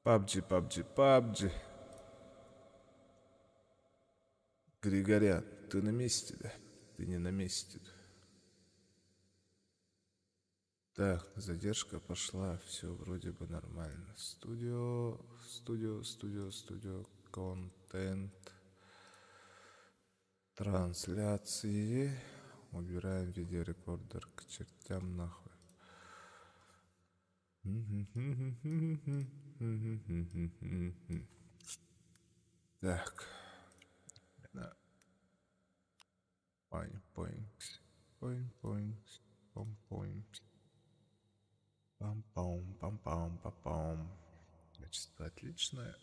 PUBG. Григорян, ты на месте, да? Ты не на месте. Так, задержка пошла, все вроде бы нормально. Студио, контент, трансляции. Убираем видеорекордер к чертям нахуй. Так. Points. Пам-пам. Качество отличное.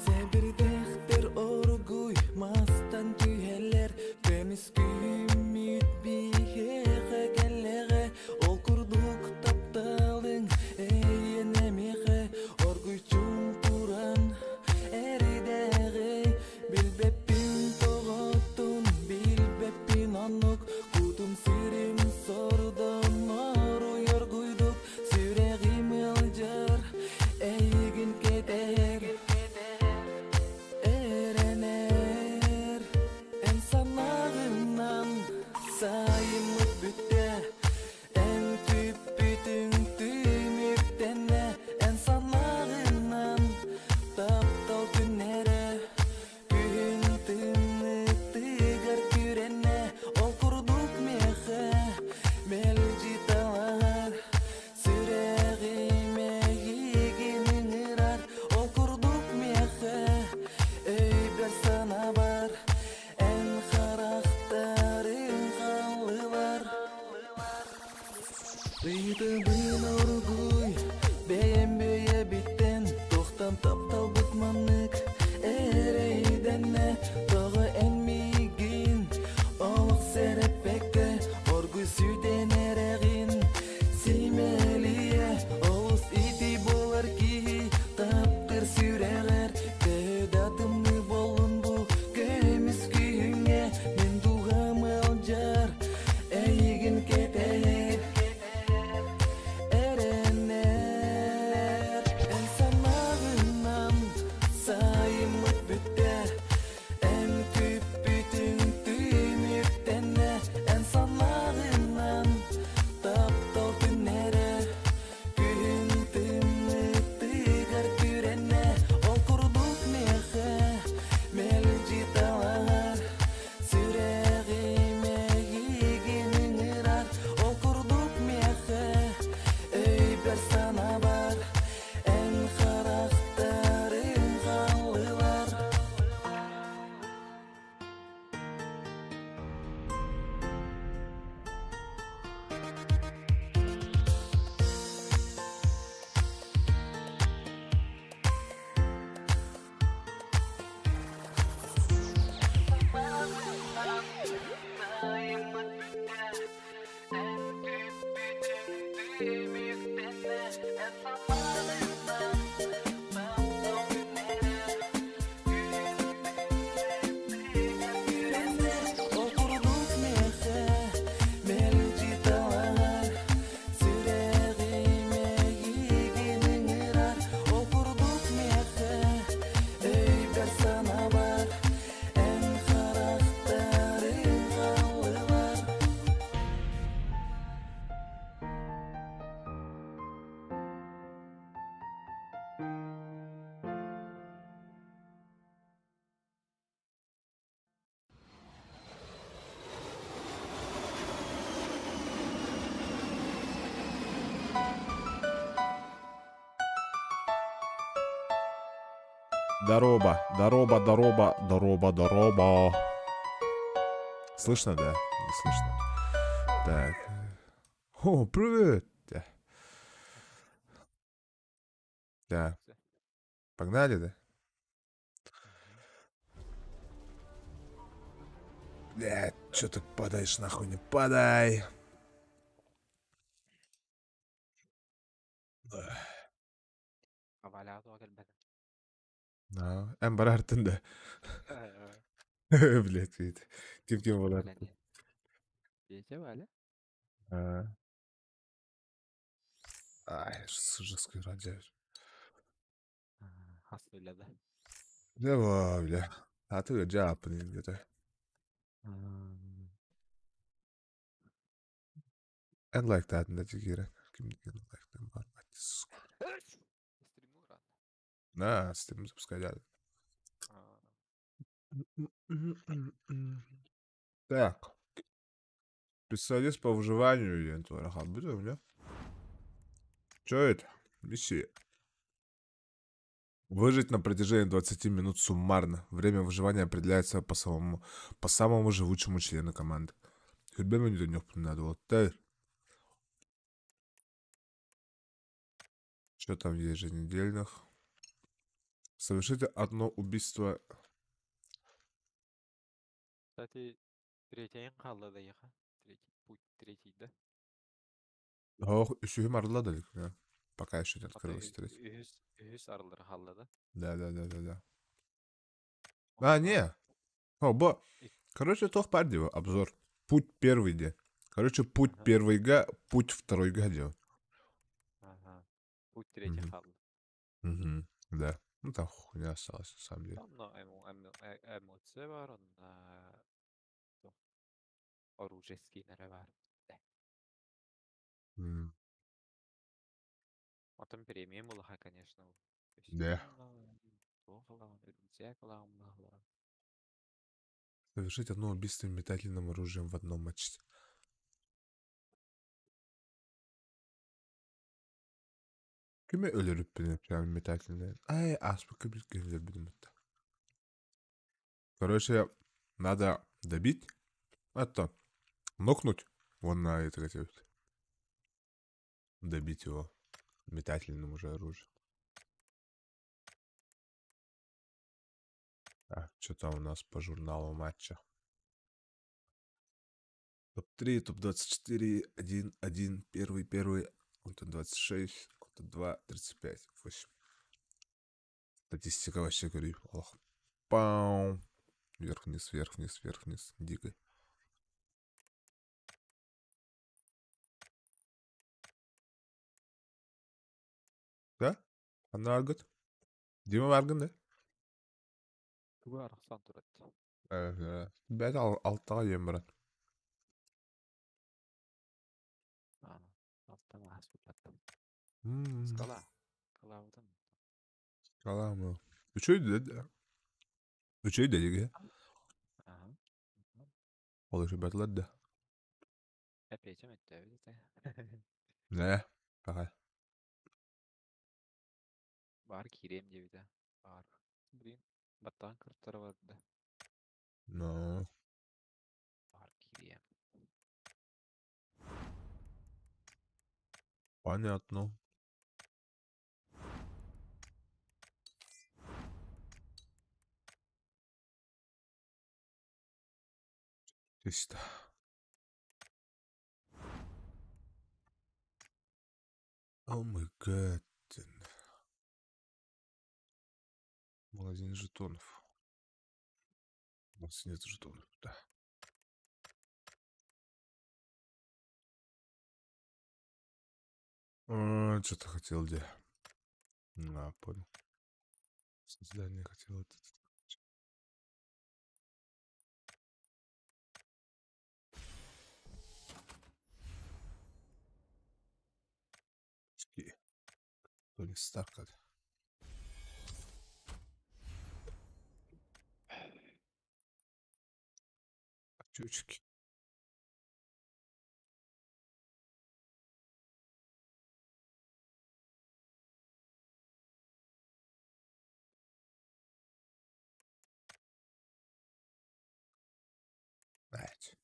Себирдехтер оргуй мастан түйелер Темис күймит бихеге келлеге Ол курдук тапталың эйене меге Оргуй чун туран эридеге Билбеппин тоготтун билбеппин аннук Кутум сирим сордон ору йоргуйдук Сүрегим ылжар эйгин кетер Erener en sanağından sayımlık bütte En tüpütün tümüktenne en sanağından Taptal günlere gün tınıktıgar kürenne Ol kurduk mehe melci talar Süreğime yiginin ırar Ol kurduk mehe Öyber sana var en karakterin kallılar Rıydığın orguy beyen böye bitten Tohtan taptal butmanlık ereydenne Dağı en migin oluk serep bekte Orguy süden eregin simeliye Oğuz iti bolar ki taptır süreler Tedatımlı bolun bu gömüz kүйüңe Men duğam alcar eygin keter Erener en sanağından sayımlık bütter En tüpütün tümüktenne en sanağından Taptal günlere gün tınıktıgar kürenne Ol kurduk mehe melci talar Süreğime yiginin ırar Ol kurduk mehe öyber sana var En karakterin kallılar Ol kurduk mehe melci talar Süreğime yiginin ırar Ol kurduk mehe öyber sana var En karakterin kallılar Дороба. Слышно, да? Не слышно. Так. О, привет. Да. Погнали, да? Чё ты падаешь, нахуй не падай. Havale adı o gelmedi. Эмбар артында. Блять, вид. Ким болар. Havale ne? Gece böyle. Ай, жесткий радио. Hasbıyla da. Да, бля. А ты джапни где-то. And like that, да тигира. Ким like them, бар. Stream'i uğran. На, с тем запускать. Так. Специалист по выживанию, я твоя хабита, бля. Чё это? Миссия. Выжить на протяжении 20 минут суммарно. Время выживания определяется по самому живучему члену команды. Хербе мне до них надо вот так. Что там есть еженедельных? Совершите одно убийство. Kстати, третья kaldı da yaka. Третий, да? Ох, еще и марла далеко. Пока еще не Hatta открылась треть. ühüs arıları kaldı da. Да. А, Onunla не. Короче, тох падева, обзор. Путь первый где. Короче, путь Ага. первый га, путь второй га делал. Aha. Bu tretья Мгм. kaldı. Да. Ну там хуйня осталась, на самом деле. Там эмоция var onda. Оружейские var. М, Потом премиум было, конечно. Да. Костюм, Совершить одно убийство метательным оружием в одном матче. Кime ölürüp beni прям метательные? Ай, аспека bilgiyle bildim hatta. Короче, надо добить, это, нокнуть. Вон на это хотел. Добить его метательным уже оружием. А, что там у нас по журналу матча? Топ-3, топ-24, 1, первый, контент 26, контент 2, 35, 8. Статистика вообще, говорю, ох. Пау. Вверх-вниз. Дико. Да? Анна Аргот? Дима Варган, да? Var santuret. Ben altta yem брат. Altta mahsus patladı. Hmm. Skala. Skala. Kalamı. Üçüydü dedi. Üçüydü dedik ya. Aha. Oluşu batladı. Epeyce etti öyle de. Ne? Bakay. Var kirem gibi de. Var. Bugün battan kırtları vardı. No. Var kirem. Понятно. Чисто. О май гад. Магазин жетонов. У нас нет жетонов, да. Что-то хотел где? Понял. Создание хотел это. Тони Старк. Чучки. Блять.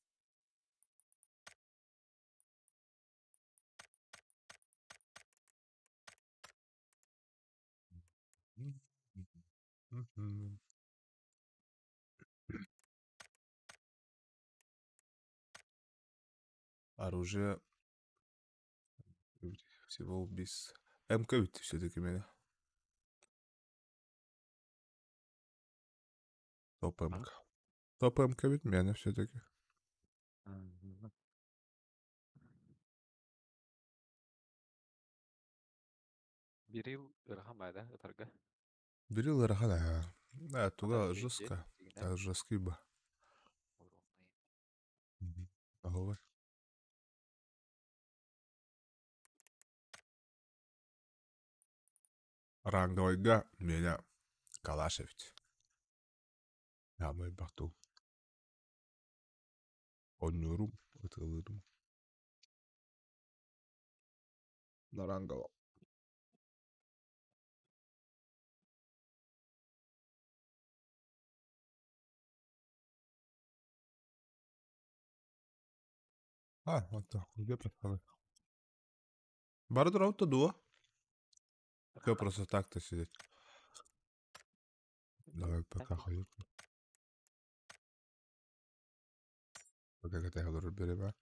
Оружие. Всего убийств. МК ведь все-таки меня. Топ МК. Топ МК ведь меня все-таки. Мгм. Бирил ыргамайда ытарга. Берил Рахана. Да, туда Адаши же жестко. дигине Да, жесткий бы. урунай. Ага. Ранговойга меня Калашевич. Я мой бахту. Онюрум. Отылырым. На рангово. Вот так. Где проходит? Бардуров-то дуа. Что просто так-то сидеть? Давай пока ходить. Пока я говорю, берега.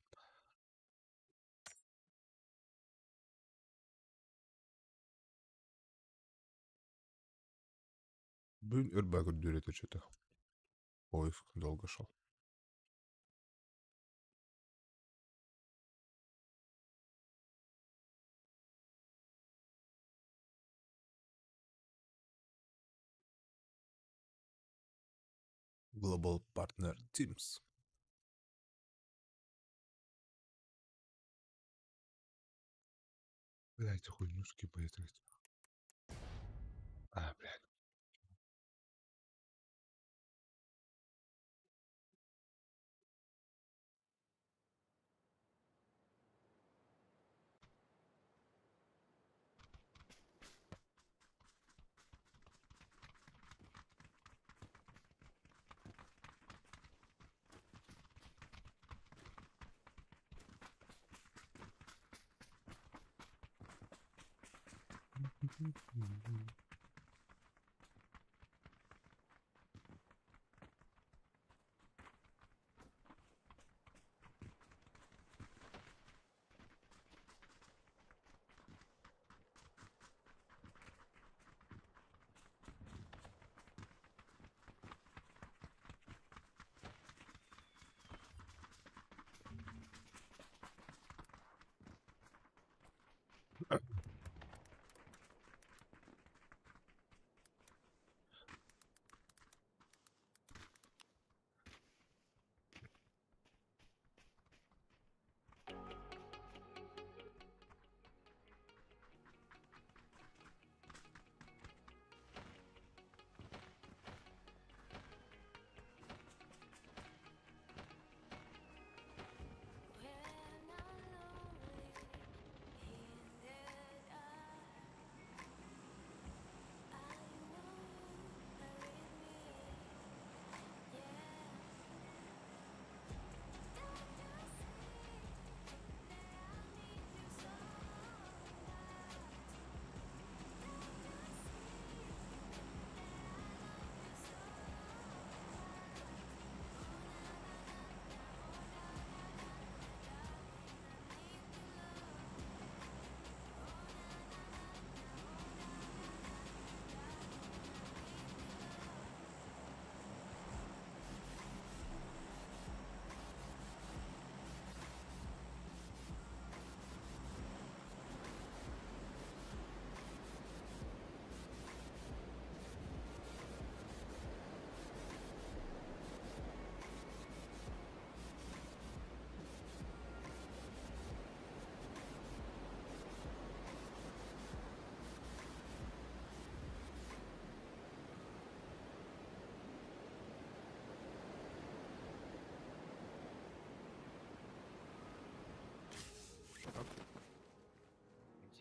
Блин, Ирбак дюрит что-то. Поиск долго шел. Global Partner Teams. Блять, хуйнюшки поехать. Блядь.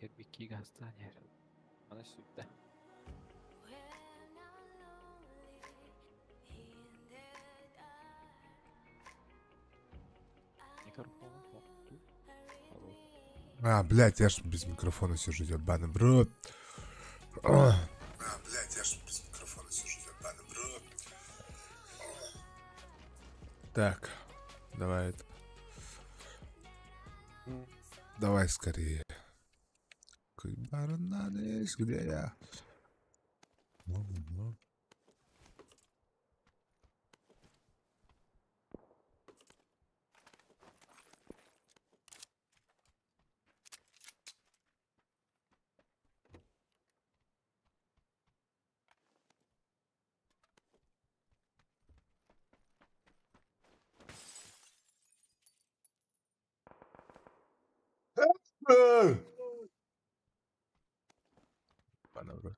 Тербикиga hastaneye. Bana sütte. Микрофон. Алло. Блядь, я ж без микрофона сижу, ебаный бро. Блядь, я ж без микрофона сижу, ебаный бро. Так, давай это. Давай скорее. Баранадес, где я? Ну. Понабрал.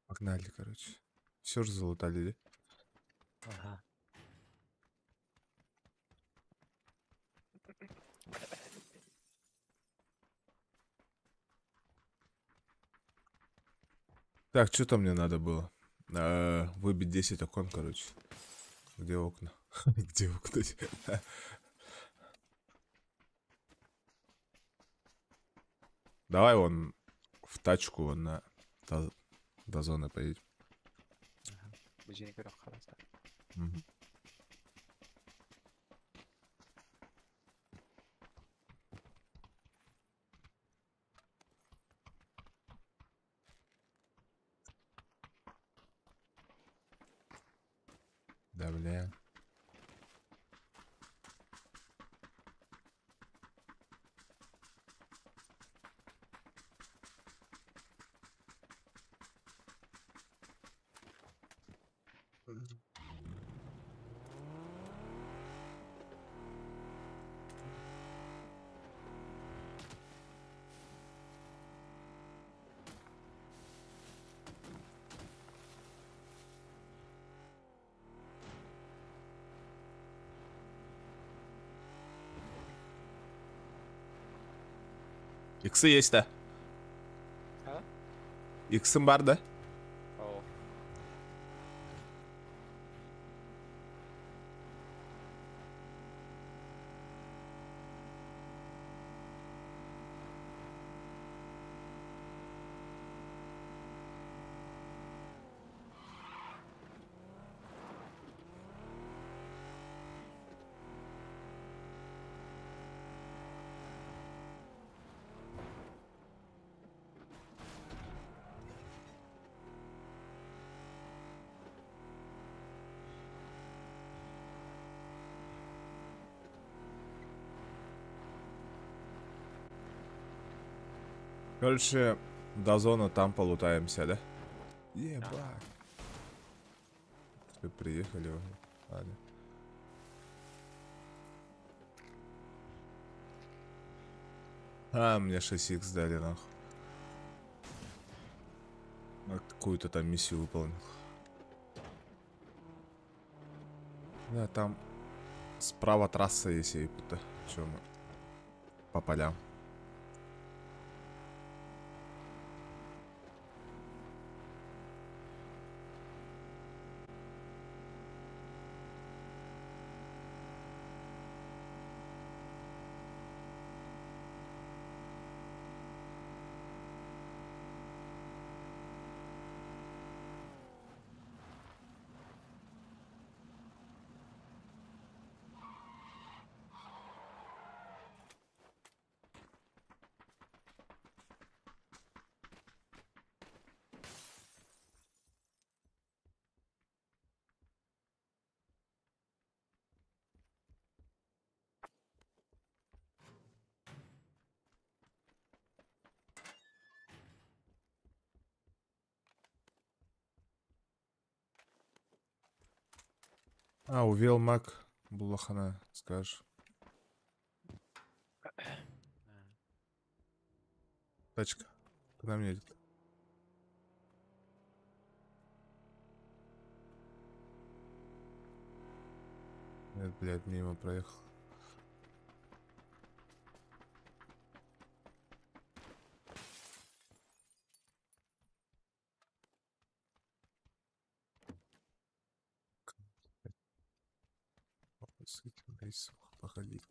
Погнали, короче. Все же залутали, да? Ага. Так, что там мне надо было? Выбить 10 окон, короче. Где окна? Где окна? Давай вон в тачку вон до зоны поедем. Будильник берем, хорошо. Мгм. Да, бля. Иксы есть, да? А? Иксым бар, да? О, Короче, до зоны там полутаемся, да? Ебать. Все, приехали уже. Ладно. Мне 6х дали, нахуй. Какую-то там миссию выполнил. Да, там справа трасса есть, и будто. Че мы? По полям. увел маг. Булахана, скажешь. Тачка. К нам едет. Нет, блядь, мимо проехал. С этим рейсом походить.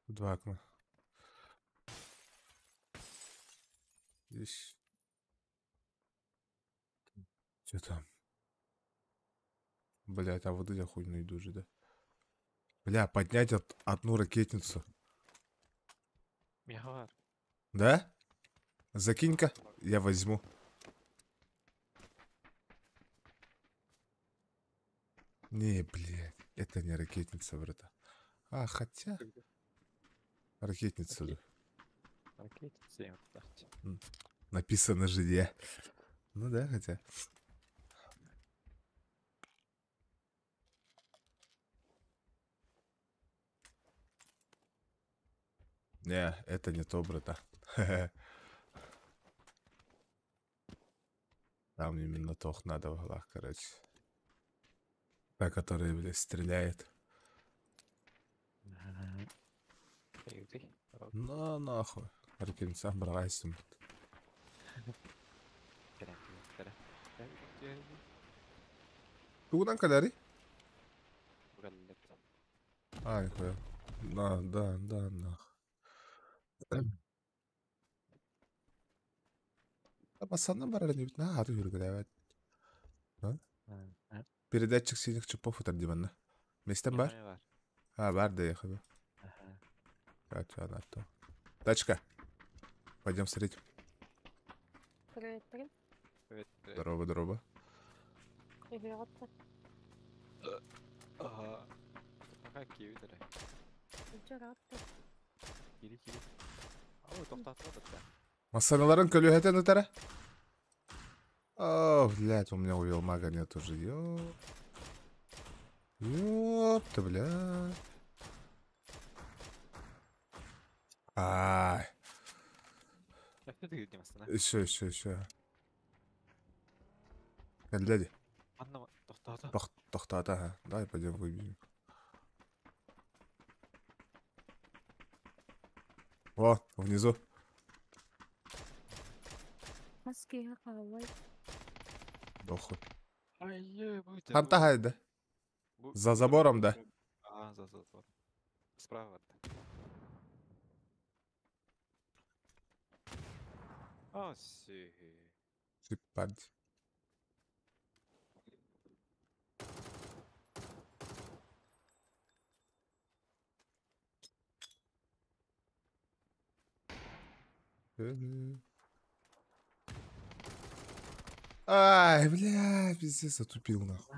Два окна. Здесь. Что там? Блять, а вот я хуйню иду же, да? Бля, поднять одну ракетницу. Мягар. Да? Закинь-ка, я возьму. Не, блядь, это не ракетница, брата. А, хотя... Ракетница, да. Ракетница, я вот так. Написано же я. Ну да, хотя. Не, это не то, брата. Там именно тох надо в углах, короче. Та, которая, блядь, стреляет. Юзи. Ну, нахуй. Ракетница, брайсим. Тугудан кадари? А, нихуя. Да, нахуй. Пацаны бар не бит. На, аты жүргіләбәт. Передатчик синих чипов утардиманна. Местен бар? А, бар да ехал. Чё, на то. Тачка. Пойдем встретим. Привет, привет. Здорово, здорово. Привет. Ага. Пока киюдere. Привет. Кири. Ау, тоқтатып отыр. Массаналарын көлөһәтен утара. О, блядь, у меня увел мага нет уже. Ёпта, блядь. Ай. Еще. Дядя. Анна, тоқтады. Тоқтата, ага. Давай пойдем выбьем. О, внизу. Маски какой? Дохуй. Ай, будь. Хантагай, да? За забором, да? А, за забором. Справа. А, си. Сипать. Ай, бля, пиздец, затупил нахуй.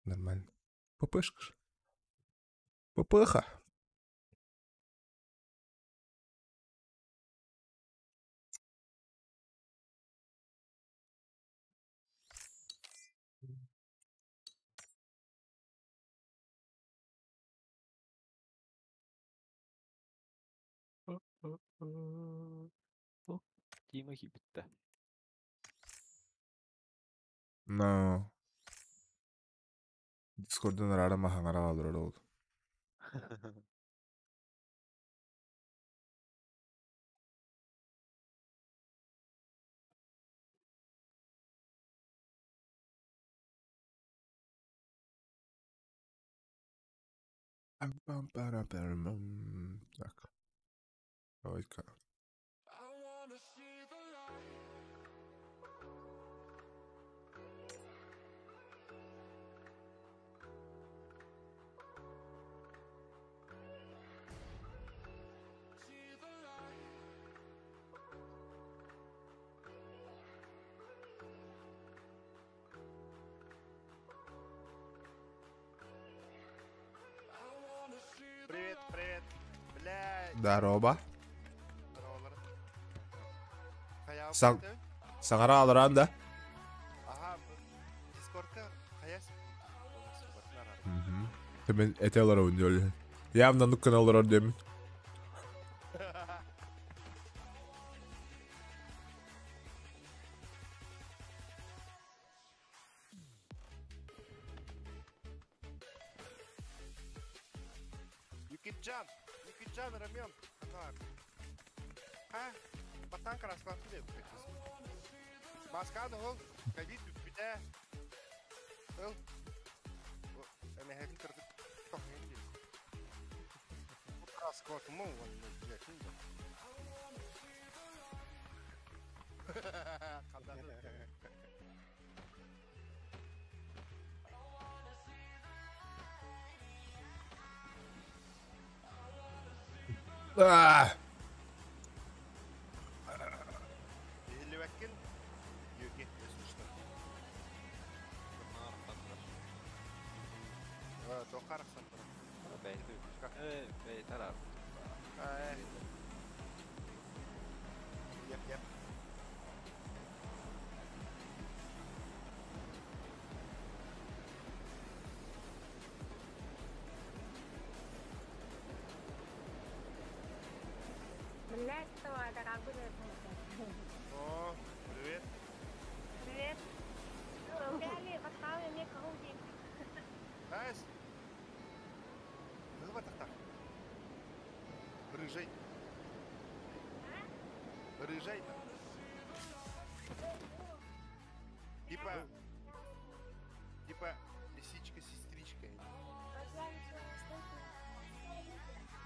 Нормально. ППшка ж. ППха. Тима бітті. No. Discord'dan arama hangara alır oldu. Так. Давай-ка. Дароба. Тараоларын. Каяа Сан- барды? Саңара алыран да. Ага, Дискордта каяс. Барнар. Темен этелер ойнуyor. Явно ну каналlar demin. Юкиджан, Рамён. Ха? Батан красавцы деп. Басканы ол ковид бүтпүтэ. Ол эме хәкин кырды. Тохын ди. Бу краскот му он якин да. Кандай. Левакин. Юки, если что. То хараксан. Beydi. Beyler abi. Yep. Блядь, давай, дорогой, О, привет. привет. Ну, реально, поставили мне круги. Айс. Ну, вот так. Рыжей. Рыжей. Типа лисичка-сестричка.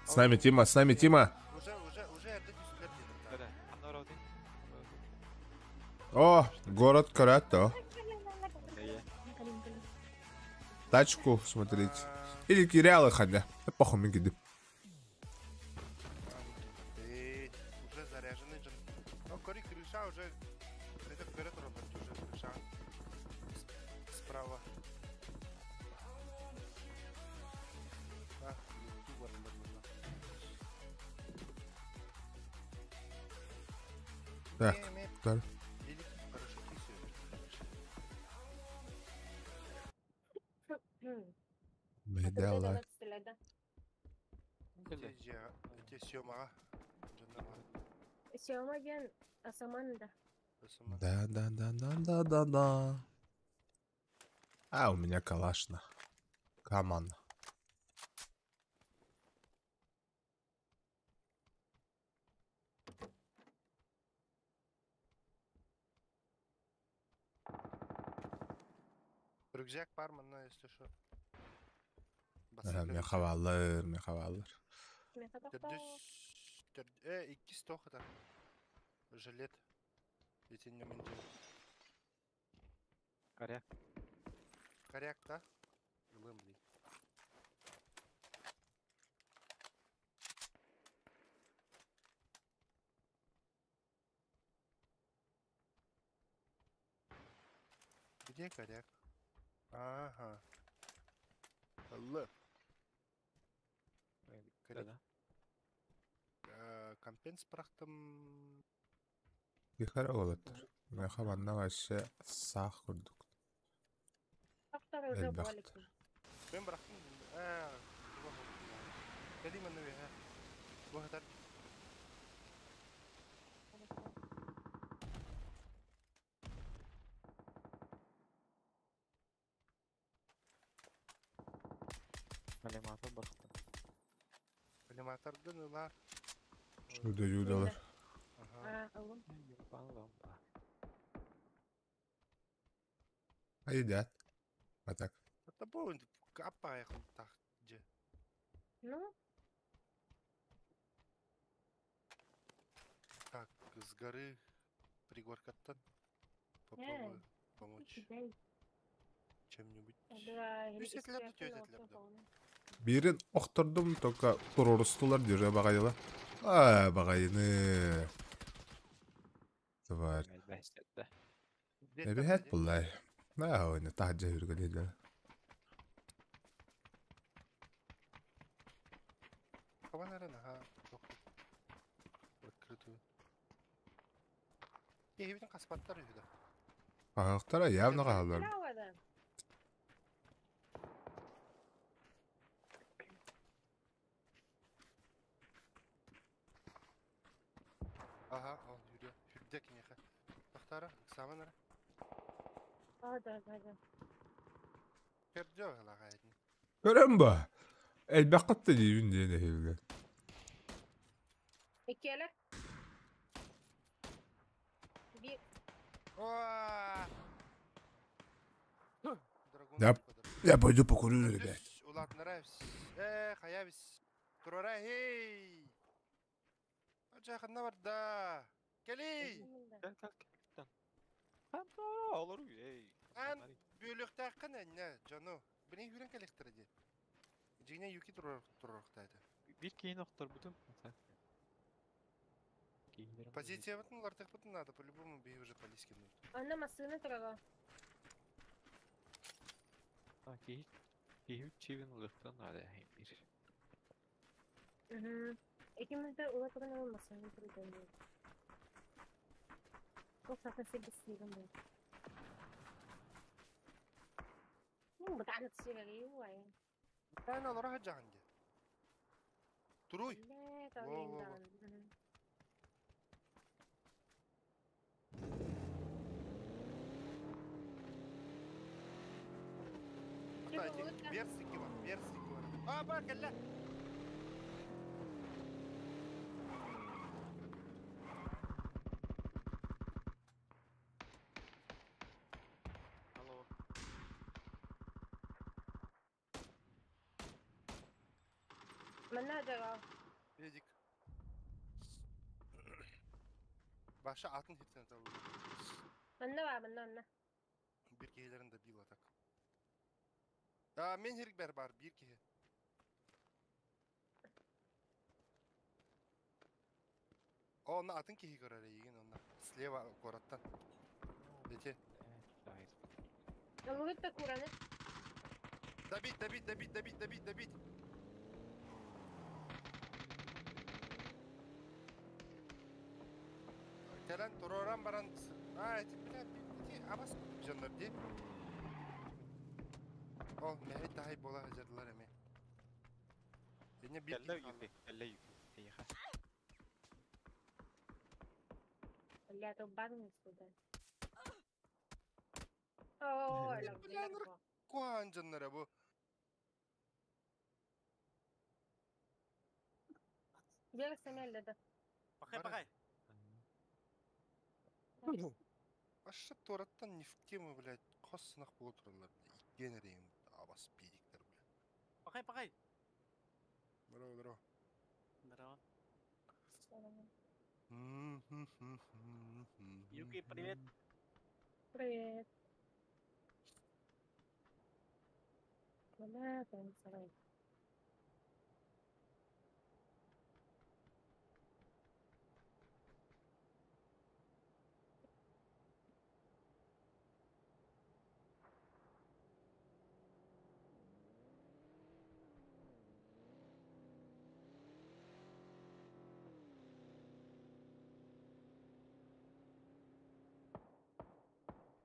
С нами Тима, с нами Тима. Уже отдать сюда где-то. Öyle. Anlar o değil. О, город Карато. İyi. Тачку смотрите. Или кирялы хотя. Да похуй мне гиды. Уже заряженный джин. Ну, кори крыша уже. Это вперед робот, уже крыша. Справа. Так, так. Или хорошо Медала. Эти съема. Сиомаген Асаманда. Да. А, у меня калашна. Каман. Рюкзак парман, если что. Мен хавалыр. Iki stoka da. Жилет. Etin yemince. Karyak. Коряк, да? Лым, блин. Где коряк? Ага. Л. Коряк. Öyle. Компенс прахтым. Бихара болот. Мен хаванна вообще сах курдук. Второй уже Элбахт. болик. Ben bıraktım. Geleyim ben de bir. Bu kadar. Malemata baktım. Animatörden ular. Şurada yudalar. Aha. Алло. Bana lamba. Едят. А так. Это будет капая так где. Ну, Так, с горы пригоркаттан. Попробую помочь теперь чем-нибудь. Бирин оқтырдым, только турурустулар жүре бағайла. Бағайыны. Тварь. Besletti. Эбихет бұлай. Ойны тахджа жүргеледі. Кабанарын, ага. Кехибитин каспаттар үйді. Ағақтара явно қалар. Правда. Ага, ал үйді. Үйді кенеха. Тақтары, экзаменері. Да. Пердеу ғалаға әйдін. Көрем ба? Әлбәқатты дейін дейін әйілген. İkiyeler. Bir. Ооо! Yap. Я пойду покурю, ребят. Улатнара, хаябис. Турара, хей! Жақынна бар да. Кели! Gel gel gel. Hem daha olur ey. Ан бөлікті ақын әнне, Джану. Біне үйрен кәлектірі де. Жегіне юки тұрарықтайды. Bir keyin oktar bütün. Keyinlerim. Позиция бұтын, лартық бұтын надо, по-любому бей уже полискин. Anne masını tırağı. Ha keyin. Keyin çivin ılıktan hadi hem bir. İkimiz de ulaşırın olmasın. O zaten sevgisiyle mi? Bu da anlatışıyla geliyor ya. Ben alır hacı hangi? Turuy. Ne Во, во, во. kadar Атайте, персики var, персики var. Aa bak elle. Alo. Ben nerede ya? Dedik. Başa atın hepsini tabii. Bende var bende. Bir kehelerin de bil atak. Aa men herik bar bir kehe. Onu atın kehi görer yiyin onlar. Слева korattan. Beti. Hayır. Yalnız da Kur'an'ı. Dabit. Kelen tororan baran. Aa etik bilen bir amas canlar diye. Oh mehet dahi bola hajardılar eme. Yine bir Kelle kehi yükle. Kelle yükle. İyi ha. Я то баню сюда. Ой, легко. Kuan canlara bu. Gel sen elledi. Bakay. Aşağı torattan nifte mi блядь, kas sınık bu otururlar. Genereyim abas bidikler блядь. Bakay. Браво. Здорово. М. Юки, привет. Привет. Куда там сарай?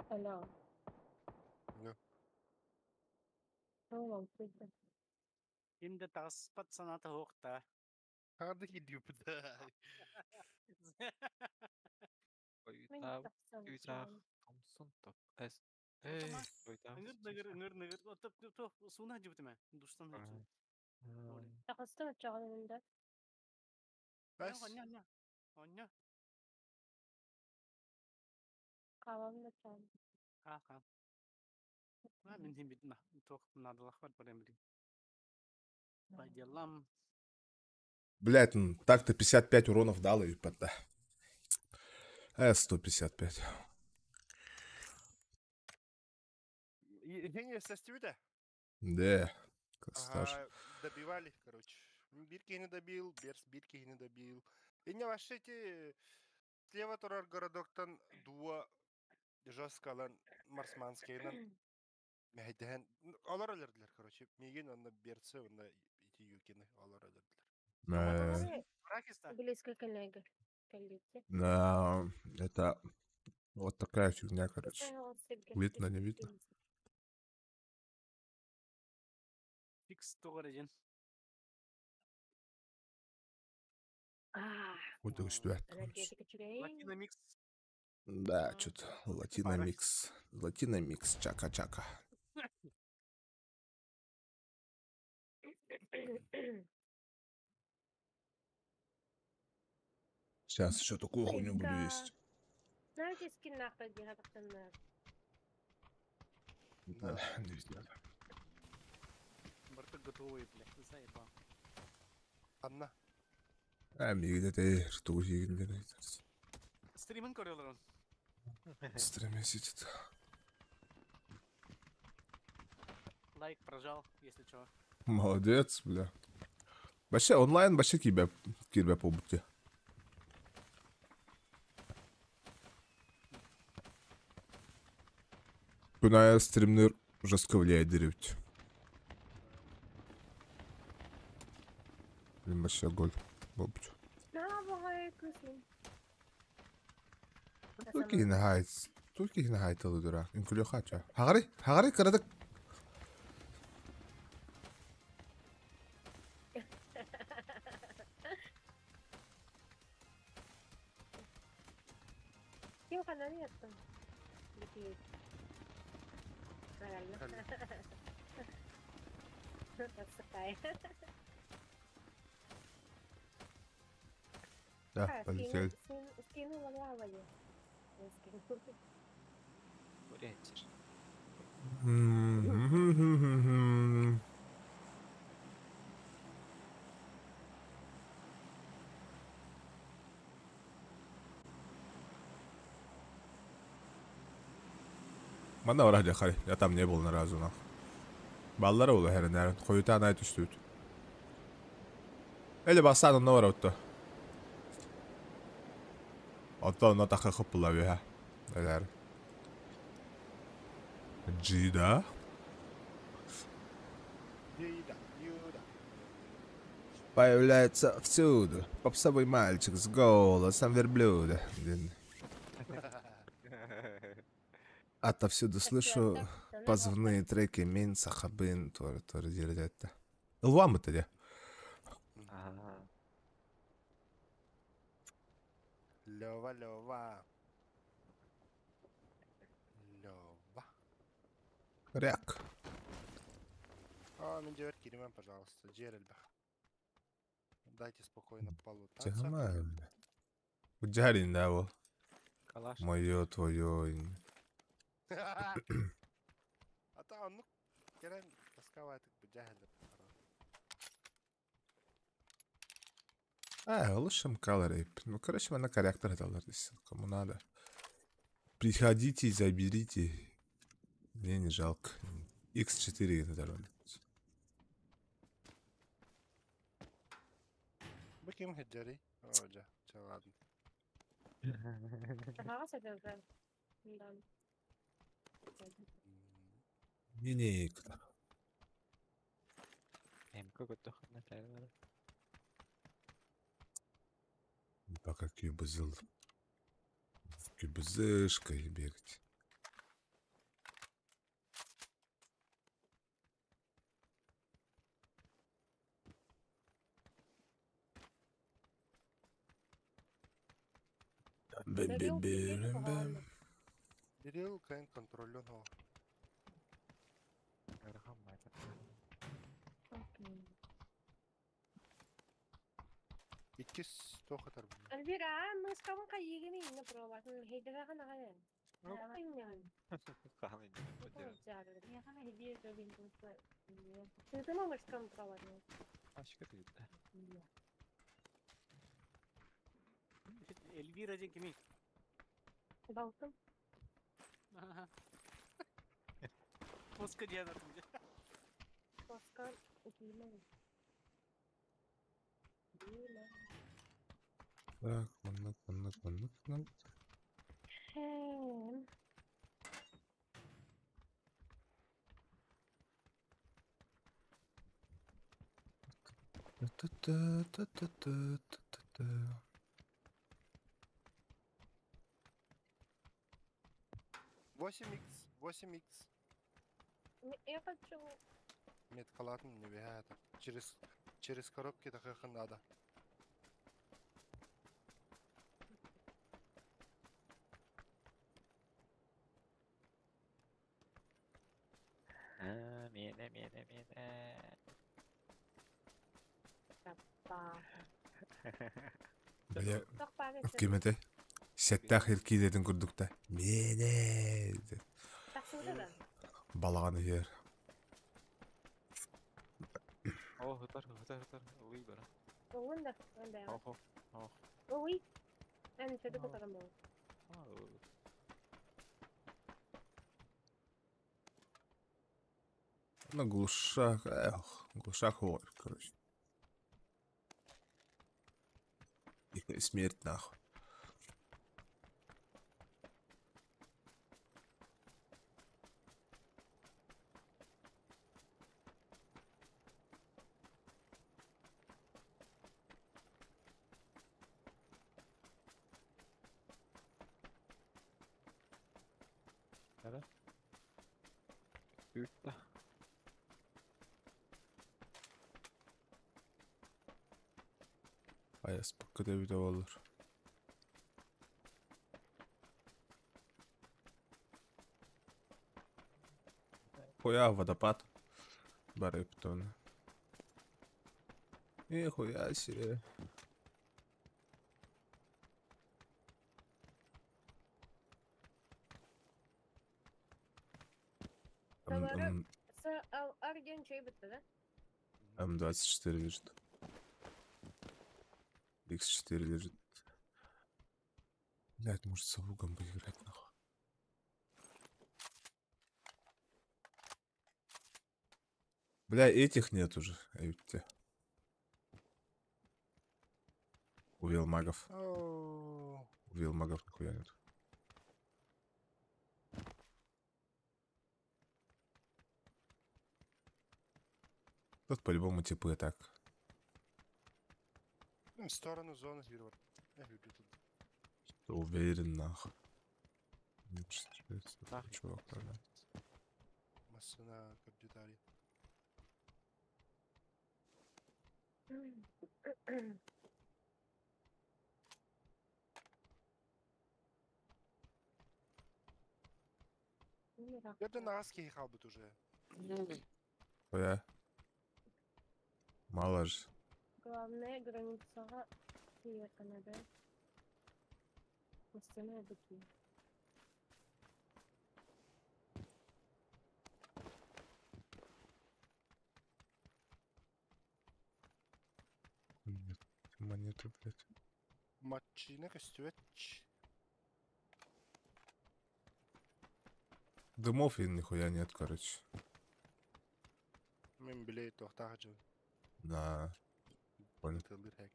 Алло. Алло. Tamam, peki. Şimdi taspat sanatı hokta. Harda gidiyor bu da. Ben Oyta. yapsam Oyta. yani. Thompson top. Es. Ey. Oyta. Ngır. Otup suna cıbıtıma. Duştan hepsi. Takıstı mı çağın önünde? Bas. Anne. Kahvamı da çağın. Kalk. Ha min him bitna. Tok nadalak var parem bilin. Пойдем. Блять, ну так-то 55 уронов дал и пота. 155. Yeni SSTV de. Да. Косташ. Ага, добивали, короче. Bir kehini добил, Берс bir kehini добил. Yine başta эти слева турар городоктан дуа жестко алан Марсманскийнан мәйдән алар алырдылар, короче. Меген онда Берсе, онда ити юкины алар алырдылар. Bırak iste. Близко к коллеге. Коллеге. Это Вот такая фигня, короче. Видно, не видно? Фикс тоғыр ежен. Удовольствие. Энергетика чурей. Латиномикс. Да, что-то латиномикс. Латиномикс, чака-чака. Сейчас еще такую хуйню буду есть. Знаете, скин нахуй дихатахтанна. Да, не видно. Бартық готовый, блядь. Заебал. Анна. Мигде те что егінде айтарсыз. Стримін көрелер он. Стримить сидит. Лайк прожал, если чего. Молодец, бля. Вообще онлайн вообще кирбе побуте. Күная стримнер жестко влияет деревья. Блин, вообще голь. Побуте. Турки нахайт алу дурак. Инкулю хача. Хагари кырадык. Kim kanal yaptın? Bitti. Herhalde. Sıkay. Да, полетели. Скину валяли. Ориентир. Мана орах жакари. Я там не был ни разу, нахуй. Баллары улы херен, коюта анай түстүт. Эле бассаның на ора отто. Отто на такы хыппыла беха. Элер. Джида. Юда. Появляется всюду. Попсовый мальчик с голосом верблюда. Отовсюду слышу позывные треки Минца, Хабин, Тордирдетта. Лвам это где? Лёва. Ряк. Мен жебер Киримен, пожалуйста. Джерельбах. Дайте спокойно полутаться. Тихомай. Уджарин, да, был. Калаш. Мое, твое. А там, ну, керен тосковать, так бы джагель. Лучше мкалорей. Ну, короче, мы на корректор это здесь. Кому надо. Приходите и заберите. Мне не жалко. X4 на дороге. Bakayım Hecari. Hoca. Ладно. Ага, садился. Да. Мне некуда. Какой-то ходный тайлер. Пока кюбзыл. Кюбзышкой бегать. Берил кайын контролен о. Иккис тохатар бұл. Альбира, мы с кем кайыгами не пробовать. Хейдера хана хана. Ты можешь с кем пробовать? Эльвира же кими? Балтым. Поска дияна тумде. Поска Дима. Так, манок. 8х, 8х. Я хочу... Мет калатын не это. Через коробки таких надо. Мені. Бля, Тох пагас. кемете. Сәттәх еркидетін күрдік та. Мене. Тахсуда да. Балағаны ер. О, хытар. Уй бара. Оғында. Онда я. Ох. Ой. Әні сөйді көтірім бол. На глушак. Глушак хор, короче. Их смерть нахуй. Nähdä? Yhtä. Аяс паккада видео olur. Хуя водопад. Барептон. Нихуя себе. Товары с Арген чей бітті, да? М24 лежит. X4 лежит. Блять, может с лугом поиграть нахуй. Бля, этих нет уже. У велмагов. Ооо. У велмагов нихуя нет. Тут по-любому типы так. В сторону зоны Гирвар. Я люблю тут. Уверен нахуй. Не представляется, Нахуй. чувак, правда. Масса на капитале. Я до нас ехал бы уже. Хуя. Мало же. Главное границаға тиеркана, да? Остальное быки. Нет, монету, блядь. Матчина костюч. Дымов и нихуя нет, короче. Мен билет тохтахджу. На. Понял. Тылдыр хек.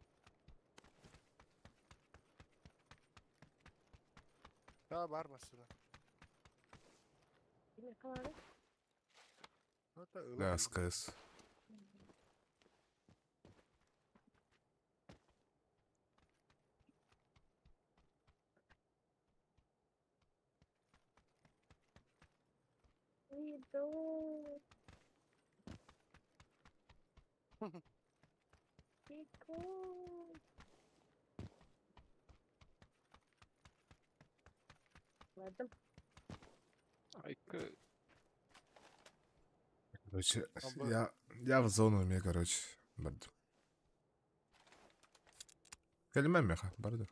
Бар масына. Не қалады? Да, СКС. Иду. Иду. Ладно. Айка. Короче, Абы. я в зону мне, короче, барды. Кәлімем меха, барды.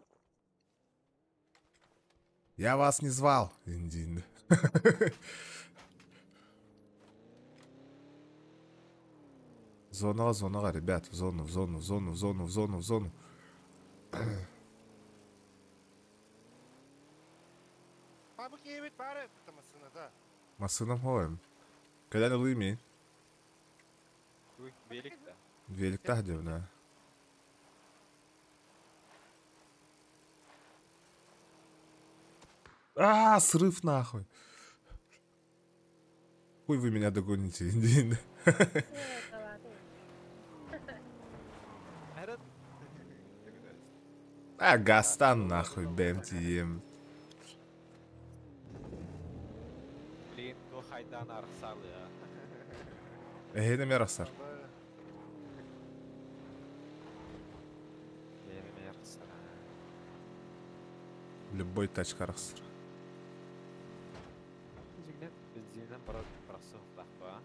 Я вас не звал, Индин. Зонаға, ребят, в зону. Абы кейбет бары это масына да. Масыным хоем. Кәлән ұлы ме? Уй, велик да. Великтах девна. Срыв нахуй. Хуй вы меня догоните, Индин. Не қалады. Әрат. Гастан нахуй, БМТМ. Айдан арқсалы, я. Эгене мерасар. Ада, Береме арқсара. Любой тачка арасар. Жигнен бензинен барасы ұқтақпа.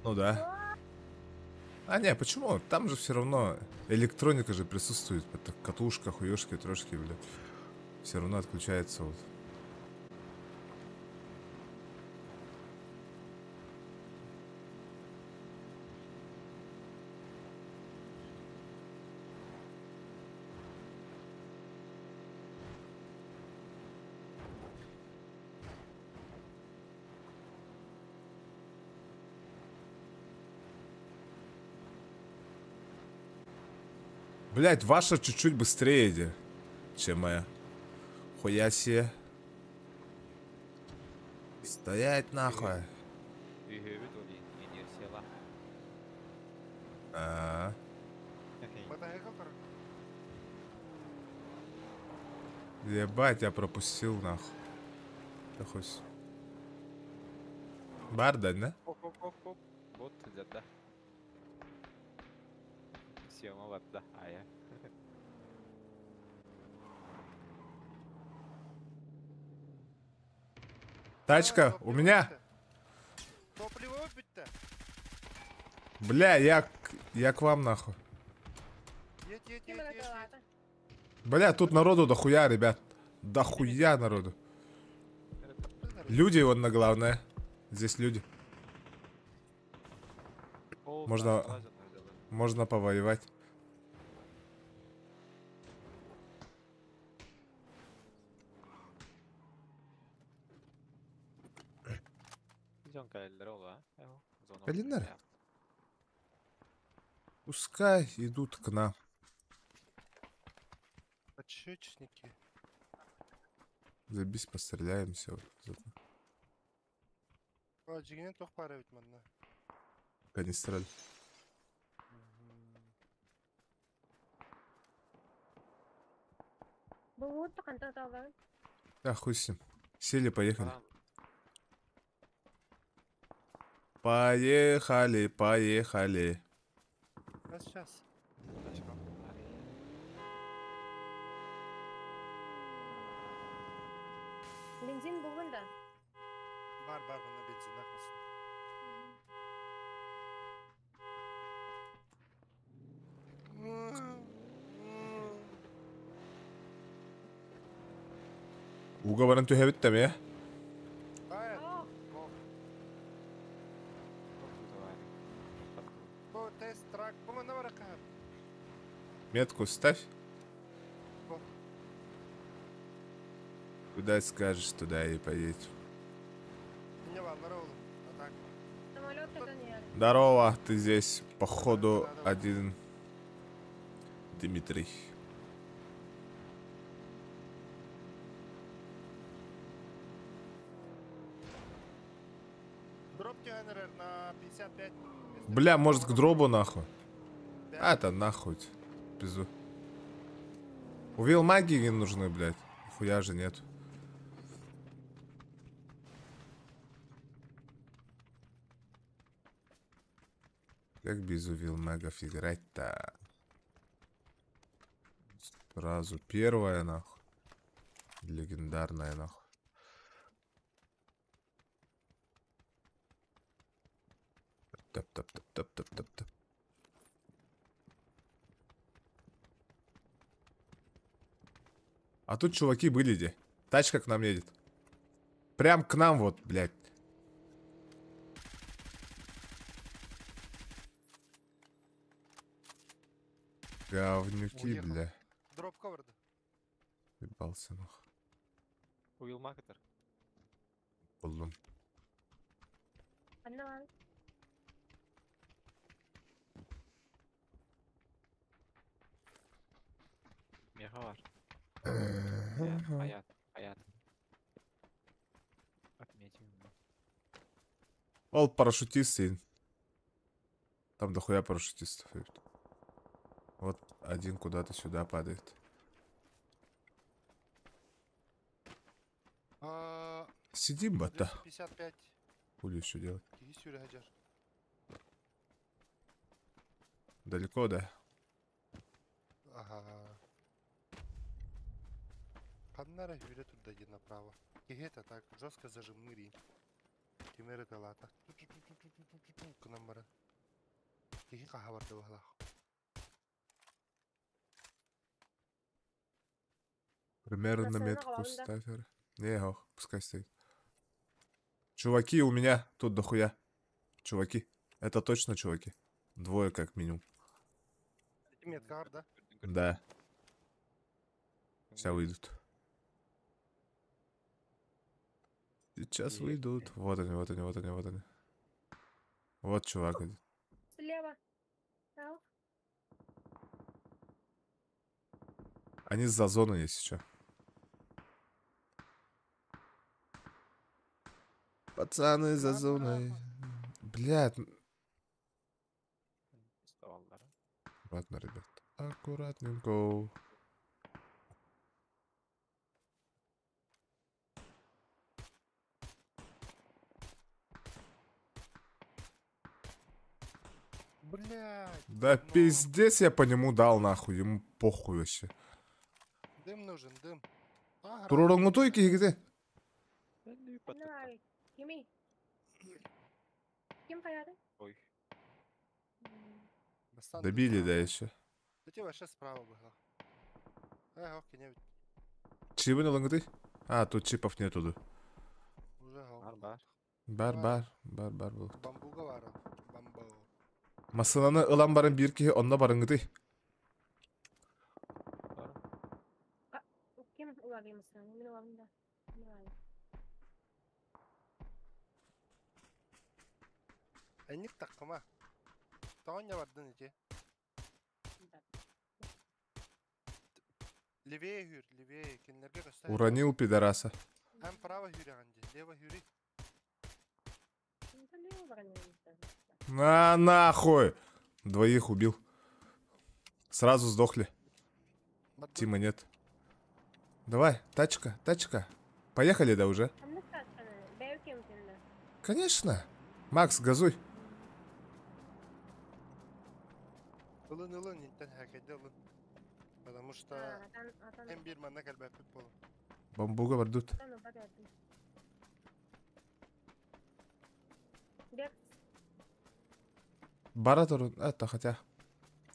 Ну да. А не, почему? Там же все равно электроника же присутствует. Это катушка, хуёшки, трошки, блядь. Все равно отключается вот. Блять, ваша чуть-чуть быстрее, чем моя. Хуя себе. Стоять нахуй. Үйhöbüt oli inerсияла. А, мотоцикл тұр. ебать, я пропустил нахуй. Да хоть. Бардань, да? Оп. Вот да. Сема ватта, ая. Тачка, у меня. Топливо бітті. Бля, я к вам нахуй. Едь. Тима накалата. Бля, тут народу дохуя, ребят. Дохуя народу. Люди вон на главное. Здесь люди. Можно- Можно повоевать. Зонка элдер ол, а? Элдер? Пускай идут к нам. Подшечники. Забись, постреляемся. Вот, зато. Aa, jiginen toq para bit manna. Канистраль. Бұл отты қанта талған. Да, хуй с ним. Сели, поехали. Поехали. Сейчас. Бензин болғанда. Бар, мына бензин ақысын. Уговорен түйәбіттім, е? Ая, О, bu test track. Bu mana varaqa. Метку ставь. О. Куда скажешь, туда и поедь. Не vallar oğlum. А так. самолет это не. Здорово, ты здесь, походу, один Дмитрий. Дроп тягенерер на 55. Бля, может к дробу нахуй? Да. А, это нахуй. Пизду. Увил магии не нужны, блядь. Хуя же нет. Как без увил магов играть-то? Сразу первая нахуй. Легендарная нахуй. Тап-тап-тап-тап-тап-тап-тап. А тут чуваки были где? Тачка к нам едет. Прям к нам вот, блядь. Говнюки, Уехал. бля. Дроп covered. Ебался нахуй. Уилл Макетер. Buldum. Anne var. Меха var. Ага. Hayat. Отметим. Ол парашютисты. Там дохуя парашютистов. ёпта. Вот один куда-то сюда падает. Сидим, бата. 255. Хули еще делать? Киги сюрі хажар. Далеко, да? Ага. Паннара юре туда иди направо. Киги-то так, жестко зажимный рин. Тимери талата. Кнамара. Киги кахаварды вахлах. Примерно Красава метку голова, да. ставь. Не, ох, пускай стоит. Чуваки, у меня тут дохуя. Чуваки. Это точно чуваки. Двое как минимум. Меткар, да? Да. Сейчас выйдут. Сейчас И- выйдут. Вот они, вот они, вот они, вот они. Вот чувак один. Слева. Ау. Они за зоной, если что. Пацаны за зоной. Блядь. Вставалдар. Аккуратно, ребят. Аккуратненько. Блядь. Да ну, пиздец я по нему дал нахуй. Ему похуй вообще. Дым нужен, дым. Ага, Турорongу той кигиде. Ну, Давай. Кими. Ким каяды? Ой. бастан Добили, дым да, справа. еще. Да тебе вообще справа было. Эх, ох, не Чипы налонгы? А, тут чипов нету. Да. уже гол. Бар. Был. Бамбуга var. Бамбу. Масынаны ылан барын бир киһи онна барыңгыты. Бар. Ким улагай мısın? Мен улагым да. Энник таккыма. Тоня бардын ити. Левее хюр, левее. Кенлерге göster. Уронил пидораса. Hem право хюре анди, лево хюри. На нахуй! Двоих убил. Сразу сдохли. Тима нет. Давай, тачка, тачка. Поехали, да, уже? Конечно. Макс, газуй. Ылын, интен хакеде ылын. Потому что hem bir manna kalbapik болу. Бамбуга бардут. Бара турун. Это хотя.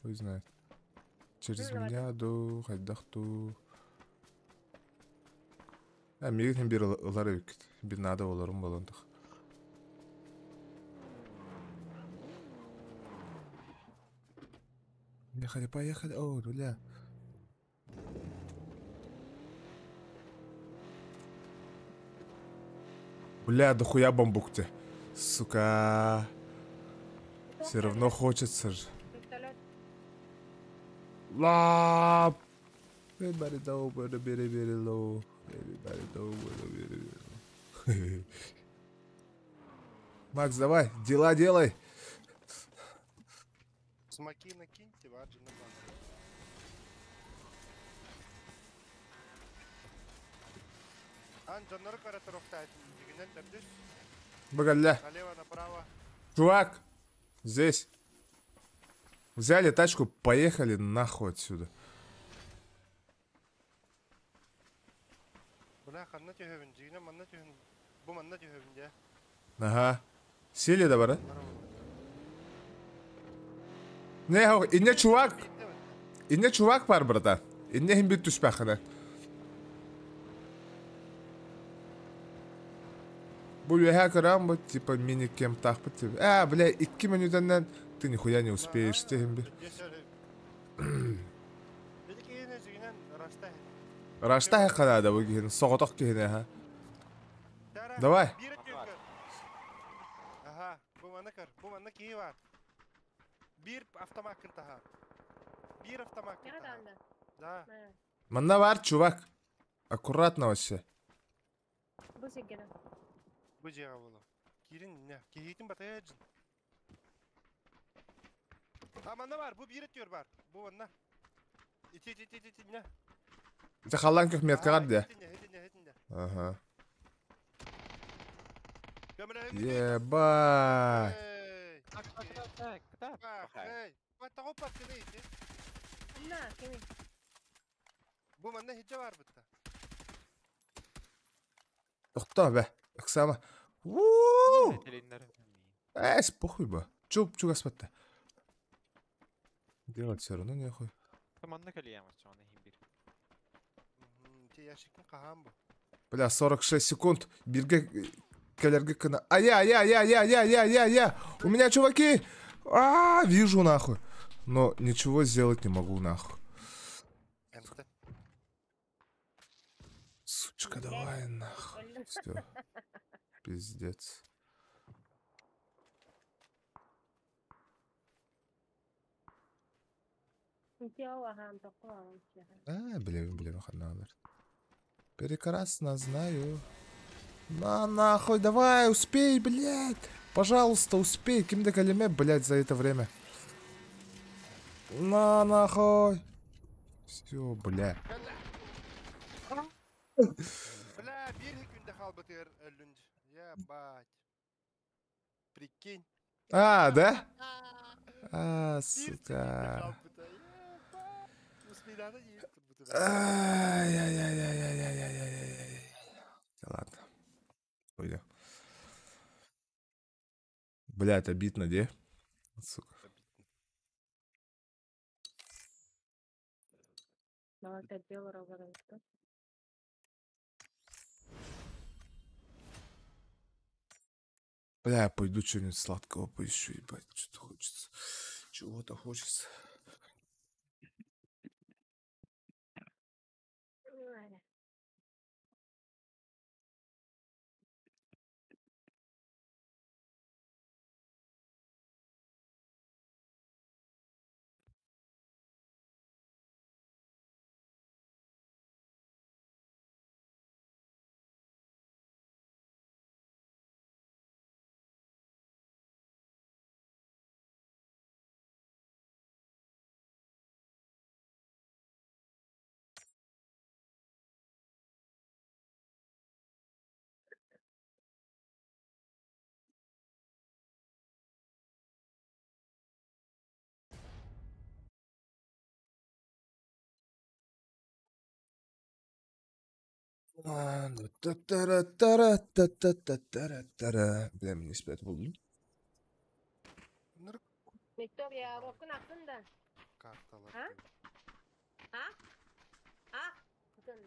Хуй знает. Через Ну, меня ду, хайдахту. Мегин hem bir ылары бик. Bir nada оларым болондық. Поехали, поехали. О, бля. Бля, дохуя бамбук-то. Сука. Все равно хочется же. Лап. Everybody know where the very, very low. Everybody know where the very, very low. Макс, давай, дела делай. Смоки накиньте, ваджи на банк. Жаннары кара тарafta дигенен дәрдүс. Багаля. Налево, направо. Чувак, здесь. Взяли тачку, поехали нахуй отсюда. Бля, ханна тегевин, дигенен манна тегевин. Бу манна тегевин, де. Ага. Сели да бара? Не, инне чувак. Инне чувак бар, братан. Инне хим бит түспәхіне. Бұл яха көрам бұл, типа мини-кем тақпы, типа. Бля, 2 минутаннан ты нихуя не успеешь, тегім бир. Dedi ki yine dигенен рашта. Рашта хақана да бұл кейін, соғытық кейін, ха. Давай. Bir tüyükür. Aha, bu manna kır. Bu manna kiyi var. Bir avtomak kırtaha. Bir avtomak kırtaha. Да. Манна бар, чувак. Аккуратно вообще. Bu cevap oğlum. Kirin ne? Kihitin bataya cın. Ha manna var. Bu bir atıyor var. Bu manna. İti ne? Це халанких метка, да? Hidinle. Ага. Ебать. Эй, Так, так, так, так, так. бах, Охай. эй. Вот того пакины ити. На, кеми. Bu manda hicce var bitti. Тоқта бе. Оксама. Уу! Телинлерим. Похуй ба. Чуп асматта. Делать все равно нехуй. Команда калиямас чоны химбир. Те яшиктин кахан bu. Бля, 46 секунд. Бирге колерге кана. Я. У меня чуваки. Вижу нахуй. Но ничего сделать не могу нахуй. Emste. Сучка, давай нахуй. Öldüm. Все. Пиздец. Ничего, ага, такого. Блин, ханалар. Прекрасно знаю. Нахуй, давай, успей, блядь. Пожалуйста, успей. Ким да калиме, блядь, за это время. Нахуй. Все, бля. Bля, bir günde kalbıtır ölünce. Ya bak. Prikkin. Да? Bir Сука. kalbıtır. Ya bak. Muslilarda yiğit kalbıtır. Ай-яй-яй-яй-яй-яй-яй-яй. Да ладно. Пойдем. Блядь, обидно, где? Сука. $5 говорит. Бля, я пойду что-нибудь сладкого поищу, ебать. Что-то хочется. Чего-то хочется. Бля, мне спят буду. Nırk Miktor ya, bakın aklında. kartalar. Ha? Ha? Ha? Bakın.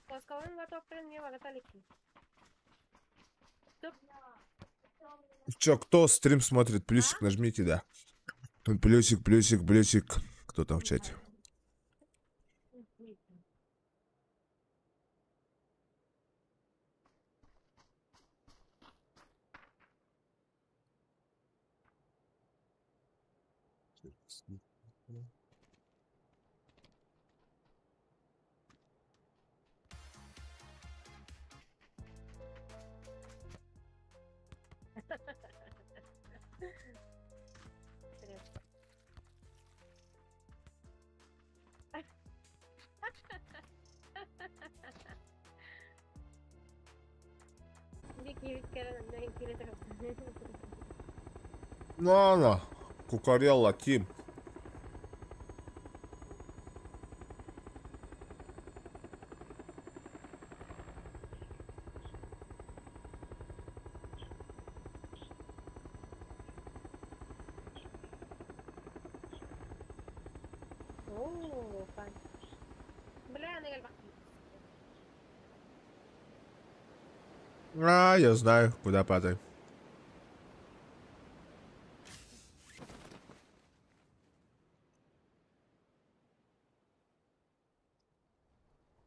Пасковым ватоптен не вагаталики. Стоп. Чё, кто стрим смотрит? Плюсик нажмите, да. Плюсик. Кто там в чате? Ну, Кукарелла, Тим. О, пан. Бля, на гальбах. Я знаю, куда падай.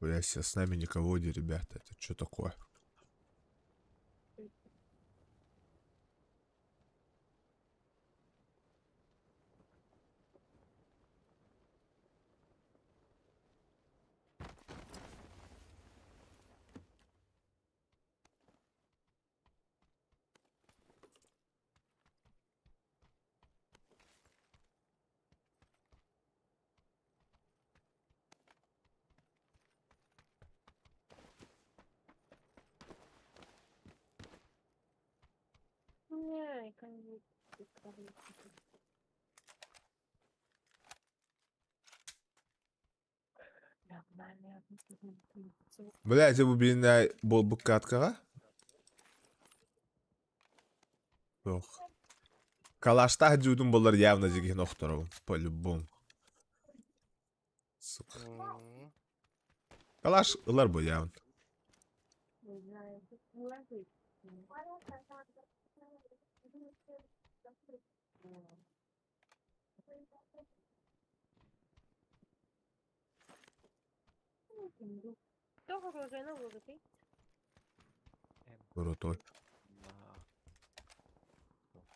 Бля, с нами никого не, ребята. Это что такое? Блядь, bu birine bol bu katkaga? Yok. Калашта жудун болар явно жеген охтору. По-любому. Сука. Калаш ылар бу явно. Кто оружие на вылазы? Крутой.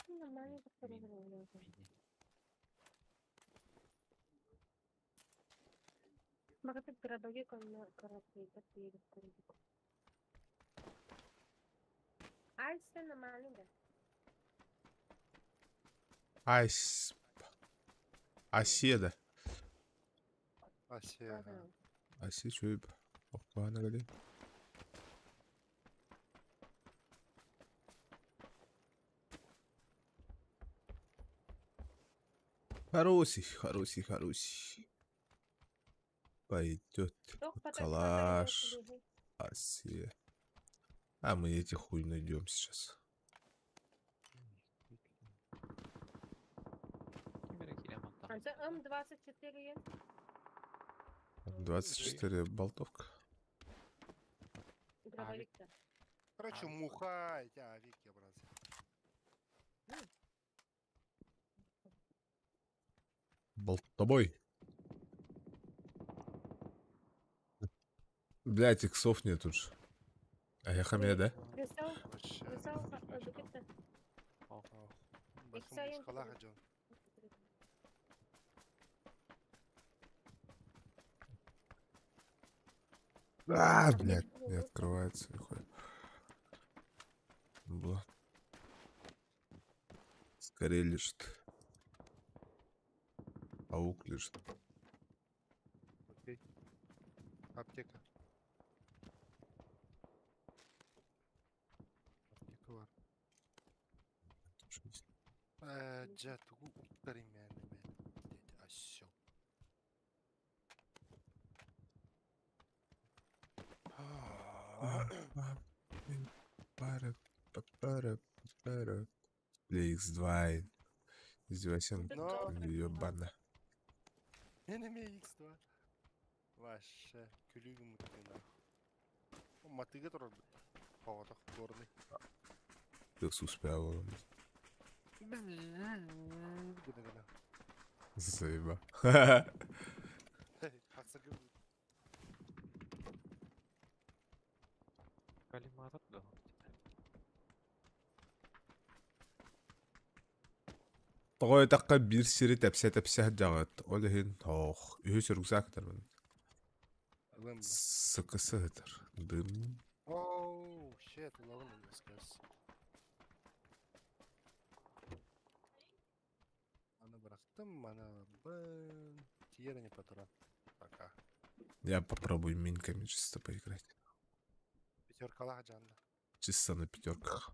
Нормально, как оружие. Магазин пироги, короче, такие. Ай, все нормально, да? Айс. Аседа. Асия. Ага. Аси чуйб. Окпана гали. Хороший, хороший, хороший. Пойдет. Кто потом Калаш. подает, Асия. А мы эти хуй найдем сейчас. Это М24. 24 болтовка. Дробовик-то. Короче, муха, эти авики, брат. Болтобой. Блять, иксов нет уже. А я хамя, да? Присел, Вообще. присел, докипта. Басым халаха жон. А, блядь, не открывается нихуя. Бла. Скорее лежит. Паук лежит. Окей. Аптека. Аптека var. Жатугу уттарым мен. Асё. X2. Издевайся. Но. Ёбана. Enemy X2. Вообще, күлүгүм мыттына. Матыга турат. Паватак горный. Ты успел. Гына-гына. Заеба. Хасагы. Калиматор да. Тогой такка бир сири тәпсә жагат. Ол хин тох. Үһү рюкзак тармын. Алым. Сыкысы тар. Дым. Оу, shit, лавын эмес. Аны бырактым, аны бын. Тиера не патрон. Пока. Я попробую минками чисто поиграть. Пятеркалах жанды. Чисто на пятерках.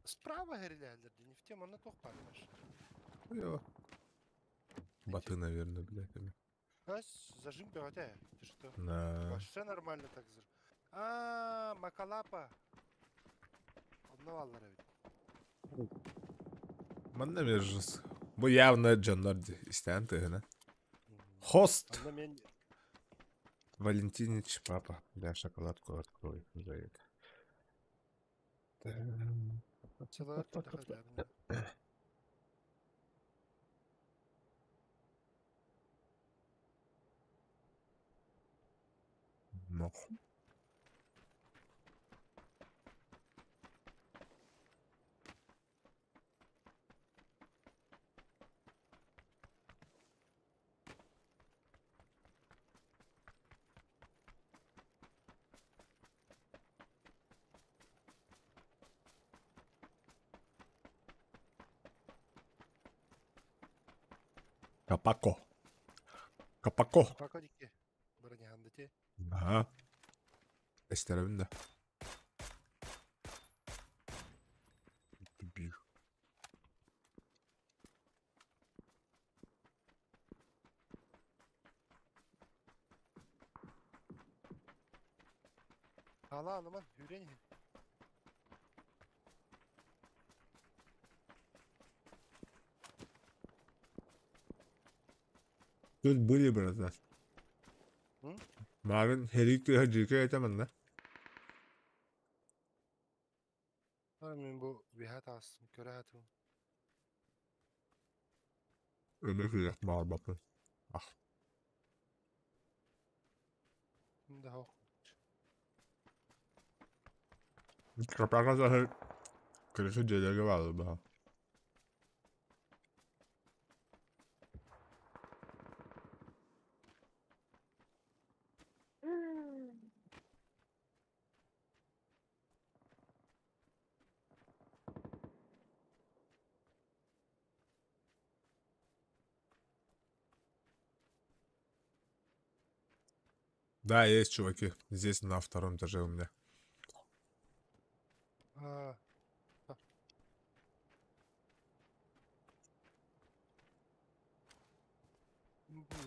Справа гирлялер, не в тему, на тох памяш. Йо. Баты, наверное, блядь. Ась, зажим пивотя. Ты что? На. Вообще нормально так зажим. Макалапа. Одного ведь. Манна межс. Бу явно Джаннарди. Истян ты, да? Хост. Одна мен... Валентинич, папа. Бля, шоколадку открой. За это. Целая туда. Ну. Капако. Капако. Пакодики. Броня те. Ага. Esтерabin de. Hala alıman hüren. Тут были, братан. Hı? Mağın helikli hacıka etemem de. Ben bu bihat astım. Köre hatım. Ömek yiyecek mağır bakın. Ah. Şimdi ha. Kapağın zaten kırışı celerge vardı daha. Да, есть чуваки. Здесь на втором этаже у меня. Ha.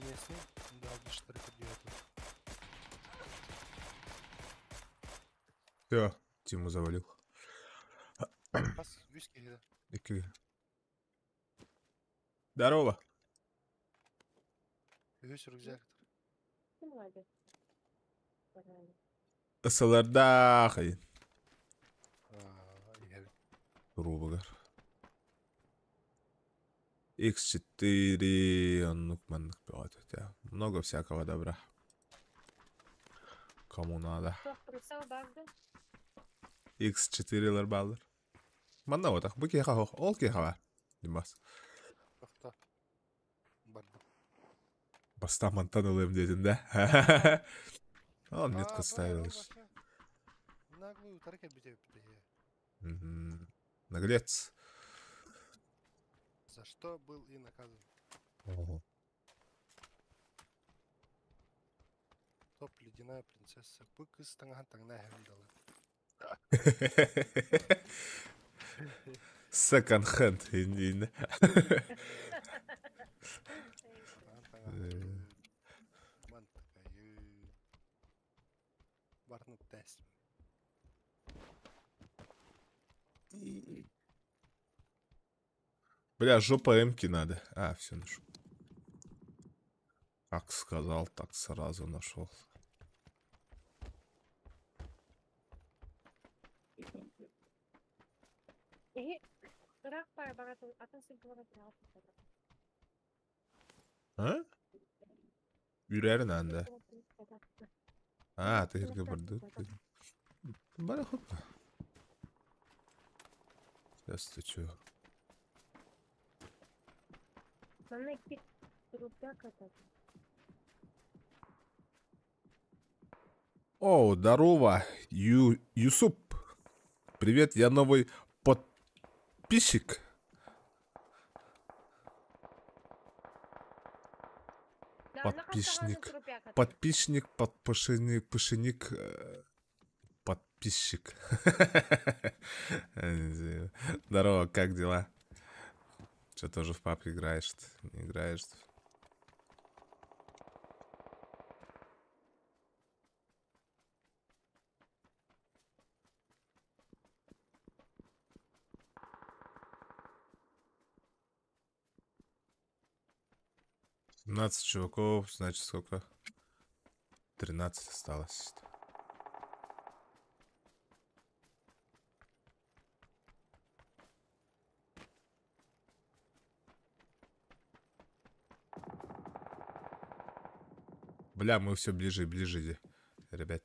Neyse. Şimdi almışları gidiyordu. Все, Тиму завалил. Bas 100 kere. Ики. Здорово. 100 rüzgar. Kim vardı? Isılarda kayın. İyi. Грубо говоря. X4, аннук маннук пилот. Много всякого добра. Кому надо. Çok kırıksal vardı. X4'ler bağlar. Manda o tak bu ki ha ol ki ha. Dimас. Bakta. Bardım. Баста мантаналым dedin de. Он метко ставилось. Наглую таракет битеп. Наглец. За что был и наказан. Ого. Топ ледяная принцесса. Пык из тангахан тангна хэмдала. Second hand indiğinde. Мантакаю. Барнут тест. Бля, жопа эмки надо. А, все нашел. Как сказал, так сразу нашел. İyi. Irak var bana atın sırtına А? Юрер нанда. А, ты хэрэг бардык. Бара хоп. Сейчас ты чё? Sana iki grupta katar. О, здорово, Юсуп. Привет, я новый подписчик. Подписчик. Подписчик, подписчик, подписчик. Здорово, как дела? Что, тоже в папке играешь? Не играешь? «17 чуваков, значит, сколько? 13 осталось. Бля, мы все ближе и ближе, ребят.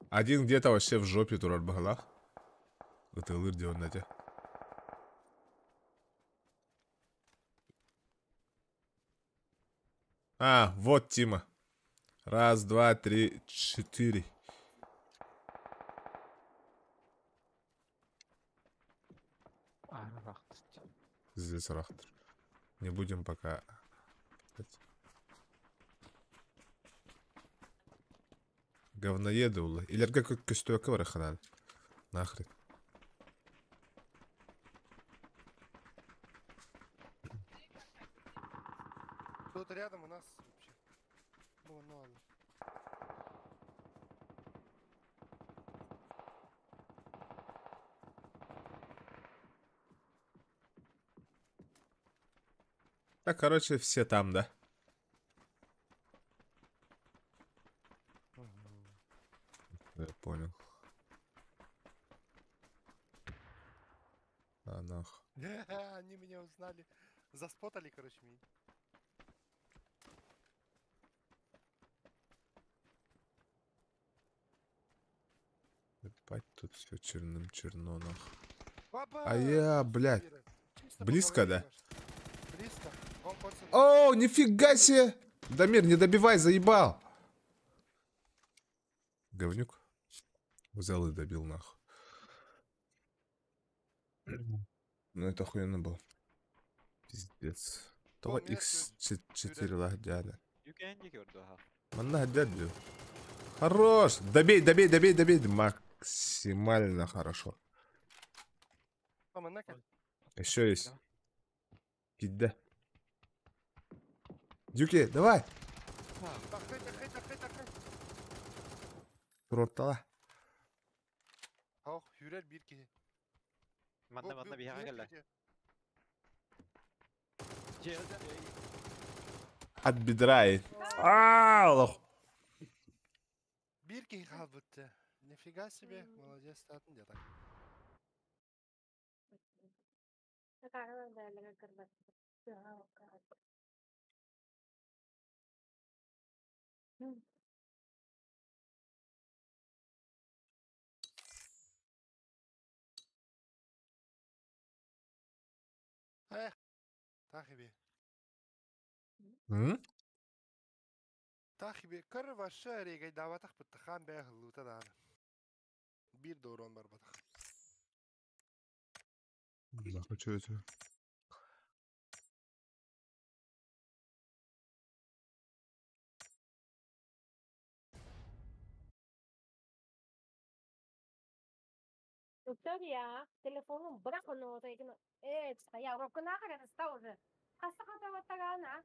Один где-то вообще в жопе Турар-Багалах. Это лыр, где он на те. А, вот Тима. Раз, два, три, четыре. Здесь рахтер. Не будем пока. Говноеды улы. Илерге көстөкө бар ханан. Нахрен. Тут рядом у нас вообще. Ну, ладно. Так, короче, все там, да? Я понял. А нах. Они меня узнали. Заспотали, короче, меня. Ебать, тут все черным черно, нах. Опа! А я, блядь. Севера. Чисто Близко, поговорили, да? может. Близко. Он концерт. О, нифига себе! Дамир, не добивай, заебал! Говнюк. Взял и добил, нахуй. Ну, это охуенно был. Пиздец. Того Помню, я X4 лагдяля. Юкенди gördü ha. Манна дядю. Хорош! Добей, добей, добей, добей. Максимально хорошо. Мама, на-ка. Еще есть. Кидда. Дюки, давай! Тахай, тахай, тахай, тахай. Курортала. Ох, Юрел bir kişi. Manna bir haga gel. От бедра и... Лох. Bir kişi kalbıttı. Nifига себе, молодец, статын дедак. Эх, тахиби. М? Тахиби, кыр ваша регай даватах быттыхан бෑ хыллыта даны. Bir doğron var batak. Нахуй, чё это? Ну все, я телефоном бракону, то этим, я робко нахрен стал уже. Хастахата вот tagana.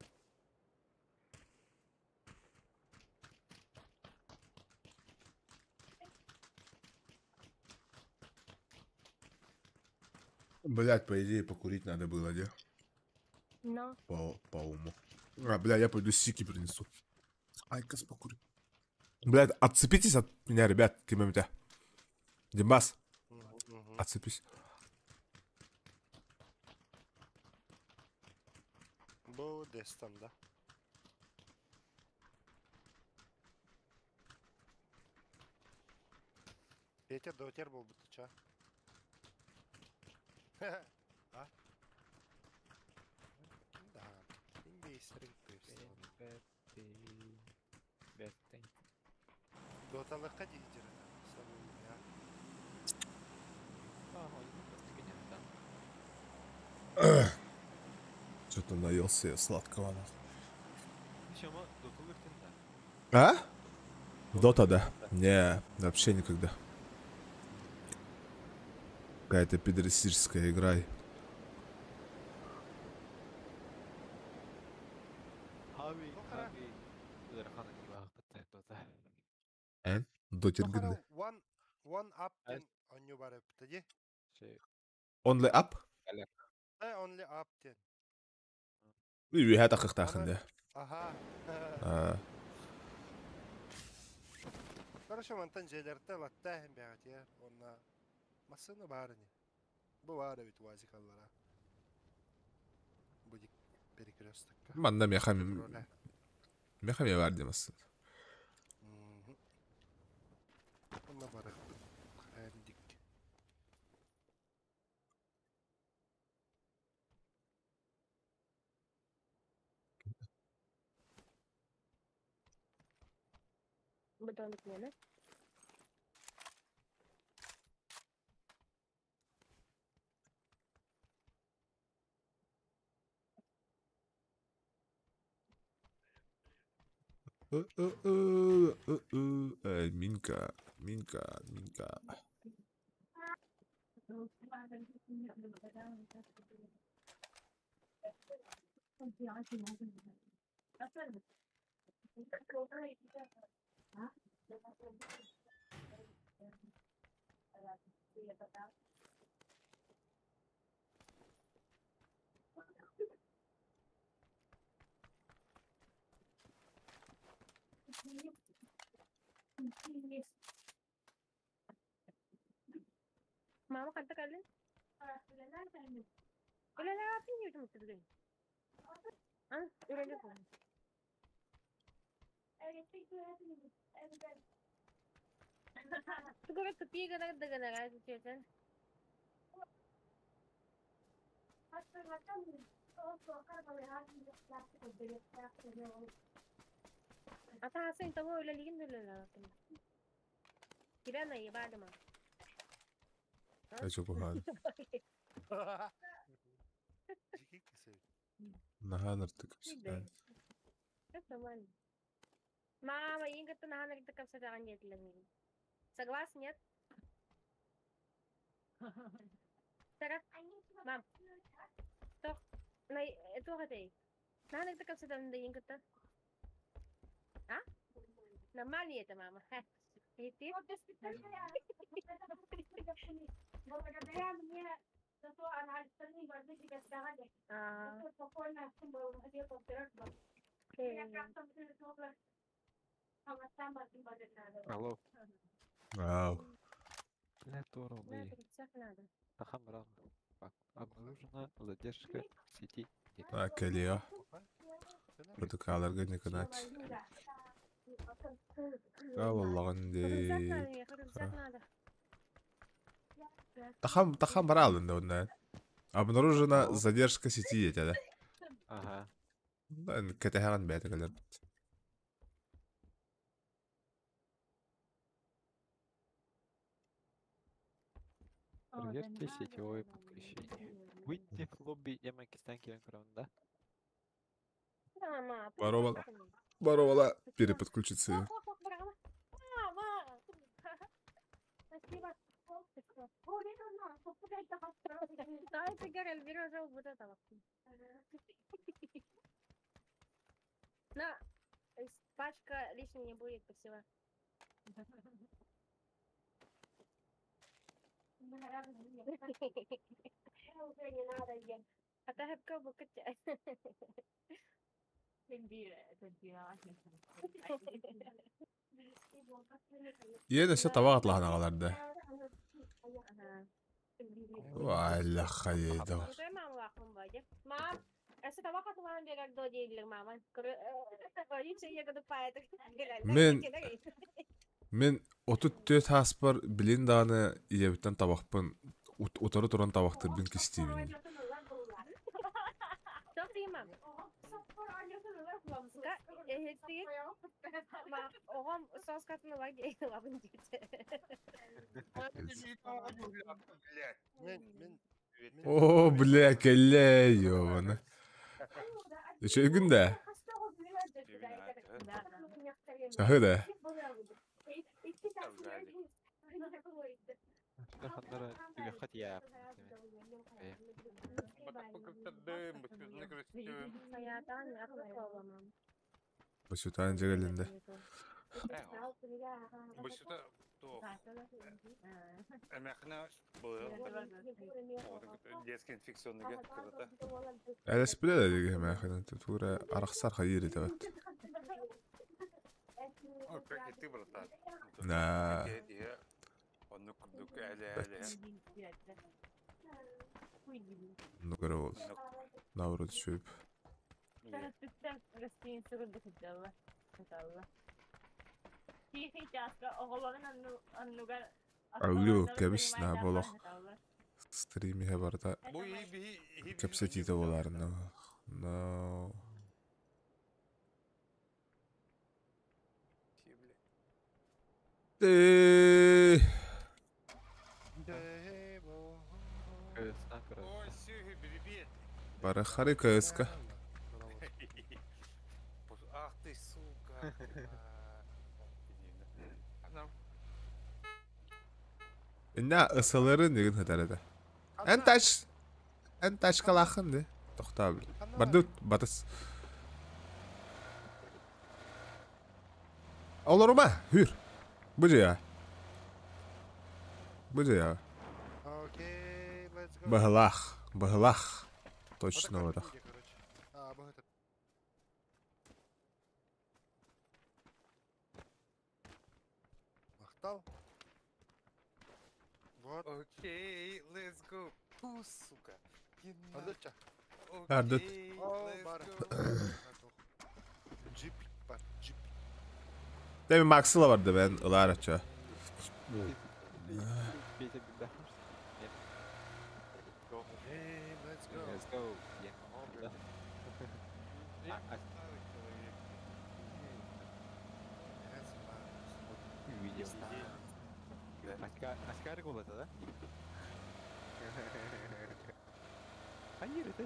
Блять, по идее, покурить надо было, где? No. По уму. А, бля, я пойду сики принесу. Айкос покурю. Блядь, отцепитесь от меня, ребят, кем-то. Димбас, отцепись. Bu destemde. Петя дотер был бы ты чё? А? Да. İngilizlerin kıyısı. Беттен. Dotalıkta gidiyor. Sanırım ya. Что-то наелся я сладкого. Şama dokuluktun da. А? Дота, да? Не, вообще никогда. Какая-то пидорастическая игра. Abi. Zırhanın gibi hakikaten dota. Дотер гынды. One up Evet. ten on you var öptü. Şey. Only up? Only up ten. Oui, هات أخك تاخن ده. Aha. Короче, монтан желерте латтахин бягат я. Онна масыны барыны. Bu var evet vazikallara. Будет перекресток. Манна мехами варди масан. Онна барык. Хәндик. Betul betul. Минка, Минка, Минка. Mama kanta kalian? Udah lewatin ya cuma itu dulu. Ah, udah lewatin. Siguro tepi ka na daga si Chetan. Atahasin tawo ilaligin nila natin. Kira na iba naman. أشوفه هذا Жиги кисет. نها نرتكب سؤال Ito naman. Maingat na nagtakap sa kanya lang yun. Sa gawas niya. Sarap. Ma'am. Tok. Ito ka tayo. Nagtakap sa dandayin ko ta. Ha? Naman niya ito, mama. Hitit? Алло. واو Бля, Торо, Тахам рано. Обнаружена задержка сети. أكليا протоколlar гэнэ канач والله عندي تخم брал да. Обнаружена задержка сети да. Ага. كتهان بيتك اللي Проверьте сетевое подключение. Выйти в лобби Ямакистан Киранкаунда. Барова переподключиться. На, пачка лишней не будет, спасибо. هتهب كوبك Yine işte tava atlağına kadar da. Valla hayda. Ma'am, sa tawa ka tumahan din ang doon lang, mama. Yun siya ka dupayat. Men 34 haspar bilin dağını iyebitten tabakpın utarı turan tabaktır bin kistiyim. Çok iyi, ma'am. Oğam söz katını var ki labın diyecek. О, бля, кэлэй, ёбана. Еще и гунда. Сахыда. Хандара тюгахат я. Басютан жегалинде. Башта то. Эмехна был. Детский инфекционный гад. Әлі спіледі деге хәмә әхінен. Тура арақсар хайыр еді бәт. Как и ты, братан. На. Он ну-ка, аля. Ну, корол. Наврод шөп. Аулю, кәбіш на болақ. Стримі хәбарда. Кәпсет еді боларына. No. Барахары кайска. Ах ты, сука. Anam. Inna ысылырын деген хатарада. En taş kalakın de. Toxtabil. Bardı batız. Olur mu? Hür. Bu ya. Bu ya. Окей, let's go. Бахлах. Вот Точно такая вот так. штука, короче. Об этот. Махтал. Вот. Окей, let's go. Фу, сука. Андырча. Ардыт. Окей, О, let's бар. go. Джип бар, джип. Demin Max'la vardı ben ılar açı. Петя беда. Нет. Go. Окей, let's go. Let's go. Я да. Видел. Оскар голода, да? Hayır это.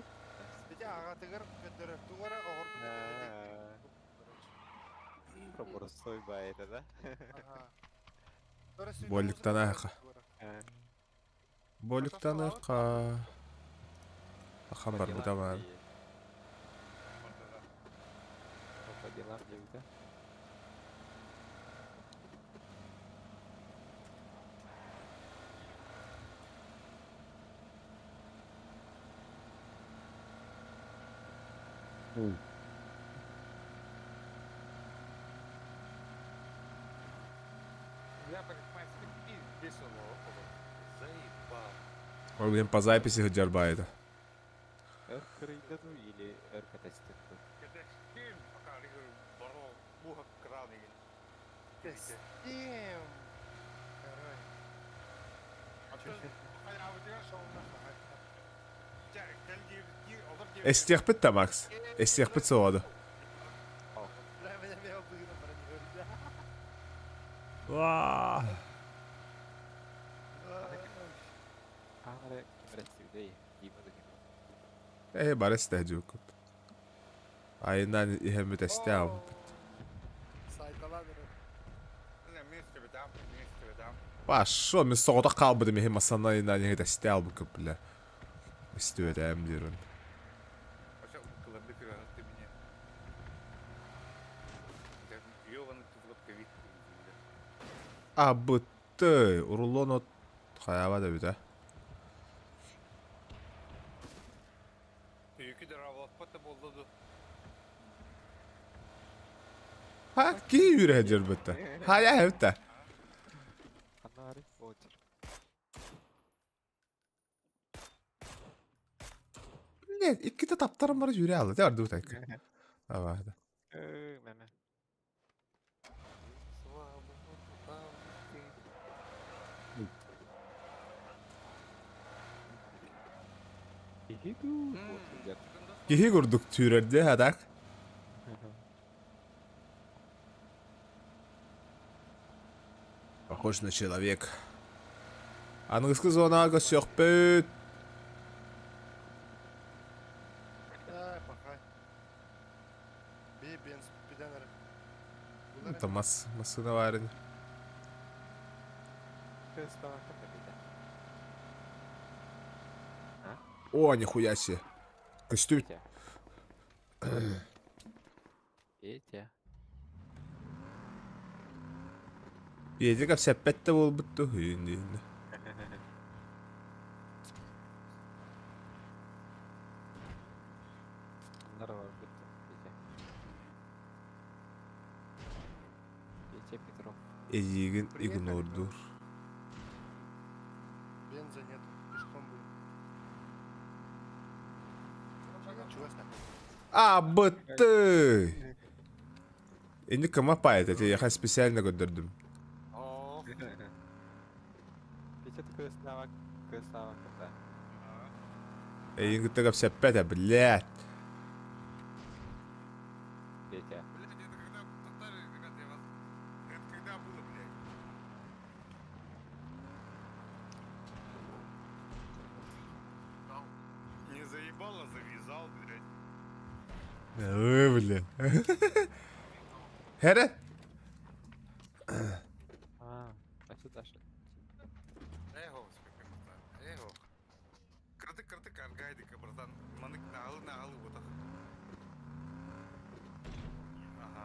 Бетя ағатығыр, көттірі, туғара, Простой ба это, да? Боликтан аха. Боликтан аха. Ахам бар бұда бар. По делам где-то. Я понимаю, пиздец около. Заебал. O benim по записи Хаджарбайда. Эркрейдану или эркатастык? Когда фильм, пока я говорю, баро, буха краны. Костем. Корой. А ты, а вот я шел на Estiyaq bitti Max. Estiyaq bitti soğudu. Мен обыграл, про него, ребят. Vaaah. Ағара кемірәтсеуде деймеді кем. Bara istihcuk. Ayından ihemi testiyam. Сайталар. Место видам. Başo min soğuda qalbıdım ihemi sana inan ihemi testiyam bu köpüle. İstiyordum diyorum. Вообще, клади ты меня. Ёваный тут вот ковид. Abıttı. Urulonot. Hayava da bir de. Yükü de ravlakpata bolladı. Ha ki yürüyecek bitti. Ha ya evde. Фонарик, потер. Ne? İki de taptarım var yürüye aldı. Değil mi? Dur tek. Tamam hadi. Меме. Иду. Вот, ребят. Kihi kurduk türerde hadak. Похож на человека. Английский зона сёхпет. Пахай. Бенз, пиданер. Это масына варен. Стало как-то беда. О, нихуя себе. Костюм. Петя. Петя. Педика вся пятта был бы то. Hindi. Здорово, Петя. Петя Петров. Ejigin ignordur. Бенза нет, пешком будем. Чего Абыты. Şimdi kıma payet. Я специально gönderdüm. Петя такой слава когда. Ejigin gittik вся пятта, блядь. Петя. Блядь, это когда татары, ребят, я вас... Это когда было, блядь? Там не заебал, а завязал, блядь. Ой, блядь. Here. Açıl açıl. Эх, успехи, братан. Эх. Кырдык аргайдык, братан. Манык налы вот так. Ага.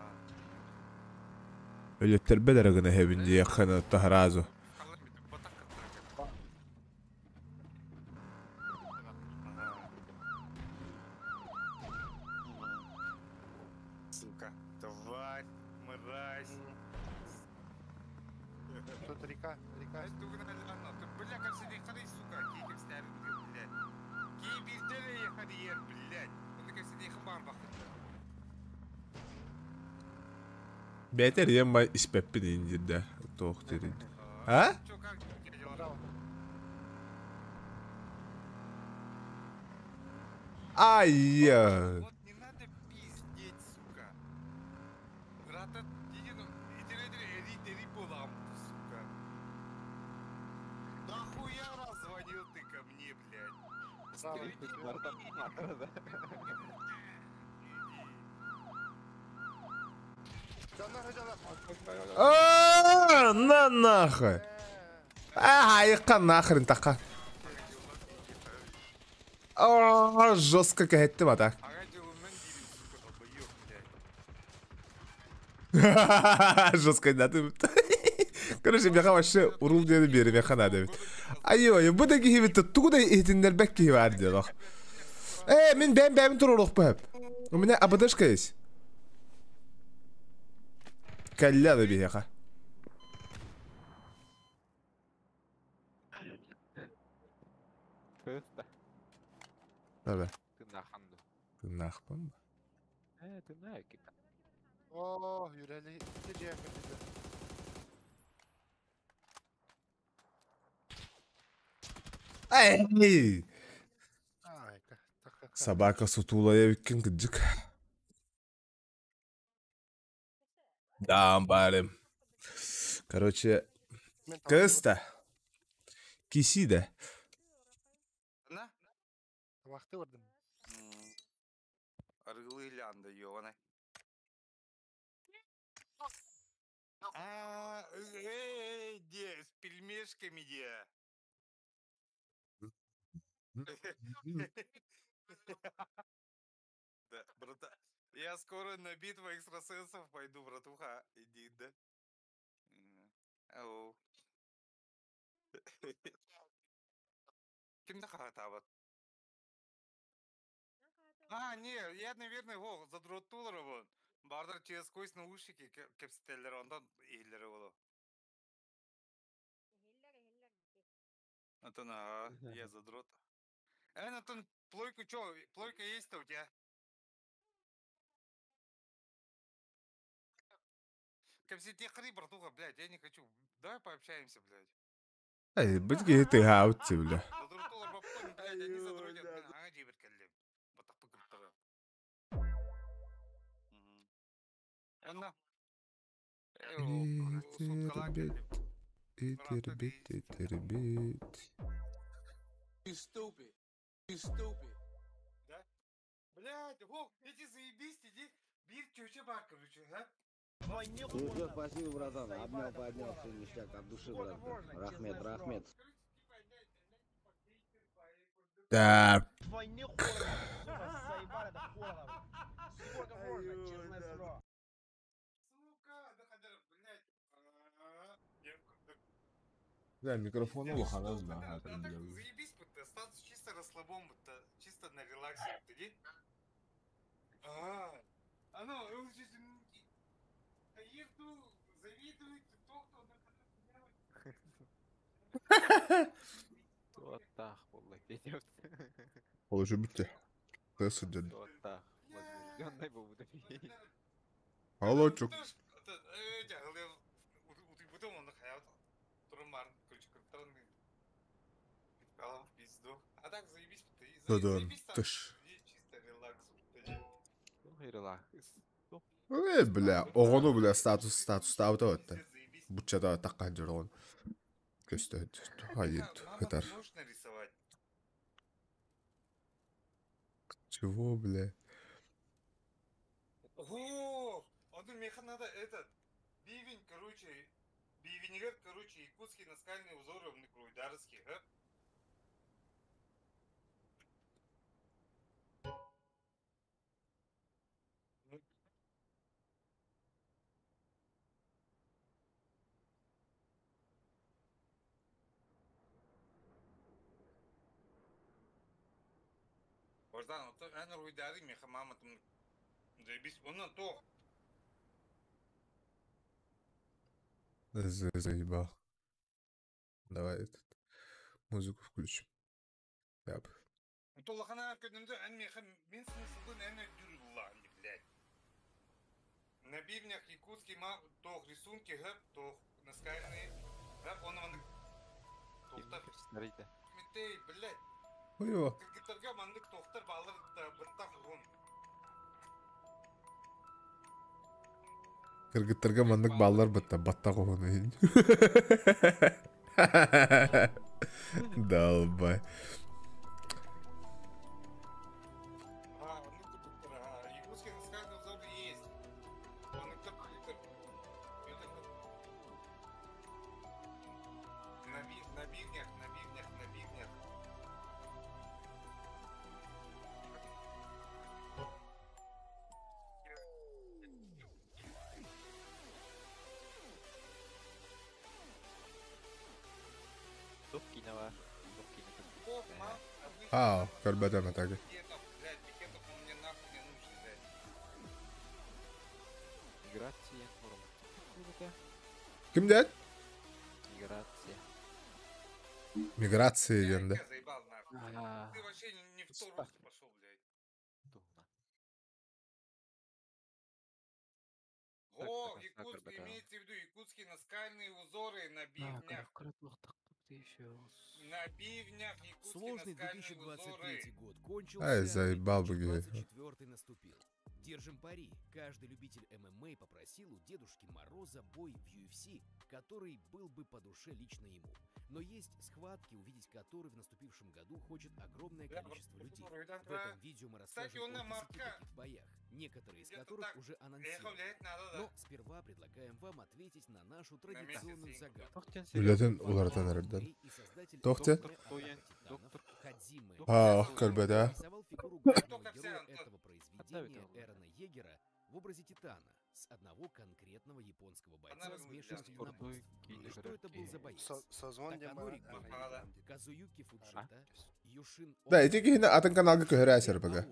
Өлеттер бедерагына хебинди якына тахразу. Калам бит батак кырдык. Сука, тварь, мразь. Тут река. Бля, как сиди, ходи, сука, кейким снаряд, блядь. Кей биздере ехали ер, блядь. Он как сиди, хабар бахты. Beter yemma ispeppi deyince toh derin. Ha? Чё, как дела? Ay ya. Вот не надо пиздеть, сука. Рата, иди болам, сука. Нахуя раззвонил ты ко мне, блядь? На нахуй. Хайка нахрен така. Жестко кахетти мата. Ага, делумен дирим, сука, долбоёб, блядь. Жестко надо. Короче, бяха вообще урул dedi beri bяха надо. Ayyo, bu da gibi tuttu da ihtinler bekki var diyor. Ben turuluk bu hep. O mene abadışkayız. Kalla da bir yaka. Kısta. Tabii. Tırnakandı. Nakpam mı? Tırnağı ki. Oh, yüreğli gideceğim dedi. Эй! Ay, Собака сутулая викин кыджык. Да, барым. Короче, кыста. Кисида. На? Vakti vardı. Аргылыйлянда, ёбаный. Де, с пельмешками, де. Да, брата. Я скоро на битву экстрасенсов пойду, братуха. Иди, да. Ау. Ким да хатабат? Не, я, наверное, задротулар вон. Бардар через койс наушники кепстеллер, ондан ийлери болу. Антон, я задрот. Антон, плойку чё? Плойка есть-то у тебя? Кепсите хри, братуха, блядь, я не хочу. Давай пообщаемся, блядь. Эй, быть ты хаути, бля. Задротулар баптон, блядь, они задротят. Ага, жибер келлем. Батак пыкырттыгы. Анна. Суткалак келлем. Итербит. You stupid. Да? Блядь, эти заебись, иди. Бир чё бар, короче, а? Все, спасибо, братан. Обнял, поднял, все ништяк от души, братан. Рахмет. Да. Сука, да хотя, блядь. Да, микрофон его ханас, да. Так заебись, будто статус чисто расслабон, будто чисто на релаксе, иди. Ну, Аирду завидует, кто на Tuottaa mulle videot. Положи битти. Кысы дед. Tuottaa. Возбуждённый был бы. Аллочук. Потом он нахаял. Турмар, короче, контрольный. В пизду. А так заебись, Да, тыш. чисто релакс. Relax. Бля, оғону бля статус табыта өтті. Буччада таққан жүрген. Көсті хайд хытар. Можешь нарисовать? Чего, бля? Ого! Он у меня меха надо этот... Бивень, короче... Бивеньгер, короче, якутский наскальный узор Круйдарский, а? Ождан, ана Руйдары меха маматым... Заебись, он то... Заебал. Давай этот музыку включим. Яп. Толахана көнümde ан меха мен смыслын ана дюргула, блядь. На бивнях якутский тох рисунки, тох наскальные, он тохтар. Смотрите. Митей, блядь. Ой-ой. Кыргыттарга мандык тохтар балыр да быртак он. Кыргыттарга мандык баллар баттак оғыны. Долбай. Якутский наскальный узор есть. Он это на бивнях. Дубкина var. Дубкина. Ау, кальбатана таки. Бикетов он мне нахуй не нужен, блядь. Миграция. Ким дед? Миграция. Миграция деген да. Я заебал нахуй. Ты вообще не в то русло пошел, блядь. О, якутский, имеется в виду якутские наскальные узоры на бивнях. На бивнях якутские Сложный наскальные 2023 узоры. год кончился, Ай, заебал бы, гей. 2024 наступил. Держим пари. Каждый любитель ММА попросил у Дедушки Мороза бой в UFC, который был бы по душе лично ему. Но есть схватки, увидеть которые в наступившем году хочет огромное количество людей. В этом видео мы расскажем о 10 таких боях, некоторые из которых уже анонсированы. Но сперва предлагаем вам ответить на нашу традиционную загадку. Үлетін олардан әрден. Тоқте? Доктор. Ау, кальбата. Рисовал фигуру главного героя этого произведения Эрона Егера в образе Титана с одного конкретного японского бойца смешанных единоборств. Что это был за боец? Таканори Гоу, Казуюки Фуджита, Юшин Да, эти гейна атын каналга көһөрө әсер бага.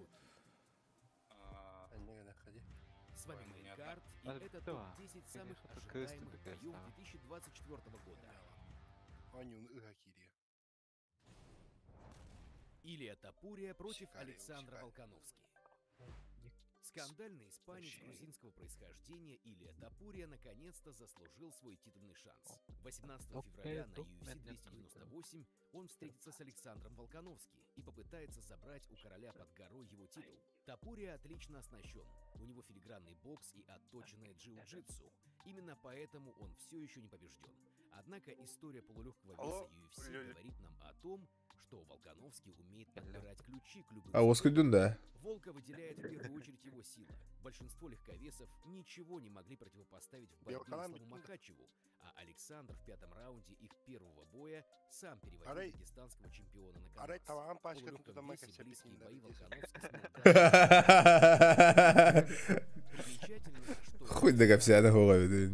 С вами Майнкарт, и это топ-10 самых ожидаемых боев 2024 года. Илья Тапурия против Александра Волконовски. Скандальный испанец грузинского происхождения Илья Тапурия наконец-то заслужил свой титульный шанс. 18 февраля на UFC 298 он встретится с Александром Волконовски и попытается забрать у короля под горой его титул. Тапурия отлично оснащен. У него филигранный бокс и отточенное джиу-джитсу. Именно поэтому он все еще не побежден. Однако история полулегкого веса UFC говорит нам о том, что Волконовский умеет подбирать ключи к любым... А Оскар да. Волка выделяет в первую очередь его сила. Большинство легковесов ничего не могли противопоставить в борьбе Исламу Махачеву, а Александр в пятом раунде их первого боя сам переводил дагестанского чемпиона на канвас. В полулегком весе близкие бои Волконовский смог... Хуй да вся на голове.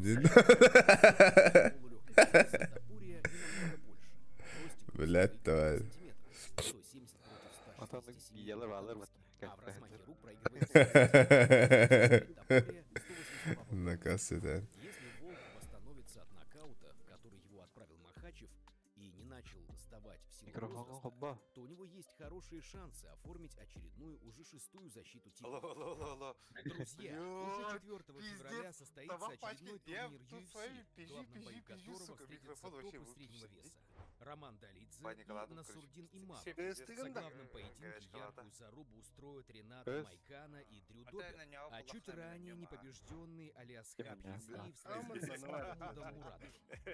Блядь, давай. А в размахе рук Наказ это. Если Волк восстановится от нокаута, в который его отправил Махачев, и не начал сдавать в силу возраста, то у него есть хорошие шансы оформить очередную, уже 6-ю защиту титула. Друзья, уже 4 февраля состоится очередной турнир UFC, в главном бою которого встретятся топы среднего веса. Роман Долидзе и Насурдин Имамов. В главном поединке яркую зарубу устроят Рената Майкана и Дрю Добер. А чуть ранее непобежденный Алиасхаб Юзеев встретится с Махмудом Мурадовым.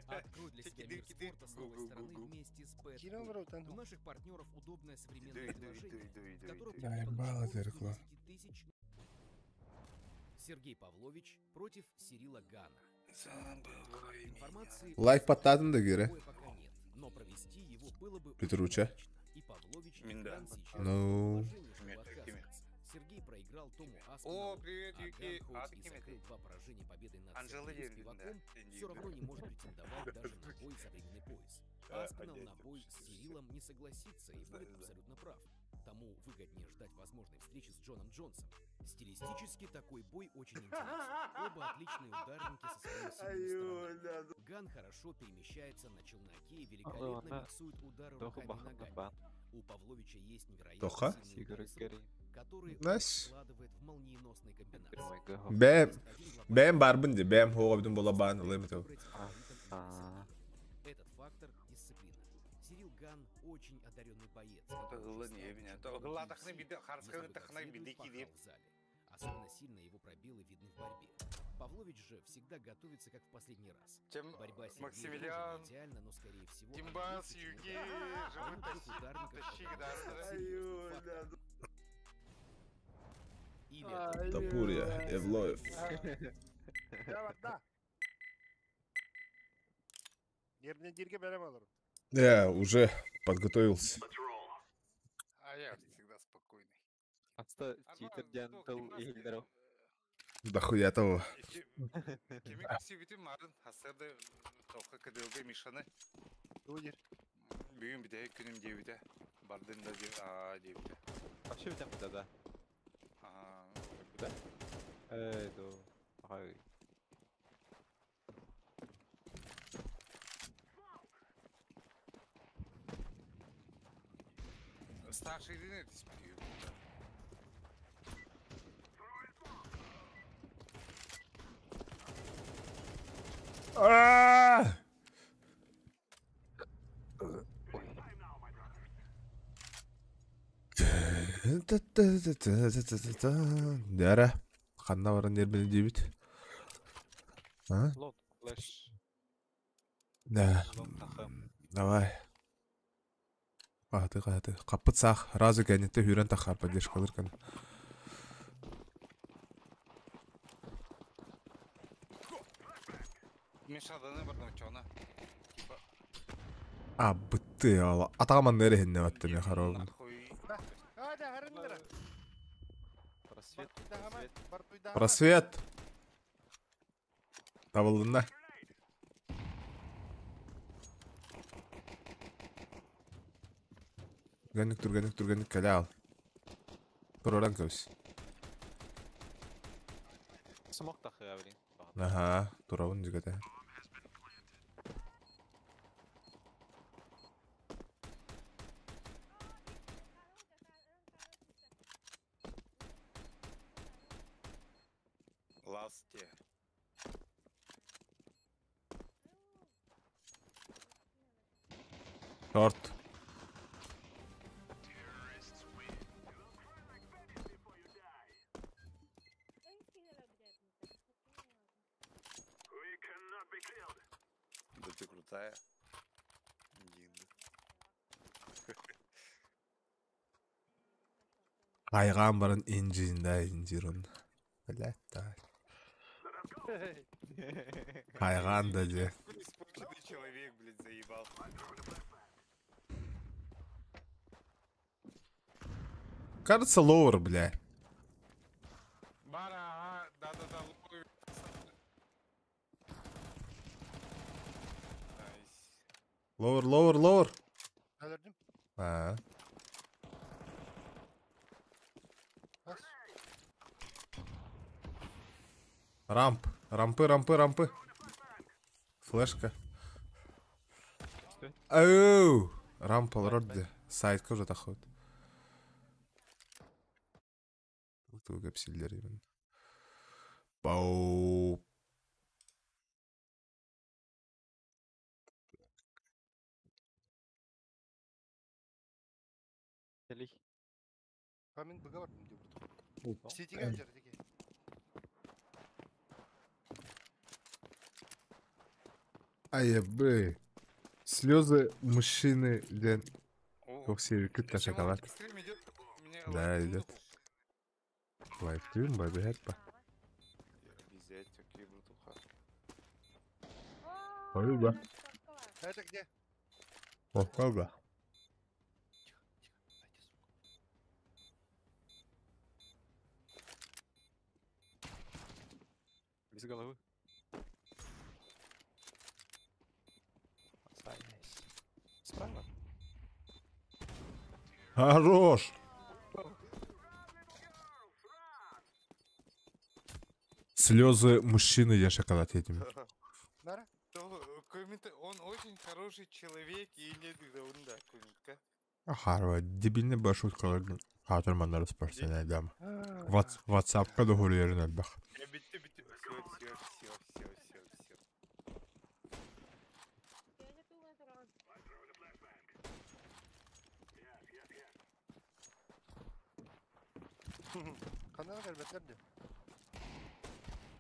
Открой для себя мир спорта с новой стороны вместе с Бэтбол. У наших партнеров удобное современное приложение, в котором Заебало зеркало. Сергей Павлович против Сирила Гана. Информации Лайк подтадын да кері. боя пока нет, но провести его было бы Петруча. очень удачно. И Павлович, и Ган сейчас Ну. в положении, чтобы отказываться. Сергей проиграл Тому Аспиналу, О, привет, а Юки. Ган, А, хоть ты и кем закрыл это? 2 поражения победой над Анжела Сергеем Левин, да. Спиваком, все равно не может претендовать даже на бой за временный пояс. Аспинал на бой с Сирилом не согласится и будет абсолютно прав. Тому выгоднее ждать возможной встречи с Джоном Джонсом. Стилистически такой бой очень интересен. Оба отличные ударники со своими сильными сторонами. Ган хорошо перемещается на челноке и великолепно миксует удары руками и ногами. У Павловича есть Тоха? невероятно сильные удары с рук, которые он Nice. складывает в молниеносной комбинации. Бәм барбын де, бәм хоғабдың бола баған ылайым етеу. Этот фактор — дисциплина. Сирил Ган очень одаренный боец. Тығылы не біне. Тығылы атақны биді, қарсқырын тақны биді келеп. Особенно сильно его пробелы видны в борьбе. Павлович же всегда готовится как в последний раз. Борьба с Максимилиан, идеально, но скорее всего... Тимбас, Юги, живы Тапурия, Евлоев. Yerine dirge berem alırım. Я уже подготовился. А я всегда спокойный. Atsta cheater gentle eğildir. Дохуя того. Кемек аксивити марын, хасырды тоқы кыдылды мишаны. Öder. Бүгін біде күнім дебіде. Бардын да дебіде. Вообще бітем біде да. Біде? До. Ай. Старший ден етіс бігеу. Дәрі. Қанна баран ербені дебіт. Лот, флеш. Да. Давай. Қаты. Қаппыт сақ. Разы кәнетті хүрен тақар поддержка қалыр кән. Мен шаданы бардым чоғына. Бітті ала. Атағаман нәрі хенне бәтті мен қарауым. Hadi harındıra. Просвет. Просвет. Табылдың да. Түргенік кәлі ал. Тұр оран көз. Смок тақы әврин. Аха, тұрауын жүгеті. Ласте. Шорт. Да ты крутая. Динго. Айған барын инжирун. Блядь, да. Айған да де. Испорченный человек, блядь, заебал. Кажется, лоуэр, бля. Бара, да. Лоуэр. Alırdım. Рампы. Флешка. Оу! Рампа родде. Сайтка уже тахот. Вот вы гапсиллер именно. Бау. Келих. Kamin bıga var mı diyor burada. City gelecek teki. Ай-бэй. Слезы мужчины для... Как все кыт шоколад. Да, идет. Лайфстрим, бэби, хэппа. Ой, да. Это где? О, кого? Без головы. Отставляйся. Справа. Хорош! Слезы мужчины я шоколад едим. Нара? Он очень хороший человек и нет граунда, Кумика. Харва, дебильный башут калырдың. Хатырмандар спорсен адам. Ватсапка да хурьерин әлбәк. Битті. Все. Kanal elbette.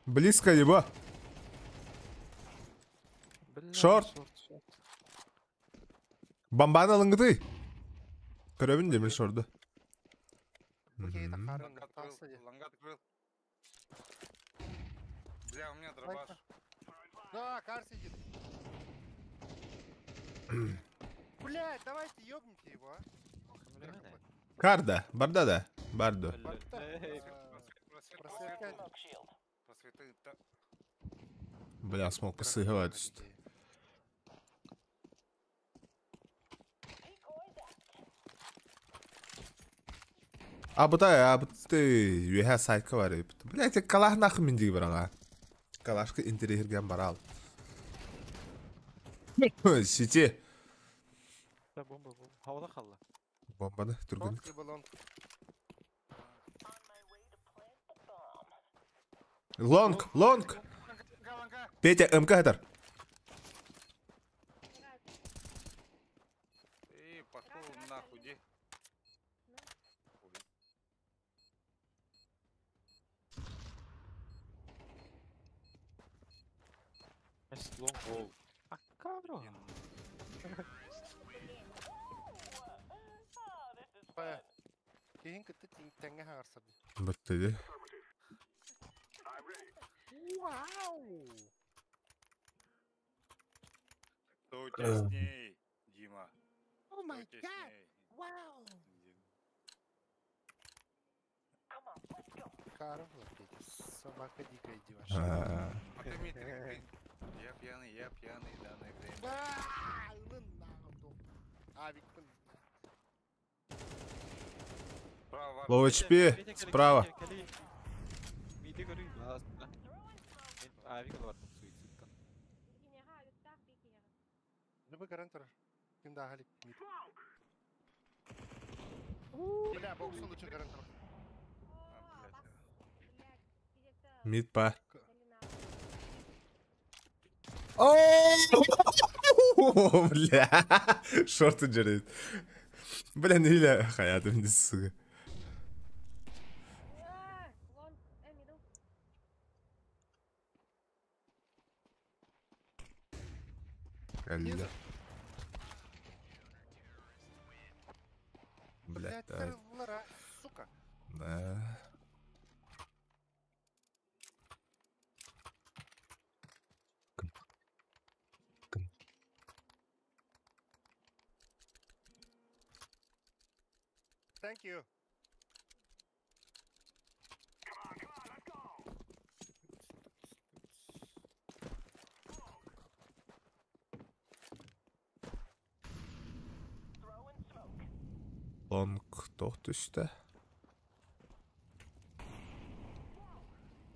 Близко его. Шорт. Бомбаны алыңгыты. Көрөбүн демел шорды. Лангат открыл. Бля, у меня дробаш. Да, Кар сидит. Блядь, давайте ёбните его, а. Карда, барда да. Бардо. Бля, смог сыграть. Абытай, юха сайтка бар. Блядь, калах нахы мендиги бараңа. Калашка интерьерген барал. Сити. Да, бомба. Havada kaldı. Бомбаны түргін. Лонг. Петя, МК хатар. Пошел нахуй, иди. Long wall. Кадро. Кейін күтті теңге хағарсырды. Бөттеді. Кто у тебя с ней, Дима? О май гад! Вау! Каров, собака дикая деваша. Я пьяный в данное время. Лоу HP, справа. Midi görüyor aslında. Abi kadar var suicide. Любой гарантор. Ким да халик. Бля, боксу лучше гарантор. Мид па. Бля. Шорты жарит. Бля, неyle hayatım dizisi. Geldi. Блядь, да. Сука. Да. Thank you. Long toht düştü.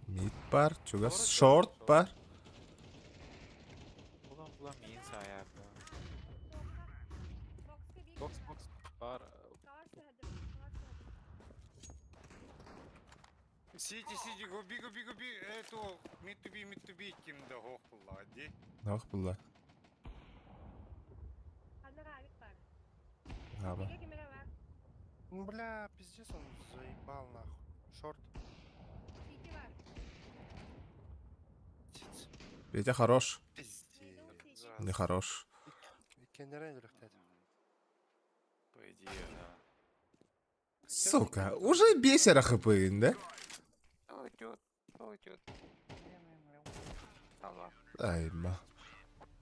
Mid var, çok short var. Ulan main saya. Box var. Сиди, губи, это mid to be, kimde hokla, hadi. Ne bak bunlar? Abi. Бля, пиздец, он заебал нахуй. Шорт. Петя хорош. Пиздец. Не хорош. Кенерен лехтет. По идее, да. Сука, уже бесера хпин, да? Уйдет. Ай, ма.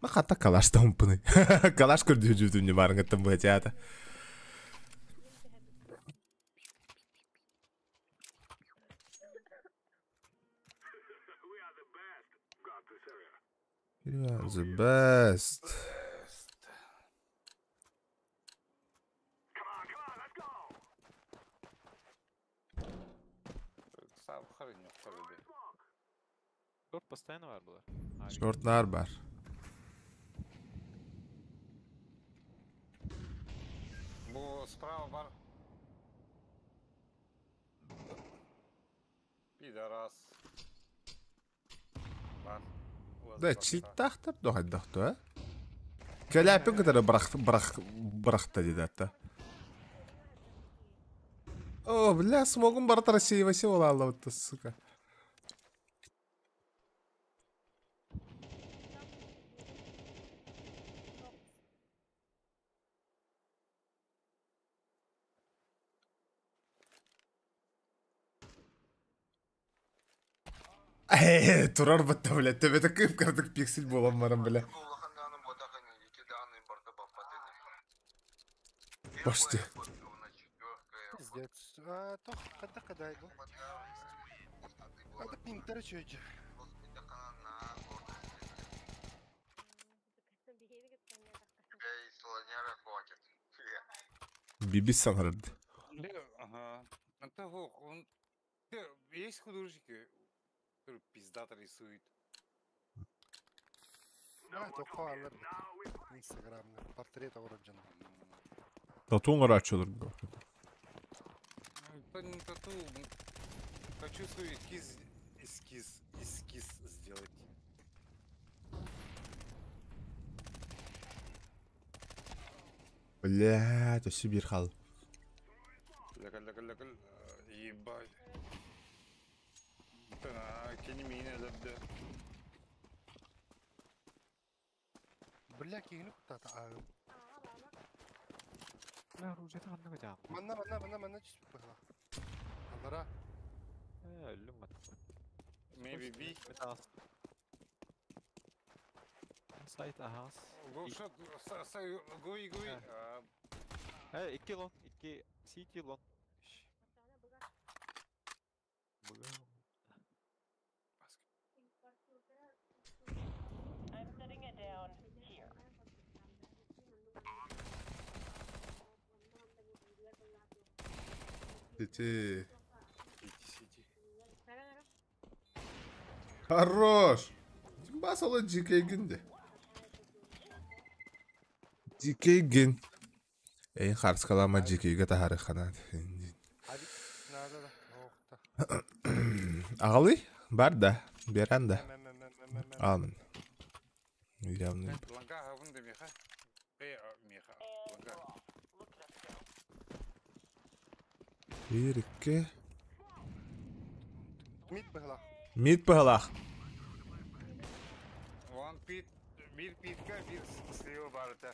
Ма хата калаш тампыны. Калаш көрдү жүзүм не барың аттан bu teatr. You are the best. Sağ xarın yok tabii. Short постоянно var bular. Shortlar var. Bu sправа var. Пидорас. Var. Да, читтахтар дохайдахту, а? Каляпин кадары брахта дедатта. О, бля, смогун барат Россия васе ола аллаватта, сука. Турар батта, бля, тебе такой карток пиксель болам марам, бля. Почти. Пиздец. Тох, когда иду. Надо принтер чуть. Биби санрад. Ага. Это он... Есть художники, которые пиздато рисуют. Только алыр. Инстаграмда портрет оригинал. Татуңар açılır bu. Это не тату. Хочу свой эскиз сделать. Блядь, о Сибирь хал. Лякаль. Ебать. Кенемин лабда. Бля, кинуп тата. Бля, оружие тагынна гыжам. Манна чип была. Алара. Ölüm var. Maybe B. Metas. Site ahas. Go shot. Гуи. He 2 long. 2 CT long. I'm setting it down here. Сити. Сиди. Хорош. Басала Дикейгинде. Дикейгин. Эй, харс калама Дикейга тахары ханат. Ағалый? Бар да. Беран да. Алмын. Явный. Ланга хавында меха. Меха. Ланга. Бирке. Мид была. Мид пыгалах. One pit. Bir pitka, bir слева барыта.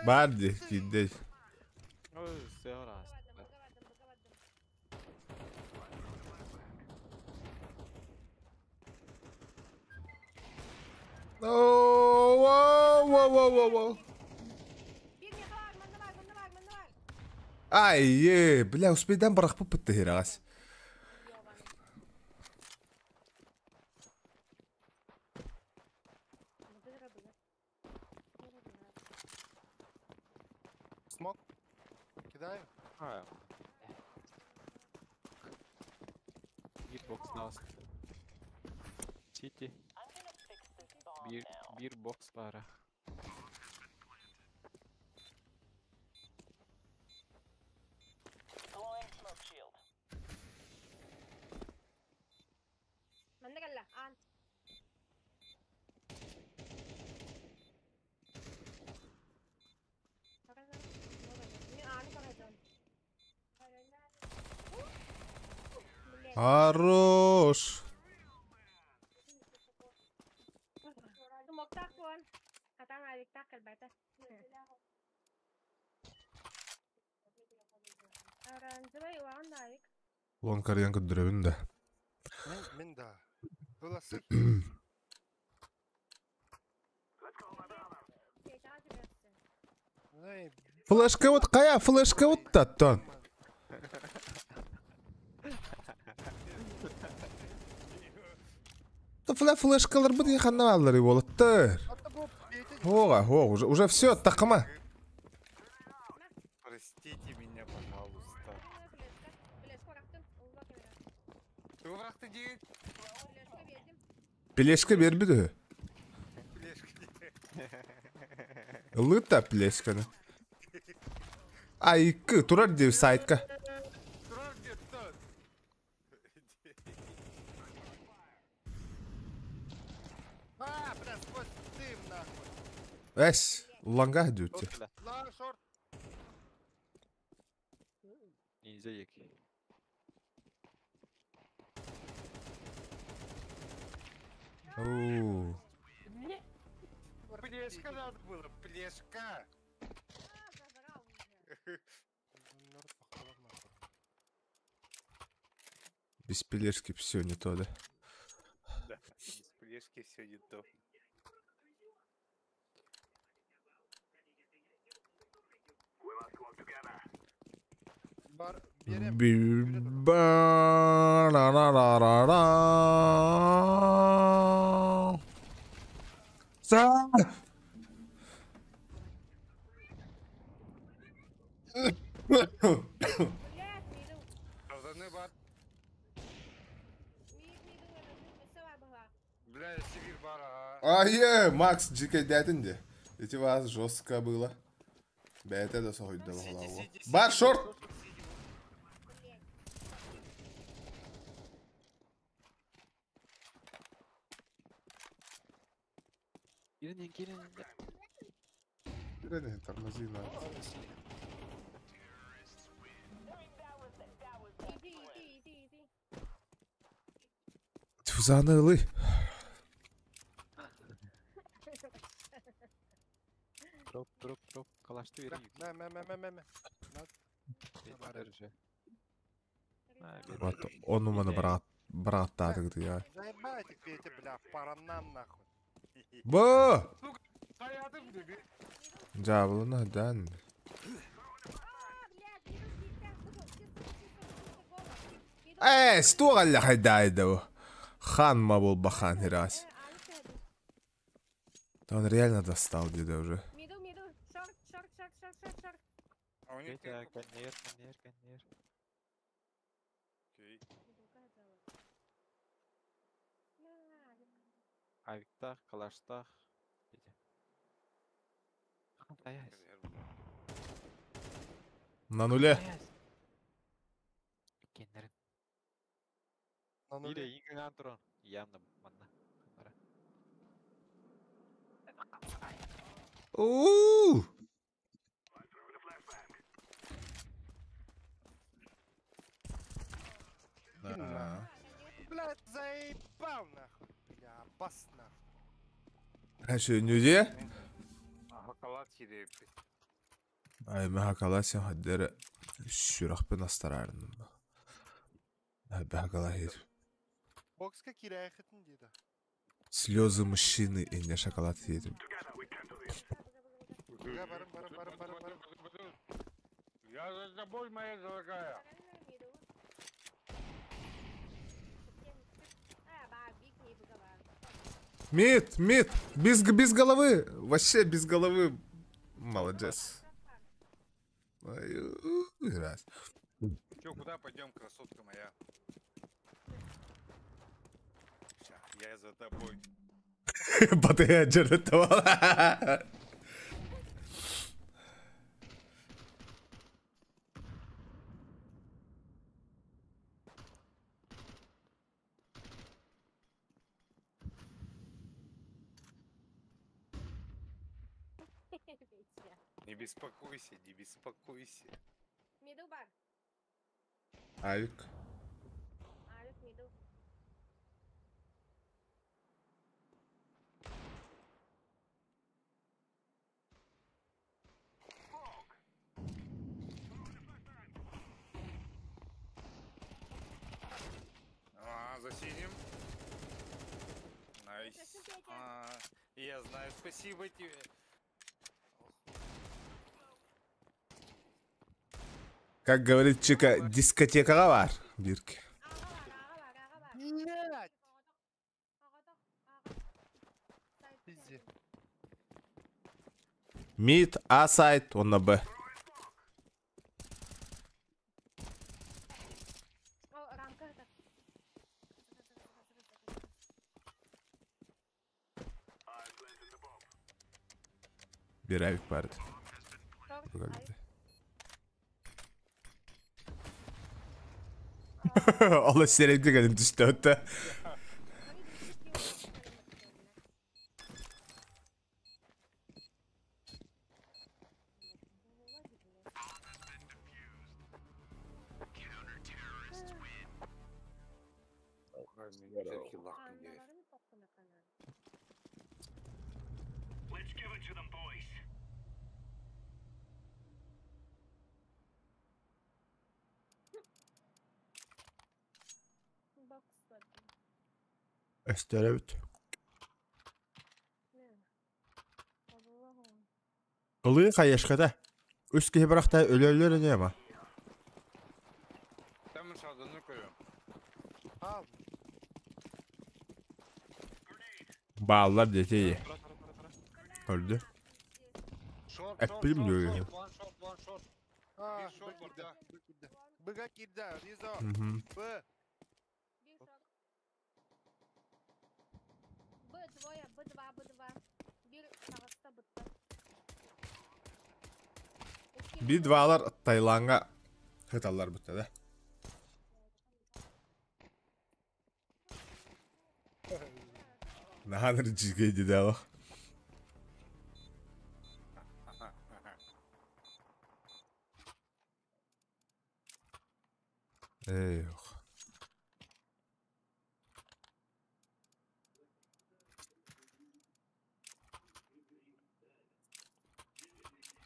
Барди, кидей. Ой, все раз. Воу. Ай, бля, успейден барах пупытты херагас. Смог. Кидаю. Box last. City. Bir box var. Deploying smoke shield. Manda galla. An. Хорош. Локтак вон. Атан авиктак кэлбэта. Оранжевый уан авик. Лон карьян көддөрөбүн да. Мен да. Буласы. Флешка вот кая, флешка вот таттон. Флешкалар бу деген каналлар болоттыр. Ога, уже все, такыма. Простите меня, пожалуйста. Ты враг-то делает? Плешка бербиди. Лыта плешканы. Айкы, турар деп сайтка. Блядь, сквозь дым, нахуй. Эс, уланга дюти. На, шорт. Ниндзя еки. Оу. Плешка надо было, плешка. Без плешки все не то, да? Да, без плешки все не то. Берем. Ба-ра-ра-ра-ра. Са! Правда, бар. Бля, Сибирь бар, а. Ае, Макс, дикой дятинде. Эти вас жестко было. Бэте да сохойда бахалау. Бар, шорт! Келin. Рене, тормози на. Иди. Тюзанылы. Дроп. Калашты верeyim. Мэ. Держи. Вот он у меня брат я. Заебайте, Петя, бля, пора нам, нахуй. Ба! Hayatım dedi. Джавлына дан. Стугал хайдайду. Хан мабул бахан хирас. Он реально достал деда уже. Миду. Шорт. А у них Петя, коннер. Окей. Авиктах, калаштах. Петя. Таясь. На нуле. Кеннерин. Ну, Ире, ингin антрон. Явно манна. У. блядь, заебал, нахуй. Бля, бас, нахуй. Her şey nüce? Hakalat yedi. Ay me hakalasın haddere. Şurak ben astarardım. Be hakala Бокска киряхатын дейді. Слезы мужчины и не шоколад едем. Барым. Я за тобой, моя дорогая. Мид. Без головы. Вообще без головы. Молодец. Раз. Че, куда пойдем, красотка моя? Ща, я за тобой. Батыяджер этого. Не беспокойся, не беспокойся. Миду бар. Авик. Миду. Синим. Найс. Я знаю, спасибо тебе. Как говорит Чика, дискотекаға бар. Бирки. Блядь! Пизде. Мид, А сайт, он на Б. Bir evik vardı. Allah sürekli gelin düştü hatta. Let's give it to them, boys. Österevit. Kılığı kayaşkada. Üst kihi bıraktı ölüler ne ama. Там шадını koyuyorum. Al. Bağlar deteyi. Öldü. Short, Hep short, bilim short, diyor short, yani. one short, one short. А, Bir short burada. Быга кирді, Ризо. Hı. Б. Б2, Б2, Б2. Bir sağısta bıttı. Bir dvalar Tayland'a hıtallar bu da. Ne hanır çizgiydi de o. Yok.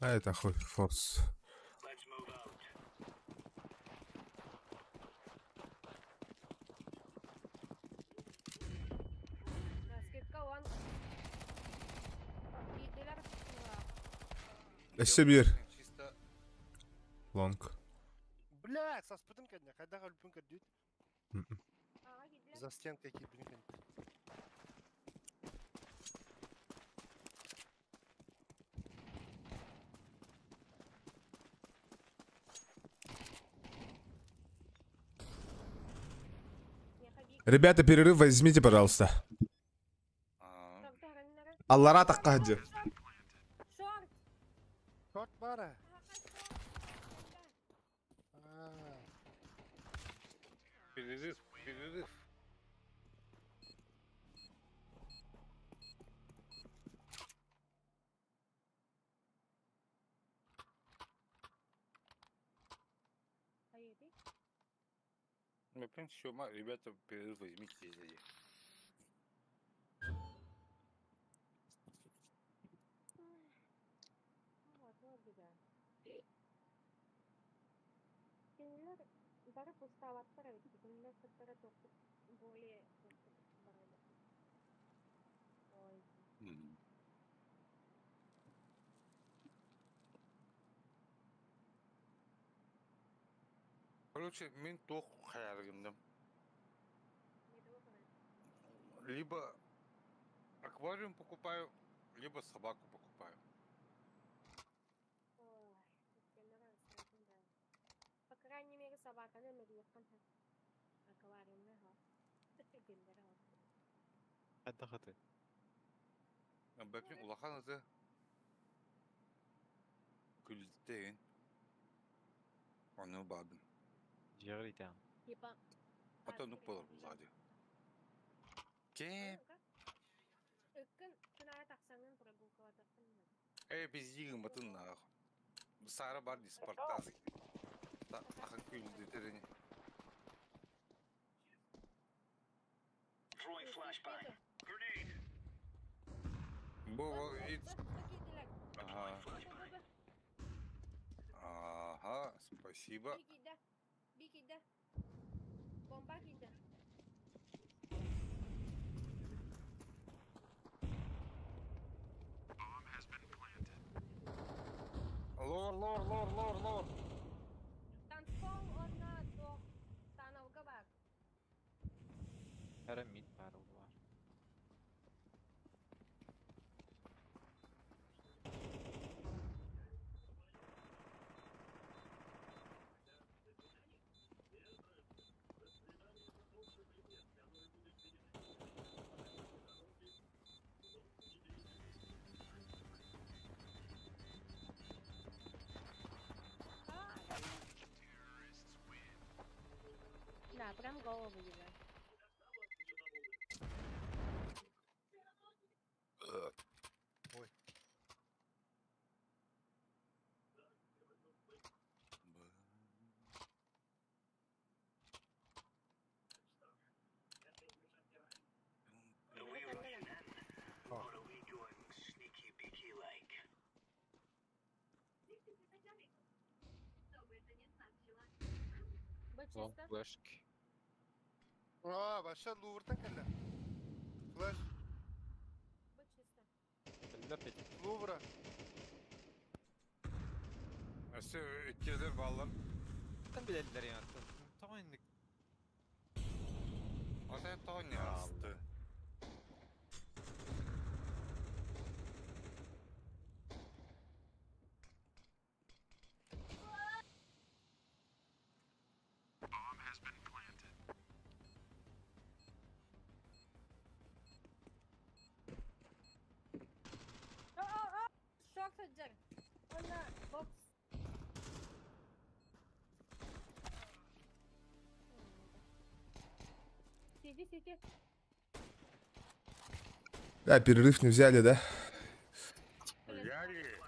Evet akıl force. Let's move out. Basketка он. Giydiler. İşte bir. Чисто. Long. Блядь, со спытым кәдіне, қайдағы үлпін кірді? Ağa giydiler. За стенкой кирді кәдіне. Ребята, перерыв возьмите, пожалуйста. Аллара таққа хаджи. Шорт. Шорт бара. Перерыв, перерыв. Ну, в принципе, ребята, перерыв возьмите здесь. Бары пустоваттар, күнлер кыттары тоқтып, более барады. Ой. Короче, мен тоқ хаяргындым. Либо аквариум покупаю, либо собаку покупаю. Ой, по крайней мере, собака не медведка. Аквариум не га. Отдохаты. Бәкин улахан аты күлдейін. Оны бабын. Жиғыр итәң. Типа. Атанып болар бұлады. Кем? Өккін күнара тақсаңын прогулкава тақсын. Біз егін бұтын сары бар дей спорттазы. Ақын күлді тәріне. Throwing flashbang. Grenade. Бұл Ага, спасибо. Bir gide. Bomba gide. Лор. Танцпол одна до становга бар. Әрі мид барыл бар. Да, прям голову ебать. Ой. The wheel again. What are we doing sneaky beaky like? Быть Лонг чисто. флешки. Баша Лувртан келді. Флэш, Быть чисто. Білдер пети. Лувра. Әсі өткелер балалар. Тан білелдер yani. Тағайындық. Ата тағын не асты. Шок саджар. Одна бокс. Сиди. Да, перерыв не взяли, да? Взяли.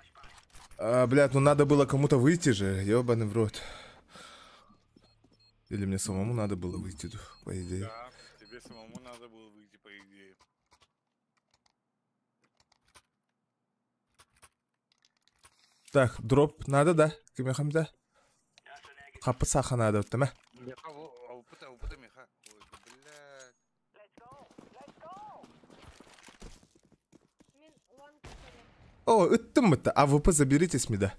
Блядь, ну надо было кому-то выйти же, ёбаный в рот. Или мне самому надо было выйти, по идее. Да, тебе самому надо было выйти, по идее. Так, дроп надо, да? Кемехамда? Капы саха надо, вот там, Алпыта, меха. Ой, блядь. Мен лонг салем. О, ыттым это. АВП заберите с мида.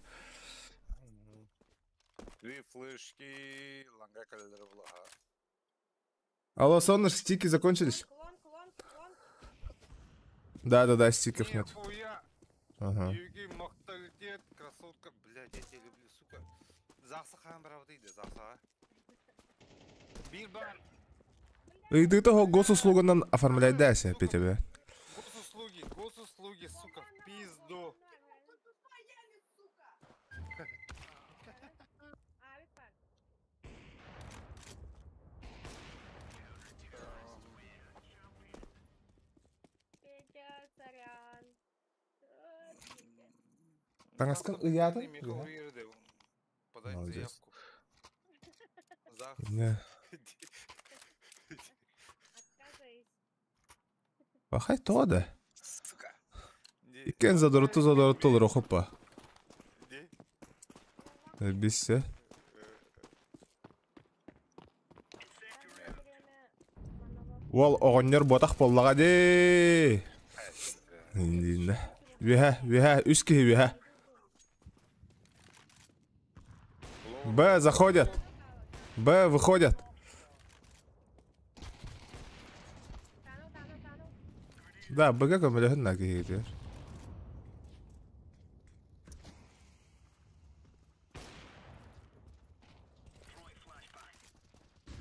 Две флешки, ланга каледера влага. Алло, Сонныш, стики закончились? Лонг. Да, стиков нет. Нихуя. Ага. Юги, мақталитет, красотка. Блядь, я тебя люблю, сука. Зақсы қан брavo дейді, зақсы. Bir бар. И того госуслуганан оформлять, да, себе, Петя, бля. Госуслуги, сука, в пизду. Петя, сорян. Таңасқан ұядың? Михаил Верде. Подай Молодец. заявку. Зақсы. Не. Отказываюсь. Бахай то, да. Сука. Икен задороту рохопа. Де? Биссе. Ол оғыннер ботақ боллаға де. Индейінде. Виха, үскіхи виха. Б, заходят. Б, выходят. Да, Б-ге көміліхін нәгі едер.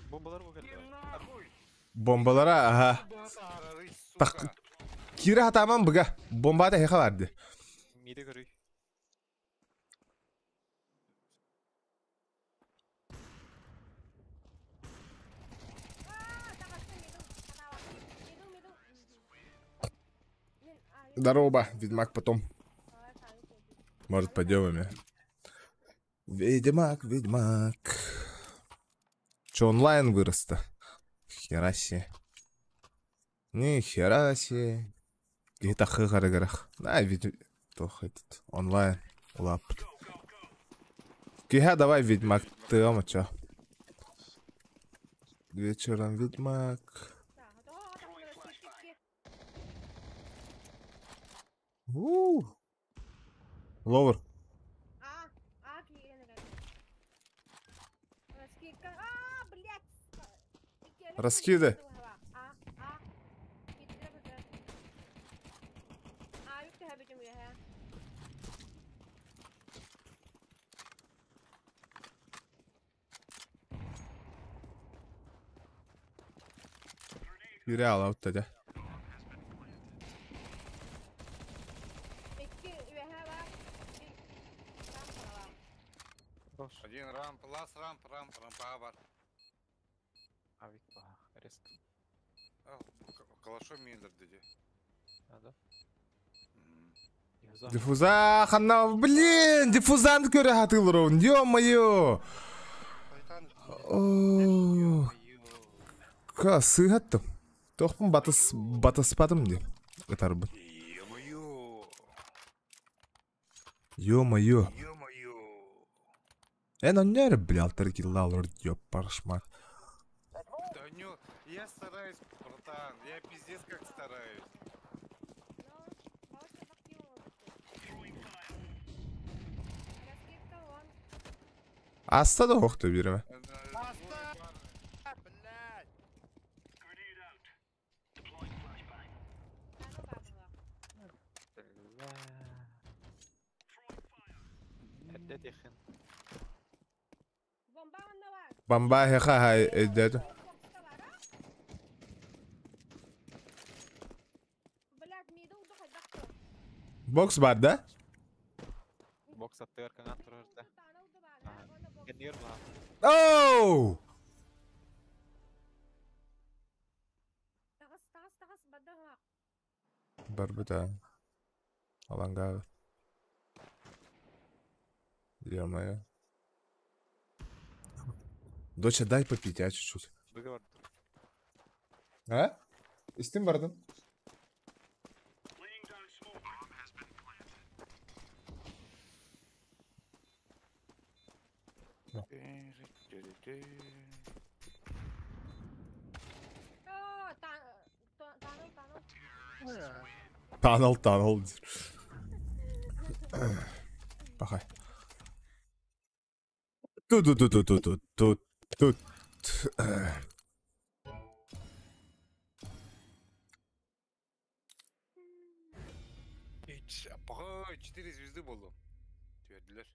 Бомбалар бұл Бомбалара, ага. Так, кири хатаман Б-ге. Бомбада хеха барды. Миді көрүй. Здорово, Ведьмак потом. Может, пойдем. Ведьмак. Че, онлайн вырос-то? Хера себе. Ни хера себе. Где-то хыгарыгарах. Да, ведь... Тох этот, онлайн. Лап. Киха, давай, Ведьмак. Ты, ама, чё? Вечером Ведьмак. Ловер. Раскидай. Biri al out dedi. Один рамп, лас рампа бар. Авик ба. Рест. Калашом мендер dedi. Да. Диффуза ханна, блин, диффузанды көре хатылыр он. Ё-моё. О. Ка сыгаттым. Тохпун батыспадым деп. Гатарбын. Ё-моё. Он не блял таркилла алыр деп паршмак. Да не, я стараюсь, братан, я пиздец как стараюсь. Аста да оқты береме. Бомба хеха хай эдет. Бокс бар да? Бокс аттыр каңа турарда. Генер ба. Оу! Барбита. Аланга. Ё-моё. Доча, дай попить, а чуть-чуть. Договор. А? Истин бардым. Таныл. Пахай. Тут. Апа, 4 звезды болду. Твердилер.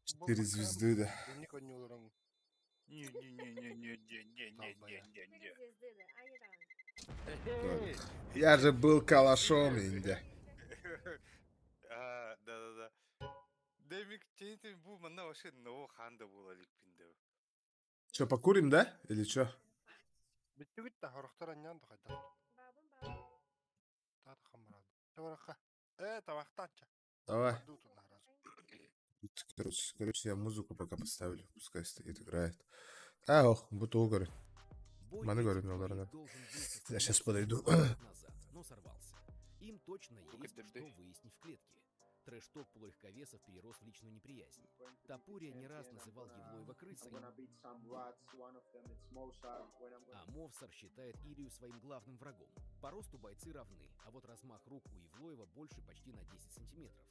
4 звезды, да. Не. Я же был калашом, Инде. Да. Демик, чейте бу мана вообще нового ханда была ликпинде. Чё, покурим, да? Или чё? Биттигитта хорохтор аньян да хайда. Тата хамрад. Таваха. Тавахтача. Давай. Короче, я музыку пока поставлю. Пускай стоит, играет. Ох, будто угоры. Маны говорят, наверное. Я сейчас подойду. Но сорвался. Им точно есть что выяснить в клетке. Трэш-ток полулегковесов перерос в личную неприязнь. Топурия не раз называл Евлоева крысой, а Мовсар считает Илью своим главным врагом. По росту бойцы равны, а вот размах рук у Евлоева больше почти на 10 сантиметров.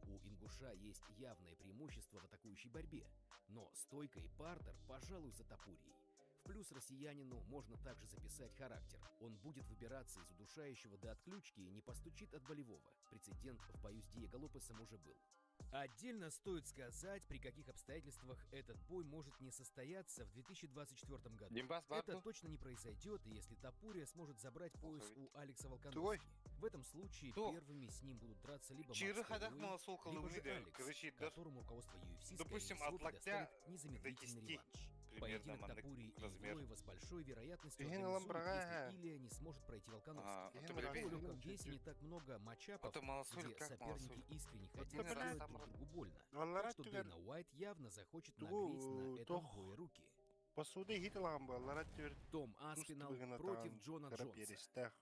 У ингуша есть явное преимущество в атакующей борьбе, но стойка и партер, пожалуй, за Топурией. В плюс россиянину можно также записать характер. Он будет выбираться из удушающего до отключки и не постучит от болевого. Прецедент в бою с Диего Лопесом уже был. Отдельно стоит сказать, при каких обстоятельствах этот бой может не состояться в 2024 году. Это точно не произойдет, если Топурия сможет забрать пояс у Алекса Волконовски. В этом случае первыми с ним будут драться либо Макс Холлоуэй, либо же Алекс, которому руководство UFC, допустим, скорее всего, от локтя предоставит незамедлительный реванш. Примерно Поединок Топурии и размер. Евлоева с большой вероятностью Ген организуют, ламбрага. если Илья не сможет пройти Волконовски. это В были легком весе не так много матчапов, Это малосоль, где как соперники малосоль? искренне Вот хотят мне сделать раз друг другу больно. Валлара Так что тигер. Дэйна Уайт явно захочет Тугу, нагреть на этом тох. бое руки. Посуды хитлаган баллара тюр. Том Аспинал против Джона Джонса.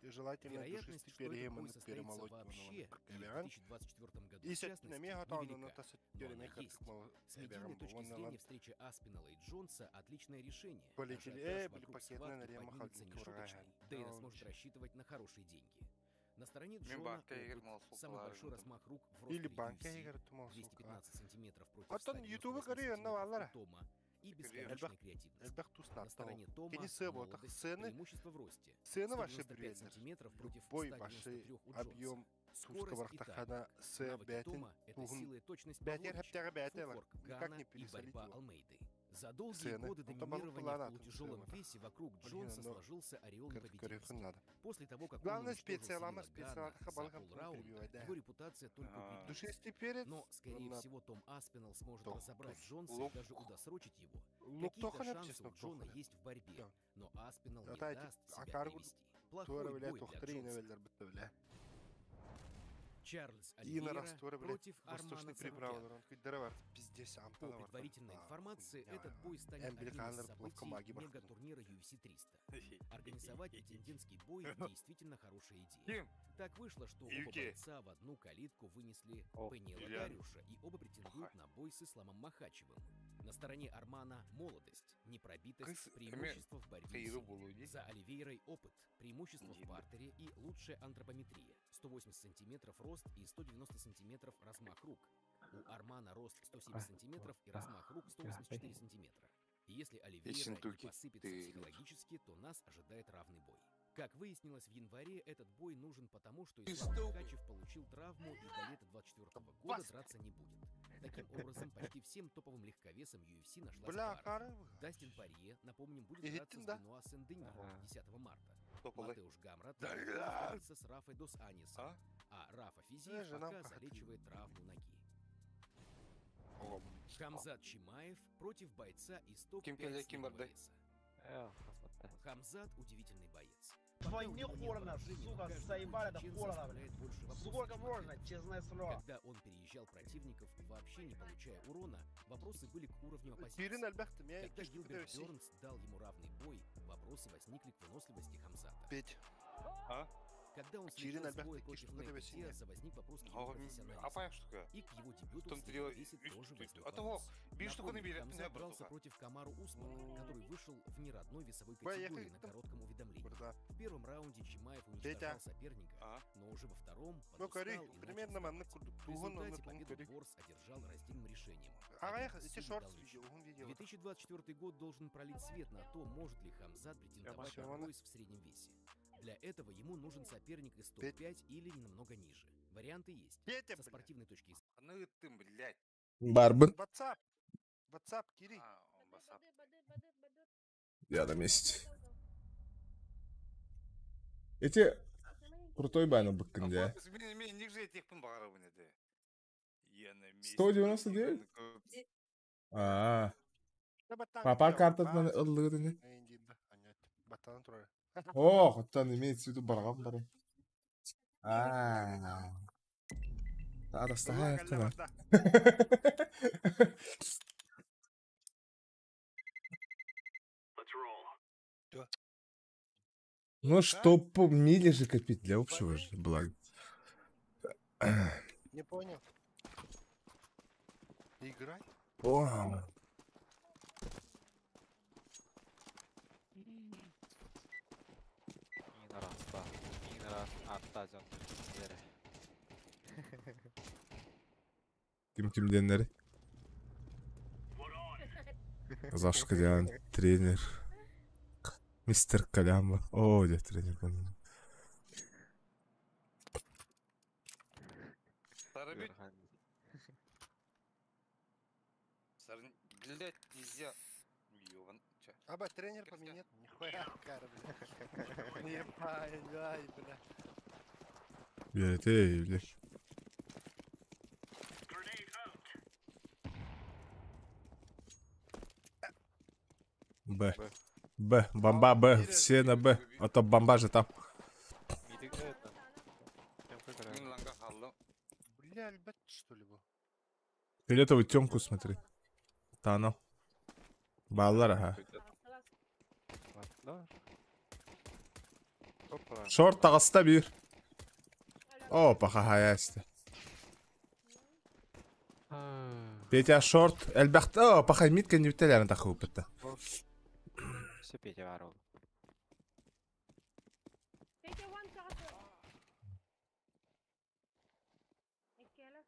Желательно Вероятность, душисти что этот бой перееманы состоится перемолоть вообще и в Эберан. 2024 году, И в сет частности, на мега тавно на невелика. тасет Но она перемеха есть. тыкмал С медийной точки зрения встреча Аспинала и Джонса – отличное решение. Полетели, Ажиотаж были вокруг пакетные схватки нарема поднимется халдин нешуточный. кураган. Дэйна Да, сможет вообще. рассчитывать на хорошие деньги. На стороне Мен Джона банкка опыт. егермал Самый султалар большой жындым. размах рук в Или ростере банкка UFC, егер тумал сука. 215 сантиметров против Оттон 198 ютубы көрüyor, сантиметров валлара. у Тома. и бесконечная креативность. Элбах туснат. На стороне Кини Тома сы вот молодость, сцены. преимущество в росте. Сцены ваши 195 бриллианты. сантиметров против Бой 193 ваши у объем Джонса. Туска Скорость и Вартахана тайминг. с Навыки Бятин. Тома — это сила и точность Бятин Павловича, Хаптяга Бятела. футворк Никак Гана не и пересолить борьба его. Алмейды. За долгие Сцены. годы Ну, там доминирования в планатом полутяжелом сцены. весе вокруг Блин, Джонса ну, сложился ореол Корректно победительности. надо. После того, как Главное, он уничтожил специалама, Сирила Гана специалата за хабалахам полраунда, перебивать, да. его репутация только Душ укрепилась. если перед. Но, скорее он на- всего, Том Аспиналл сможет Тох, разобрать туз, Джонса лук. и даже удосрочить его. Лук Какие-то тоханят, шансы честно, у Джона тоханят. есть в борьбе, Да. но Аспиналл не Атайте, даст себя акаргу привести. Туара, Плохой бля, бой для тухтрина, Джонса. велер, бітті, бля. Чарльз И на Оливейра раствор, бля. против Восточный Армана приправы, Царукяна. он хоть деревар, пиздец, По ампана. предварительной информации, этот бой станет Эм, одним из Беликанер, событий Плавкомаги, Бахтин. мегатурнира UFC 300. Организовать претендентский бой — действительно хорошая идея. Так вышло, что оба Юки. бойца в одну калитку вынесли Пенела бля. Дариуша и оба претендуют на бой с Исламом Махачевым. На стороне Армана — молодость, непробитость, преимущество в борьбе и силе. За Оливейрой — опыт, преимущество в партере и лучшая антропометрия. 180 сантиметров рост и 190 сантиметров размах рук. У Армана рост 170 сантиметров и размах рук 184 сантиметра. И если Оливейра не посыпется психологически, то нас ожидает равный бой. Как выяснилось в январе, этот бой нужен потому, что Ислам Махачев получил травму и до лета 24 года драться не будет. Таким образом, почти всем топовым легковесам UFC нашлась Бля, пара. кары. Дастин Парье, напомним, будет И драться с да. Бенуа Сен-Дени Ага. 10 марта. Топовый. Матеуш Гамрат Да будет ля! бороться с Рафой Дос Анисом, а Рафа Физиев жена пока похотела. залечивает травму ноги. Хамзат Чимаев против бойца из топ-5 среднего веса. Хамзат — удивительный боец. Твой Пока у не него нет хорно, поражений, но сука, каждый заебали бой до чеченца хорна, оставляет больше вопросов, Сколько чем можно, ответов. честное слово. Когда он переезжал противников, вообще не получая урона, вопросы были к уровню оппозиции. Пирин, Альбахтом, я Когда кишки Гилберт подавси. Бёрнс дал ему равный бой, вопросы возникли к выносливости Хамзата. Петь. Когда он Чирин, слетел с Альберт, боя ты против кишки Нейта подавси, нет? Диаза, возник вопрос к его А профессионализму. штука. И к его дебюту в Том дело, весе тоже возник а того, вопрос. бишь штука не Напомним, берет, Хамзат не дрался братуха. против Камару Усмана, который вышел в неродной весовой Поехали категории на там. коротком уведомлении. Братва. В первом раунде Чимаев Петя. уничтожал соперника, А? но уже во втором Ну, подустал кори, и начал примерно манны сдавать. В туган, он результате на победу кори. Борс одержал раздельным решением. А Один я, из эти судей шорты дал видел, ничью. он видел. 2024 год должен пролить свет на то, может ли Хамзат претендовать на Машина. пояс в среднем весе. Для этого ему нужен соперник из Петь. топ-5 или немного ниже. Варианты есть. Петя, Со бля. спортивной точки зрения. Ну и ты, блядь. Барбын. WhatsApp. WhatsApp, Кири. Он басап. Я на месте. Эти крутой байнер быккінде. Мен негізі етекпін бағарауын еді. Я на месте. 199? А, Да, батан, папа видел, картадан а, ыллыгыдыны. Индинді, анят. Батан тұрар. О, хотан имеется в виду барган бары. А, достагаев тана. Ну, чтоб мили же копить для общего же блага. Не понял. Играй. О, Иң раста. Иң рас атта жандыр. ким-кимденleri. Зашка диян тренер. Мистер Калямба. О, дед тренер. Сарабит. Сарын, блядь, нельзя. Ёван. Чё? Аба, тренер поменяет. Нихуя, кар, бля. Не пай, бля. Блядь, эй, блядь. Б. Б. Бомба Б. Все на Б. А то бомба же там. Мидик это. Мен ланга қалдым. Бля, альбат, что ли, был? Фиолетовую темку смотри. Тану. Баллар, ага. Шорт тағыста бир. О, паха хаясты. Петя шорт. Әлбәқті. О, паха миткен нютелерін тақы өпітті. Все Петя бар ол. Петя ван тағысы. Еккелі.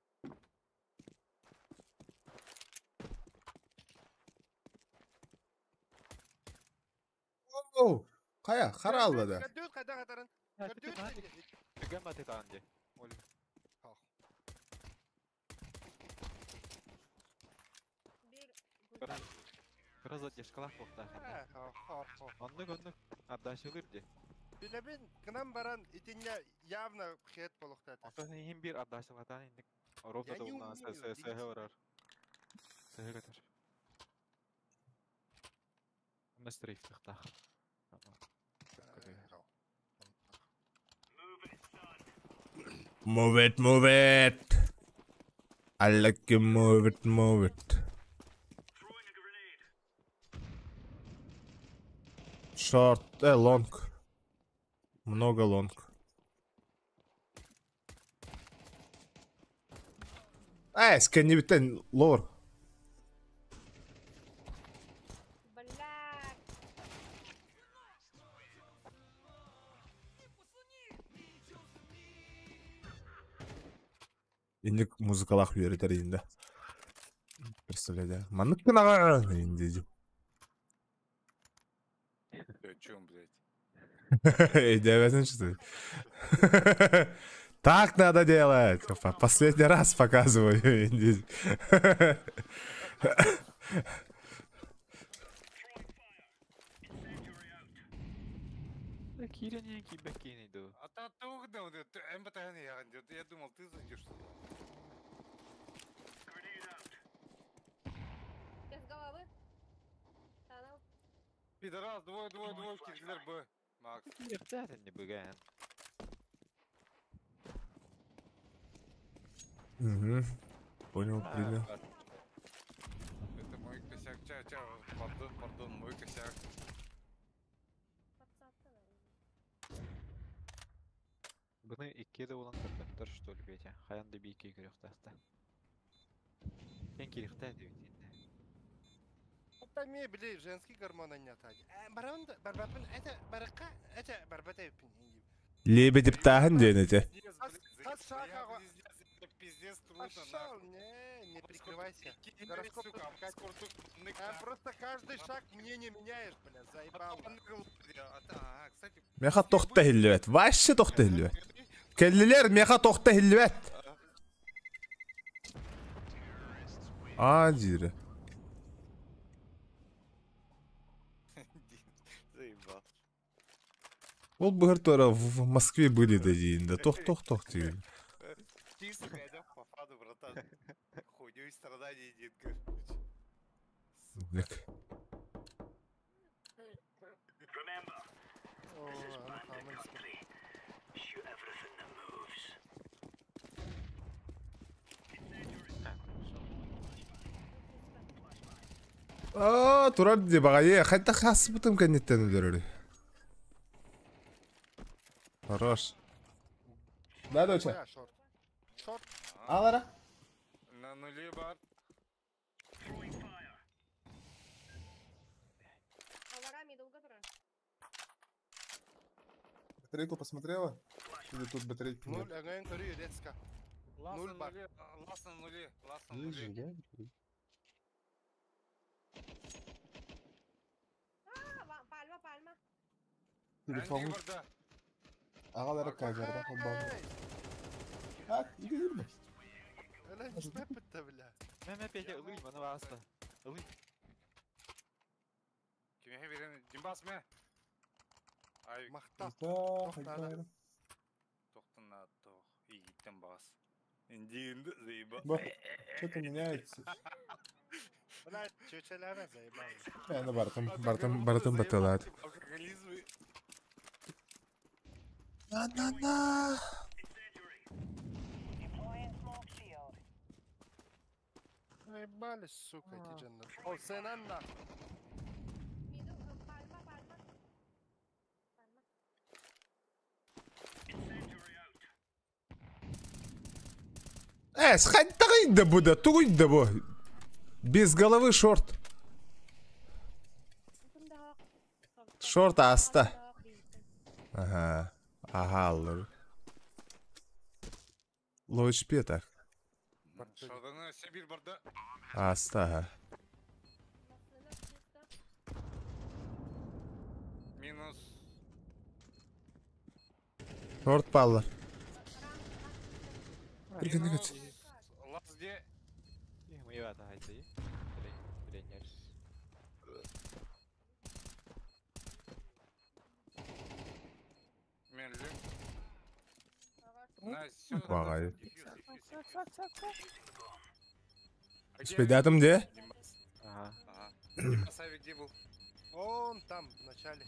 Kaya, karaldı da. Gördünüz kadar kadarın. Gördünüz mü? Төгәм атетан де. Оль. Biraz задержкалах болта. Оннук аддашылыр де. Билебин, кынан баран итинне явно хет болуктат. Ата һин бир аддашылатан инде. Ровда да улна сәһә барар. Сәһә катар. Мәстриф тахта. Move it, move it. I like you, move it, move it. Short, long. Много long. Скани битен, lower. Инде музыкалах үйретер енді. Представляете? Маннык кынаға енді деп. Чём, блядь? Девятый что ли? Так надо делать. Последний раз показываю. Киренький бекини до. А та тугда, ты МБТ не я думал, ты зайдешь туда. Без головы. Танал. Пидорас, двое, киргизлер Б. Макс. Киртәтен не бөгән. Угу. Понял, принял. Это мой косяк. Ча, пардон, мой косяк. Бұны икке де olan кірдіктір, что ли, бетя? Хаянды бейке көрек тақты. Кен керекті әдебет енді. Hatta me bile женский гормон аннятады. Баранда, барбапын, это баракка, это барбата өпін. Лебедіп тағын дейінеті. Пиздец трудно. Пошел, не прикрывайся. Гороскоп просто каждый шаг мне не меняешь, бля, заебал. Кстати, Меха тоқта хиллюет. Вообще тоқта хиллюет. Келлилер меха тоқта хиллюет. Дирі. заебал. Ол бұғыр тора в Москве были да дейінді. Тоқ дейін. Чисто пойдем по фаду, братан. Хуйню и страдания идет, короче. Shoot everything that moves. Турар де бағайы. Қайта қасы бұтым кәнеттен өдірі. Хорош. Да, доча. Шорт. Алара. На нуле бар. Аларами долго тура. Батарейку посмотрела? Или тут батарейки? Нуль, агайын көрі, редска. Нуль бар. Лас на нуле. Пальма. Телефон. Ağalara kaygarda hobba. İyi mi? Öyle hiç mi yapıttı bile? Мен петя ылый, маны басты. Ылый. Кемеге берем, Димбас ме? Ай, Мақтап. тоқтын на тоқ. Иттен бас. Индиинді заебал. Что-то меняется. Блядь, чечелere заебал. Yani Bartın batılat. Алкоголизмы. На. Заебали, сука, эти дженны. О, sen anla. Пальма. Схань да буде, туй да бо. Без головы шорт. Шорт аста. Ага. Аллар. Лоч петах. Шаданы Сибир барда. Аста. Минус Short ballar. Birgene geç. Last де Мы его отдайте. Тренер. мен лем. На всё. Багай. А где Спидатым де? Ага. Ага. Савик где был? Он там, в начале.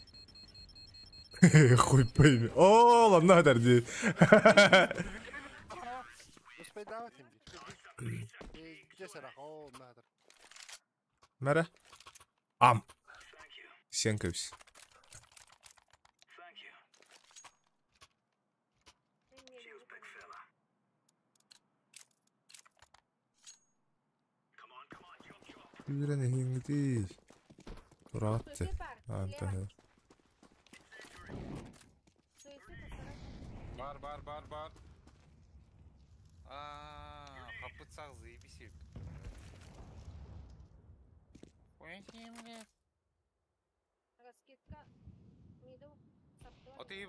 Хуй пойми. О, ладно, дорди. Успей давать им. Где сарах? О, надо. Мара. Ам. Сенкович. Yürene hingi değil. Rahattı. Антахер. Бар. Хапыцақ заебись ек. Пойдем, блядь. Раскидка. Мидл. Саптор. А ты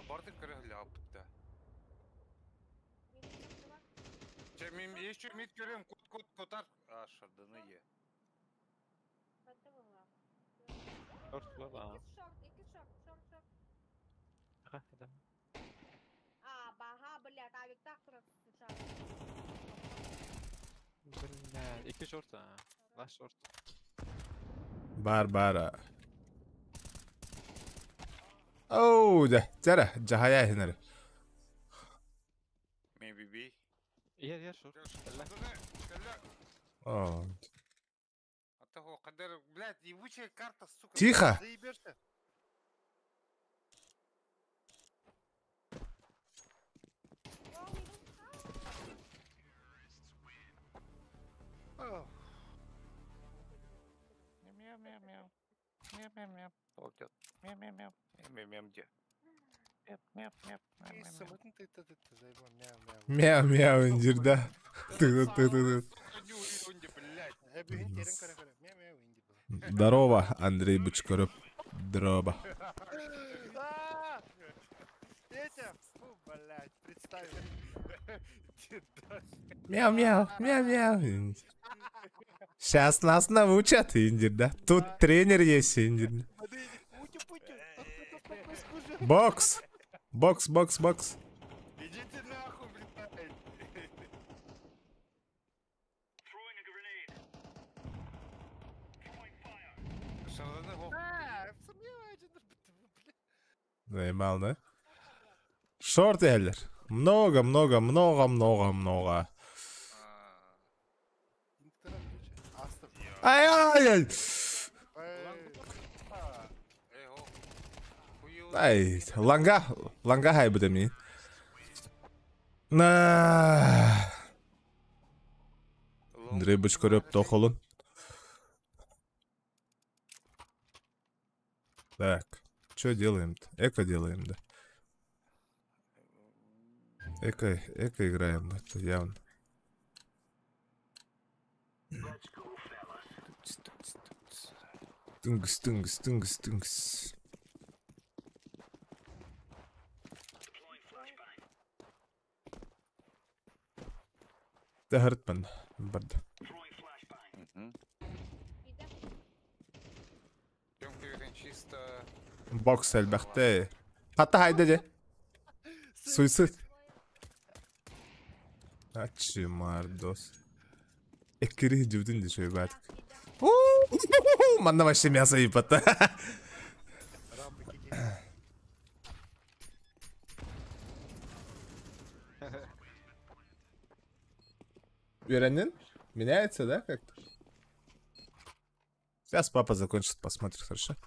барды көрі апытта. Мен еще мид көрем, код котар. А, шарданы е. Шорт был, а. Iki şort. Ага, это. Baha, блядь, Авик так сучал. Бля, iki шорт, а. Last шорт. Barbara. Oh, jara jahaya hinar. Мен биби. Я шорт. Oh. А того, кадар, блядь, ебучая карта, сука. Тихо. Заебешься. Мяу. Полтет. Мяу. Мяу где? И самотный ты заебал. Мяу. Мяу индирда. Ты. Бүгін терін көрі. Мяу инди был. Здорово, Андрей Бычкарев. Здорово. Петя, фу, блядь, представил. Мяу. Сейчас нас научат, индирда. Тут тренер есть, индирда. Бокс. Идите нахуй, блядь. Шарданы хоп. Заебал, да? Шорт елер. Много. Ай. Ай, ланга хай буде мені. Андрей Бычкарев тохолун. Так, что делаем-то? Эко делаем, да. Эко играем, это явно. Тынгс. Тахартман, барда. Тёмкерен чисто. Бокс әлбәхте. Хата хайда же. Суйсыз. Ачы мардос. Эккери жүвдін де шөй бәдік. Манда вообще мясо епатта. Веронин? Меняется, да, как-то? Сейчас папа закончит, посмотрит, хорошо?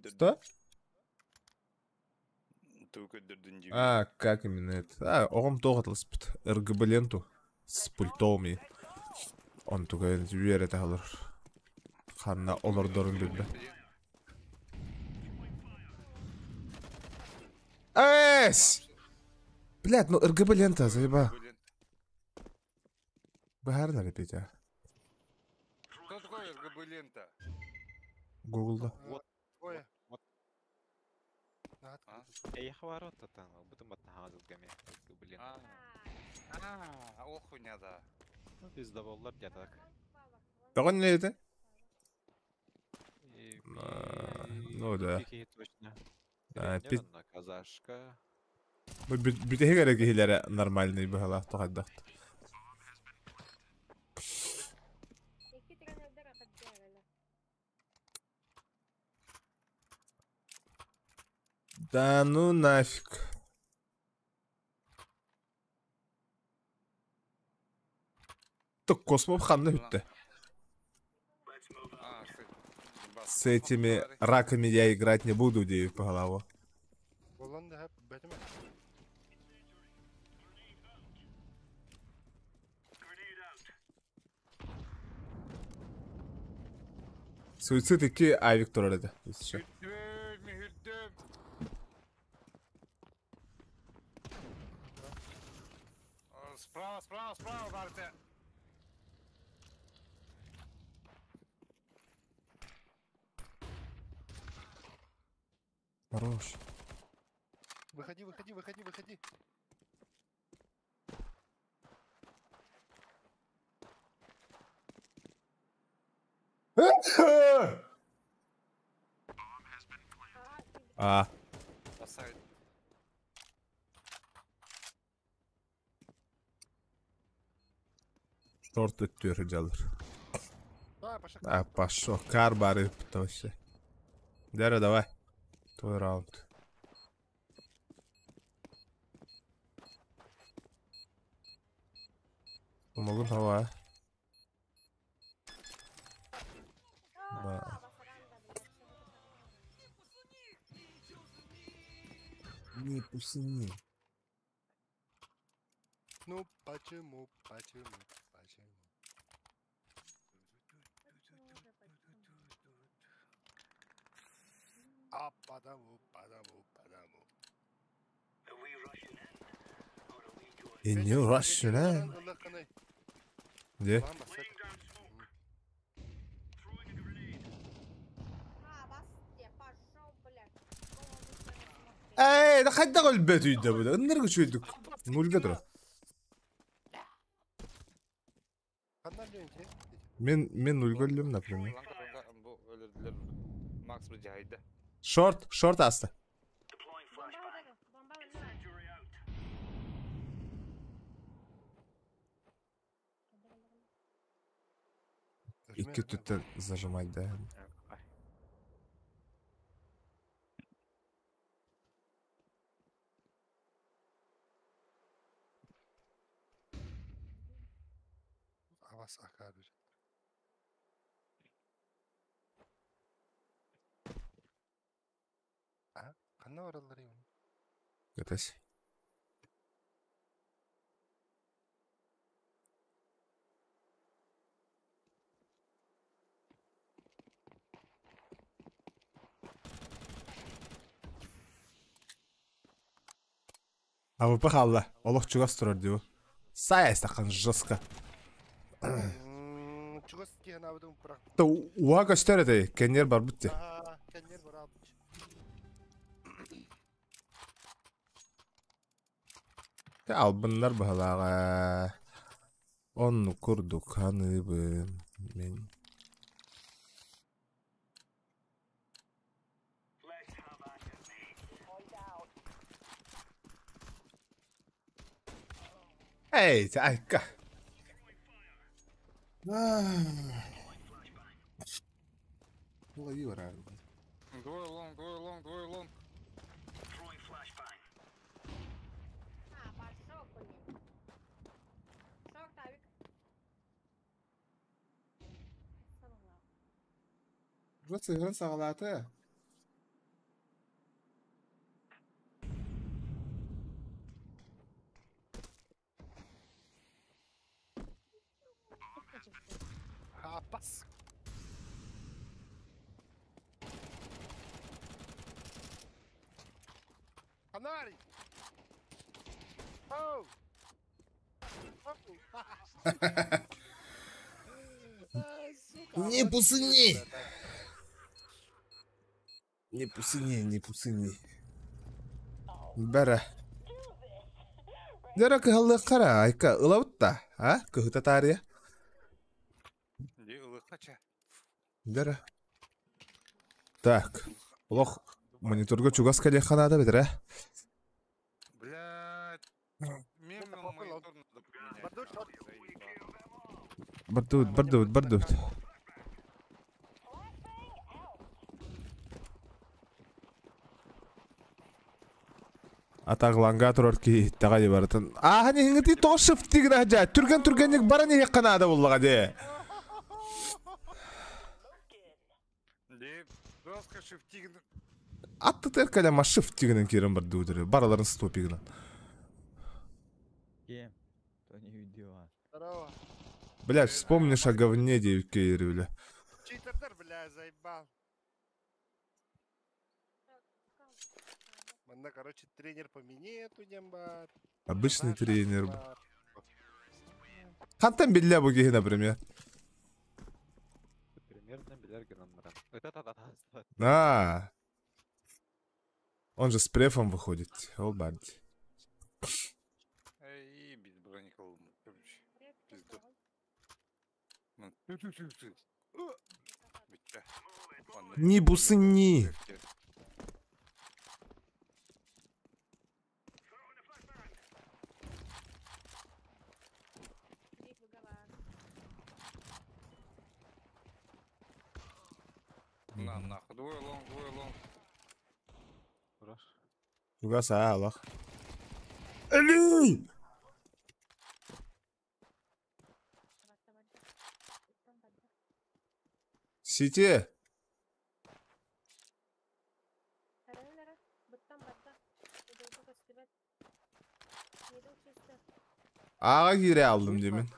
Что? А, как именно это? Он тоғытылыс бит. РГБ ленту с пультовыми. Он только верит алыр. Ханна олордорун билбе. Эс! Блядь, ну РГБ лента, заеба. Бахарна репетя. Что такое РГБ лента? Гуглда. Твоя. Эй, хварот татан, бутын батна хазыл гаме. Блин. Ол хуйняда. Biz de bollar yatak. Тогон не это? Ну да. Пики точно. Пит На казашка. бүтеге керек хиләре нормальный бахала тохаддак. Iki trenörler atacak herhalde. Да ну нафиг. Так космоп ханны үтте. С этими раками я играть не буду, девять по голову. Olan da hep betime. Суицид 2 Авик туралады. Mühürdüm. Справа, Барте. Хорош. Выходи. А, Поставить. шорт өттөрү жалыр. Пошел. А, пошел. Кар бары вообще. Дара, давай. Твой раунд. Могу давай. Да. Не пусни. Ну почему? А потому. Are we rushing in? Or are we going? In you rush, ne? Allah kanay. Где? Lan basar. Throwing a grenade. Бас, я пошел, блядь. Эй, да хадда голбет үйдө бу. Ындыргы чөйдүк. Нулга тура. Kandan önce. Мен нулга өлөм, например. Bu öldürdüler. Max bir cahide. Шорт асты. Deploying Бомба flashbang. вот это, бомба вот это. Jury out. Iki түттен зажимать, да. Havas akar bir. Kanna oraları yok. Готовься. АВП халла. Олох чугас турар диу. Сая стакан жестко. Чугас кен авдым бırak. Да уа gösteredi. Kenyer бар бутте. Kenler var abi. Albınlar bahalağa. Onu kurduk hanыбым. Мен. Let's have at it, mate. Эй, тайка. Лови враг. Двое лонг. Throwing flashbang. Пошел, блин. Шорт, Авик. Burası hırsız sağlatı. Pas. Kanari. Oh. Не пусыни. Не пусыни. Бәрі. Дәрі кығылы қара, айка ылауытта, а? Кығыта тария. Де ылыққача. Дәрі. Так. Олық мониторға чугас кәле қанада бедір, а? Блядь. Мен монитор надо поменять. Бардуд. Атағыланға тұрар ки тағай барытын. Ағаны хиңіті тоғы шыфтигін ажа. Түрген-түргенік баран ек қанада болуға де. Де, доска шифтигін. Атты тәркәлі ма шыфтигінін керін бір дудыры. Бараларын стопигінін. Кем? То не видео. Здорово. Блядь, вспомнишь о говне, девки, бля. Читердер, бля, заебал. Манда, короче, тренер по минету бар. Обычный тренер. Хантан билля буги, например. Примерно билярген анмаран. Это-та-та-та. А. Он же с префом выходит. Ол бардь. Эй, без броникол. Пизду. Ни бусы ни. Нахуй, двое лонг. Ураш. Угаса, Аллах. Али! Сити. Ağa gire aldım demin.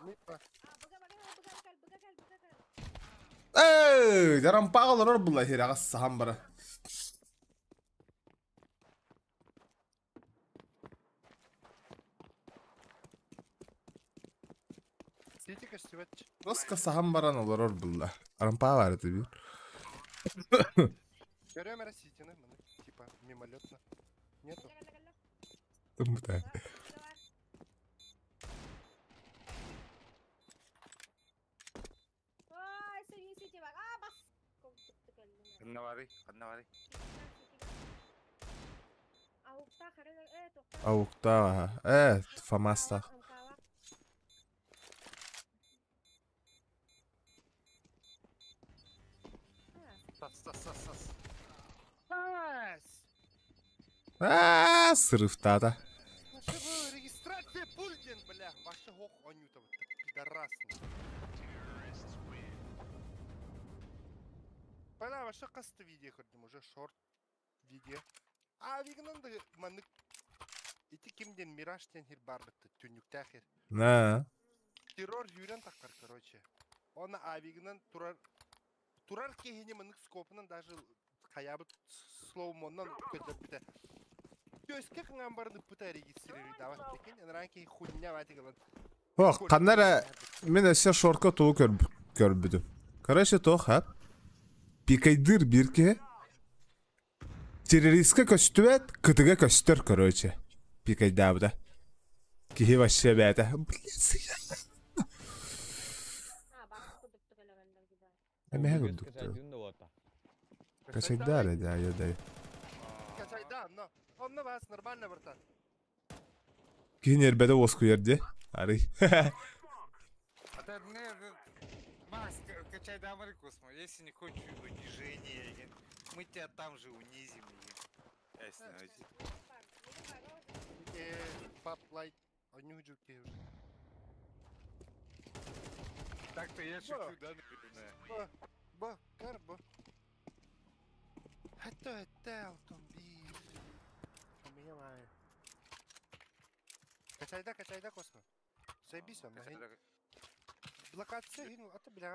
Ey, jaram pağılır bulla hira qassahan bara. Сети кастивать. Nasıl qassahan baran olur bulla. Aram pağı var tabii. Берем растительно, типа мимолетно. Нету. Там так. Одновары. Avukta. Famasta. Срыв-то. Ваша регистрация пульден, бля. Ваша хох анюта вот так. Пидорасный. Бля, ваша каста видео ходим уже шорт видео. А вигнанда манык. Ити кимден мираштен хир барбетті тюнюктә хир. На. Террор юрен такар, короче. Оны авигнан турар кехине манык скопынан даже хаябыт слоумоннан көтіп біті. Төске қыңан барыны пыта регистрировать дават текен, энранки хуйня ватигалан. Ох, қаннара мен әсе шорка туы көрбідім. Короче, тоқ, хап. Пикайдыр бирке. Террористка көстүбәт, кытыга көстөр, короче. Пикайдабыда. Кихи вообще бәді. Әмәе күндікті. Качайдар әді, айадай. Качайдар, но. Он на вас нормально, братан. Кихи нербәді оску ерде. Арый. Макс, качай дамары космо. Если не хочешь унижения, мы тебя там же унизим. Пап, лайк, онюджу кеж. Так-то я шучу, да, наверное? Карбо. Это автомобиль. Понимаю. Качайда, космо. Заебись, он. Блокация, а ты, бля,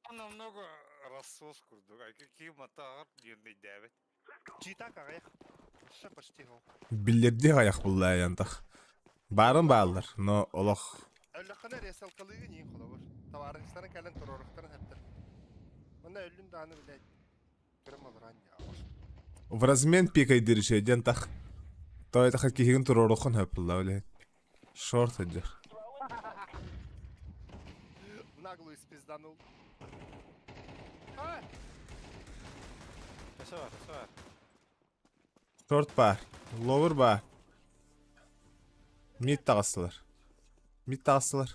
Она много рассос курдук. А какие мотор дерный давит? Чита караях. Ша почти гол. Биллерде аяқ бұлла янтақ. Барын балдар, но олық. Өлләққана ресал қылығы нең құла бар. Таварыңыстарын кәлін тұрорықтарын әптір. Мұнда өлім даны біләй. Көрім алыр ан я. В размен пикай диришей дентах. То это хоть кихин туророхон хэппл, блядь. Шорт отдер. В наглую спизданул. Шорт бар. Ловер бар. Мид тағысылар. Мид тағысылар.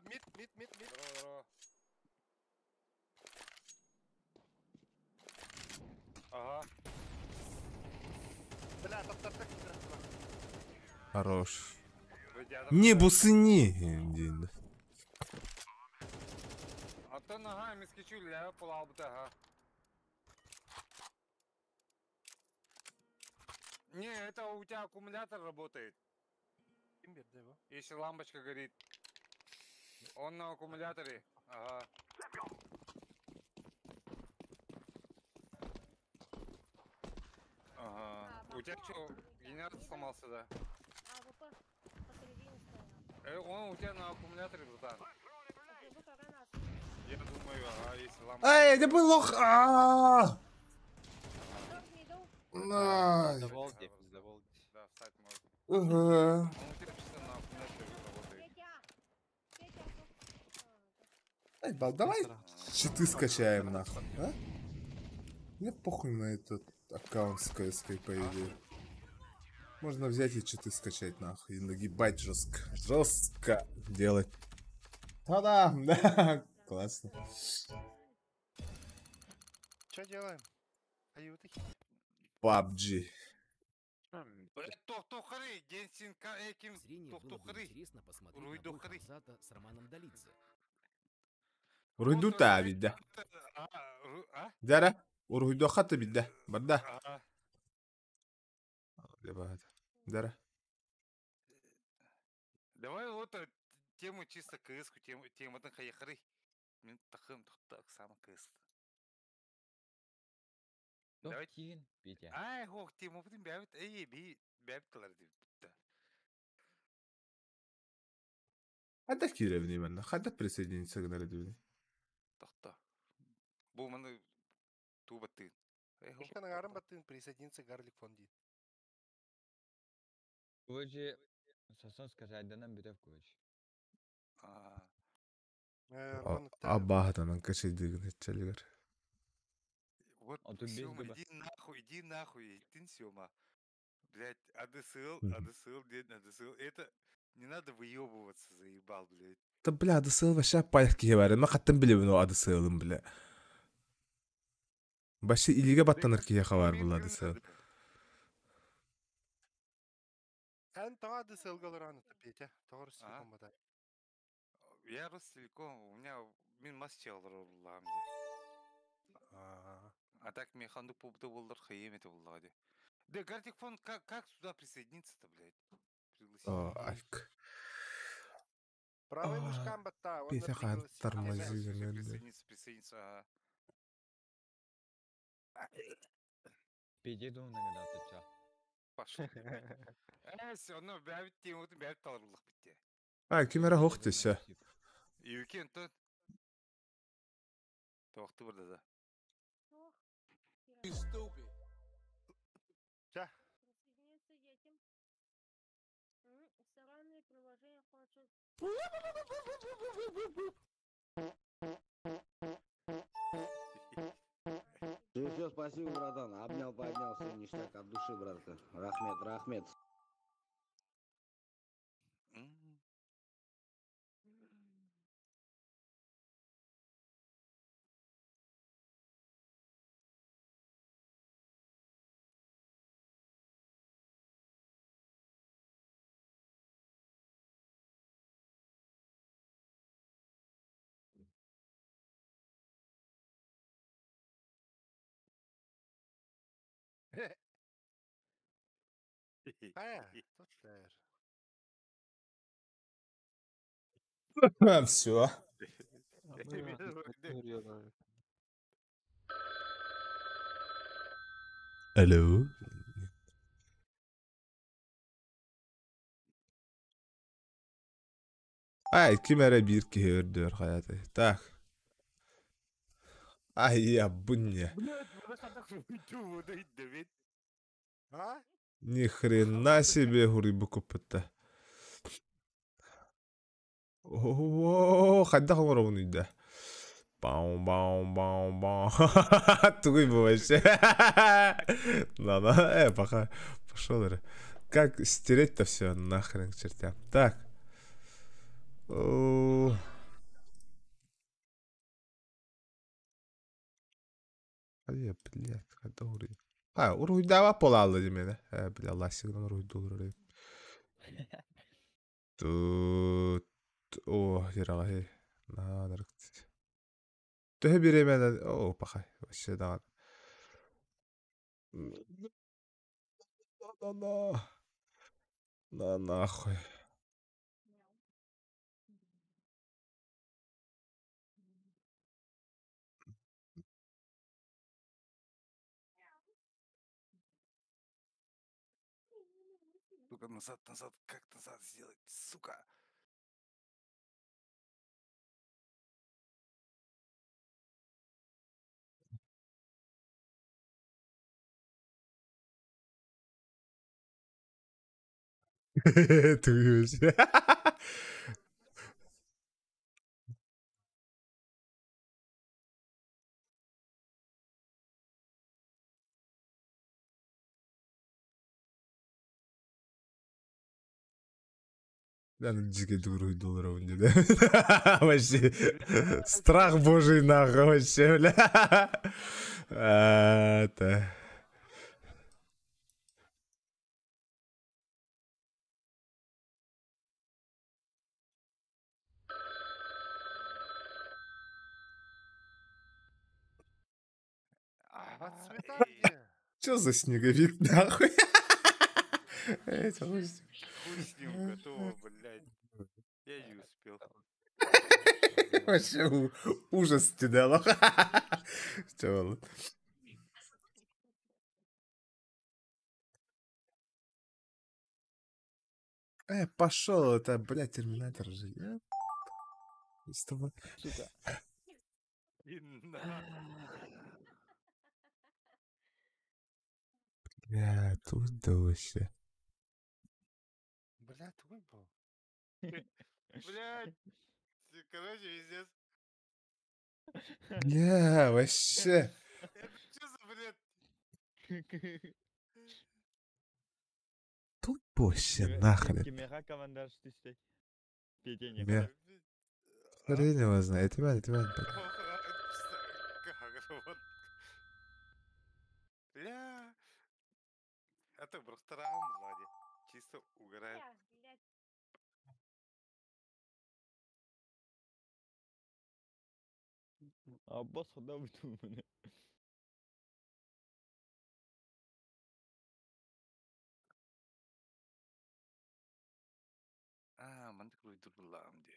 Мид. Ага. Бля, топтартак. Хорош. Не бусыни. Антон, ага, мискичу, я полал бы, ага. Не, это у тебя аккумулятор работает. Если лампочка горит. Он на аккумуляторе. Ага. Ага. У тебя что, генератор сломался, да? А, ВП посередине стоял. Он у тебя на аккумуляторе, братан. Атрибут арена. Я думаю, ага, если лампочка... Эй, это был лох. Да, Волги. Да, встать может. Ага. Он у тебя чисто на аккумуляторе работает. Эй, бал, давай читы скачаем нахуй, а? Мне похуй на этот аккаунт с КСК, по идее. Можно взять и читы скачать нахуй и нагибать жестко. Жестко делать. Та-дам, да, классно. Что делаем? Аюты. PUBG. Тохтухары, Генсин Эким, Зрение было бы Тохтухары. интересно посмотреть на бой Руйдухары. Хамзата с Романом Долидзе. Ургуйдута бидде. Дара, ургуйдухата бидде. Бада. Дара. Давай вот тему чисто КС-ку, тему хаяхары. Мен тахым тохтак сама КС. Давай. Тохтин, Петя. Ай, хох, тему бутин бәбит, эй, бәбитталар деп. Хада киревни манна. Хада присоединиться к народу. Тохта. Бұл маны тубаты. Ишка нагарым баттын присоединиться гарлик фонди. Короче, сосон сказать, да нам битов короче. Абахтанан качайдыгын хетчалигар. Вот, А тут без Сёма, губа. иди нахуй, ты Сёма. Блядь, АДСЛ, дед, АДСЛ. Это не надо выебываться, заебал, блядь. Да бля, ADSL вообще пайх киеварен. Ма хаттан билебин о ADSL'ым бля. Баши илиге баттаныр кие хабар бұл ADSL. Эн тоға дысылғалар анытты, Петя. Тоғыр силикон бадай. Я Ростелеком, у меня мен масчалар олам де. А так мне ханду побыты болдар, хаем это болдар. Да, Гартик фон, как сюда присоединиться-то, блядь? О, айк. Правый мышкам батта. Петя хан тормози земель. Присоединиться. Петя думал на ча. Пошел. Все равно бәбит тему бәбит таларлық бітте. Ай, кемера хоқты ся. Юкен тот. Тоқты бірді да. You stupid. Ча. Присоединиться детям. Саранные приложения хочет. Все, спасибо, братан. Обнял, поднял, все ништяк от души, братка. Рахмет. Тут Все. Алло. Ай, kim ara bir ki ördür hayatı. Так. Ай, я bunye. Блядь, вы когда хуйду выдает, Давид? А? Ни хрена себе хурибу купыта. О, хадда хомора bunu да. Баум, баум, баум, баум. Тугой бы вообще. Ладно, пока. Пошел. Как стереть-то все нахрен к чертям. Так. Hadi блядь, когда уруй. Уруйдава полалла демене. Бля, ласигнан уруйду уруй. Тут... О, ярага хей. Наркт. Төһө биремен. О, пахай. Вообще да. На нахуй. Сука, назад, назад, как назад сделать, сука? Ты вообще. Наверное, дико дуру долларов не да. Вообще. Страх божий нахуй вообще, бля. Это. Отцветайте. Чё за снеговик нахуй? Хуй с ним, готово, блядь. Я не успел. Вообще ужас тебе дало. Чё? Пошел, это, блядь, терминатор же. С тобой. Сука. Бля, тут да вообще. Бля, ты выпал. Блядь. Короче, пиздец. Бля, вообще. Это что за бред? Тут вообще нахрен. Kimera kan man daar stik. Петя Бля. Хрен его знает. Это Бля. Это просто раунд, Влади. Чисто угорает. Abbas adam bütün bunu. Мандык уйдурулам де.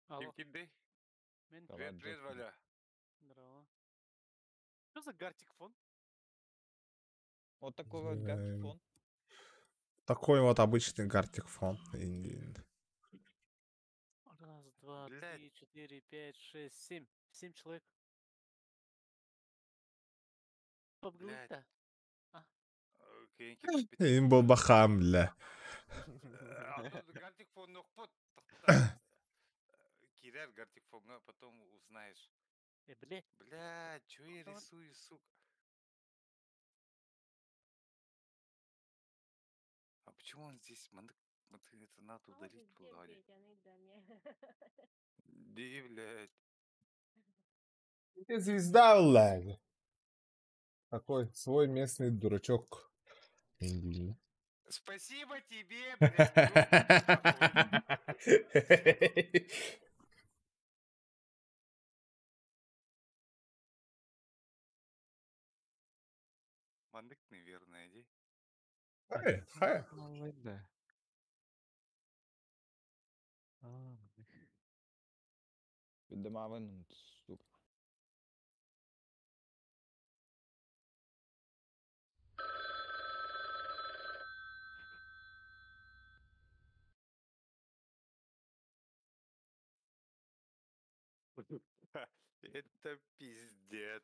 Алло. Ким Мен Привет, Валя. Здорово. Что за гартик фон? Вот такой вот гадкий фон. Такой вот обычный гартик фон. Раз, два, три, четыре, пять, шесть, семь. 7 человек. Побглыта. Им был бахам, бля. Гартик фон нохпот. Киряр гартик фонга, потом узнаешь. Бля. Бля, чё я рисую, сука? А почему он здесь? Мандык, это надо удалить было, Валя. Да, блядь. Ты звезда, блядь. Такой свой местный дурачок. Спасибо тебе, блядь. Мандык, наверное, иди. Хай. Да. Видимавен, сука. Это пиздец.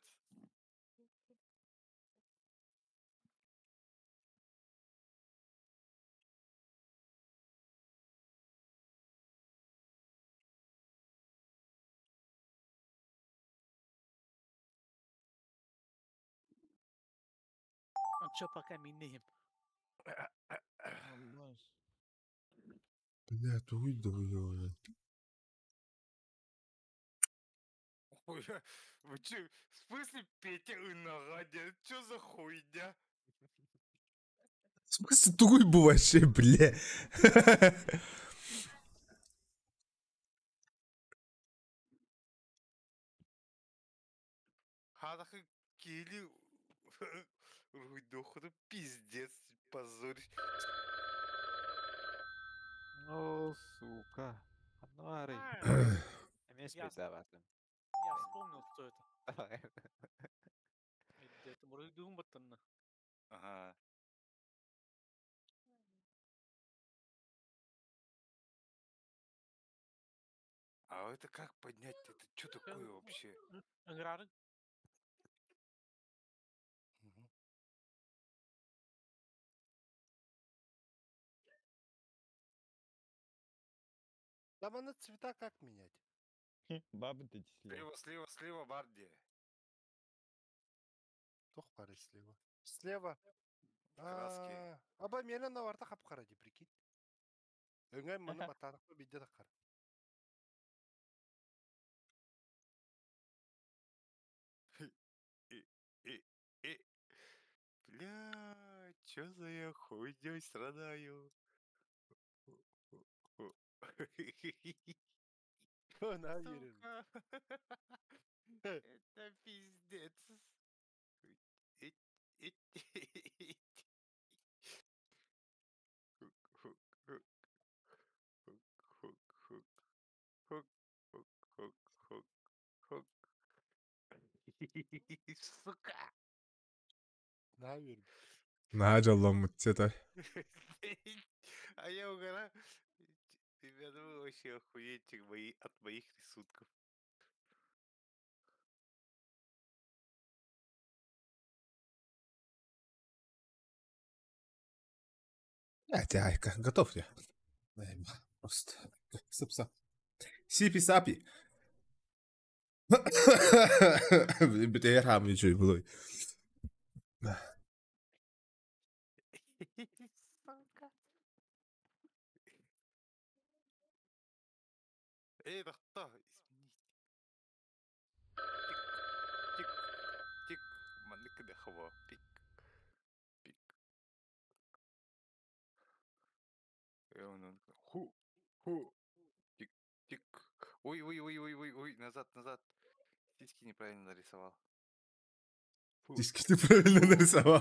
Он чё пока минеем? Бля, дуй. Ой, вы чё, в смысле Петя и Нагадя? Чё за хуйня? В смысле дуй бы вообще, бля? Хадахы кели руйдохуды пиздец, позорь. О, сука. Ануары. Эмес Я бедаватым. Я вспомнил, что это. Это вроде думбатанна. Ага. А это как поднять? Это что такое вообще? Аграры? Там на цвета как менять? Бабы ты слева. Слева, Барди. Тох пары слева. Слева. Краски. Аба мені наварта қап қарады, прикинь. Өңай мұны батарықпы бейде да қар. Бля, чё за я хуйнёй страдаю? Сука. Это пиздец. Сука. Наверное. Нажалом мутцета. А я угораю. Ребята, вы вообще охуеете от моих рисунков. Тяйка, готов я. Просто. Сапса. Сипи-сапи. بتاعي عامل شوي بلوي. Сука. Эй, да кто? Тик. Тик. Маннык да хава. Пик. И он. Ху. Тик. Ой. Назад. Сиськи неправильно нарисовал. Диски неправильно нарисовал.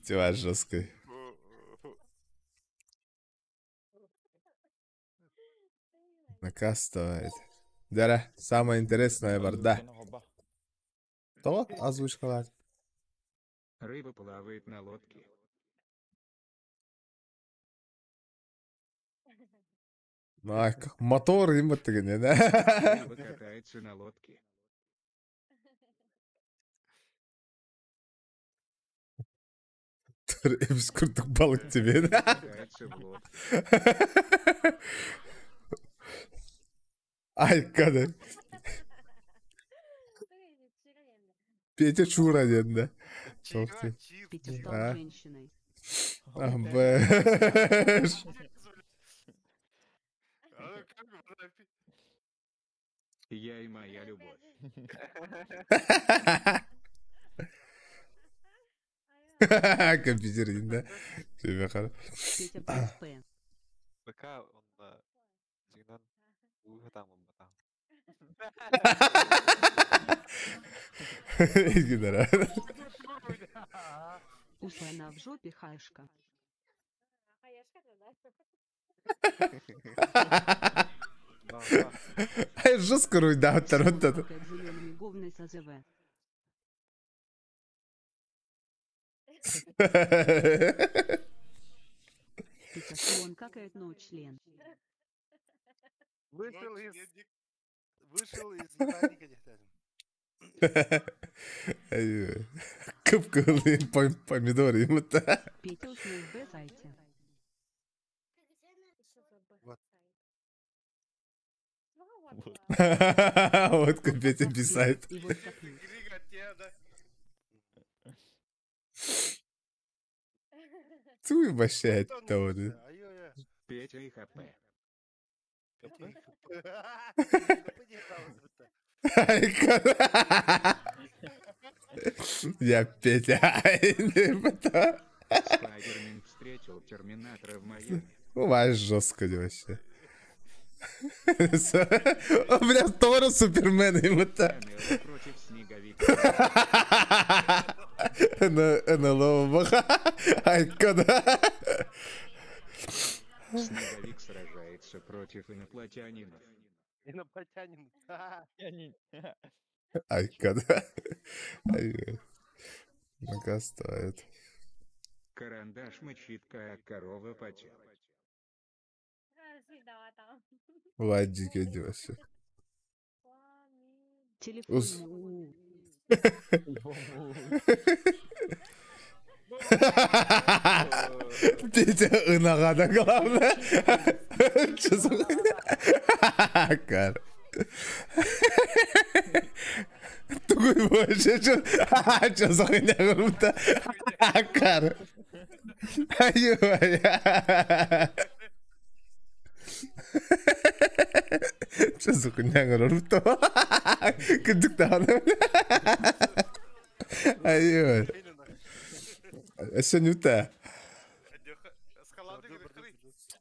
Тема жесткая. Накастывает. Дара, самое интересное борда. Что? Озвучка ладно. Рыба плавает на лодке. Мотор им вот такие, да? Рыба катается на лодке. Biz kurtuk balıkçı bir. Катается в лодке. Ay kadın. Петя Чура дедна. Петя стал женщиной. Бэш. Я и моя любовь. Компьютер, да? Тебе хорошо. Петя ПСП. Пока он всегда там. Ушла она в жопе, Хаешка. Хаешка, да? Ай, жестко руйдавтар вот это. Как зелеными говной СЗВ. Пикаслон какает член. Вышел из ебальника дехтазм. Ай, кыпкылы помидоры ему-то. Петя уснул в Б-сайте. Вот. Вот как Петя писает. И вот копнул. Ты обощает-то вот. Петя и ХП. Я Петя. Спайдермен встретил Терминатора в Майами. Ой, жестко вообще. Бля, Тора Супермен ему-то. Против снеговика. НЛО. Ай, когда? Снеговик сражается против инопланетянинов. Инопланетянин. Ай, когда? Ай, ну-ка стоит. Карандаш мычит, как корова по телу. Ладненько, вообще. Телефон. Петя нагада главное. Че за хуйня? Кар. Тугой больше. Че за хуйня грубо-то? Кар. Ай-ой. Че за хуйня грубо-то? Кадыктаны. Ай-ой. А сегодня ута.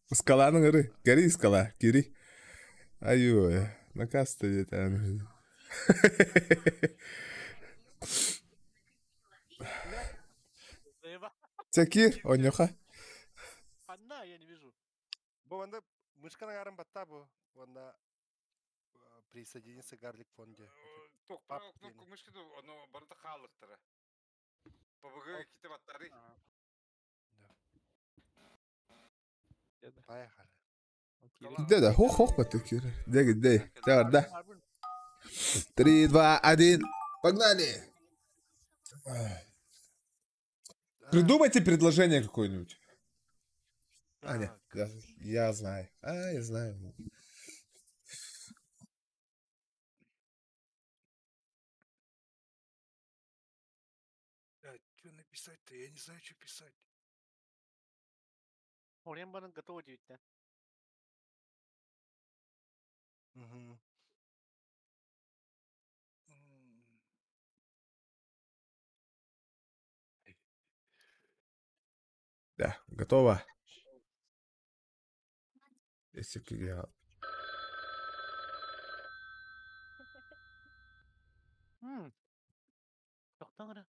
Скаланың ыры. Кери скала. Кери. Ай-ой. Накасты где-то. Текир, онёха. Одна, я не вижу. Бу анда мышканың арын батта бу. Анда присоединиться Гарлик фонде. Токпа кнопка мышки, оно барда халыктыра. Побыгы ките баттары. Поехали. Да, хох, потекир. Дай. Да. 3, 2, 1. Погнали. Придумайте предложение какое-нибудь. А, нет, я знаю. Я знаю. Что написать-то? Я не знаю, что писать. Оренбаның готово девять, да? Угу. Да, готово. Если я... Тоқтаңыра.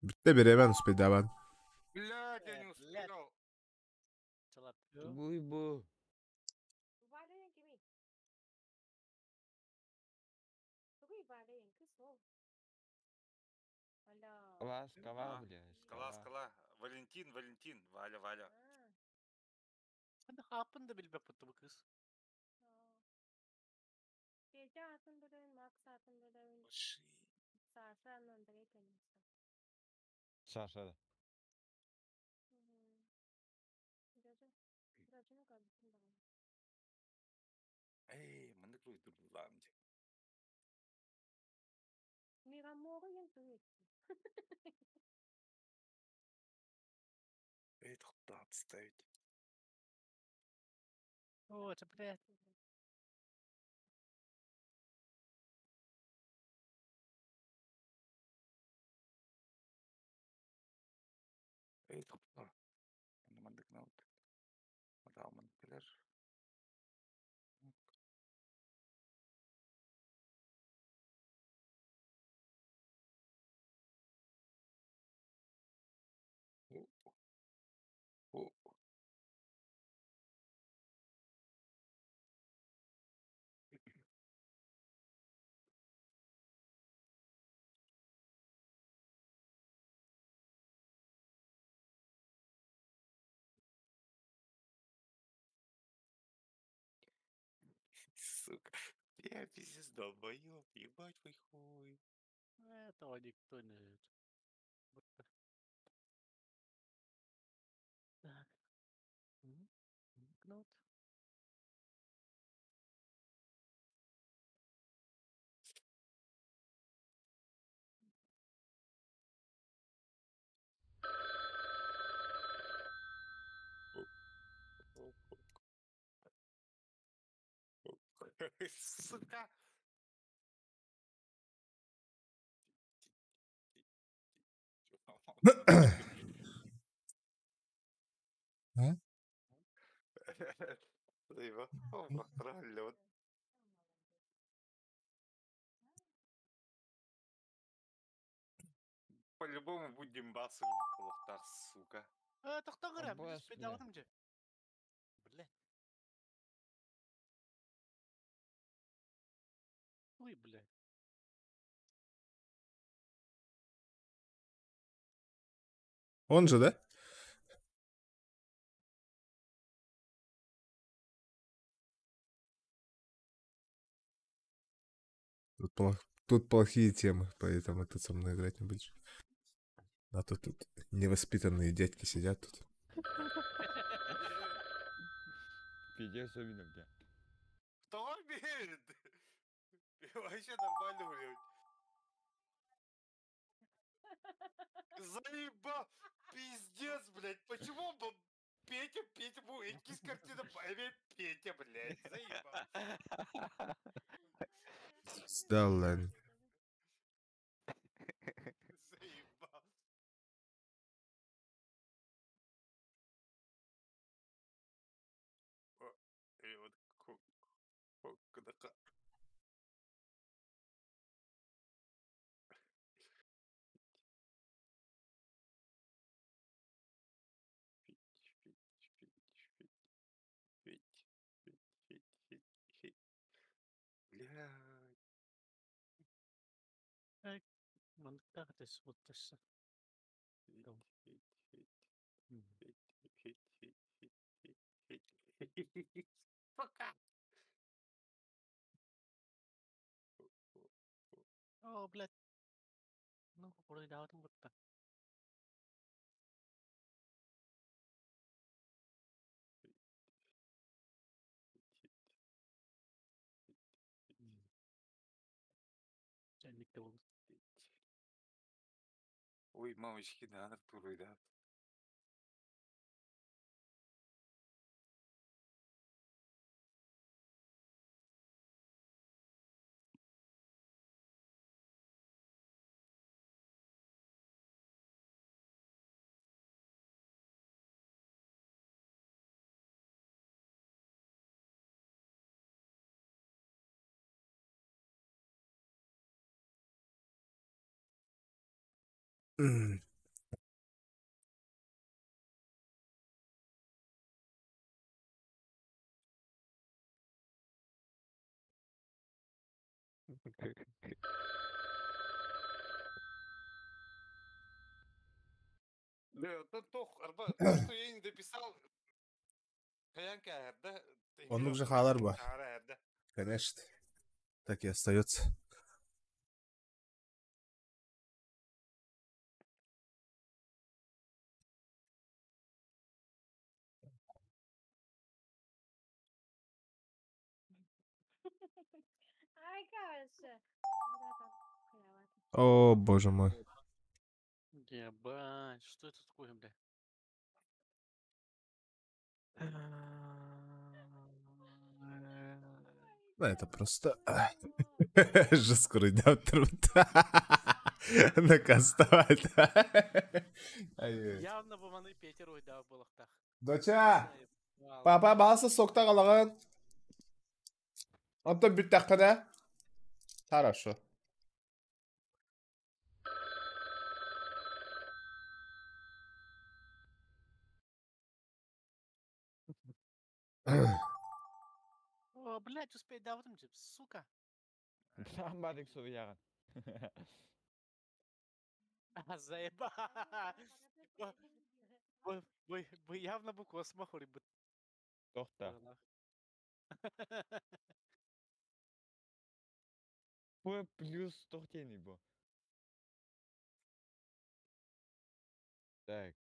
Bitti bir hemen uspeydavan. Блядь, я не успел. Буй-бу. Скала, бля. Скала. Валентин. Валя. Hadi hapın da bilbe pıttı bu kız. Gece altında da maksatında da Sasha Andrei конечно. Саша, да. Даже ну как бы да. Эй, мындык уйдурдулам. Мирамору янтует. Эй, туда отставить. О, это блядь. Эй, туда. Мындык наут. Мадал мындыклер. сука. Я пиздец долбоёб, ебать твой хуй. Этого никто не любит. Так. Кнут. Сука. А? Заебал, пролёт. По-любому будем басы лохтар, сука. Тоқтағыр, біз Аббас, бет бля. алдым же. Бля. Ой, бля. Он же, да? Тут плохие темы, поэтому ты со мной играть не будешь. А то тут невоспитанные дядьки сидят тут. Пиздец, особенно, бля. Кто умеет? Вообще нормально, блядь. Заебал! Пиздец, блядь! Почему Петя был из картины поймет Петя, блядь? Заебал! Сдал, ладно. Заебал! И вот куда-ка. Блядь. Как ты смотришься? Сука! О, блядь. Ну, попробуй дал там вот так. Чайник был. Ой, мамочки, да, Артур, да. Да, то, что я не дописал, Хаянка, да? Он уже халар ба. Конечно. Так и остается. Ай, кажется. О, боже мой. Ебать, что это такое, бля? Ну, это просто... Жестко рыдят труд. Накастовать. Явно бы маны Петер уйдал в лохтах. Доча! Папа балсы сокта қалаған. Антон бүттаққа да? Хорошо. О, блядь, успей дал там же, сука. Самбадик сувияған. Заеба. Вы явно бы космохори бы. Тоқта. П плюс тортени бо. Так.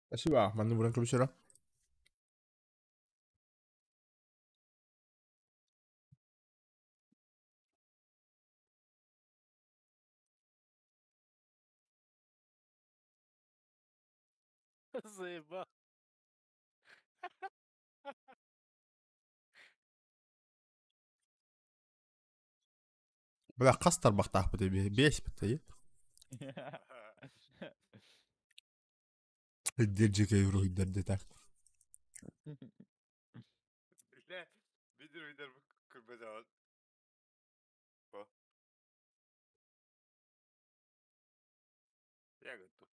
Спасибо, манну буран кылышыра. Заебал. Бля, кастар бактах бу тебе, беш битти. Держи-ка евро дерде так. Бля, видер кырбазават. По. Я готов.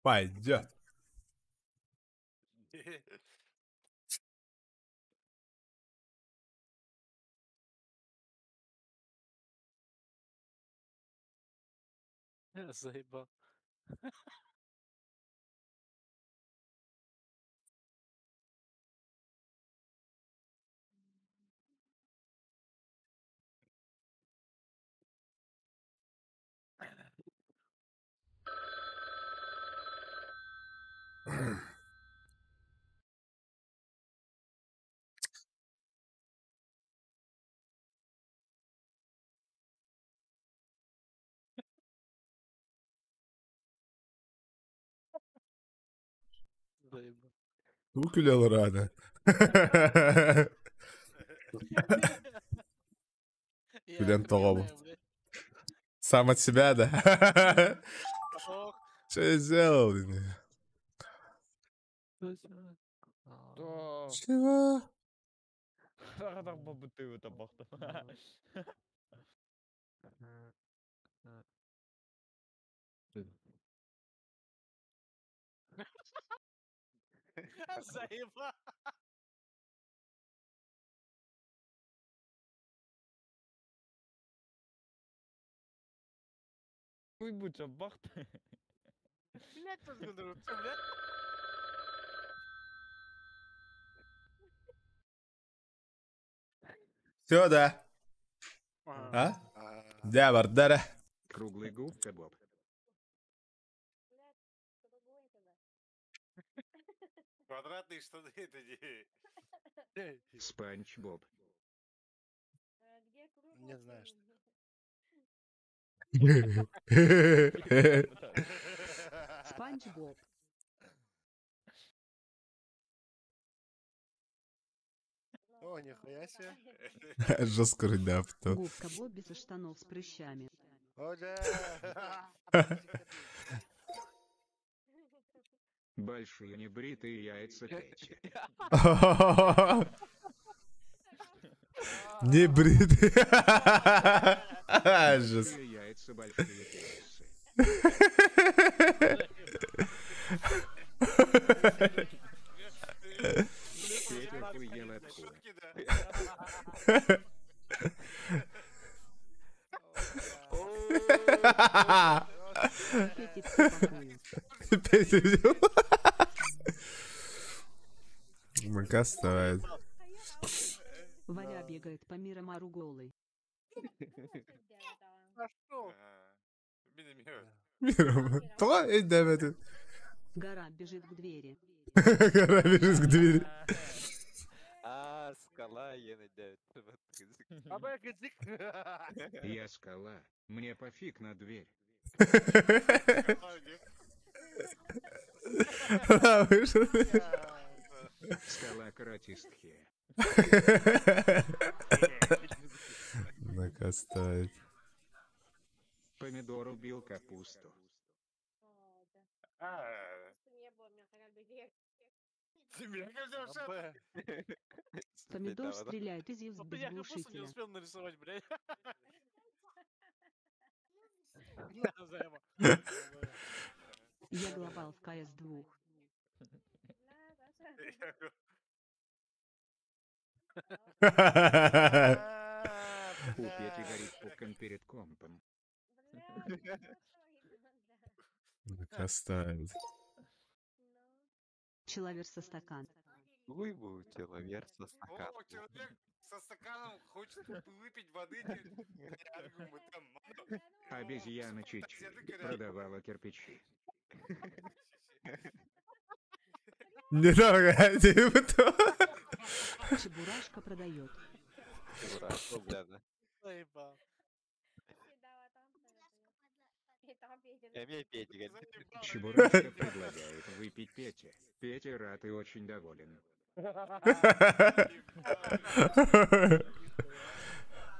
Пойдет. Заебал. Заебал. Bu külüyorlar hala. Gülen toğa bu. Сам от себя, да? Что я сделал? Да. Чего? Арада бабытı табахта. Заебал. Ой, будь табахта. Блять, тут гудруться, блядь. Все, да. А? Да, бардара. Круглый губка Боб. Квадратные штаны это не... Спанч Боб. Не знаешь. Спанч Боб. О, нихуя себе. Жестко рыдап. Губка Бобби со штанов с прыщами. О, да. Большие небритые яйца Кэти. Не бритый. Жест. Большие яйца, большие пенисы. Петя охуел от хуя. Петя взял. Мука стоит. Варя бегает по Мирамару голый. Кто? Эй, Дэвид. Гора бежит к двери. Гора бежит к двери. Скала, ені дев'ять. Я скала. Мне пофиг на дверь. Скала каратистки. Ну-ка, стоит. Помидор убил капусту. Помидор стреляет из без Я просто не глушителя. успел нарисовать, блядь. Я глобал в КС 2. У Пети горит пукан перед компом. Оставить. Человек со стакан. Ой, был человек со стаканом. О, человек со стаканом хочет выпить воды. Обезьяна Чичи продавала кирпичи. Не трогай, типа то. Чебурашка продает. Чебурашку, бля, да. Эмей Петя, говорит. Чебурашка предлагает выпить Пете. Петя рад и очень доволен.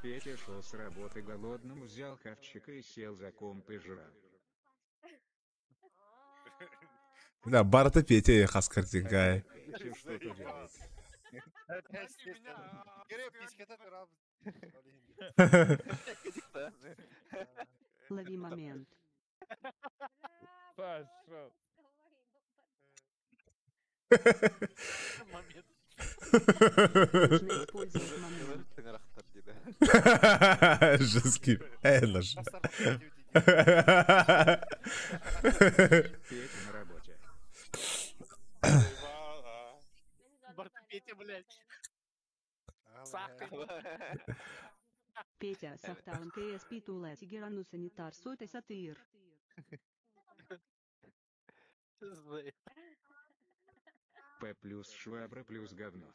Петя шел с работы голодным, взял хавчика и сел за комп и жрал. Да, Барта Петя хас картинка. Петя что-то делает. Лови момент. Пошел. Нужно использовать момент. Жесткий. Наш. Петя на работе. Барта Петя, блядь. Сахар. Петя сахталым КС питулы тигерану санитар сойтай сатыр. П плюс швабра плюс говно.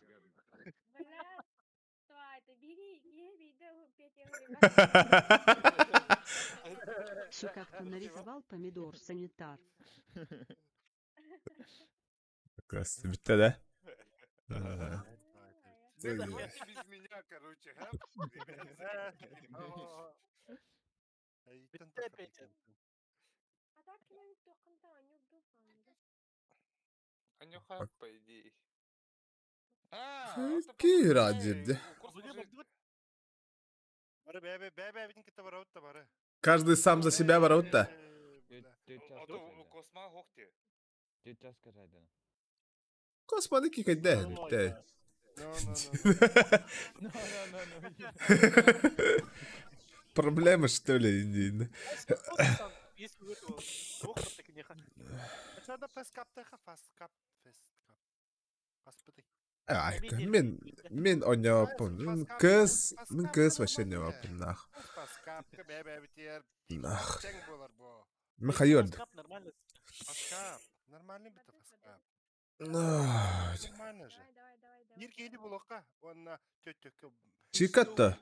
Все как-то нарисовал помидор санитар. Класс, биtti да? Без меня, короче, Анюха, по идее. Ки радиде. Каждый сам за себя ворот-то. У Косма гохте. Тетя сказать, да. Космоники кайда, биtti. Проблема, что ли, Индина? Если у этого доктор, так и не Ай, мен ойнаппын. Мен кыз вообще не ваппын, нах. Нах. Мен хайордым. Нормальный бит фаскап. Нах. Нормально же. Еркейли булокка, онна төттөккө. Чикатта.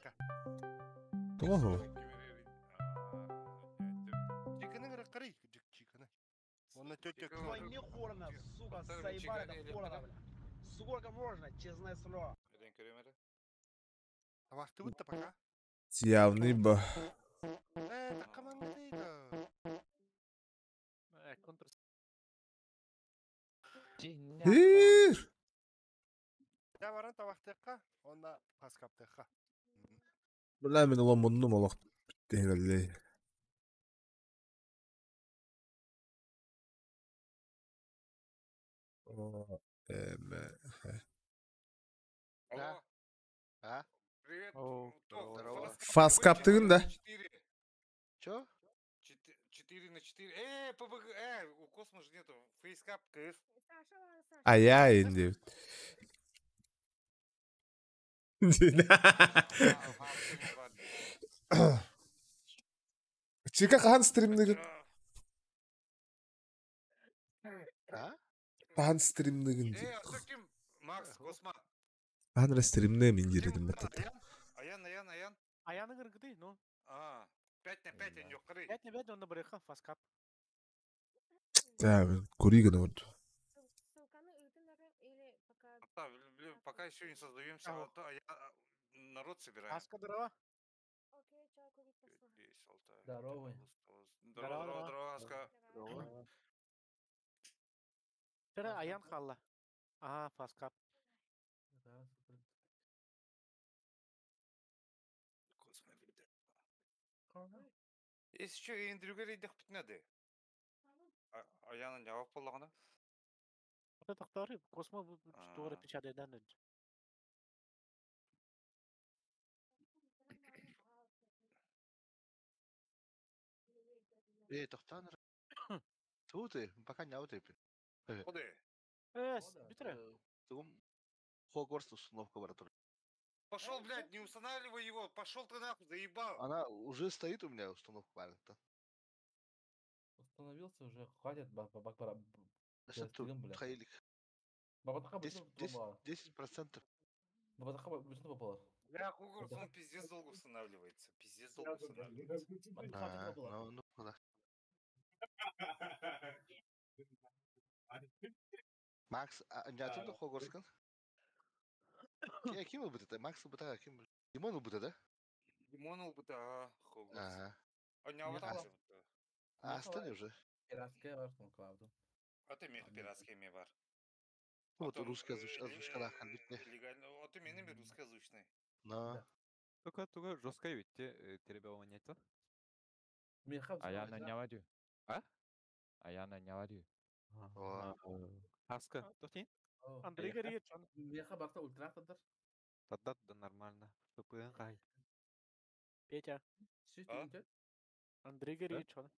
Того. Чиканы карай, чиканы. Онна төттөккө. Ой, не хорно, сука, заебали это хорно, бля. Сколько можно, честное слово. Вахты будто пока. Явный ба. Так командыйга. Хир. Я варан тавахтыка, онна фаскаптыка. Бля, мен ломонну молох тегеллей. Алло. А? Привет. Здорово. Фас каптыгын да? Чё? 4 на 4. ПБГ. У Космо же нету. Фейскап КС. А я инди. Чика хан стримныгын. А? Хан стримныгын. Ким? Макс, Космо. Хан стримны мен жирдим бетет. Аян. Аяның ыргыды, ну. 5 на 5 он юқыры. 5 на 5 он набреха фаскап. Да, куриган вот. Пока еще не создаемся, народ собираем. Аска, здорово. Здорово. Здорово, Аска. Вчера Аян халла. Ага, фаскап. Если что, Эндрюга рейдах бітнеді. Аяның жауап болағына. Что такое? Космо что печатает данные. Тоқтан. Тут ты, пока не аутыпи. Куда? Битре. Тум Хогвартс установка баратур. Пошел, блядь, не устанавливай его. Пошел ты нахуй, заебал. Она уже стоит у меня установка барата. Установился уже, хватит бакбара. Значит, тут тхайлик. 10%. Бабатаха быстро попала. Бля, Хогвартс, он пиздец долго устанавливается. Пиздец долго устанавливается. Ну, куда? Макс, не отсюда Хогвартс? Каким был бы это? Макс был бы каким? Димон был бы да? Димон был бы Хогвартс. Ага. А не аватар. А остальные уже. Пиратская var son kaldı. А ты пиратский ми бар. Вот русскоязычный битне. Легально. Вот ты менее русскоязычный. Да. Только жесткое ведь теребование-то. А я на нявадю. А? А я на нявадю. Хаска, тохтин? Андрей говорит, что Меха барта ультратадыр. Тогда да нормально. Что кай. Петя. Андрей говорит, что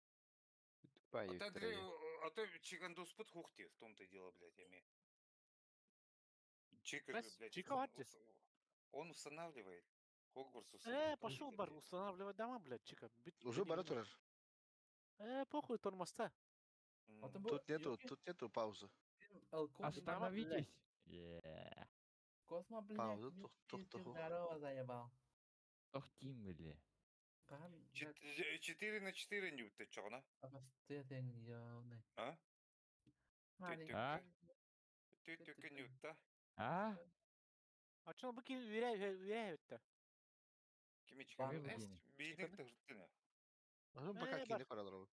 А ты чигандус под хухти, в том-то и дело, блядь, я имею. Блядь, он устанавливает. Хогвартс устанавливает. пошел бар устанавливать дома, блядь, чика. Уже баратур. Похуй, тормозта. Тут нету паузы. Остановитесь. Космо, блядь. Пауза, Здорово, заебал. Тохтим, блядь. 4/4 ньют, ты чё, на? А? Ты только ньют, да? А? А что быки веряют-то? Кимичка, бейник так же ты не. Ну, пока кино корадров.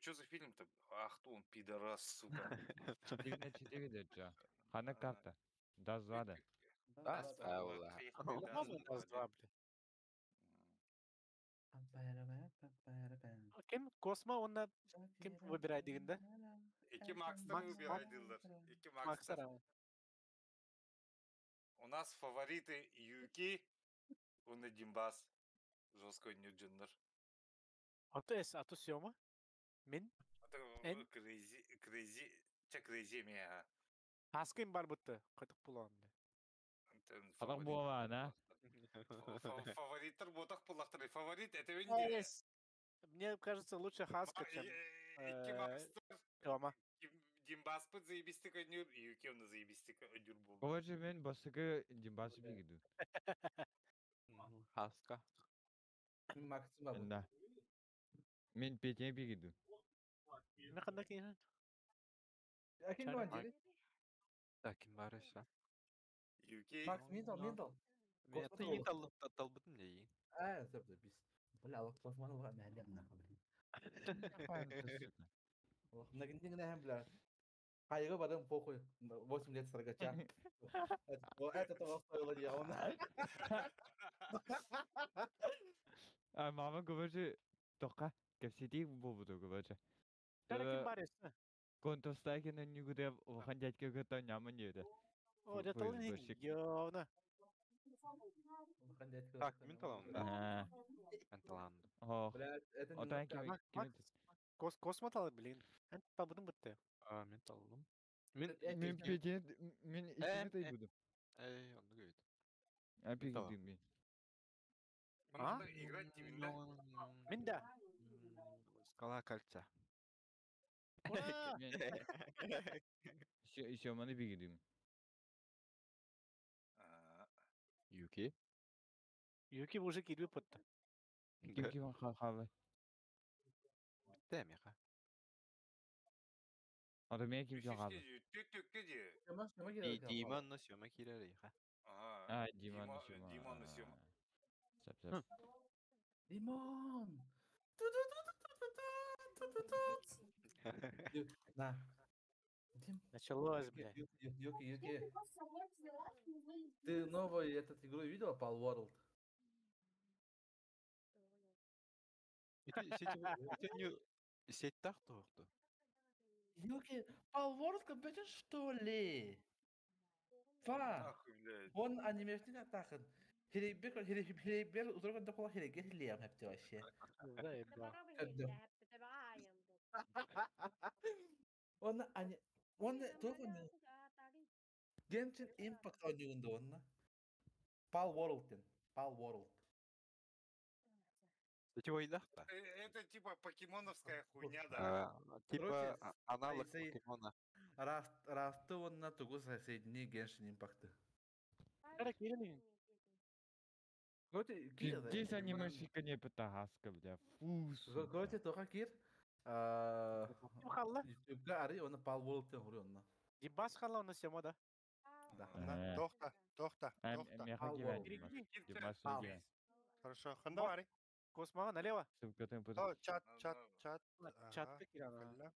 Что за фильм-то? Ах, ты он пидорас, сука. 4/4 да, чё? Хана карта. Да, звада. Оставила. Кем Космо, он кем выбирает дегенде? Iki Макстар выбирай, дилдер. Iki Макстар. У нас фавориты Юки, он и Димбас. Жесткой Ньюджендер. А то Сёма? Мен? Крейзи мега. Аскин бар бутты, кайтып булам. Адам була, на? Фавориттер ботах пулактыр. Фаворит это венде. Мне кажется, лучше Хаска, чем Iki Макстар. Тома. Димбас под заебистик однюр, Юки он заебистик однюр был. Ковачы мен басыгы Димбасы бигиду. Хаска. Максима бұл. Да. Мен Петя бигиду. Ne kadar ki? Акин бар деді? Акин бар esa. Юки. Макс, мен дал. Мен тыйын талбытын дейін. Зөбді біз. Бля, алақ косманы бұға мәлі мұна қабырын. Нагінден әм, бля. Қайығы бадым похуй. 8 лет саргача. Это того стоило явно. А мама ковачы тоқа кепсетик болбуду ковачы. Каракин бар esa. Контостайкина нигуде охан дядька гата няман еді. О, жаталын явно. Так, мен таланды. Мен таланды. Отан кем? Космо талы, блин. Мен табыдым бітті. Мен талдым. Мен Петя, мен ишіне тай будым. Онды көйді. Пегидім мен. Надо играть тебе, Мен да. Скала кольца. Сёманы бигидим. Юки? Юки уже кирби пытты. Ким хавы? Бітті меха. Ады мен ким жоғалы? Димон Сёма кирер еха. Димон Сёма. Сәп. Димон! На. Началось, бля. Юки. Ты новую эту игру видел, Pal World? Сеть так тоқты. Юки, Palworld компьютер что ли? Фа. Нахуй, блядь. Он анимешник атахан. Херебер узорган докола хереге хилиям хепти вообще. Он только Genshin Impact oynuyordu onunla. Palworld'ten. Palworld. Чего да? Это типа покемоновская хуйня, да? Типа аналог покемона. Расты онна тугу соседний Genshin Impact'ı. Здесь анимешника не пытагаска, бля. Фус. Короче, только Кир. YouTube'ga arıyor onu Palworld'ten vuruyor onunla. Ебаш хала onu сема да. Тоқта. Хорошо, хандавари. Космага налево. Чат. Чатты кирана.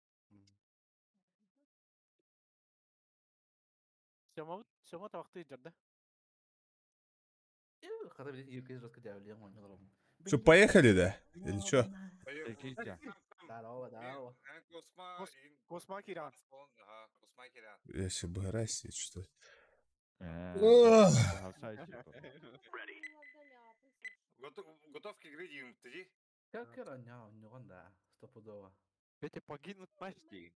Сема тавақты жарды. Когда видите, Юрий раскидывали, я понял. Что, поехали, да? Или что? Здорово. Косма киран. Я сейчас бы Россия, что ли? Готов к игре, Дим, ты? Как раннял, не он, да, стопудово. Эти погибнут почти.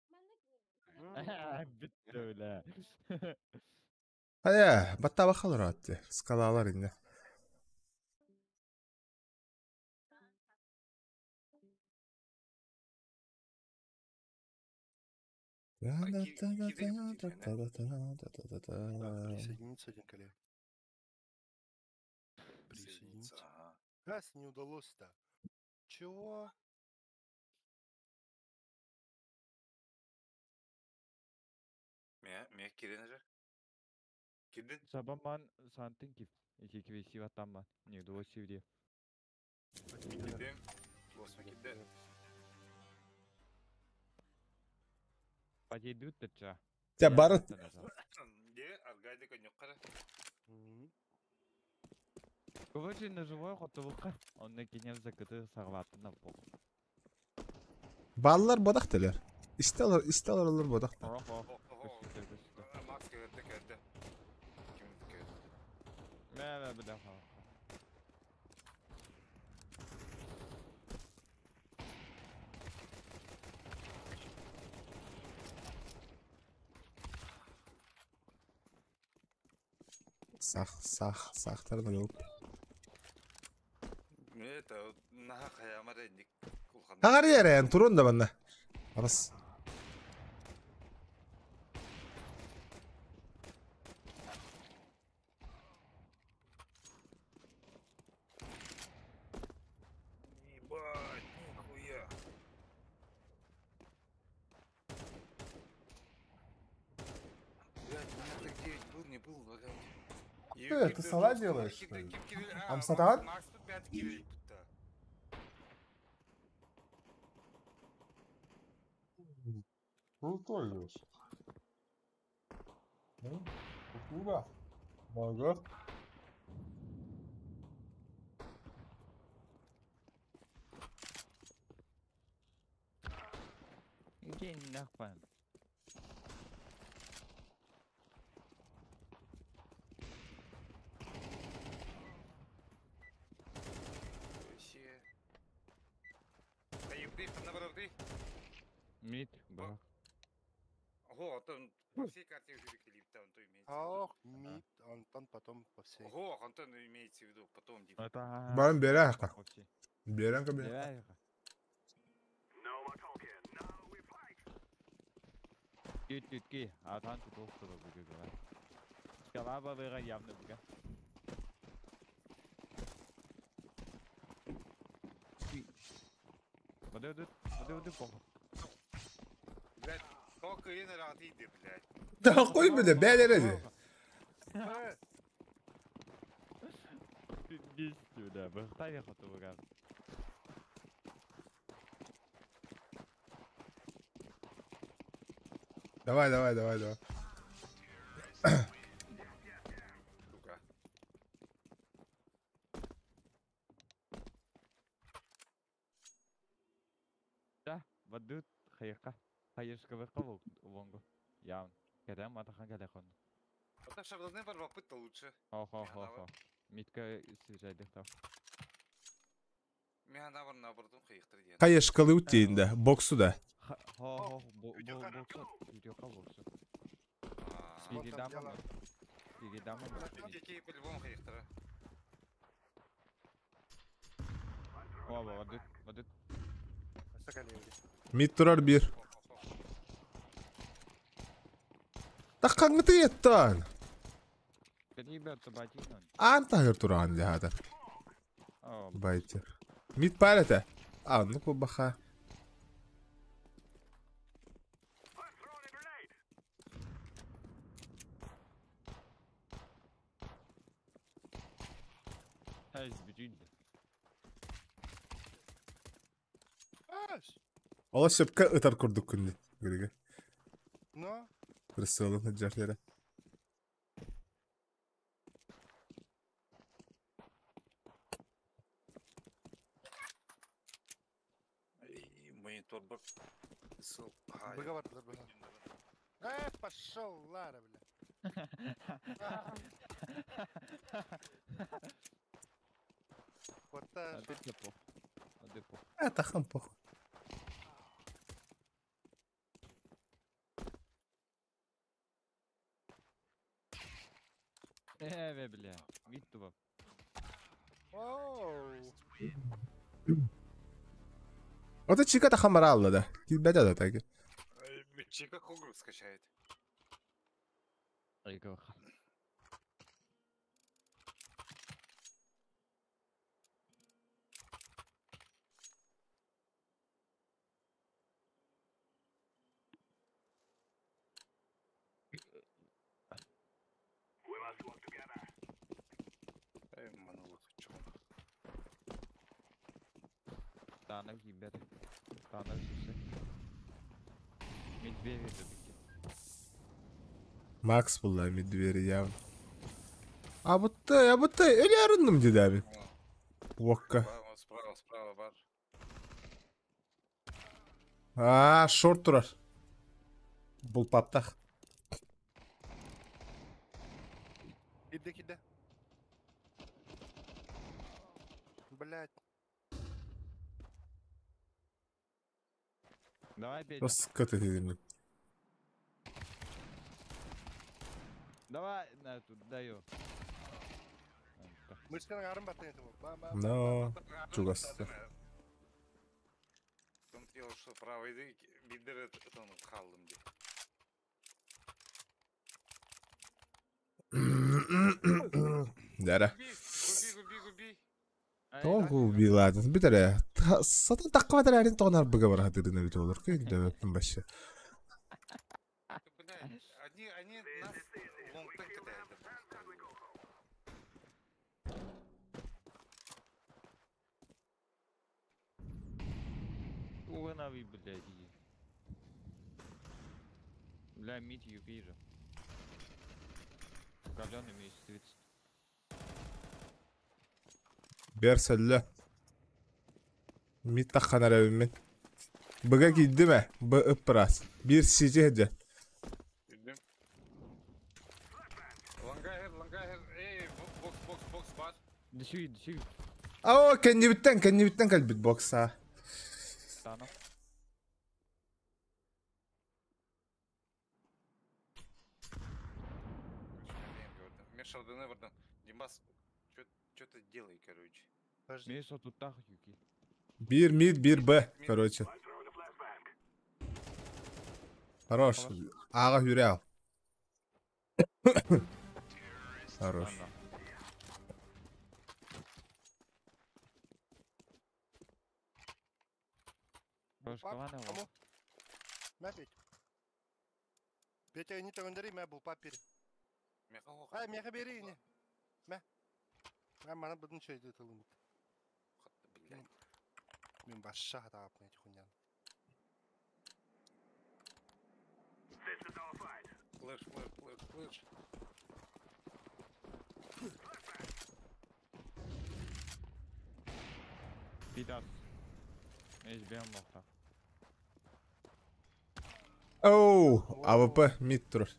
Bitti Haya, batta bakalım rahat. Skalalar inne. Присоединиться один коллег. Присоединиться. Раз не удалось-то. Чего? Меня Кирин же. Кирин? Sabahman santin kif. İki kivisi vatanman. Ne doğru sevdi. Кирин. Кирин. Пойдут тача. Ya Barut. Где? Аргайды конюкара. Короче, наживаю хотовка. Он не кинев закыты сагватына бо. Ballar bodaktılar. İsteler olur bodakta. Макс geldi. Kim geldi? Ne bir defa. Sağ tarafına yok. Это на хаямаренник. Hangar yere yani turun da bana. Aras. Ебать, нихуя. Блядь, у меня так 9 был, не был, блядь. Ты сала делаешь, что ли? Амсатаган? Макс тут 5 килей. Крутой Леш. Спасибо. Много. День нахуй. Мид, да. Ого, там по всей карте уже клип-то он то имеется. Ох, мид, Антон потом по всей. Ого, Антон имеется в виду, потом Дима. Это... Барым беряха. Берем кабинет. Ки, а там тут просто выиграть. Скалаба выиграть явно бега. Воды плохо. Блядь, сколько я на радиде, блядь. Да хуй, блядь, бядереди. Иди сюда, выстави фотограф. Давай. Сука. Да, воды хайка. Hayışkı ve kavuk vongu. Явно. Когда матахан когда хон. Это шардоне любопытно лучше. Хо. Митка свежайдых тав. Мен наоборот қиықтыр деді. Кайышкалы үттейінде, боксу да. Хо, боксу. Видеоқа боксу. Спиги дамы. Теки по-любому қиықтыры. Оба, вадыт. Мид турар bir. Takkan gıtı yettan. Ребята, ботинок. Антагыр туран дехата. Байтер. Мид палета. Ну баха. Ola şapka ıtar kurduk kunni. Gürge. No. Kırısı hıccarlara. Монитор бак. Быга бар, быга. Пошел, Лара, бля. Вот так. Это хампох. Ve bile. Bitti bak. Это чика-то хамаралла, да. Беда да так. Чика Хугл скачает. Айго. Tanrı gibi. Tanrı sesi. Медведь забити. Макс bunlar medveri ya. Ya bu da öyle arındım dedi abi. Vakka. Справа бар. Short durar. Bul pattak. Киде. Блять. Давай, Петя. Просто скаты едем. Давай, на тут даю. Мышканы арым баттан етім. No. Чугасы. Смотрел, что правый бидер это халым деп. Дара. Губи. Тоғу биладын битаре. Сатын таққа батарарын тоғынар бұға бар хатырына бит olur. Көйді өптің башы. Они нас лонгтен кидают. Увanavi, блядь. Бля, мид юпи же. Галён имеет 30. Берсәллә. Мид таққанар әвіммен. Бұға кейді ме? Бұ ұппырас. Bir сиже әді. Лангайр. Эй, бокс бар. Düşü. Ау, кәнне біттен кәлбіт бокса. Танов. Шардоне вардан. Димас, что ты делай, короче. Миша тут так юки. Bir mid, bir B, короче. Хорош. Аға юре ал. Хорош. Мә, Петя, не тәуіндері, мә бұл пап бері. Меха бері, не. Мә. Мана бұдың шөйді тұлын. Мен башы хата апын әйті құниян. Флэш. Пидас. Эй, бьем мохта. Оу, АВП мид тұрыр.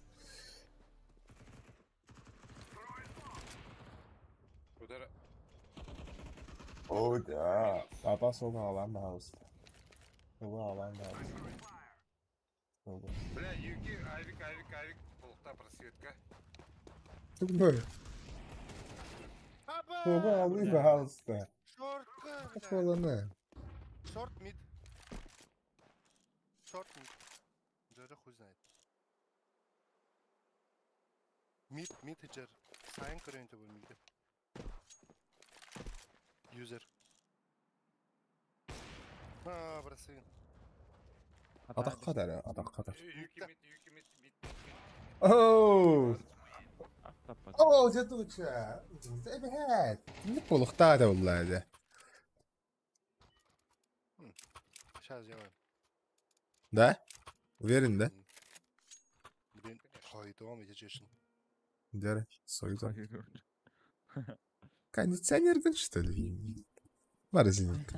О, да. Папа соны алам бауызды. Соны алам бауызды. Бля, Юки, Айвик, полта просветка. Тупой. Соны алам бауызды. Шортка. Как оланы? Шорт мид. Шорт мид. Джера хуй знает. Мид и джер. Сайн көрөйін төбі миді. Юзер. Бросыйын. Атаққа дәрі, атаққа дәрі. Юки мид. Оу! Оу, жатуча! Evet. Не полухта да оллайды. Сейчас сделаем. Да? Уверен, да? Блин, қойдуам етешін. Дәрі, сойдам. Кондиционердің, что ли? Морозильник.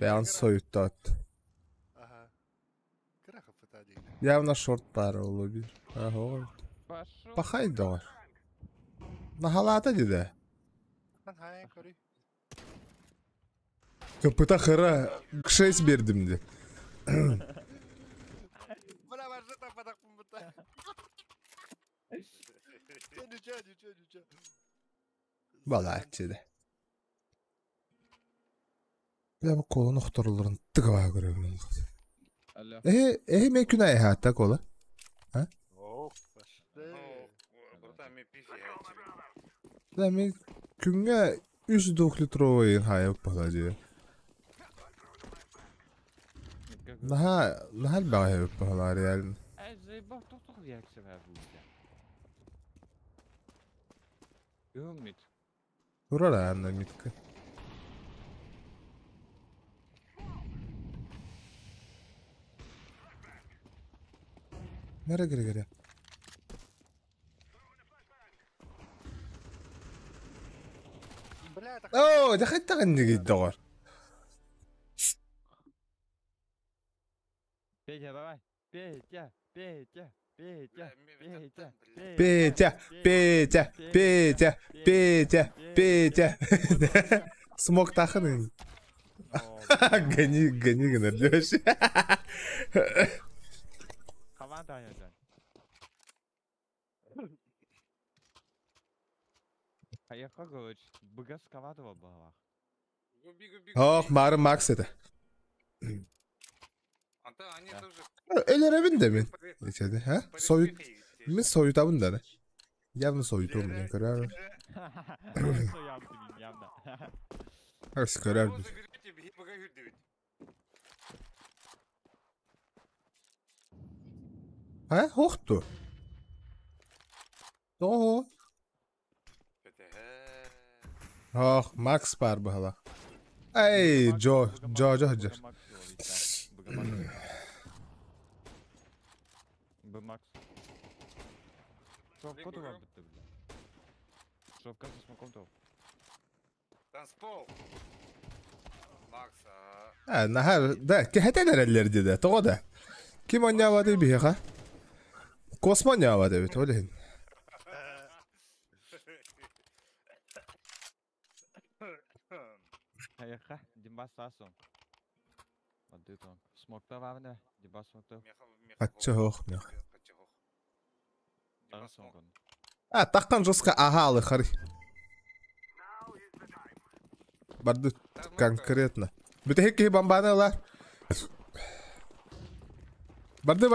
Бән союттат. Ага. Кіра қыпыта дейді. Явно шорт бар олы бір. Ага. Пахайды ғой. Нахалаты деді. Хайын көрі. Капыта қыра 6 бердім де. Бля, баржы тападақпын бұта. Ничего. Бала әтчеді. Бля, бұл қолын ұқтырылырын тұғыға көрегін. Мен күн айы әтті қолы. Бля, мен күнге 3 литровый хайып бала же. Нахал бағы хайып бала реалін. Заебал, тоқтық реакция var burada. Yok mid. Urar ayağında mitkı. Nereye gire? اوه دخلت غني الدور. Петя. Смог таханы. Гони гнардёшь. Аяққа көш, бұға скавады ба баға. Ох, мары Макс это. Элеребин де мен. Geçedi, ha? Soyut. Мен soyutabın da. Явно soyutum ben karar. Has karar. Ha, hochtu. Doğru. Oh, Max var bu hala. Ey, Joe. Bu Max. Şovka da var bitti bile. Şovka sesma kontrol. Танцпол. Max. Nahar da keheteler elleri de. Doğru da. Kim oynayamadı bir ha? Kosmo oynayamadı evet öyle. Аяққа, Димбас сасың. Мадды тоң. Смокта var mı ne? Димбас смокта. Kaçça hoş ne? Арасың қон. Taqtan жосқа аға алы қары. Барды конкретно. Бүті хекке бомбаны алар. Барды.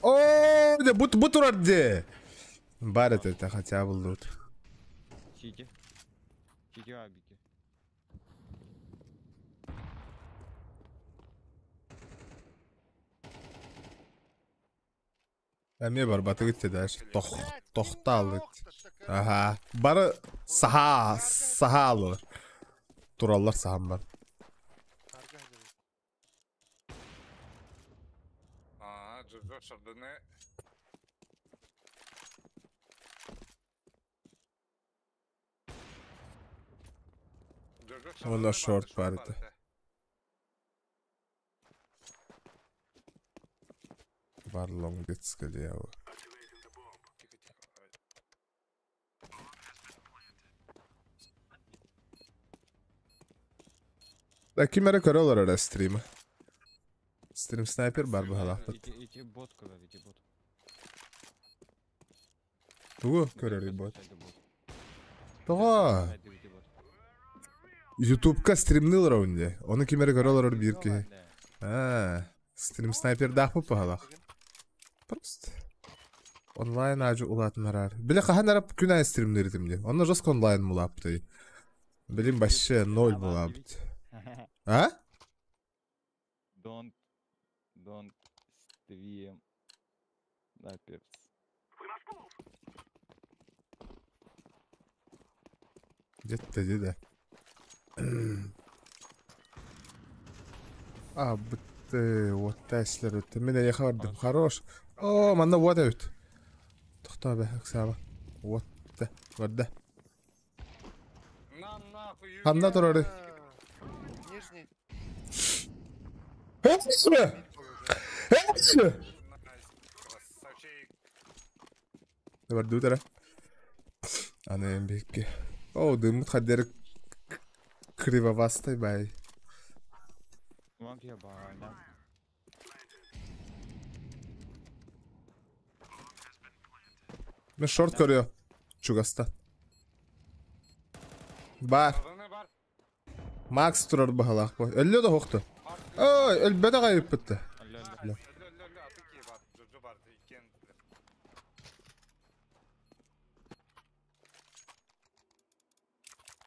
Ооо, bu turardı. Бар это хотя бы лут. Сиди абики. Әме бар баты кетті дәш. Тоқта алды. Ага. Бары саха алыр. Turallar saham var. Jojo şardını. Onlar short vardı. Var long bits geliyor ya. Da kimere köre olur öyle stream'i. Stream sniper var bu halakta. İki bot kadar, iki bot. Bu köre bot. Doğa. YouTube'ga streamliler önce. Onu kimere köre olur bir ki. Ha, stream sniper daha bu halak. Prost. Online acı ulatmarar. Bile kahan arap günah streamlerdim diye. Onlar just online mulaptı. Bilim başı nol mulaptı. Ha? Don't stream snipers. Ciddi. bitti. Vatta işler öttü. Mine yakardım. Хорош. Manda vatta öttü. Toxta be, aksaba. Vatta. Varda. Handa durarı. Нижний. Hepsi. Ne var dudara? Ana en büyük ki. Dımıt kaderi kriva vastay bay. Вам я бана. Ben short görüyor. Çugasta. Bar. Max durar bu halak bu. Ölüyor da hoktu. Elbette kayıp bitti.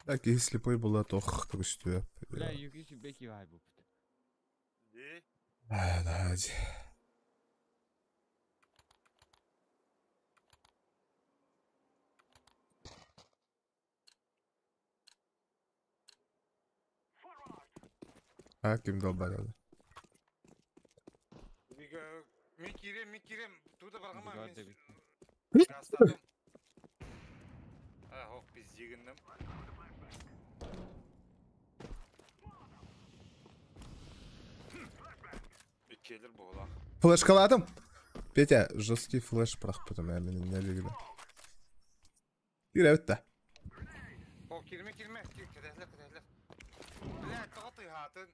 Belki слепой была тох, так что. Бля, юки беки вайбу. Hadi. Kim dolbar oldu? Mikirim. Tuda bargama men. Gastadım. Hop biz yegindim. Gelir bu ola. Флешкаладым. Петя, жесткий флеш потом я меня не люблю. Гире өтті. О, кирме. Кедерлер. Бля, тоғыты хатын.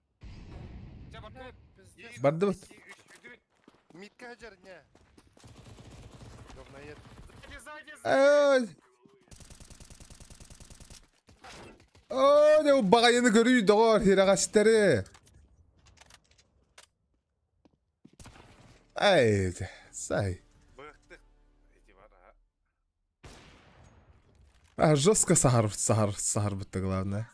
Барды бит. Митка хажар не. Говноед. Ne o bağayını görüyor doğar hiragaçları. Haydi, say. Жестко сахар бітті главное.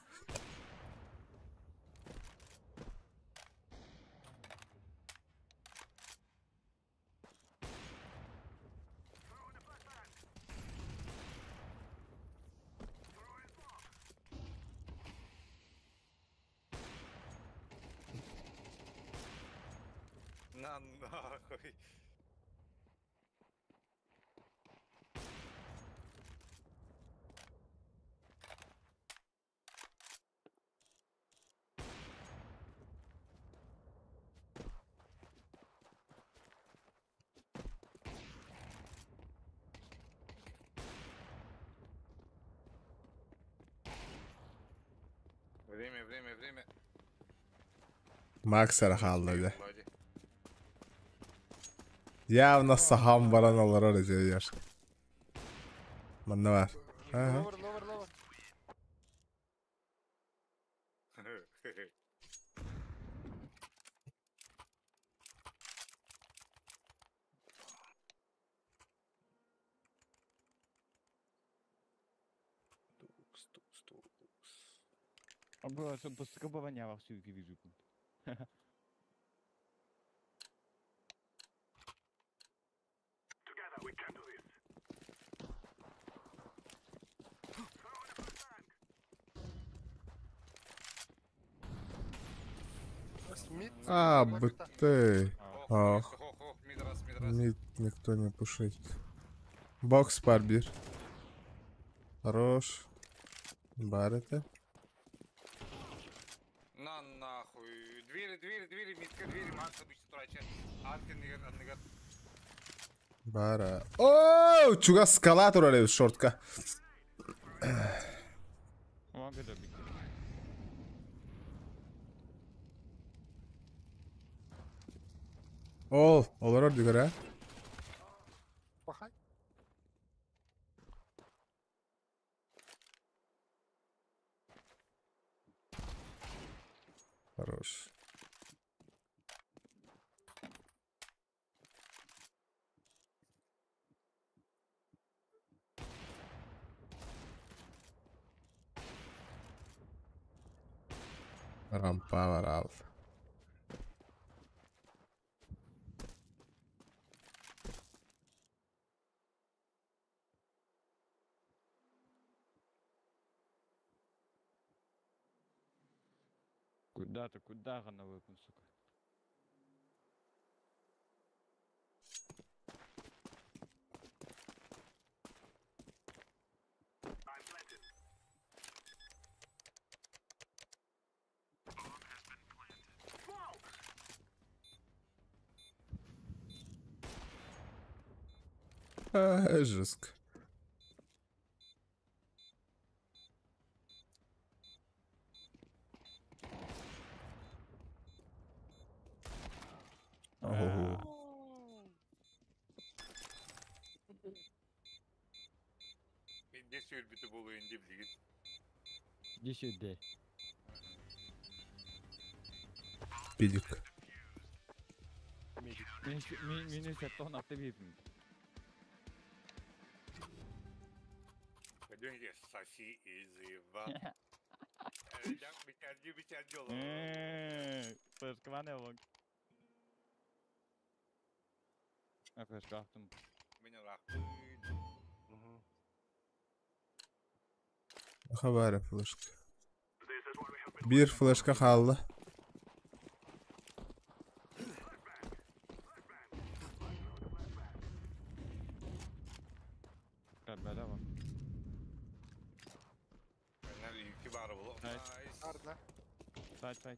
Нахуй. Время. Макс арахалды. Явно сахам баран алар арайжаяр. Манда бар. Lower. Bo skrobowania w siłki widzę. А, БТ. Ах. Мид никто не пушит. Бокс парбир. Хорош. Бар это. На нахуй. Двери, митка, двери, Макс обычно трача. Аннегар. Бара. Ооо, чуга скала турале шортка. Ол, олар дигара. Хорош. Рампа варал. Куда рано выпн, сука? Жестко. Ne söyledi bu oyun diye bilgin. Десюде. Пидик. Минус тон автовипн. Пойдём соси из Ива. Я бичар делал. Пешкване лог. А пешкафтым. Меня рах. Хабар флешка. Бир флешка халла. Kadbada bak. Ben yükü var bu. Arda. Side.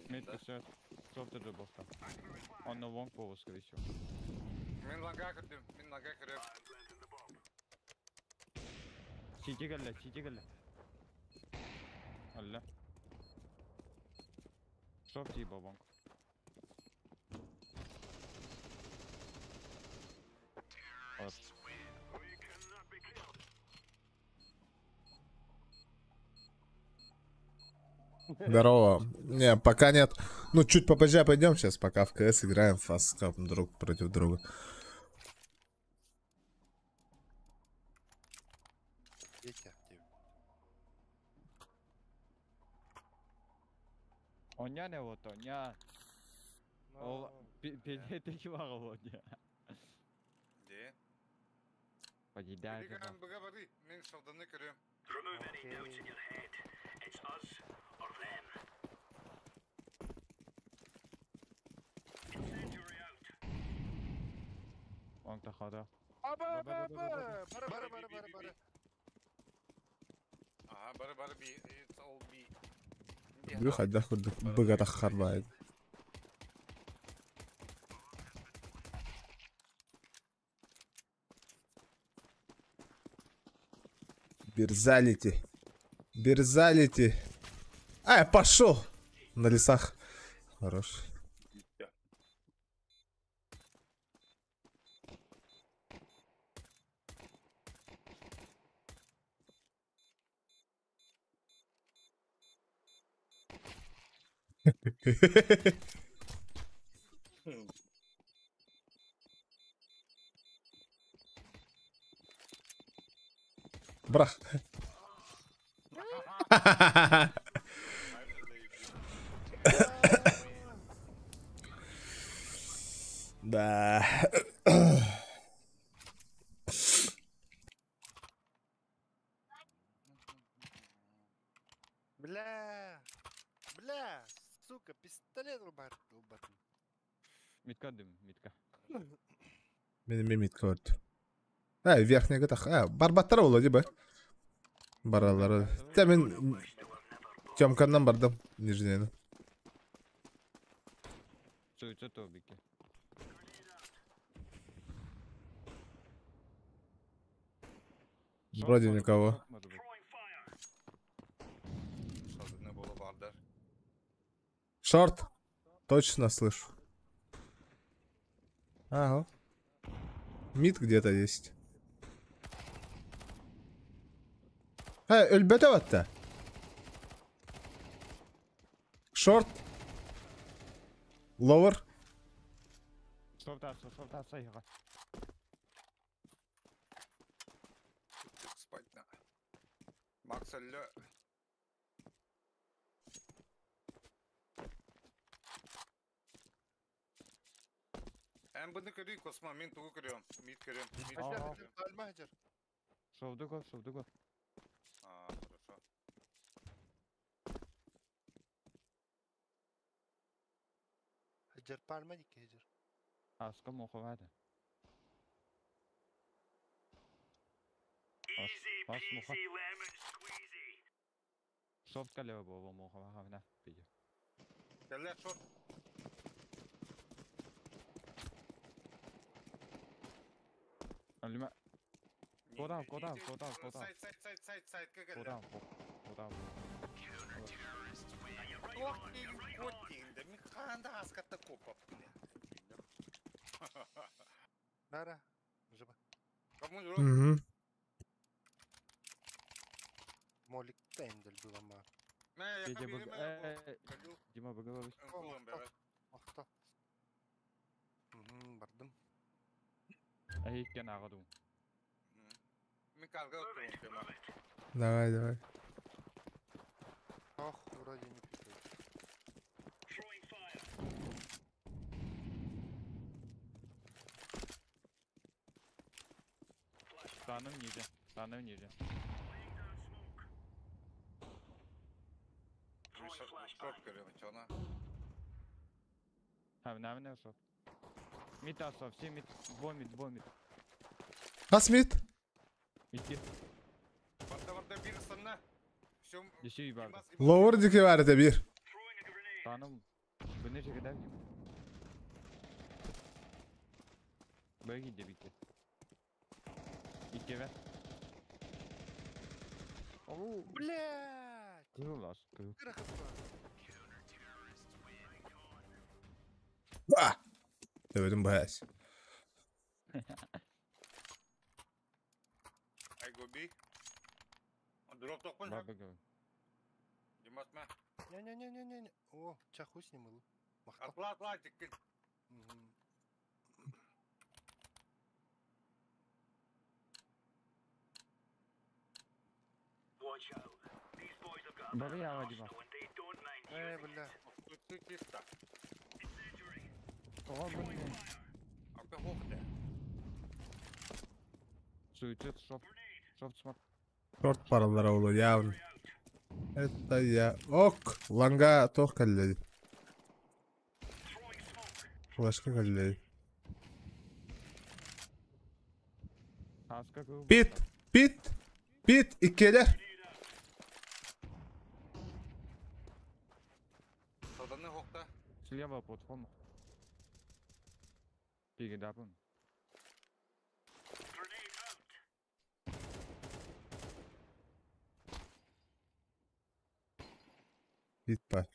Mid кусет. Софта же боста. Он на вонг по скорее всего. Мен лага кырдым. Сити галла. Алла. Софти бабонг. Здорово. Не, пока нет. Ну, чуть попозже пойдем сейчас, пока в КС играем фаскап друг против друга. Оня не вот оня. О, пилетeki var o ya. De. Pagi dah. Biliyorum bu kadar. Men şovdanı kırıyorum. Remove any doubts in your head. It's us or them. Incendiary out. Vank da khada. Bara. Aha, bara bir. It's all bir. بيخد داخل بقى تأخر بعد. Берзалити. Ай, пошел! На лесах. Хорош. Брах. Да. Митка дым, митка. Benim mimit gördü. Верхняга так. Барбаттар болду дейби? Баралары. Мен Тёмкандан бардым, нижнени. Суицид обике. Вроде никого. Шорт. Точно слышу. Ага. Мид где-то есть. Ölbete battı. Short. Lower. Шорта, ига. Спать на. Макс алло. Bunu көрейік, Осман, мен туғы көрем. Мид көрем. Пальма хажар. Шовды көп. Хорошо. Хажар пальма дике хажар. Аска моховады. Ас моха. Шовт калева боба мохова хавна. Биде. Келлер шорт. Alima. Go down. Сайт, как Go down. Ох, котинда, механда аската копа, бля. Нара, жива. Кому жива? Молик тендель был, ама. Дима, выговаривай. Махта. Бардым. Кен ағаду. Давай. Ох, вроде не пикает. Станым ниже. Шорт көрем, чона. Навне шорт. Мид асо, все мид. Два мид. Kas mid? Мидки. Барда bir ısınla. Дешеви барды. Lower dike verdi bir. Станым. Бұны жеге дәв. Бәгі де бике. Икке бә. Оу. Блядь! Кыл ас. Dövdüm bayas. Ай гоби. Дроп токпун. Димас ма. Не. О, чаху снимал. Атла, тиккин. Бары яға Дима. Бля. Ты чисто. Оға бұны. Апта хоқта. Суицид, шоп смок. Short paralara olur yavrum. Это я. Ок. Ланга тох каллedi. Flash'ka kalledi. Аска кыл. Pit. İkkeler. Соданны хоқта. Слева подход. Пиги дапын. Pit var.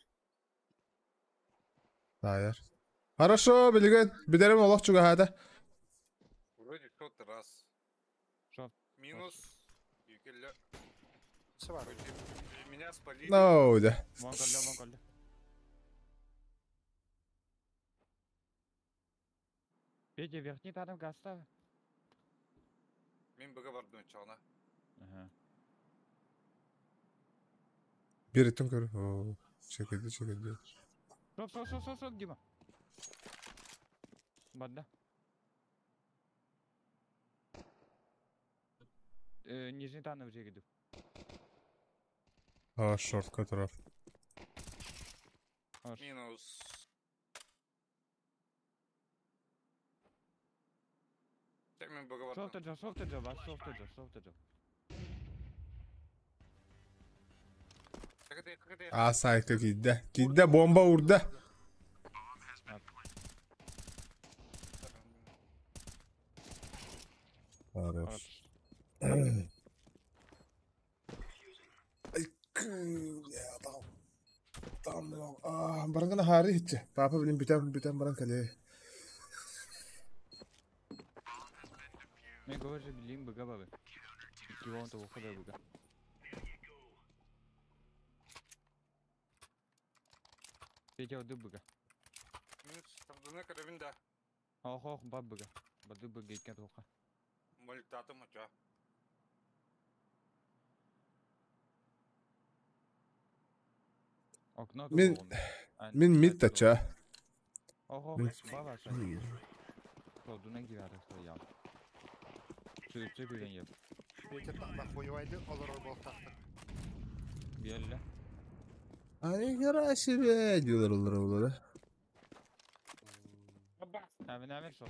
Hayır. Хорошо, bilgen. Biderim olaq çuga hada. Вроде кто-то раз. Шоп. Минус. Юкелле. Меня спалили. No de. Вон колле. Петя, верхний тадым гастав. Мен бага бардым чağına. Bir itim kör. Oo. Çekildi. Шоп, Дима. Бадда. Нижний тадым жегиду. Short'ka taraf. Минус. Темен бага Шофтеджо, бас шофтеджо. Sayka gidde. Gidde bomba vurdu. Хорош. Tamam. Barangana hari hiç. Papa benim biten barang kali. Мен говорю, билим бага бабы. Кивон то выхода бага. Петя оды бага. Сардана карабинда. Ох, баб бага. Бады бага иккен тоха. Молик татым ача. Окно Min mid taça. Ох, баба ша. Колдуна гирады стоял. Çöpçe bilen yap. Петя тақпақ қойывайды, олар болтақты. Белли. Ay garası be diyorlar onlara. Avin sok.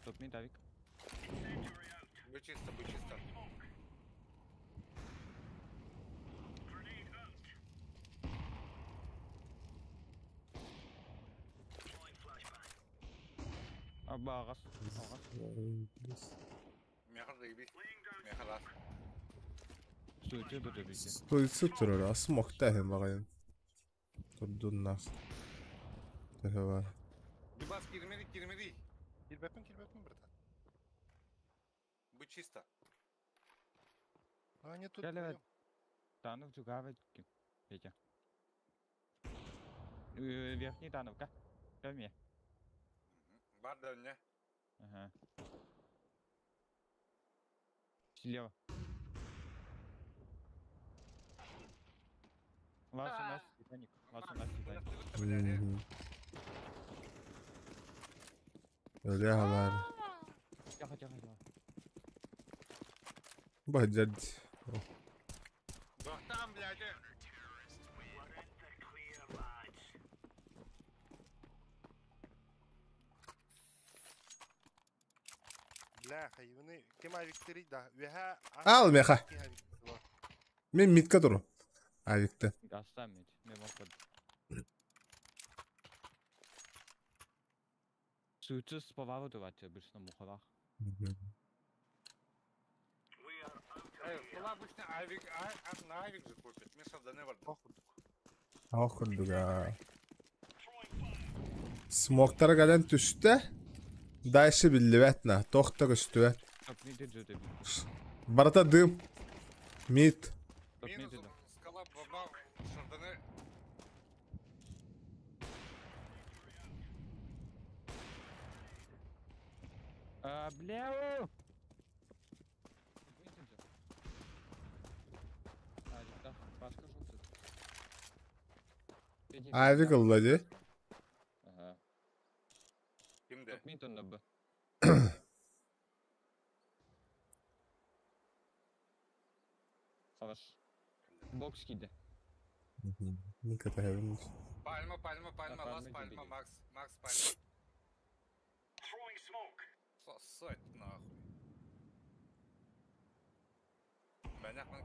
Top mi Davik. Бычисто. Abba ağas. Мехар заебись. Мехар. Çöpçe böyle bir şey. Stoysu turur. Asmokta hem bakayım. Durdun nas. Terhava. Дубас кирмери. Кирбепін, брата. Бычисто. А не тут. Gel evet. Tanık cugave kim? Peki. Верхний танывка. Ко мне. Барда не. Ага. Слева. Вас у нас Титаник. Öyle haber. Тихо. Баджад. Бахтам, блядь. Бляха, ивны. Кем авиктери да. Веха. Al meha. Min mitka duru. Avikte. Gastan mı? Ne bakmadım. Suçu spavalı da var ya bir sürü muhalak. Была обычно авик же купит. Мне сюда не варто. Okurduk ha. Smoktara gelen düştü. Dayışı bildi vetna. Doktor üstü. Top mi dedi de. Barata dım. Mid. Top mi dedi. Скала баба сарданы. Бляу. Avik oldu. Ага. Kimde? Top mi tonda bu. Savaş. Box gidi. Ne kadar heavenmiş. Пальма, лас пальма, Макс пальма. Сосать нахуй. Понятно.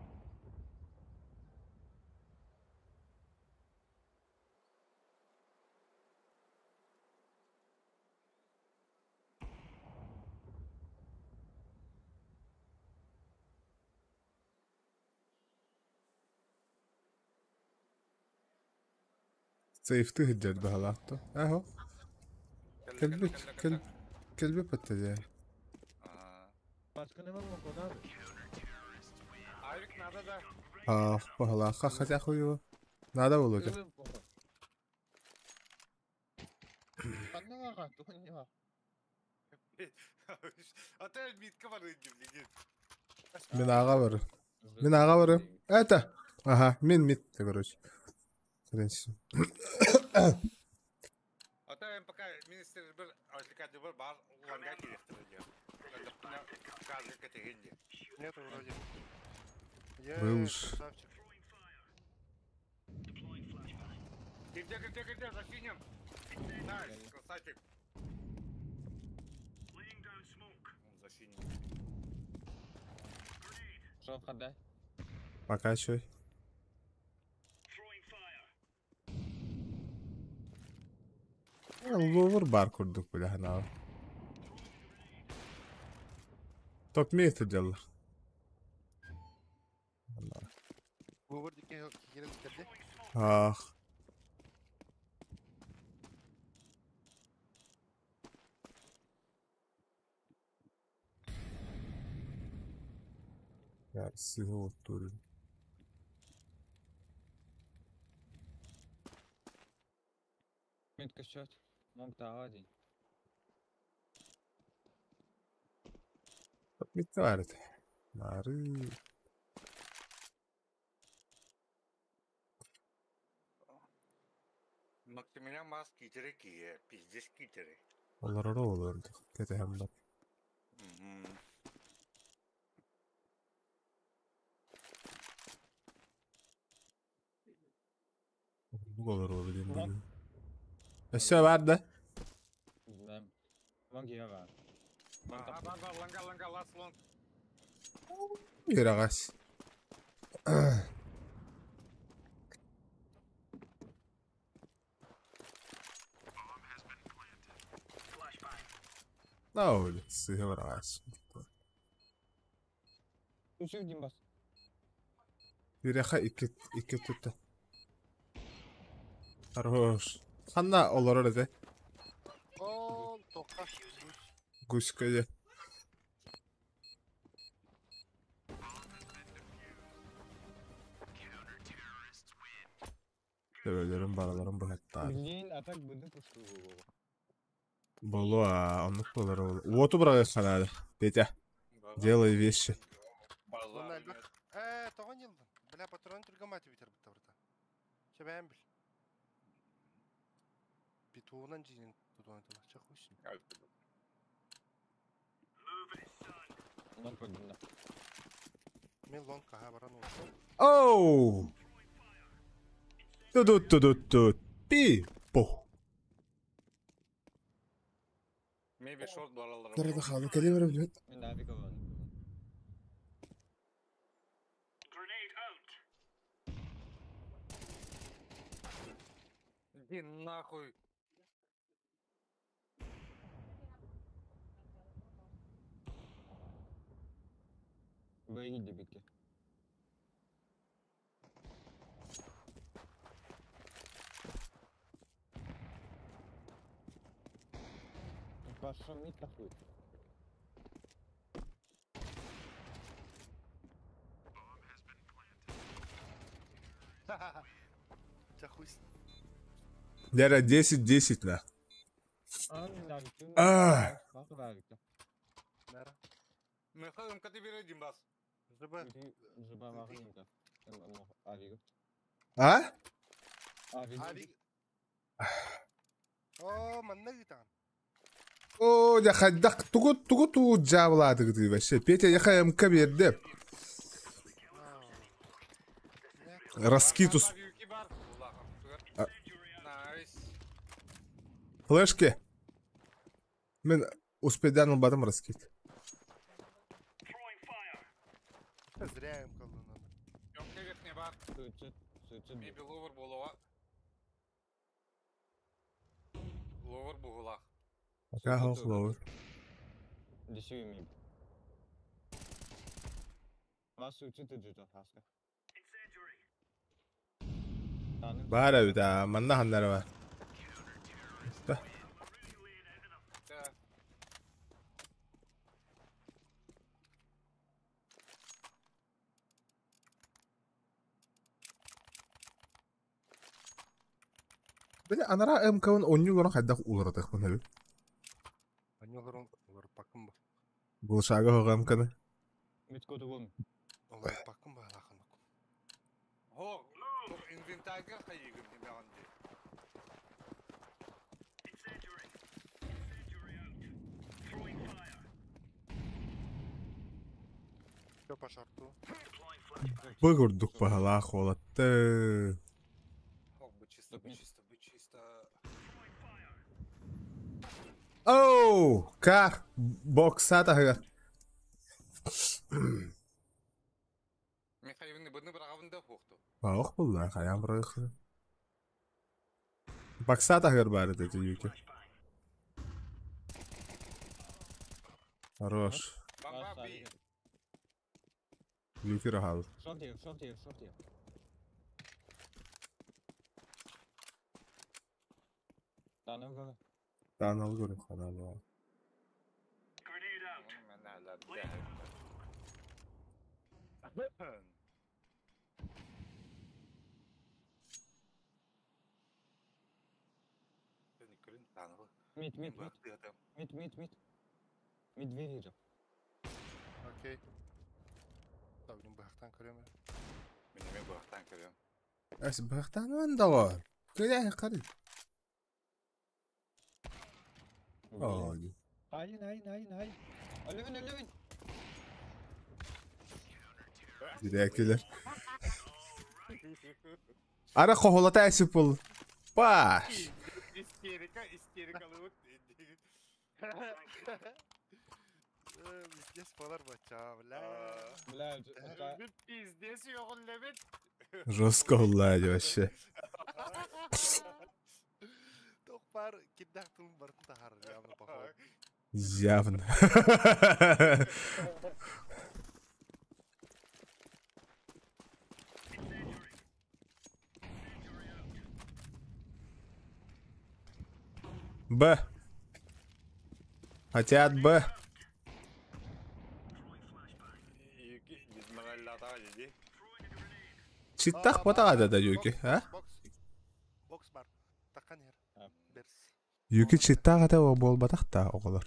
Zayıftı hıccadı be halattı. Aho. Kelbi patladı. Başka ne var mı konu abi? Avik надо да. Bu halakka kaça koyuyor. Nada olacak. Anne var, ne var? Ata mitke var önce bilgin. Min ağa varım. Eta. Aha, min mit de görüş. Kırınçsın. Ата мен пока министр bir отвлекать bir бар уланга керектiriyor. Газга кетегенде. Нету вроде. Был уж. Где, за синим. Найс, красавчик. Шоп хадай. Покачивай. Ловер бар курдук бля хана. Топ мейт делал. Вовырдыке кирен керде. Ах. Я сыграл тур. Метка счет. Мог один. Топ мейт варит. Нары. Максимилиан Мас китере кие, пиздец китере. Олар олар. Кете hem bak. Bu olar oldu değil mi? Aşağı var da. Long ya var. Langa last long. Bir ağaç. Ne oldu? Sığır var ağaç. Üçü Dimbas. Bir yaka iki tuttu. Хорош. Hanna olur orada. О, тока. Гуськая. Develerin baraların bu hatta. Bildiğin atak bunu kuştu. Болу, а он колор. Вот убрал канал. Петя. Делай вещи. Тоған елді. Бля, патрон түргамати бітер бұтта бұрта. Шабән біл. Битуғынан жинен тұдуан тұлақ чақ өшін. Мен лонг қаға баран олсын. Оу! Тут. Пи-по. Maybe short балалар. Nerede kaldı? Kelime mi? Ben daha bir kalan. Иди нахуй. Бэйги дебитки. Пошел мид такой. Чахусь. Дера 10-10 на. Мехаим категория Димбас. Жаба. А? Авиг. О, манна гитан. О, я хаддак тугут джавладык ди вообще. Петя я хаям кабир деп. Раскитус. Флешки. Мен успедан албадым раскит. Зря им колу надо. Ёмка верхне бар. Maybe lower болуа. Lower бугулах. Пока хохловер. Дешевый мид. Вас учит джута хаска. Бара бита манна ханнара бар. Бля, анара МК-ын оннюлорун хайдак уларатак мына бит. Оннюлорун улар пакым ба. Бул шага хога МК-ны. Миткодугум. Улар пакым ба лахан. О, инвентарьга хайгым димаганди. Что по шарту? Быгурдук пахала холатты. Чисто. Оу! Как? Боксата хага. Мен хайвынны бұны бір ағавында қоқты. Бауық бұл, қаян бұрайық. Баксат ағыр бары деді Юки. Хорош. Бамба бей. Юки рахал. Шорт here. Танал көрі қадалы. Мид двери же. Окей. Таудың бұяқтан көремін. Мен бұяқтан көрем. Әсі бұяқтан өңді ғой. Көре қарай. Ой. Hayır. Ölün. Direktler. Ara koholata esip bul. Baş. İsterikalık dedi. Bizdes falan baça. Блядь, Bizdes yoğun levit. Жестко гулать вообще. Тохпар киддахтың бартын тахар явно поход. Явно. Б. Хотят Б. Читтах потагада да Юки, а? Бокс бар. Такан ер. Берс. Юки читтагада о болбатах та оголор.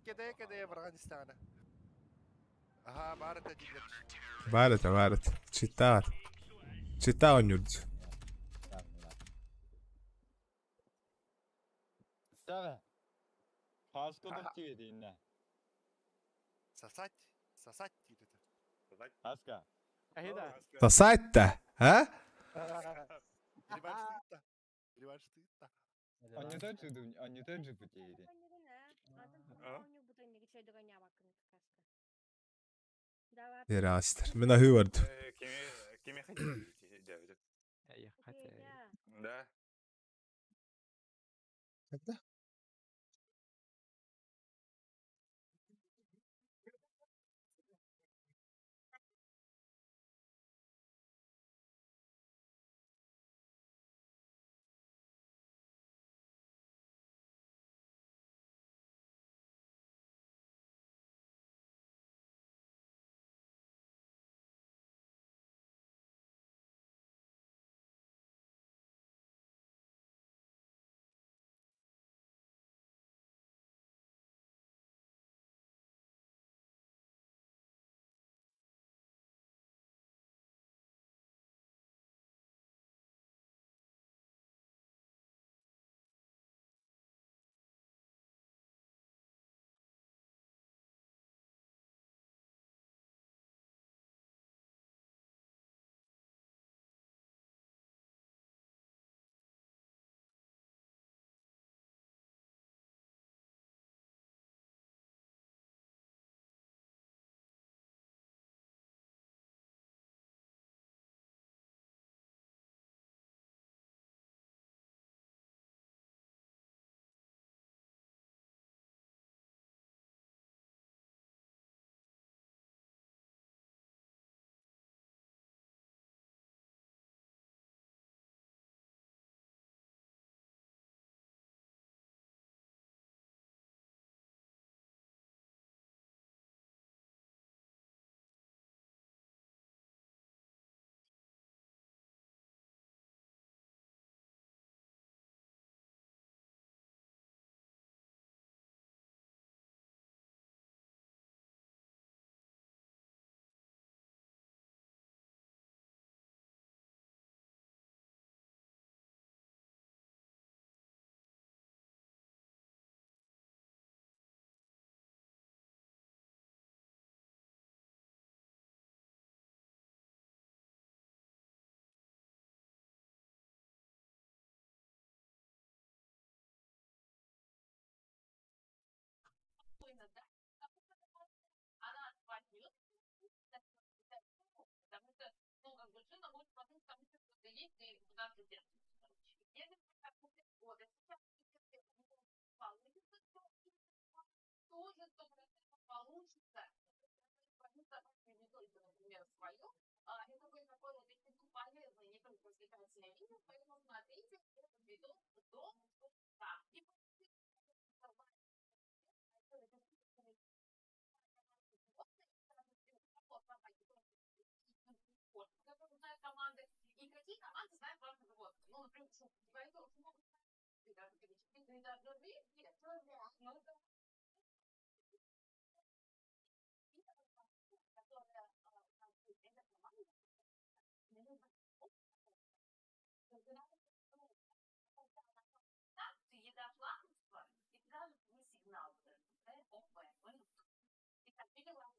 Кеде барган истана. Aha барыта диглер. Барет. Читтагат. Читтаган юрд. Сара. Паскода тиведи инне. Сосать дейді. Аска. Сосать-то, а? Реванш ты-то. Они тоже потеяли. Ерастер. Мен ахы вард. Кеме хотите? Да. Когда? свое. Это будет такой вот институт полезный не только развлекательный видео, поэтому смотрите этот видос до конца. И которые знают команды, и какие команды знают ваши животные. Ну, например, говорит, что могут знать, еда флагманства, и даже не сигнал, ОП. И так, видела,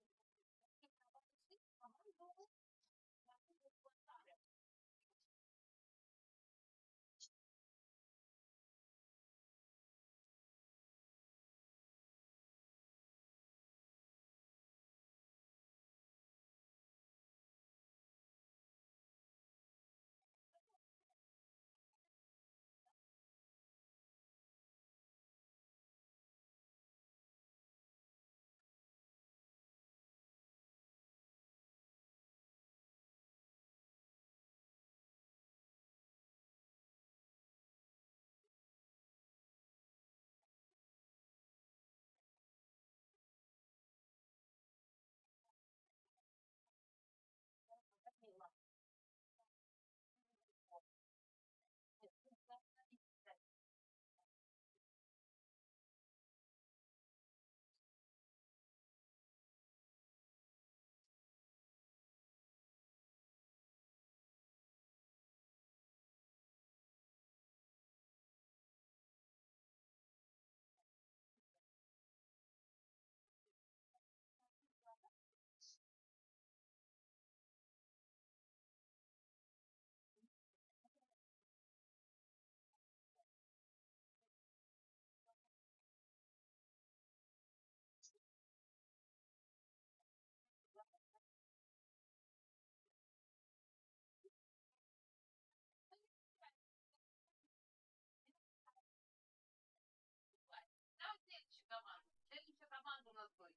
команду следующая команда у нас будет.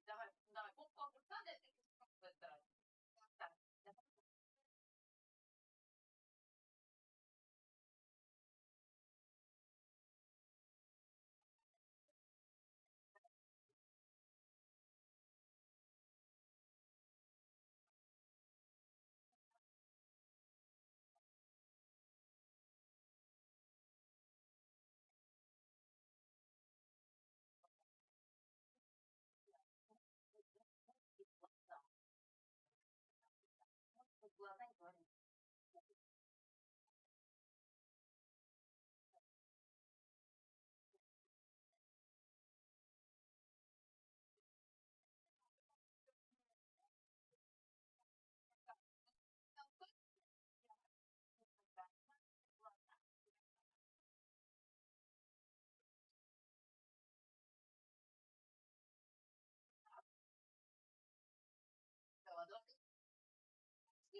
Давай, давай, попкорн надо, это выбирать. Так, глаза не говори.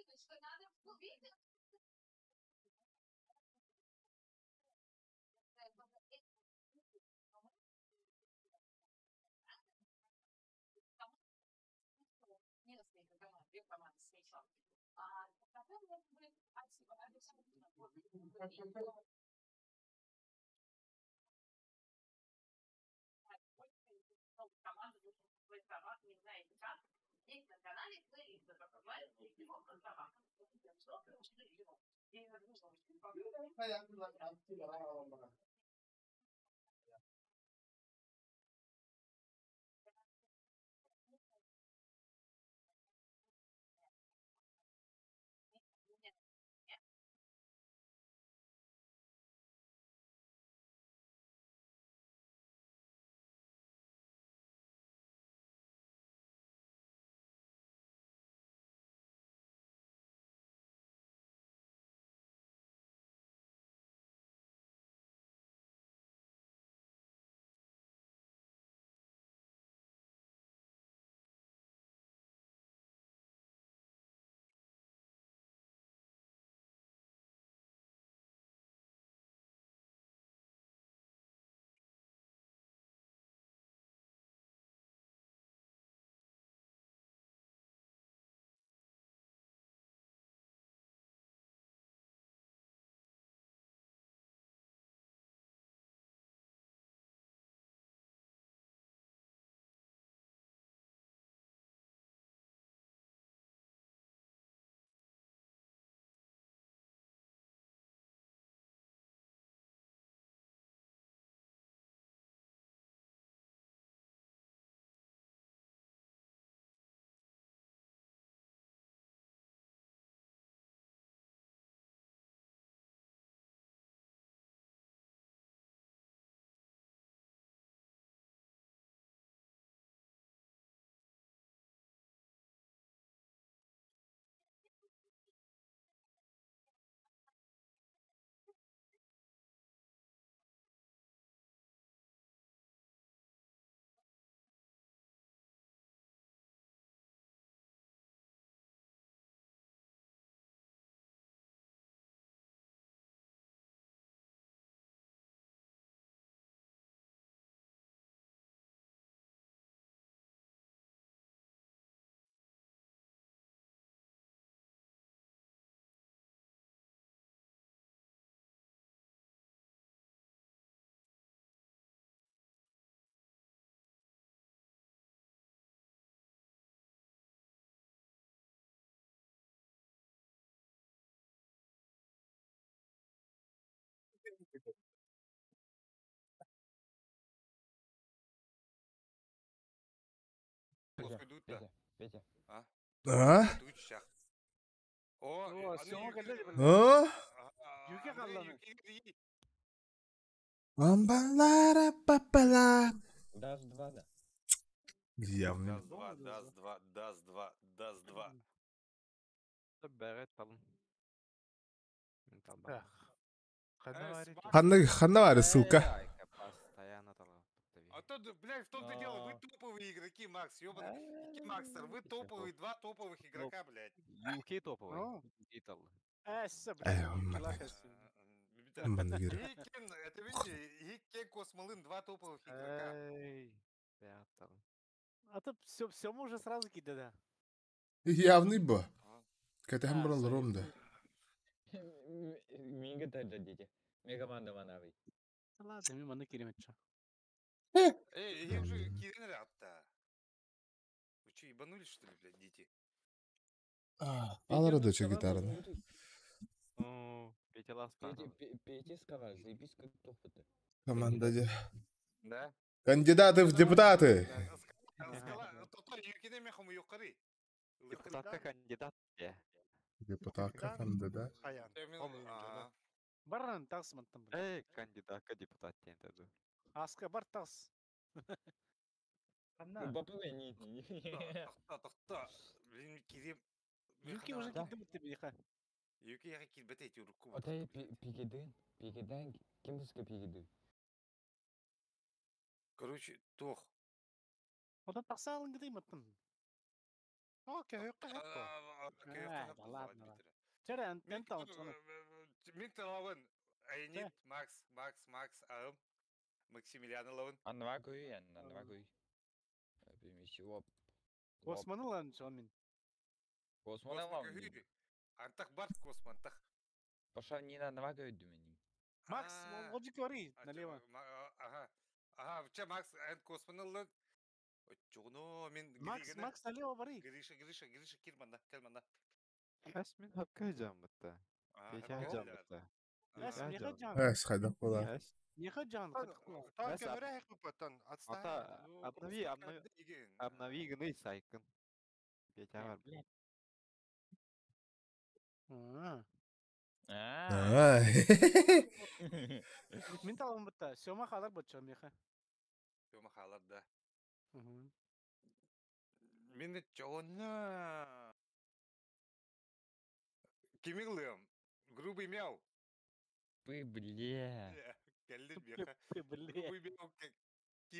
Что надо увидеть? Несколько команд, две команды с мячом. Потом Команда своих правах не знает как. Здесь на канале плейлисты покупают его права. Петя, Петя. А? А? О, Сёңа келди А? Юке калланы. Амбалара папала. Дас 2, да. Явный. ДАЗ 2. Бәрәт талын. Мен талбам. Ханна var ссылка. Постоянно талап. А то, блядь, в том-то и дело, вы топовые игроки, Макс, ёбаный. Макстер, вы топовые, два топовых игрока, блядь. UK топовый. Итал. Это видите, Хиккен, Космолын, два топовых игрока. Бәрәт А то все уже сразу кидали. Явный bu. Кетем buralarım da. Минга тогда дети. Мегаманда манавый. Ладно, ми маны кереметча. Я уже Кирин рад-то. Вы что, ебанулись, что ли, блядь, дети? Al arada гитараны. Петя Лас. Петя сказал, заебись как топоты. Командада. Да? Кандидаты в депутаты. Депутатка кандидат. Депутатка кандидат. Баран тас мантам. Кандидатка депутат тентеду. Аска бар тас. Бапылы не. Тоқта. Блин, Кирим. Юки уже кидді бітті бейха. Юки яға килбет әйті ұрыққы бұд. Отай пигеден кем бізге пигеду? Короче, тоқ. Одан тақса алын кедей маттым. О, кәйіққа Да ладно. Чәрі, ән талын соны. Мен талауын. Айнит, Макс, Ағым. Максимилиан алауын. Анва көй. Бемеші оп. Османы лан соны мен. Османы алауын. Антах бар космонтах. Паша не на нова гойдумени. Макс, логик говори, налево. Ага. Ага, че Макс, эн космонлы. Чугуно, мен Макс, налево говори. Гриша, келманда. Әс мен хапка жамытта. Петя жамытта. Эс, хайда кула. Неха жан, Тан кемере хек бупаттан. Ата, обнови гны сайкын. Петя бар. Мен талым бітті. Сема қалар бұтшы меха. Сема қалар да. Мені чоғына. Кемеглым. Грубый мяу. Пы, бля. Келді меха. Грубый мяу.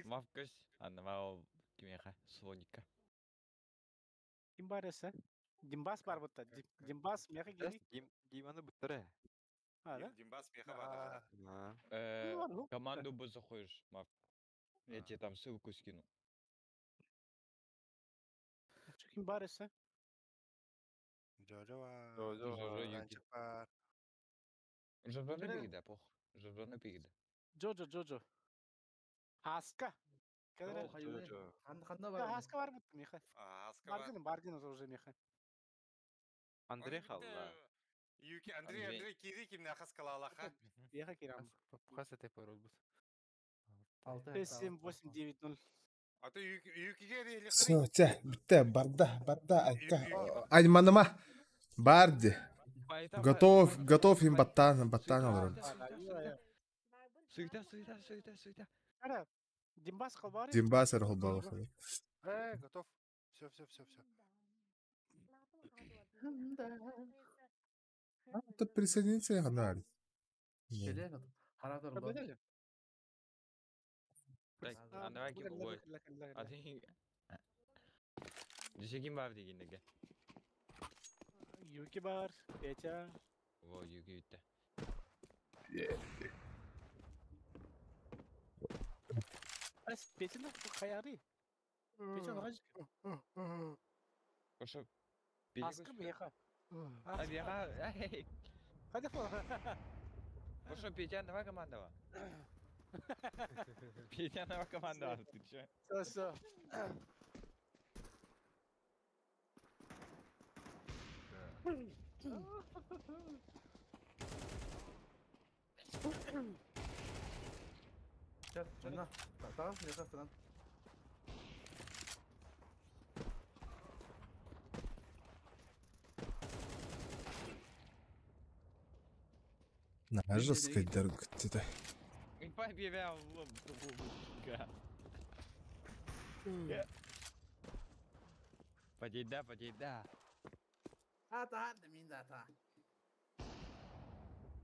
Мавкаш, анвал кемеха, слоника. Ким бар есі? Димбас бар бұтты. Димбас меха келі? Диманы бұттыры. Димбас меха бар. Команду бы заходишь, Мав. Я тебе там ссылку скину. Ким бар есі? Джо бар. Жожо пигде, пох. Жожо не пигде. Джо. Хаска. Хаска бар бұтты меха. Баргин уже меха. Андрей халла. Андрей кири кимне хаскала алаха. Меха кирам. Пухаса те парол бус. 5-7-8-9-0. А то юкиге рейли. Все, тя, бітте, барда, айка. Айманыма. Барди. Готов им баттан алырым. Суйта. Ара, Димбас қалбары? Димбас әрхол балы. Готов. Все. Надо присоединиться я канал. Так, давай кибой. А ты... Десе ким бар дегендеге? Юки бар, Петя. Во, Юки үтті. Петяны қаяры. Петяны ғажық. Паша, Аскы меха. Қайда қол? Паша, Петя нова команда ва? Петя нова команда ва, ты чё? Все. Сейчас, жена, тарас меха стынан. Жесткая дорога где-то. И побивал лобка. Подейда. Ата, миндата.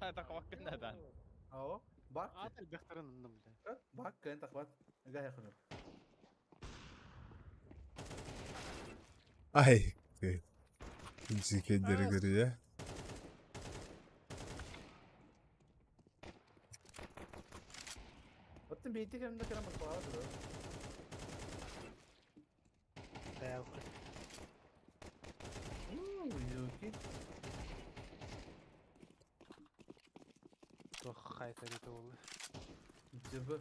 Это хвакнада. Ао, бак. Ата бехтарын нымда. Бак кен тахват. Гая ханыр. Ай. Зикедері көрі, я. Оттың бейті кемді керам бұқпаға тұры. Юки. Қайта реті олы. Жібі.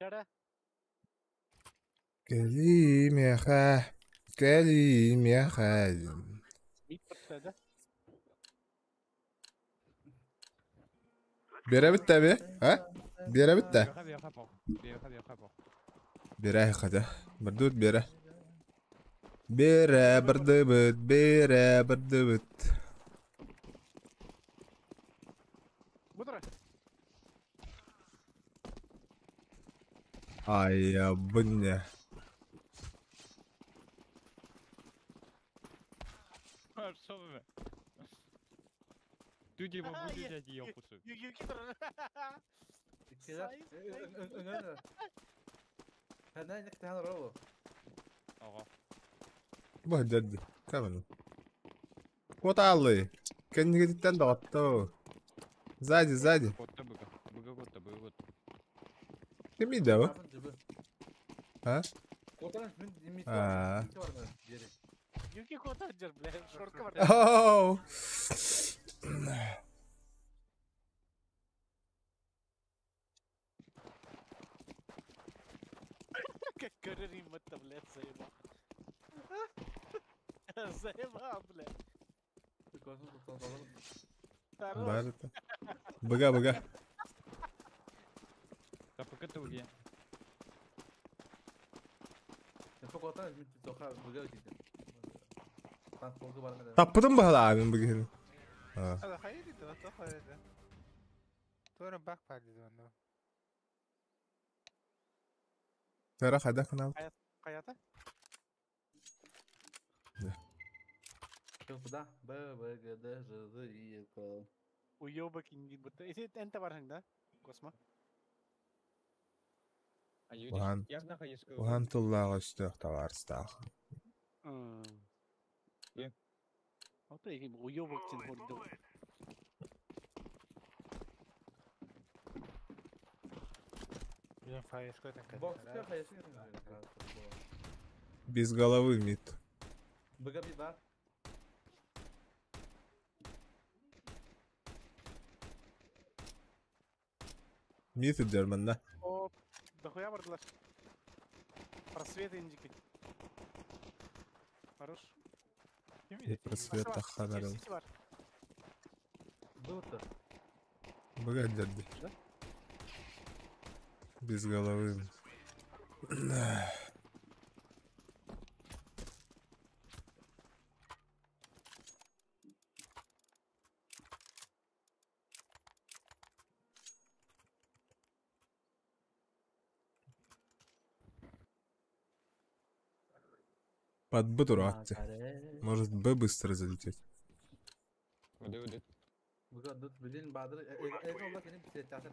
Жара. Кәлимеха. Бит бітті. Бері бітті бе? Бері бітті? Бері қада. Бірді бүт бері. Бірді бүт. Бұдыры. Ай, бұнне. Что вы? Ты типа будешь дядя ее кусок. Юки тұры. Үңгені. Кәнәй не кітән ролу. Ага. Бұх дәді. Кәмін. Вот аллы. Кеннигеттен дагатты. Сзади. Котта быга. Быга котта. Кем иде бу? А? Котан мен имит А. бар ма? Бери. Юки котан жер, бля, шортка бар. Оу. Как көрер имматта, блядь, заеба. Заеба, блядь. Бар это. Быга. Тапыкаты уге. Котан мен тоха быга өтөйт. Танк бар ма? Таппыдым бахала мен быгын. А. هذا خيري ده خيري ده تورن باك بعد ده Тара хада кана. Каята? Куда? БГД ЖЗИК. Уёбок инди будто. Если энте барсың да? Космо. Ухан туллага өстөк таварстак. Вот эти уёбок тин хордо. Я фаешь какой-то. Бокска хайсы. Без головы мид. БГ бар. Мид идерманда. Оп, дохуя бардылар. Просвет индики. Хорош. Просвет тахадарым. Дота. Быга дерди. Без головы. Под Б дурак. Может Б быстро залететь. Уды. Быга дот билин бадыр. Эйга олла сени бисет тасыр.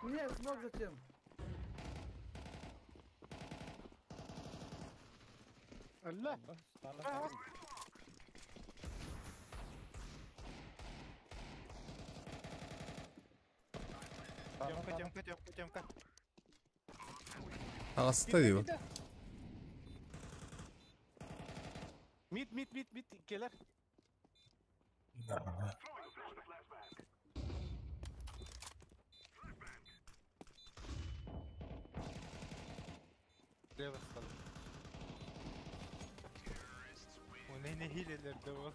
Нет, смог зачем? Allah. Темка. Оставил. Мид, келер. Лево стал. У не хилелер да bu.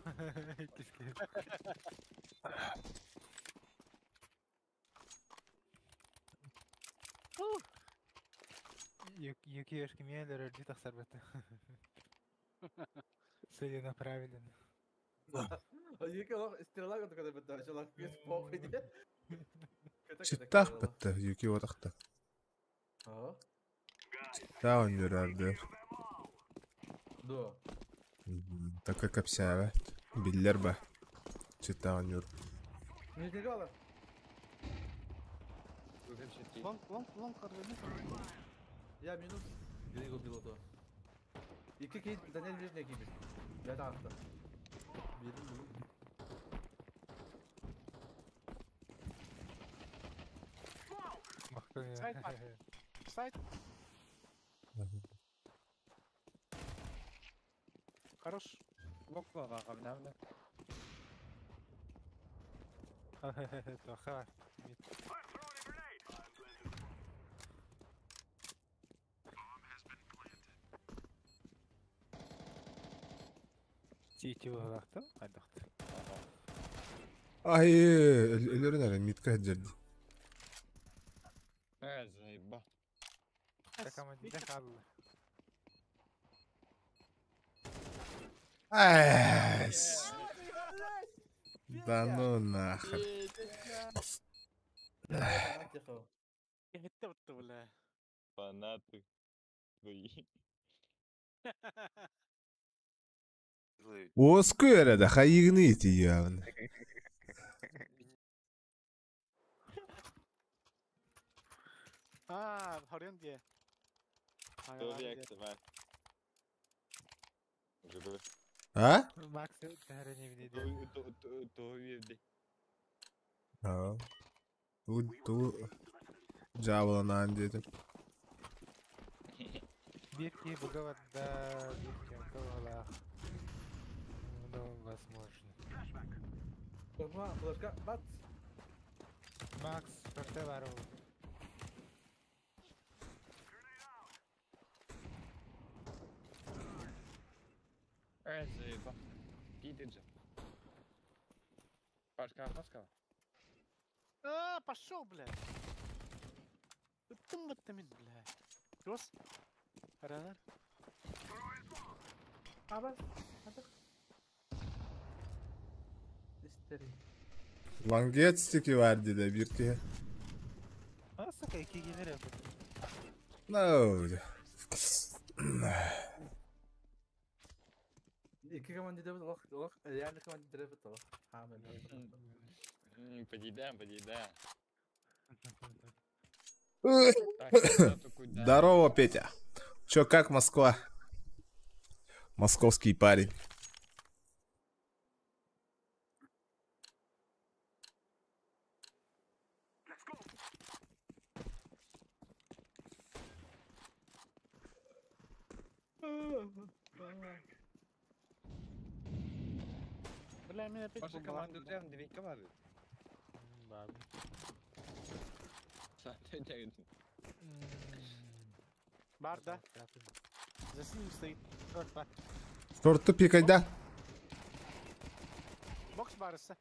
Юкиешки мелер орди тахсарбата. Целенаправленно. Юки олла стрела когда бетта, чолак без похуй де. Читтах бітті, юки отақты. Читтах он жүрерді. Да. Так как обсявет. Биллер ба. Читтах он жүр. Не тегала. Лонг каржыны. Я минус. Грего било то. Iki kez Daniel Virne gibi. Ya da hafta. Сайт. Хорош. Локва говна. Тоха. Тити вахта, айдахт. Ай, элерин әлі митка әдерді. Заеба. Командир қалды. Айс. Да ну нахер. Это вот бля. Фанаты твои. Оску әреді, қайығыны еті явын. Хорен де. А? Макс тәрі невіне де. Ту жабыланан дедім. Бирки бұғаватта, бирки ұқывалақ. Ну, возможно. Флешка, бац. Макс, флешка бар ол. Заебал. Пидет же. Пашка. Пошел, блядь. Ты мин, блядь. Пёс? Радар? Аба? Langets'teki verdi de bir ki. Asaka iki gelir yapın. No. İki kaman dide bak. Yani kaman dide bak. Hamil. Подъедаем. Здорово, Петя. Чё, как Москва? Московский парень. Бля, меня опять Ваша команда прям две команды. Babi. Бар, да? За ним стоит. Шорт бар. Шортты пикайда. Бокс барысы.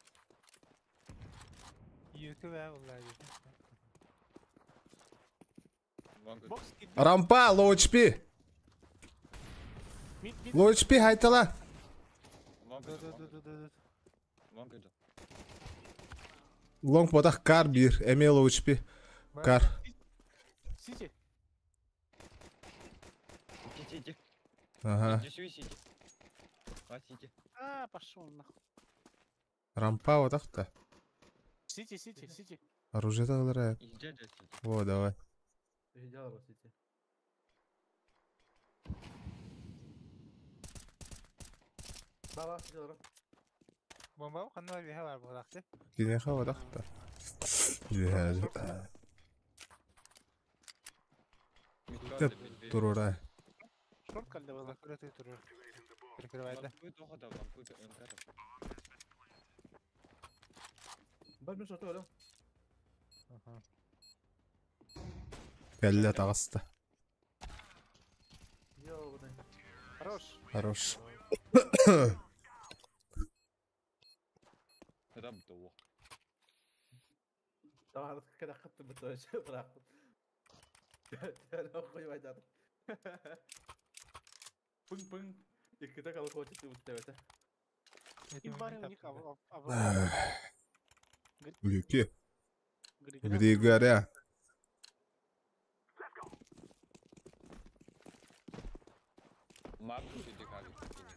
Екі бә олай. Бокс кидді. Рампа, low HP. Low HP haytala. Long potaq kar bir. Eme low HP. Kar. Сити. Ага. Пошел нахуй. Рампа вот так-то. Сити. Оружие тогда. О, давай. Видел Сити. Баба, видел. Бомба қандай беха бар бұлақты? Кене хава так-то. Жihaz. Турора. Шорт қалды Бұлақ көрәті тұрыр. Прикрывайды. Бір мен шорты өлім. Кәллә тағысты. Хорош. Tamam, كده أخذت بالتوجه براحتك. أنا أخوي وايد هذا. بن. يكتب على قوة التوجه. Люки. Где горя? Марку сиди как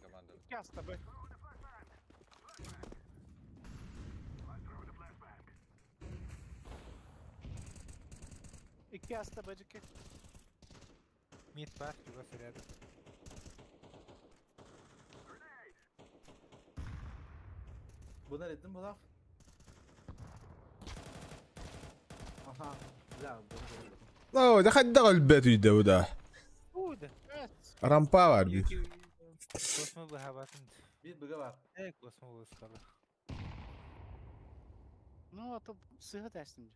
команда. Я с тобой. İki hasta bacık et. Mid var, şurası rядом. Bunlar ettim bu laf. Aha. لا О, да хоть да البيت يدودا. Burada. Рампа var bir. Kosmo bu havatın. Bir bıga var. Kosmo bu skalı. Ну, а то сыгы тәстім.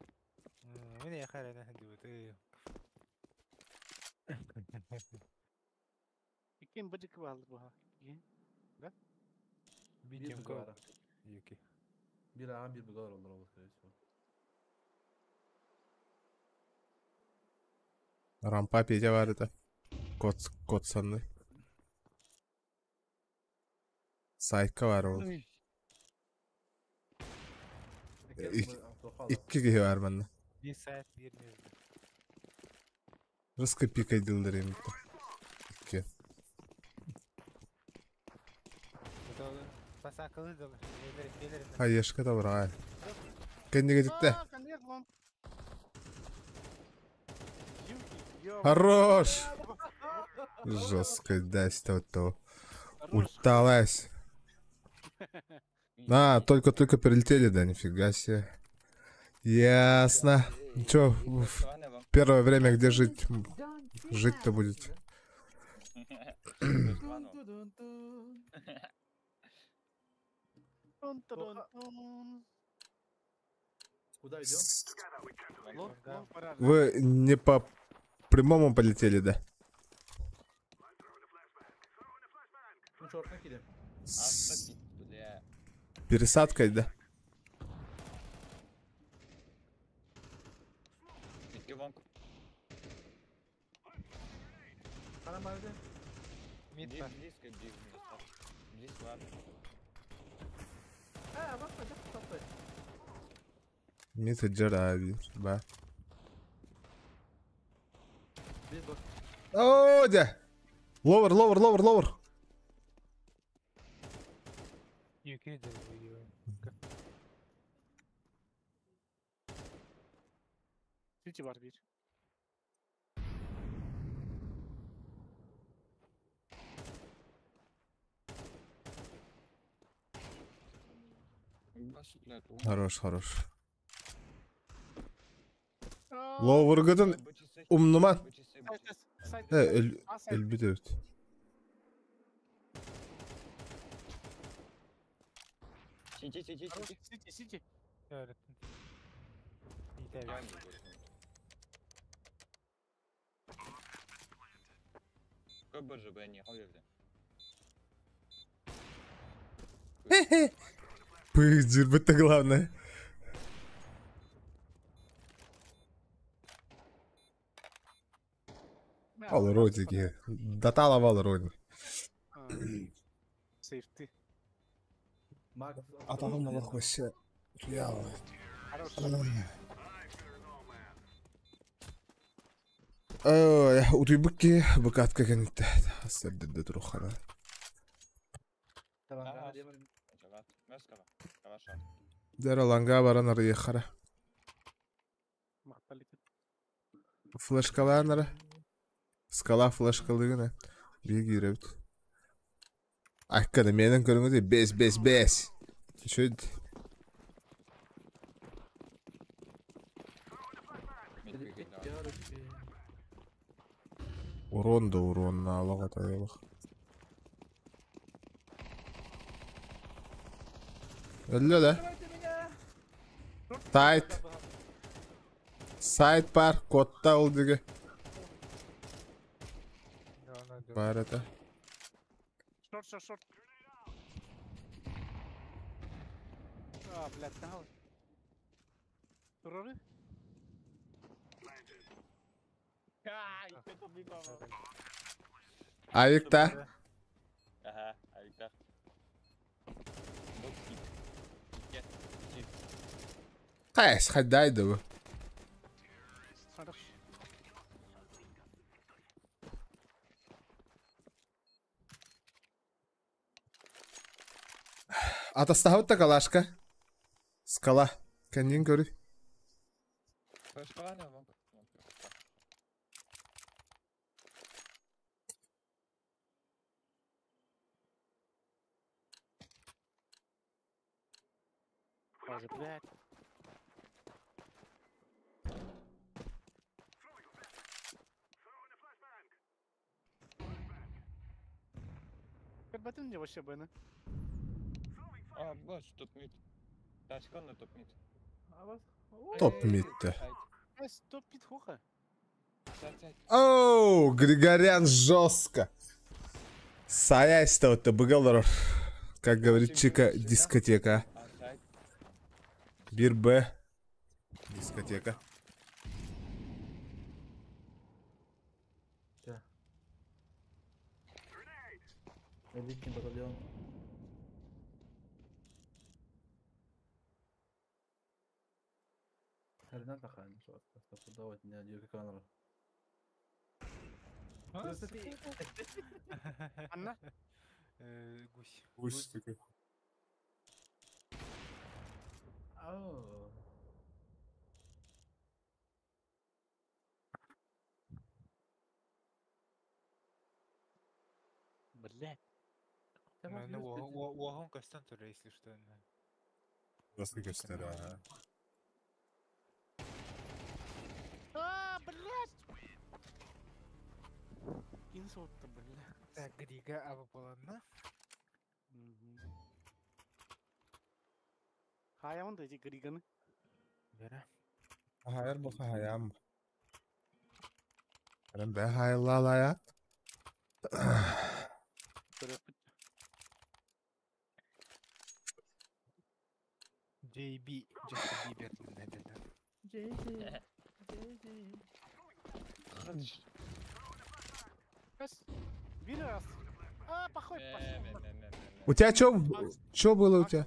Міне қарайна дүбіті. Екен быжыкі балды бұға. Да? Bir bıga var. Yuki. Bir ağam bir bıga var onlar olur. Рампа Петя var это. Кот sandı. Sayka var o. İki kişi var bende. Bir saat bir mezde. Rızkı pika dildırayım. İki. Pasakalı da gelirim. Hay yaşka da var hay. Kendi gidikte. Хорош. Жестко, да, то. Ульталась. А, только прилетели, да, нифига себе. Ясно. Чё, первое время где жить? Жить-то будет. Куда идем? Вы не по прямому полетели, да? Ну, черт, накидем. С пересадкой, да? Нормально. Близко. Вот пойдем, стой. Мита Джарави, ба. Бейсбол. О, да! Ловер. Сити var bir. Хорош. Ловыргыдын умнуман. Элбит evet. Сити. Öğrettim. İyi tabii. Пыздир, это главное. Ал родики. Датала вал роди. Safety. Аталым алах вообще. Утуйбукки быкатка кенетте. Сырдыды турухана. Дераланга баран арыяхара. Флешкаланара. Скала флешкалыгына. Биги юребит. Аккада менен көрүңүз бес. Чөйт. Урон на алага таялык. Ölü de. Side par kodda oldu. Var это. Шорт. А, блядь, дал. Туроры? Ayıkta. Aha, ayıkta. Кайс, хадайdı bu. Хорош. Атастахут та калашка. Скала. Kendin görü. Боже, блядь. Как мне вообще бэны? А, бач, топ-мид. Тачкан на топ-мид. Топ-мид'de. Топ-мид хуха. Оу, Григорян жестко. Саясь-то вот быгалар. Как говорит Чика, дискотека. Бир Б. Дискотека. Элитный батальон. Хрена такая, ну что, стопудово не одел камеру. Анна? Гусь. Гусь такой. Ау. блядь. Уахом костюм тоже, если что. Nasıl göster ha? Блядь! Инсult-то, блядь. Так, Грига, Аваполана. Хаямын да эти Григаны. Бера. Hayır bu hayam. Ben hayırlı ya. JB, Justin Bieber dedi. Bir раз. Похуй, пошел. У тебя что было у тебя?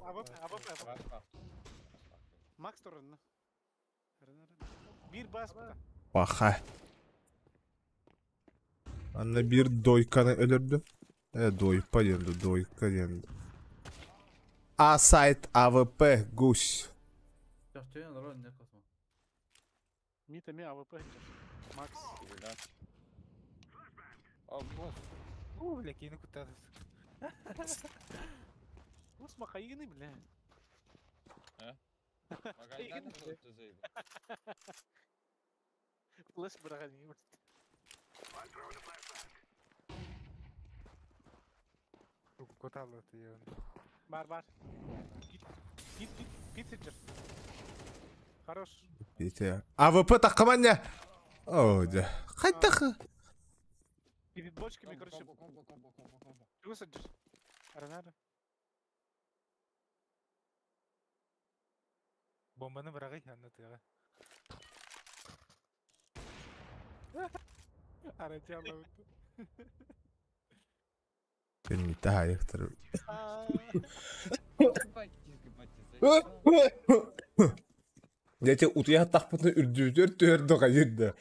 Макс турun. Bir bas burada. Baka. Anne bir doykanı ölürdü. Doypa yendi, doyka yendi. A-site AWP гусь. Мита ми АВП. Макс. Бля, кину куда-то. Усмахаины, бля. Флэш браганим. Куда ты ее? Бар. Питер. Хорош. Питер. AWP takıman ne? Оде. Хайтахы. Перед бочками, короче. Чего садишь? Аранара. Бомбаны бирагай, анна тыга. Арачала. Ben bir daha yaktırırım. Geçe utuya takpını ürdüğür doğa yürüdü.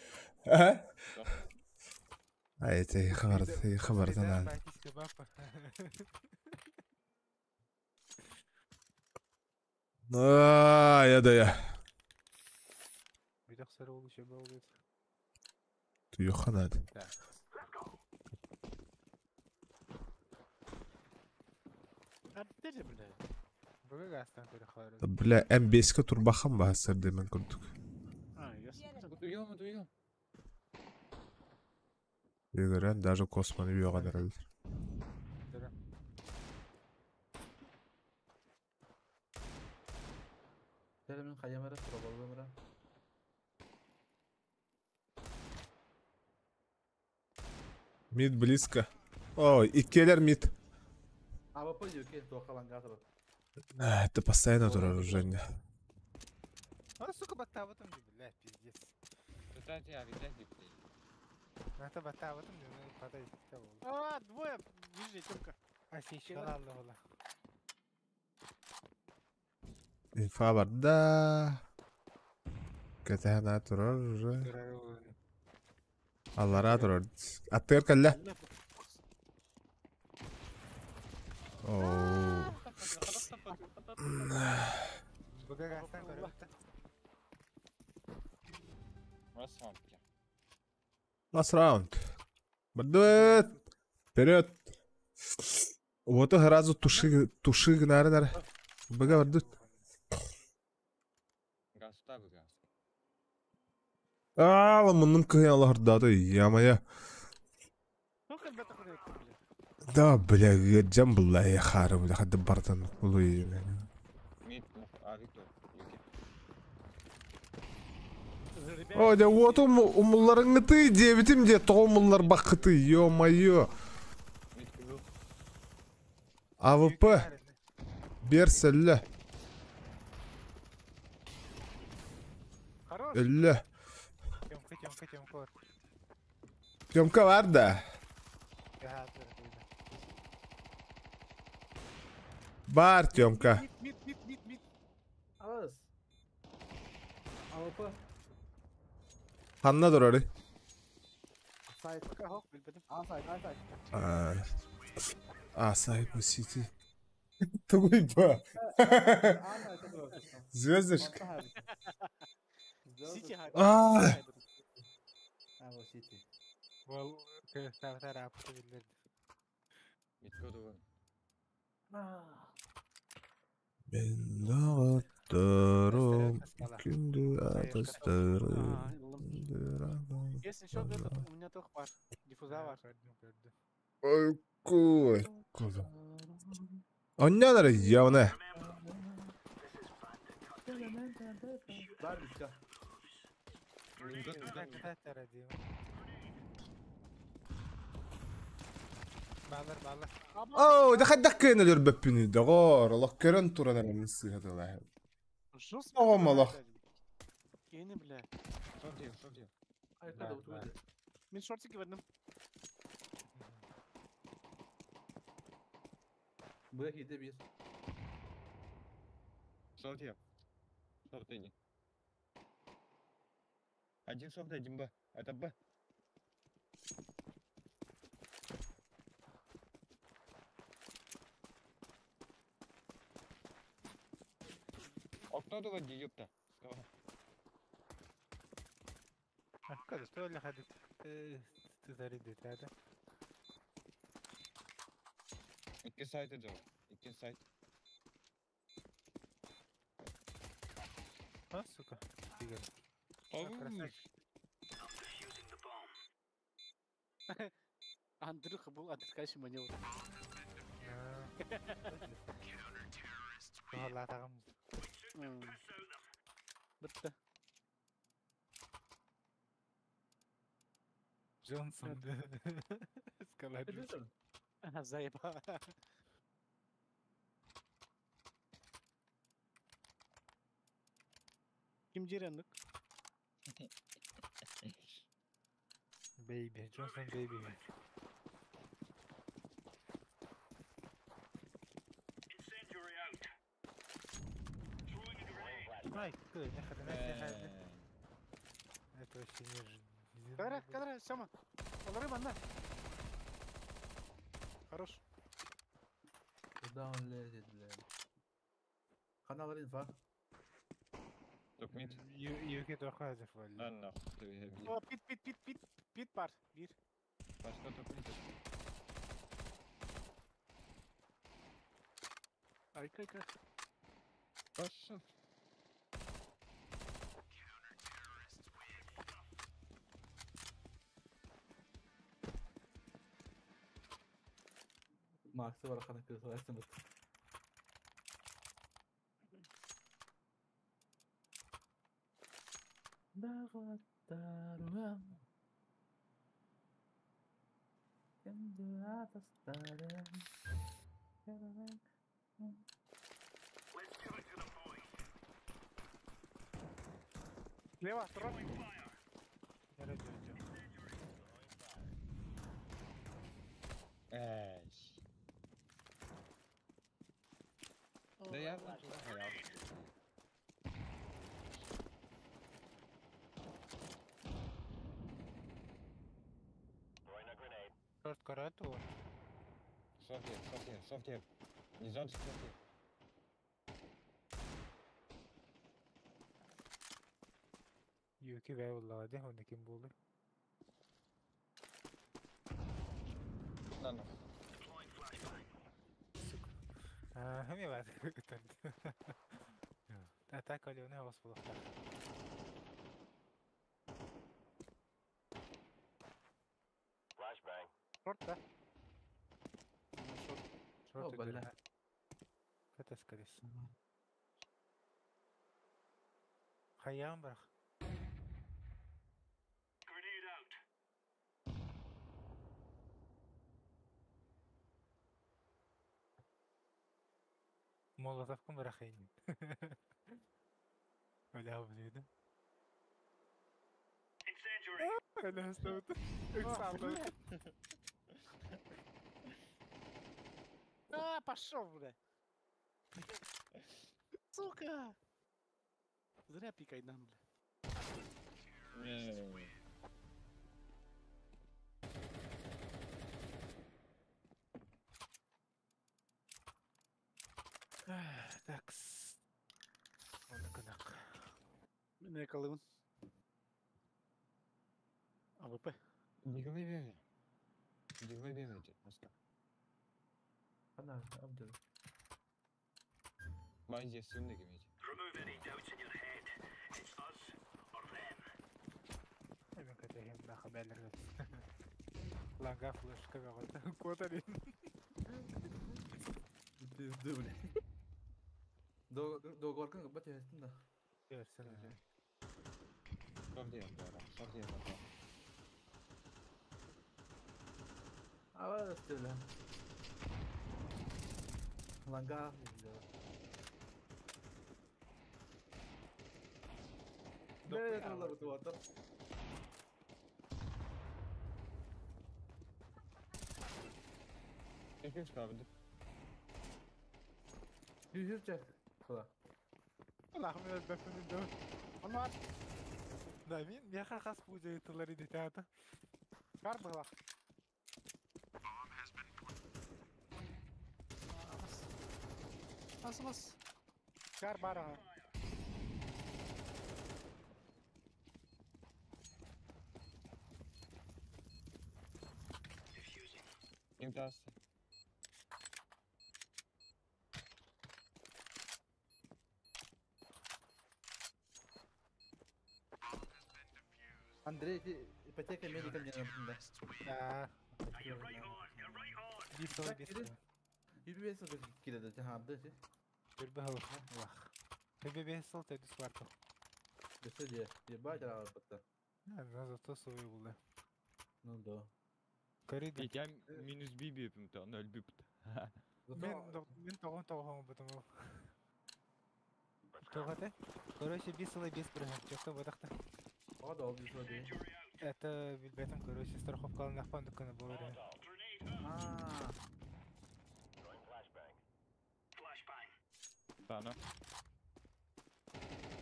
Hayır, xabardan aldım. Ya da ya. Bir de sarı oluşa bağlı. Yok hadi. Бля, М5-ка турбахан ба хасырды мен көрдік. Егерен, даже космоны бүйоға дәрелдір. Тәлімін қайамары, тұрабалы өмірі. Мид близко. О, иккелер мид. АВП юке, тоқалангатыр. Это постоянно вооружение. Сука, бата в этом, блядь, пиздец. Кстати, а где диплей? Это бата в этом, подай. Двое, вижу, только. Сейчас Allah. İnfa var da. Ketehana durur. Allah'a durur. Attır kelle. Oo. Last round. Бардует. Вперед. Вот сразу туши наре. Бага бардует. Мынын кыялардады, ямая. Да, бля, геджам была я харым, да хады бартан улуй. О, да вот умулларыңы ты, дебитим де тоғымуллар бақыты, ё-моё. АВП. Берсілі. Ілі. Тёмка var da. Var Tёмка. Mid. Ağız. AWP. Hanna dur orayı. Side. A-side. Sahip bu city. Тугой ба. Звездочка. Well, tarafta bilirdi. Ben dağıtlarım kündü atastırım. Есть еще где-то, у меня только бар. Диффуза бар. Ой, кой. Onyaları ya ne? Var bir şey. Bağlar. Oh, da kadar kıyın ölür böpünü de gor. Allah keren turana nemisi hadi Allah. Tamam Allah. Yeni bile. Arkada oturuyor. Ben short'ı verdim. Buraya hide bir. Шорт иди. Один шорт, один Б. Это Б. Окно доводи, ёпта. Kada söyle hadi. Tüzeri hadi. İki site ediyor. İki site. Ha suka. Digel. Андрюха был отскачивающий маневр. Vallahi takım. Bitti. Johnson. Skaladıyor. Заеба. Kim cirenlik? Baby. Johnson baby. Ай, кто? Не ходи. Это вообще не же. Кадра, Сёма. Полары банда. Хорош. Куда он лезет, блядь? Канал инфа. Yok mid. Yuki Tokayev var. Lan nahtu. O pit var. Bir. Başka top mid. Arka. Başla. Max'ı var kanka kızı versene. Dağıtlarım kendi ataslarım. Слева, строго. Да я вот туда ходил. Short карату. Шорт. Не зон шорт. Yuki ve vallahi de onu kim buldu? Lan. Hem ya ben. Atak alıyor ne vasfı. Flashbang. Short da. Short. Oh, balla. Katas kalis. Hayyan bırak. Grenade out. Molotof'kum bırakayım. Öyle yapıyordu. Öyle hasta oldu. А, пошел, бля. Сука. Зря пикай нам, бля. Такс. Onu kınak. Ne yakalım? AWP. Не голове. Не голове найти. Ana abdul. Ben jestem de gemeyeceğim. Remove any doubts in your head. It's us or them. Ben katayım da haberler gelsin. Langa flash kapalı. Kotarın. Düzdü bile. Doğu korkan kapat ya aslında. Görsen. Çok değil ya. Çok değil ya. Hava öyle. Langa. Böyle kallar bu tuvatta. Ekmek kaldı. Yüzürce. Kula. Allah'ım ya defnedin de. Onlar. Damin ya khas puja yıtları detayda. Kar bala. Bas. Kar bara. İmtiyaz. Andrei, ipoteka medical не надо. Да. Бисо. Yürüyesi kirede cihabdı. Bir bahar. Vah. Bebe salta disvarto. Desce de baixo da puta. Зато свою было. Ну да. Коридор. Я минус биби yapımda, onu öldürdüm. Мен тоғын бұтымы. Тоғады? Короче, бисылы бес бірі. Жоқта бұдақта. О, да, бисылы бе. Это, билбетім, короче, страховкалын ақпан дүкіні болыр. Sana.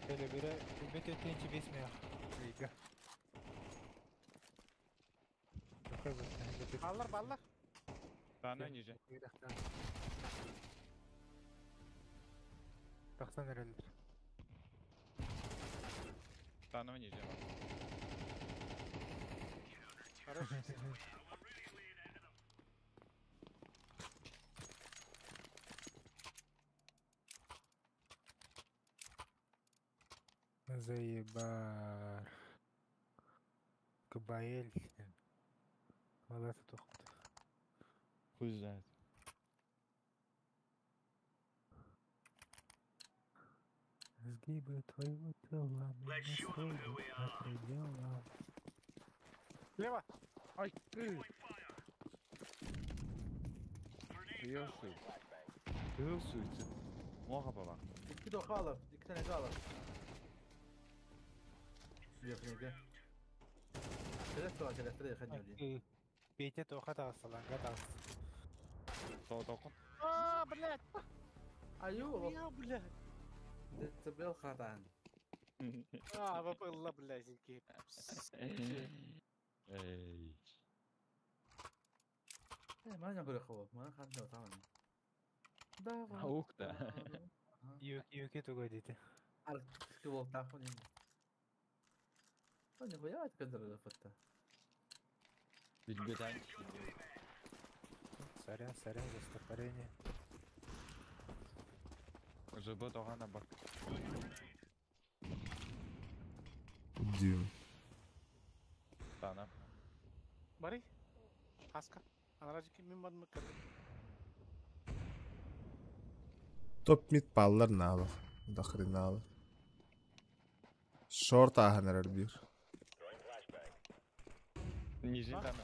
Şöyle biri, bilbet öteyince besmiyor. Liga. Ballar. Sana nice. Baksan herhalde. Sana nice. Заебар. Кабаэль. Молодец, тухт. Хуй знает. Сгибы твоего тела меня сводят до предела. Лево! Ай! Kıyıyorsuydu. Muhakkak bak. İki de kalır. İki tane kalır. Yakınca. Telefon yakınca. Петя только остался, гадался. Толком. Блядь! Аю! Блядь! Ты забыл хатан. Выпало, блядь, Эй. Mana boleh kau, mana kan dah tahu ni. Tavuk da. Юки туго дите. Al kau tahu ni. Oh ni kau ya kan dah dapat. Bilbeden. Сорян, за стопорение. ЖБ тогана бак. Дим. Sana. Bari. Haska. Anaracık kimin var mı kadın? Топ мид баллар наабах. До хренаабах. Шорт аханар бир. Нижин там.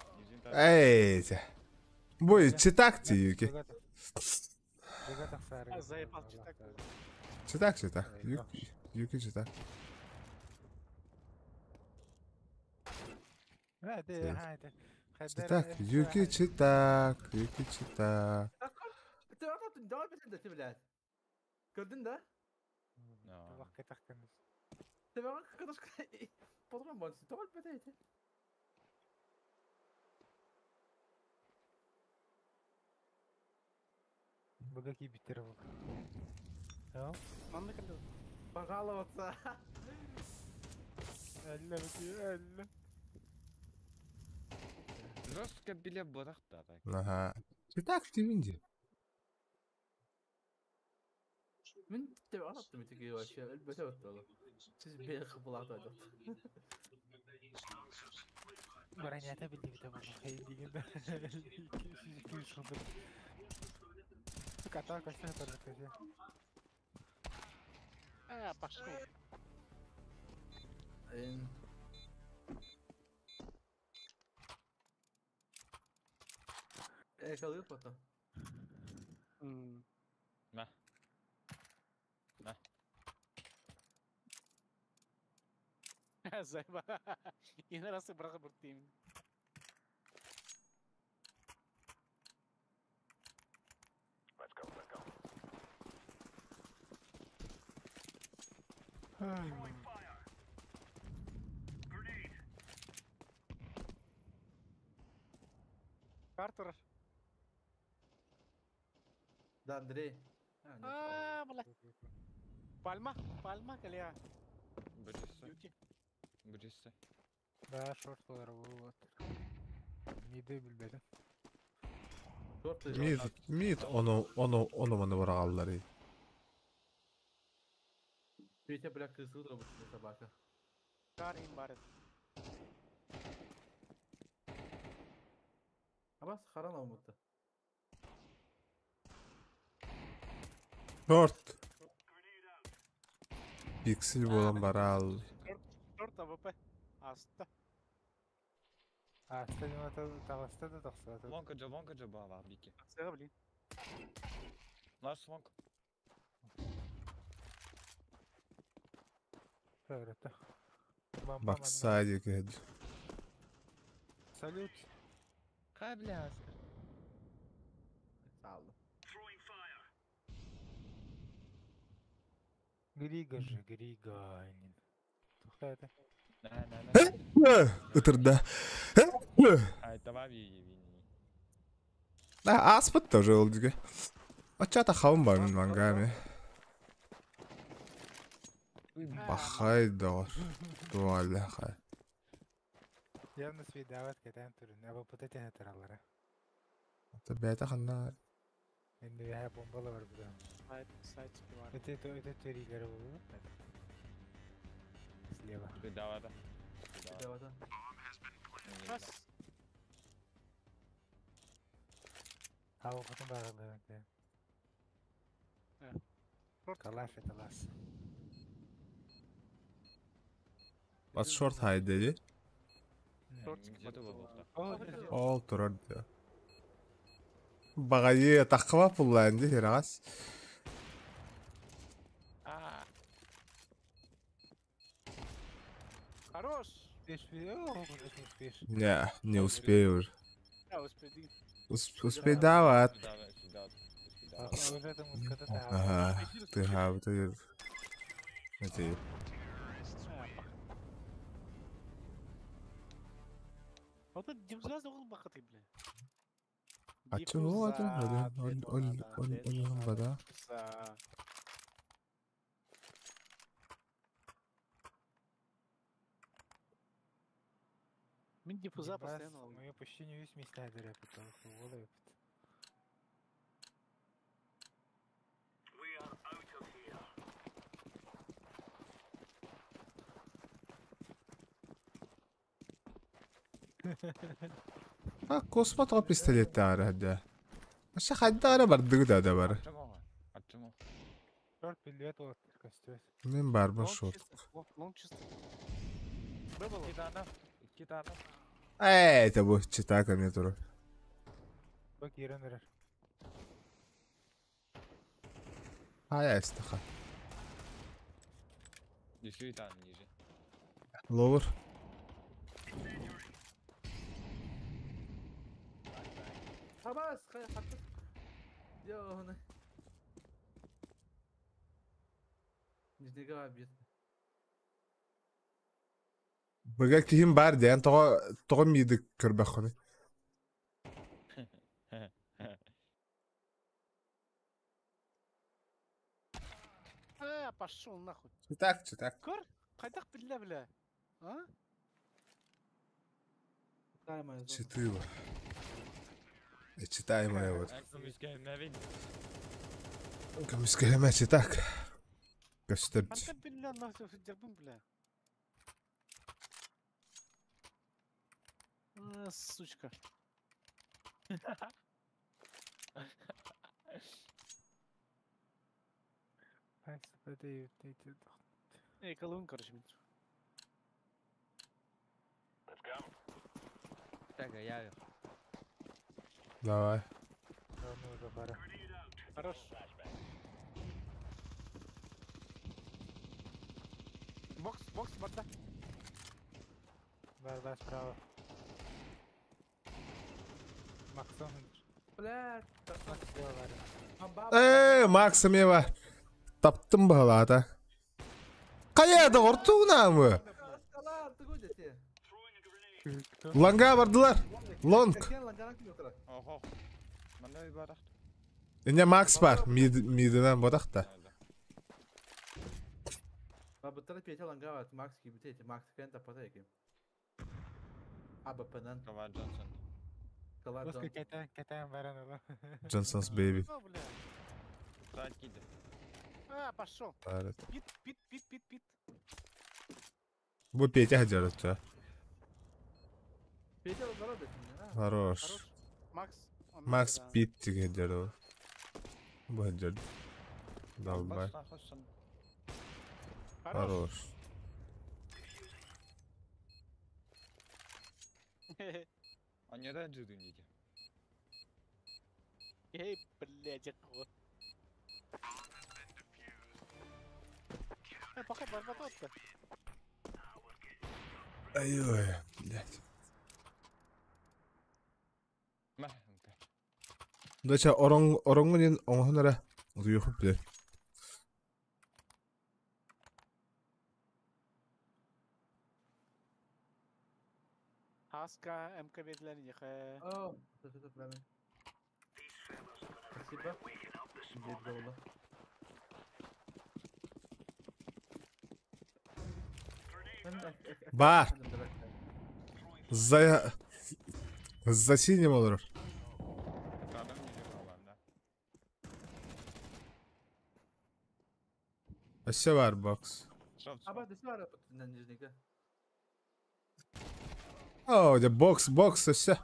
Эй, бой, читакти, Юки. Заебал читак. Читак. Юки читак. Читак, Юки читак. Ты вот тут давай посмотри, блядь. Gördün de? Bak katakkanız. Ты бak arkadaş Podman var. Doğru bedeydi. Багаки битеров. Ау? Manda kaldı. Bakalım olsa. Әллә. Жестко биле бодах да. Ага. Читак дивинди. من تبع غلط متجي واشياء البسوت والله تسبيح خبلات هذا برانياتا باللي بتبغى خيدي جدا كيف خبر كاتا كاتا ترى باشو ان ايه كذا فتا ما زي ما هنا راسي برغ برتيم كارتر ده اندري ملا بالما كليا بريسة ده شورت ضربوه ميدي بالبلد Mid onu bana bırakallar. Петя бля крысу дробит собака. Карим барет. Абас харан алматты. Short. Pixel bolan baral. Short AWP. Asta. Asta da taqsa. Вонка джаба var bir iki. Сыга блин. Last вонка. Ферета. Bak sadece hadi. Салют. Кабляс. Sağ Грига же, Григанин. Тухта Itırdı. Ay tamam iyi. Aspıt тоже oldu ki. Açata xavun var benim mangami. Бахай да. Дуале хай. Явно свидават кетен турун. Аба путатен таралара. Tabiata xanna. Endi ya bombalı var burada. Сайт var. Это терилер olur. Слева. Давада. Раз. Hava потом bağırdı. Kalaş это лас. Bas short high dedi. Где-то было. All turard diyor. Bagayı takva pullandı hiras. Хорош. Успеешь. Не успею уже. Да, успеди. Успей давать. Уже это муската. Ага, ты have to. Это. Вот это димзаз угол бахаты, бля. А чего это? Он вода. Мен диффуза постоянно. Мы почти не весь места дырят, потому что волоет. Kosma top pistolet tare hadi. Aşağı hadi ara bardığı da da var. Short билет вот костюм. Ben barbar short. Long чисто. İki tane. Это bu читака мне туру. Bak yerine verir. Aya istaha. Düşüyor bir tane ниже. Lower. Абас хатты. Ёны. Нижнеге объект. Бага ким бар ден того миды көрбөхөне. Пошел нахуй. Читак. Кор? Кайдак бля. А? Читыла. Читай моя вот. Комусь кайме читак. Gösterdi. Антон билля нахуй жарбын бля. Сучка. Эй, колун, короче, митр. Так, я. Давай. Хорош. Бокс, банда. Да, справа. Максон. Блядь. Макс мева. Таптым балата. Каяда ортуна мı? Ланга бардылар. Лонг. Ого. Мандай барак. Эне Макс бар. Мидинен бодак да. Betul Peter Langgawa, Max gibi Max kan dapat lagi. Apa penan? Kawan Johnson. Kawan Bos Johnson. kata баран ола. Johnson's baby. Так, иди. Пошел. Evet. Пит. Bu Петя hajarıtça. Peter Langgawa da şimdi. Хорош. Макс Пит тиги hajarı. Bu hajarı. Dalbay. Хорош. А не раньше думаете? Эй, блядь, какого? Пока барбатот-то. Ай-ой, блядь. Дача оронгунин оңхонара уюхуп билет. Хаска, МК бедлерин Oh, это правильно. Спасибо. Где было? Бар. За синим olur. Adam geliyor alanda. Aşağı var box. Aba desi var apatından nижника. Oh, the box aşağı.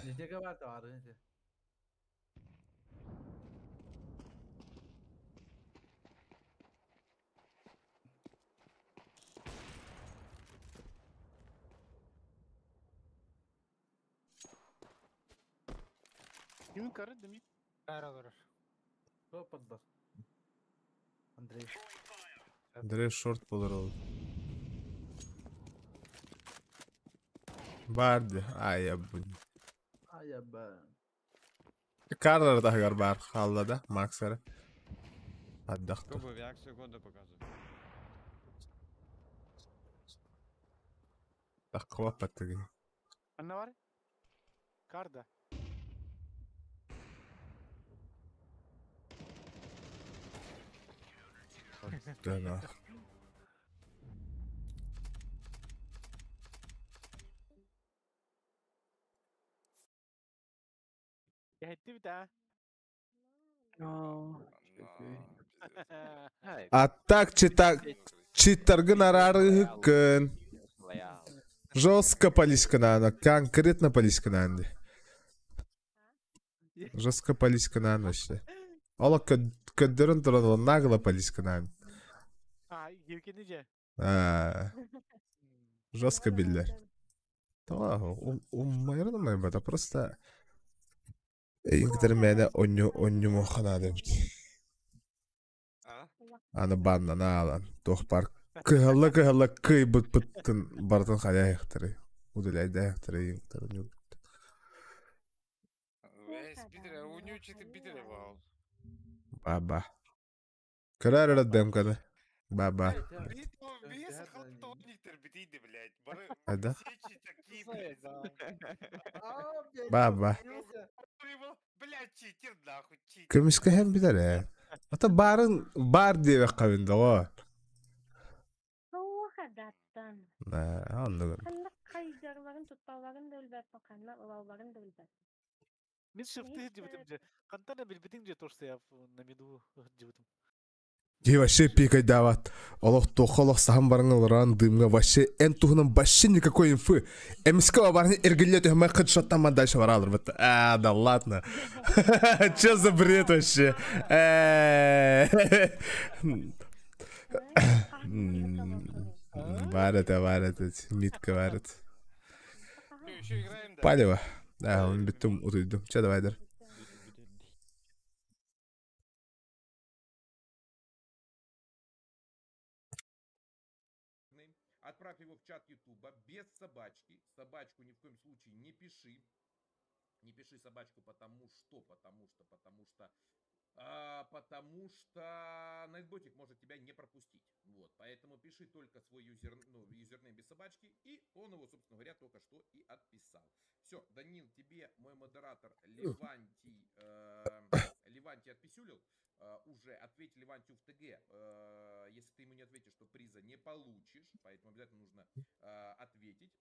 Nижника var da var. Kimin karı demeyip? Кара olur. Кто подбор? Андрей. Direkt short bulur oldu. Vardı. Ay ya bu. Ay ya ben. Karlar da gar bar hallada Max'lara. Hadi daktı. Чтобы реакцию года показывать. Dakika vapattı gibi. Anne var? Karda. Döner. Ya etti bir daha. Аттак читаргын арары хыккын. Жестко полисканано, конкретно полискананды. Жестко полисканано işte. Ола көддөрүн туран нагло полисканан. Евгенийce. Жестко биллер. Умайрын бата просто ингдер мене онню мохана депти. Аны баннана алан. Тохпар кыһылла кый быттын бартын хаяяктыры. Удалай даяктыры ингдер. Баба. Кырар раддам када. Баба. Ада? Баба. Кымышка hem bilir he. Ata bar diye kavinde o. Soğuk adattan. Ne anladım. Kanlık kaydarların tutmaların da ülbet bakanlar, olalların da ülbet. Мен шифты жибитим же. Кантана билбитин же торса я на меду жибитим. Ей вообще пикать дават. Олох тохолох сахам барыңылыран дымга вообще эн тухынан вообще никакой инфы. Эмского барны эргелет эхмэ хэдшоттан ман дальше варалыр бітті. Да ладно. Че за бред вообще? Var это. Митка var это. Палево. Да, он битум утуйду. Че давай, дар? Отправь его в чат Ютуба без собачки. Собачку ни в коем случае не пиши. Не пиши собачку, потому что Найтботик может тебя не пропустить. Вот, поэтому пиши только свой юзернейм без собачки, и он его, собственно говоря, только что и отписал. Все, Данил, тебе мой модератор Левантий отписюлил. Уже ответь Левантию в ТГ. Если ты ему не ответишь, то приза не получишь, поэтому обязательно нужно ответить.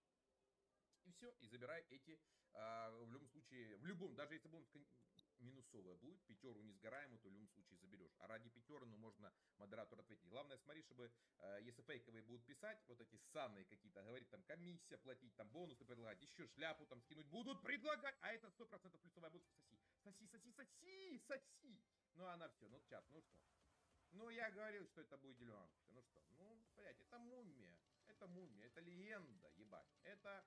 И все, и забирай эти, в любом случае, даже если бонуска минусовая будет, пятеру несгораемую, то в любом случае заберешь. А ради пятеры, можно модератору ответить. Главное, смотри, чтобы, если фейковые будут писать, вот эти ссаные какие-то, говорить там комиссия, платить там бонусы, предлагать, еще шляпу там скинуть, будут предлагать, а это 100% плюсовая бонуска, соси. Ну, она все, чат, ну что? Ну, я говорил, что это будет делюанка. Ну что? Ну, блядь, это мумия, это легенда, ебать. Это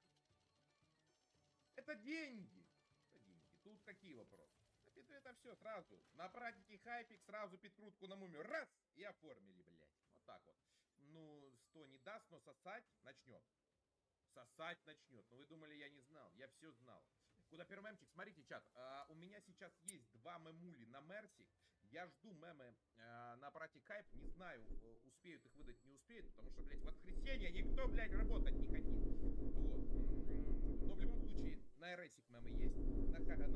деньги. Тут какие вопросы? Это все сразу. На празднике хайпик сразу подкрутку на мумию. Раз! И оформили, блядь. Вот так вот. Ну, 100 не даст, но сосать начнет. Но вы думали, я не знал. Я все знал. Куда первый мемчик? Смотрите, чат. У меня сейчас есть 2 мемули на Мерси. Я жду мемы на праздник хайп. Не знаю, успеют их выдать, не успеют. Потому что, блядь, в воскресенье никто, блядь, работать не хотит. Вот. Но в любом случае, на РСик мемы есть. На Мерсик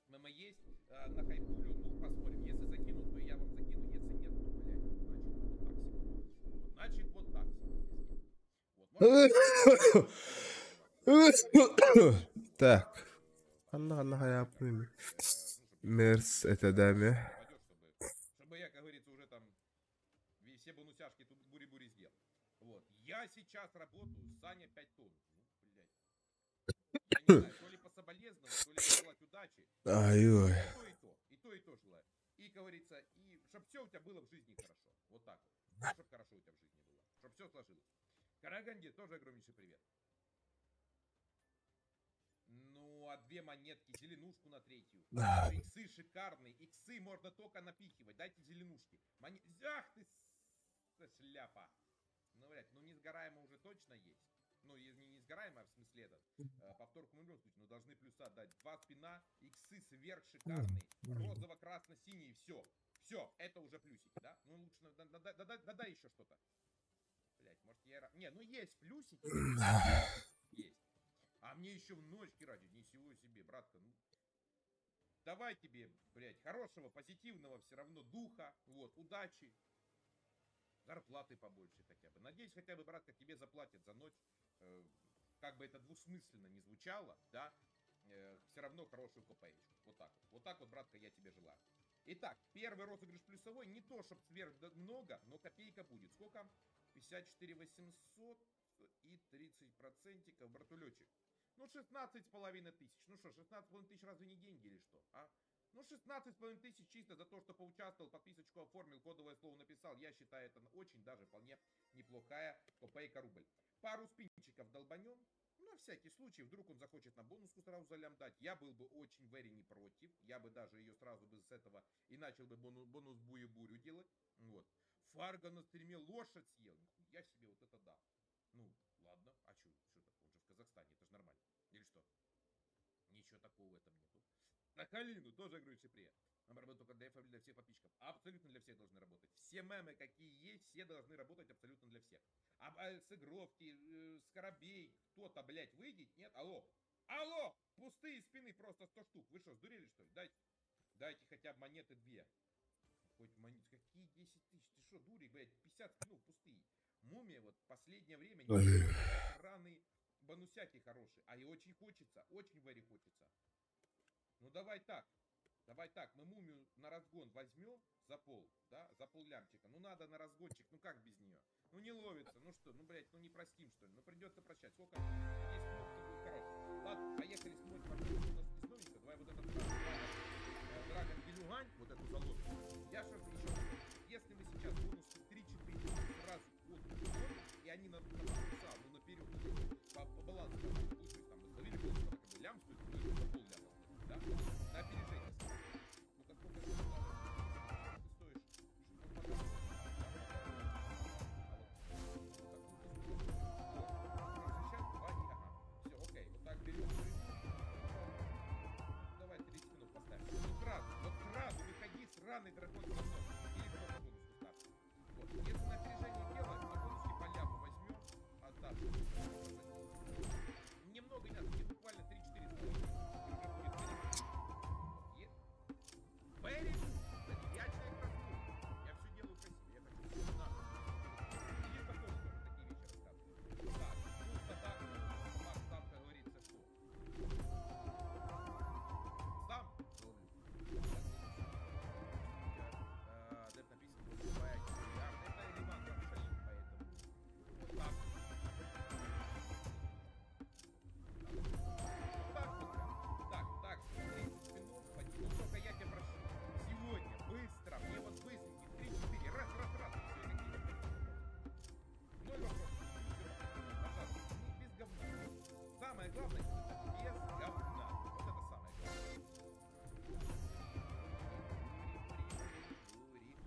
мемы есть. На хайпулю, посмотрим. Если закинут, то я вам закину. Если нет, то, блядь, значит вот так себе. Так. Анна yapmayayım. Мерс, это даме. Чтобы я, как говорится, уже там все бонусяшки тут бури-бури сделал. Вот. Я сейчас работаю, Саня 5 тонн. Блядь. Я не знаю, то ли по соболезнованию, то ли пожелать удачи. Ай-ой. И то желаю. И, как говорится, и чтоб все у тебя было в жизни хорошо. Вот так вот. Чтоб хорошо у тебя в жизни было. Чтоб все сложилось. Караганде тоже огромнейший привет. Ну, а 2 монетки, зеленушку на 3-ю. Иксы шикарные, иксы можно только напихивать. Дайте зеленушки. Ах ты, шляпа. Ну, блядь, несгораемо уже точно есть. Ну, не несгораемо, а в смысле этот. Повторку мы можем, но должны плюса дать. 2 спина, иксы сверх шикарные. Розово-красно-синий, все. Все, это уже плюсики, да? Ну, лучше, дай еще что-то. Блядь, может я... Не, есть плюсики. Есть. А мне еще в ночке ради, ничего себе, братка, давай тебе, блядь, хорошего, позитивного все равно духа, вот, удачи, зарплаты побольше хотя бы. Надеюсь, хотя бы, братка, тебе заплатят за ночь, как бы это двусмысленно не звучало, да, все равно хорошую копеечку, вот так вот, братка, я тебе желаю. Итак, первый розыгрыш плюсовой, не то, чтобы сверх много, но копейка будет. Сколько? 54 800 и 30%, братулечек. Ну, 16,5 тысяч. Ну что, 16,5 тысяч разве не деньги или что? А? Ну, 16,5 тысяч чисто за то, что поучаствовал, подписочку оформил, кодовое слово написал. Я считаю, это очень даже вполне неплохая копейка рубль. Пару спинчиков долбанем. На всякий случай, вдруг он захочет на бонуску сразу залям дать. Я был бы очень very не против. Я бы даже ее сразу бы с этого и начал бы бонус бую-бурю делать. Вот. Фарго на стриме лошадь съел. Нихуя себе, вот это да. Ну, ладно, а что такое? Он же в Казахстане, это же нормально. Или что? Ничего такого в этом нету. На Халину тоже огромнейший привет. Мы работаем только для всех подписчиков. Абсолютно для всех должны работать. Все мемы, какие есть, все должны работать абсолютно для всех. Сыгровки, Скоробей, кто-то, блядь, выйдет? Нет? Алло! Пустые спины, просто 100 штук. Вы что, сдурели, что ли? Дайте хотя бы монеты 2. Хоть монеты, какие 10 тысяч? Ты что, дурик, блядь, 50 спинов пустые. Мумия вот последнее время не раны бонусяки хорошие. А и очень хочется, очень very хочется. Ну давай так. Давай так, мы мумию на разгон возьмем за пол, да, за пол лямчика. Ну надо на разгончик, ну как без нее? Ну не ловится, ну что, ну блять, ну не простим что ли? Ну придется прощать. Сколько? 10 минут, это будет хорош. Ладно, поехали смотреть, у нас здесь новенько. Давай вот этот Драгон Гелюгань, вот эту заложим. Я что еще, если мы сейчас бонус 3-4 сразу от и они на потенциал, ну наперед, по балансу, то есть там вы словили бонус, как бы лям стоит, ну это пол ляма, да? На опережение. Ну-ка, сколько ты стоишь? Сраный дракон со мной. Или просто бонуску ставь. Вот. Если на опережение делаем, то бонуски по ляму возьмем. Отдашь. Немного не надо, где буквально 3-4 слоя. И уже будет very good. Я человек простой. Я все делаю красиво. Я хочу все надо. Или такой тоже такие вещи рассказываю. Так, ну тогда Макс там, как говорится, что? Сам? Самое главное, это без говна. Вот это самое главное.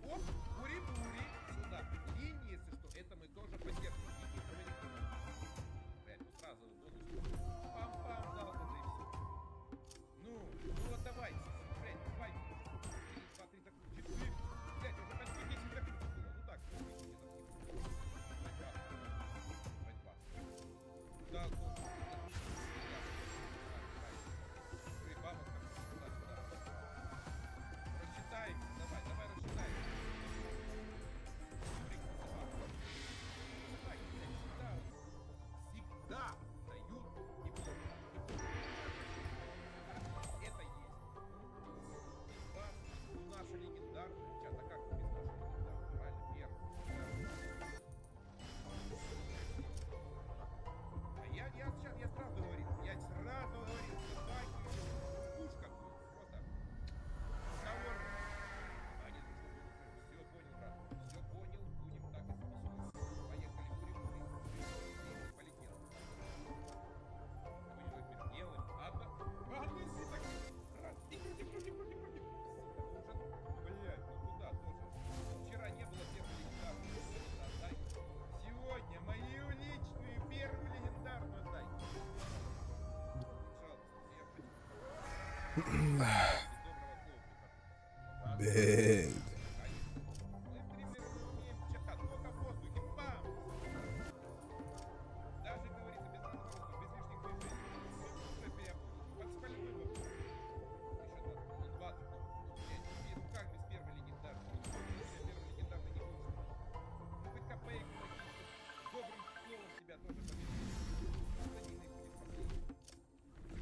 Оп, бури-бури. Сюда. Линии, если что, это мы тоже поддерживаем. Линии это мы рекомендуем. Блять, ну сразу бонус. Пам-пам, дал это и все. Ну вот давайте. Блять, давайте. 1, 2, 3, так, 4. Блять, уже почти 10 закруток было. Ну так, да, тоже. Рассчитаем. Давай, рассчитаем. Всегда дают неплохо. Это есть. Наша легендарная. Сейчас, а как без нашей легендарной? Правильно, первый. Я сразу говорил, давай, пушка будет, просто разговор. А нет, все понял, брат, все понял, будем так и записывать. Поехали, бури-бури, полетел. Делаем, одна, если так, раз, и крути. Блядь, ну куда тоже? Вчера не было первой легендарной, отдай. Сегодня мою личную первую легендарную отдай. Бед. Даже, говорится, без названия, без лишних движений. Подспаливай его. Еще 20. Ну как без первой легендарной? Первой легендарной не будет. Ну хоть копейку накинь, добрым словом тебя тоже победить.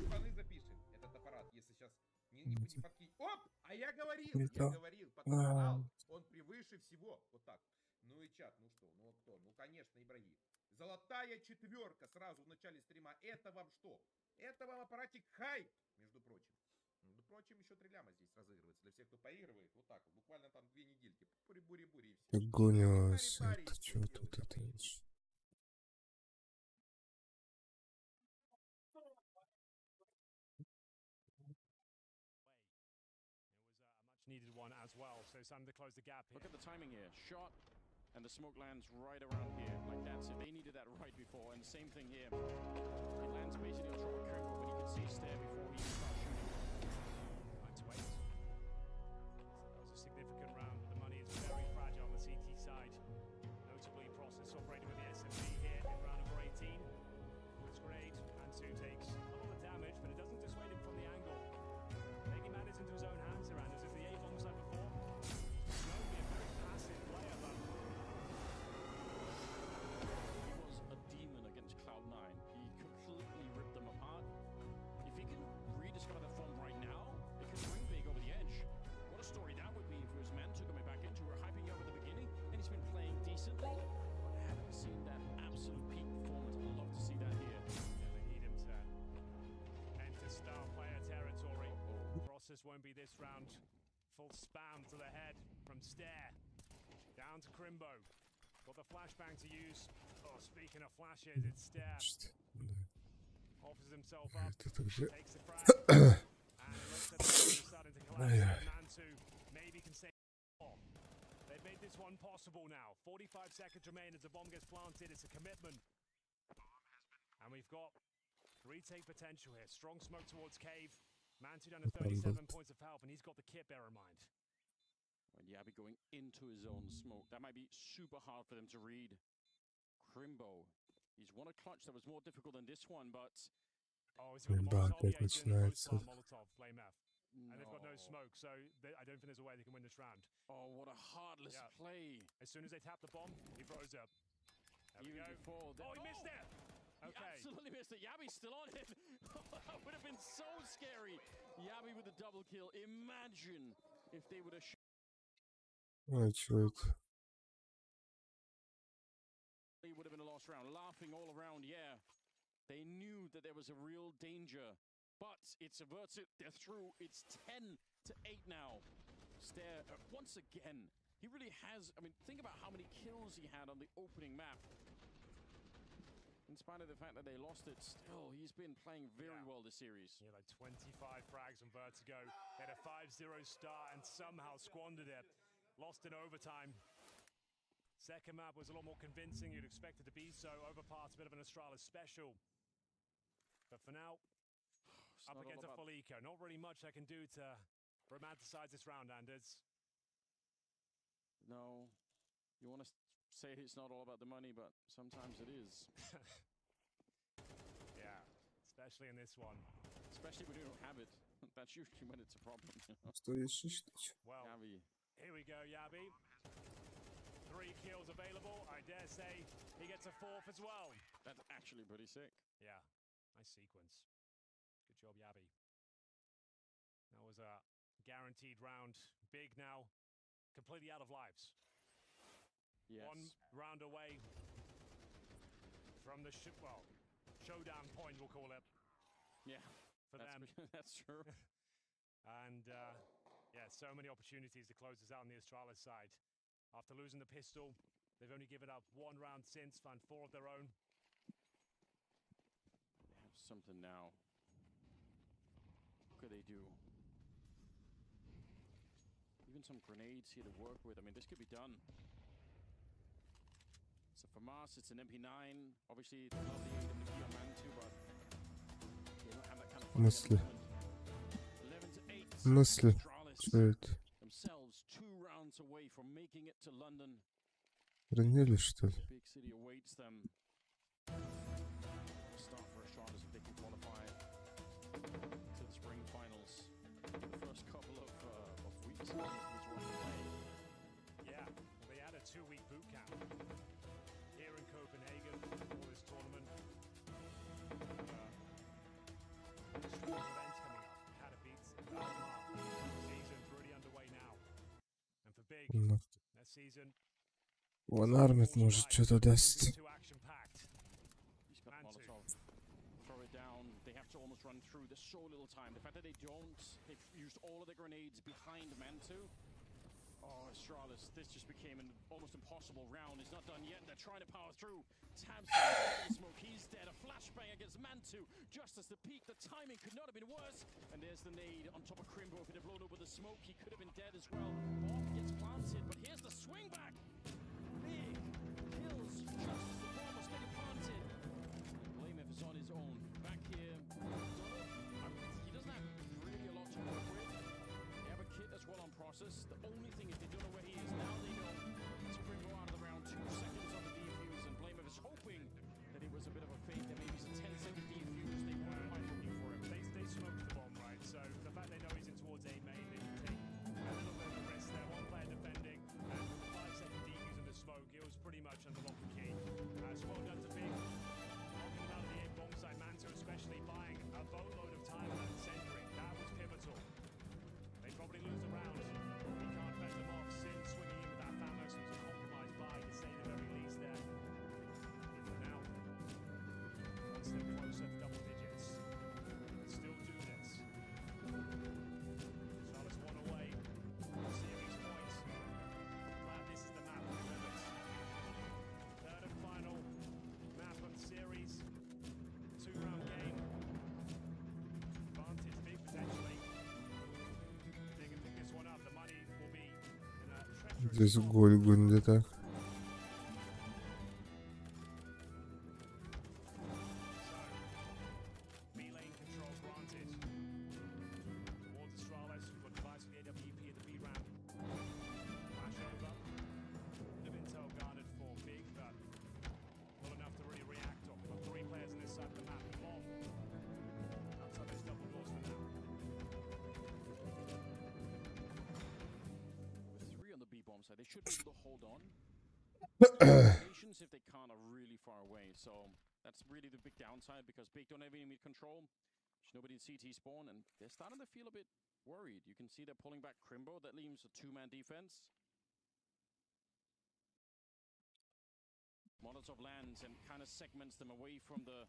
Шпаны запишем этот аппарат, если сейчас не подкинь. Оп! А я говорил, потенциал, он превыше всего. Вот так. Ну и чат, ну что, ну кто? Ну конечно, Ибрагим. Золотая четверка сразу в начале стрима. Это вам что? Это вам аппаратик хайп, между прочим. Между прочим, еще 3 ляма здесь разыгрывается. Для всех, кто поигрывает, вот так вот. Буквально там 2 недельки. Бури-бури-бури и все. Гонялся, это что тут это еще? Needed one as well, so it's time to close the gap here. Look at the timing here. Shot, and the smoke lands right around here. Like that's it. They needed that right before, and the same thing here. It lands basically on top of Cooper, but he can see Stair before he starts shooting. Time to wait. That was a significant round. The money is very fragile on the CT side. Notably, Process operating with the SMG here in round number 18. Looks great. Ansu takes a lot of damage, but it doesn't dissuade him from the angle. Taking matters into his own hands around us as the A-bomb side before. He's known to be a very passive player, but he was a demon against Cloud9. He completely ripped them apart. If he can won't be this round. Full spam to the head from Stare. Down to Crimbo. Got the flashbang to use. Oh, speaking of flashes, it's Stare. Offers himself up. Takes the frag. And it looks like they're starting to collapse. Mantu maybe can save more. They've made this one possible now. 45 seconds remain as the bomb gets planted. It's a commitment. And we've got retake potential here. Strong smoke towards Cave. Mantu down to 37 points of help, and he's got the kit, bear in mind. And Yabi going into his own smoke. That might be super hard for them to read. Crimbo. He's won a clutch that was more difficult than this one, but... Oh, he's got the Molotov. Yeah, he's doing the Molotov, Flame F. And they've got no smoke, so I don't think there's a way they can win this round. Oh, what a heartless play. As soon as they tap the bomb, he throws up. There we go. Before oh, he missed it! Okay. He absolutely missed it. Yabi's still on him. That would have been so scary. Yabi with a double kill. Imagine if they would have... It would have been a lost round. Laughing all around, yeah. They knew that there was a real danger. But it subverts it. They're through. It's 10-8 now. Stare once again. He really has... I mean, think about how many kills he had on the opening map. In spite of the fact that they lost it, still, he's been playing very well this series. Yeah, like 25 frags on Vertigo. They had a 5-0 start and somehow squandered it. Lost in overtime. Second map was a lot more convincing. You'd expect it to be so. Overpass, a bit of an Astralis special. But for now, up against a full eco. Not really much I can do to romanticize this round, Anders. No. You want to say it's not all about the money, but sometimes it is. Yeah, especially in this one. Especially when you don't have it. That's usually when it's a problem. Well, Yabi. Here we go, Yabi. 3 kills available. I dare say he gets a 4th as well. That's actually pretty sick. Yeah, nice sequence. Good job, Yabi. That was a guaranteed round. Big now, completely out of lives. Yes. 1 round away from the showdown point, we'll call it. Yeah, for them. That's true. And yeah, so many opportunities to close this out on the Astralis side. After losing the pistol, they've only given up 1 round since, found 4 of their own. They have something now. What could they do? Even some grenades here to work with. I mean, this could be done. So for Mars, it's an MP9. Obviously, they love the AWP on Mantu, but they don't have that kind of fun at the moment. 11-8. Astralis themselves 2 rounds away from making it to London. Big city awaits them. Start for Astralis if they can qualify to the spring finals. The first couple of weeks was rough to play. Yeah, well, they had a 2-week boot camp here in Copenhagen for this tournament. Strong events coming up. Katowice, season really underway now. And for Big, that season. One armed может что-то даст. He's got Molotov. Throw it down. They have to almost run through. There's so little time. The fact that they don't, they've used all of the grenades behind Mantu. Oh, Astralis, this just became an almost impossible round. It's not done yet. They're trying to power through. Tabs smoke. He's dead. A flashbang against Mantu. Just as the peak, the timing could not have been worse. And there's the nade on top of Crimbo. If it had blown over the smoke, he could have been dead as well. Bomb gets planted, but here's the swing back. Big kills just as the bomb was getting planted. Blame is on his own. Back here, he doesn't have really a lot to work with. They have a kit as well on process. The only thing is they don't know where he is. Now they know. It's Crimbo out of the round. 2 seconds on the defuse, and Blame is hoping that it was a bit of a fake. That maybe it's a 10-second defuse. They weren't quite looking for him. They smoked the bomb, right? So the fact they know he's in towards A main, they can take a little bit of a risk there. 1 player defending, and with the 5-second defuse in the smoke, it was pretty much under lock and key. So well done to Big. Knocking out of the A bomb side. Mantu especially buying a boatload of time on that Sentry. That was pivotal. They probably lose the round. Здесь гонит так. So they should be able to hold on. If they can't are really far away, so that's really the big downside because Big don't have any mid control. There's nobody in CT spawn, and they're starting to feel a bit worried. You can see they're pulling back Crimbo. That leaves a two-man defense. Molotov lands and kind of segments them away from the.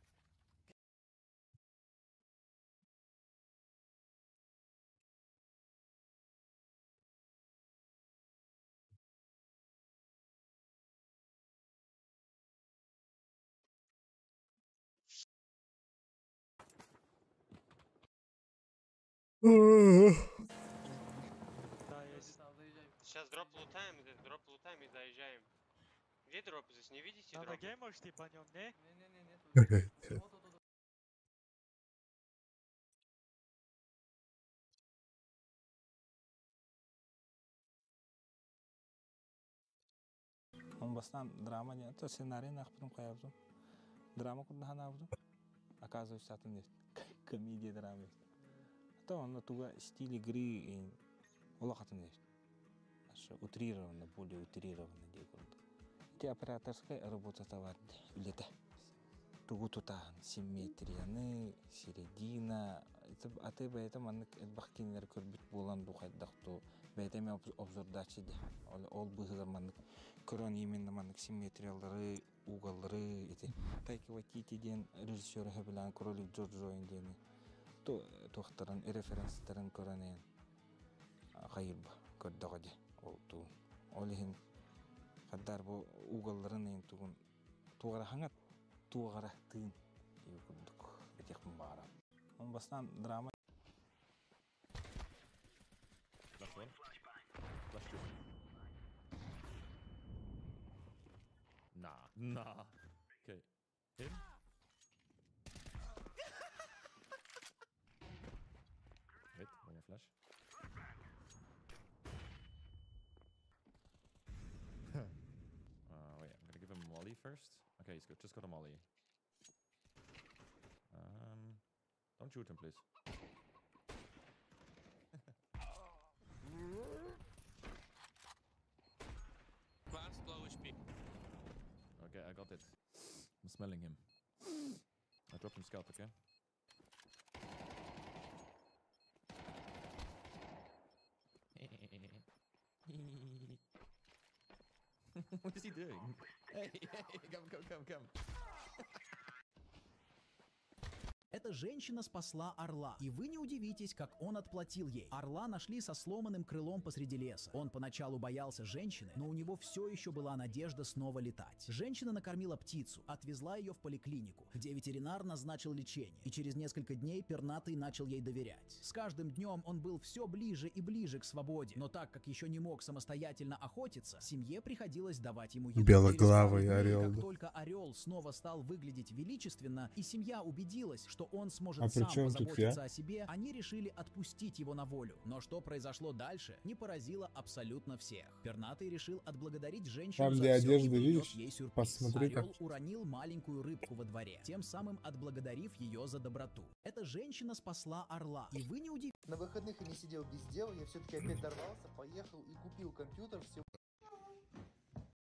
Сейчас дроп лутаем и заезжаем. Где дроп здесь? Не видите дроп? Ноге можете по нем, не? Он бастан драма нет, то сценарий нахпрым каябзу. Драма куда ханабзу. Оказывается, это не комедия драма. То он на туга стиль игры и улахатым нет. Утрированно, более утрированно делают. Эти операторская работа товар лето. Тугутутан, симметрияны, середина. Это бейта маннык бахкинер көрбит болан духайт дахту. Бейта мен обзордачы де. Ол быгыр маннык көрөн именно маннык симметриялары, уголлары эти. Тайки Вайтитиден режиссер хабилан кролик Джорджо индени. То тохтаран референстарын көрөнен. Хайырба көрдөгөдө. Олту. Олихин каддар бу уголларын ен тугун тугара хангат тугара тын юкундук этих бара. Он бастан драма. Last one. Last two. Nah. Okay. Him. Wait, one more flash. Wait, I'm gonna give him Molly first. Okay, he's good. Just got a Molly. Don't shoot him, please. Advanced low HP. Okay, I got it. I'm smelling him. I dropped him scout, okay? What is he doing? Hey, come. Эта женщина спасла орла, и вы не удивитесь, как он отплатил ей. Орла нашли со сломанным крылом посреди леса. Он поначалу боялся женщины, но у него все еще была надежда снова летать. Женщина накормила птицу, отвезла ее в поликлинику, где ветеринар назначил лечение, и через несколько дней пернатый начал ей доверять. С каждым днем он был все ближе и ближе к свободе, но так как еще не мог самостоятельно охотиться, семье приходилось давать ему еду. Белоглавый орел. Как только орел снова стал выглядеть величественно, и семья убедилась, что он сможет при сам чем тут позаботиться я? о себе, они решили отпустить его на волю. Но что произошло дальше, не поразило абсолютно всех. Пернатый решил отблагодарить женщину Там, за где все одежда, и принес видишь? ей сюрприз. Посмотри, Орел как. уронил маленькую рыбку во дворе, тем самым отблагодарив ее за доброту. Эта женщина спасла орла, и вы не удивитесь. На выходных я не сидел без дела, я все-таки опять дорвался, поехал и купил компьютер, все.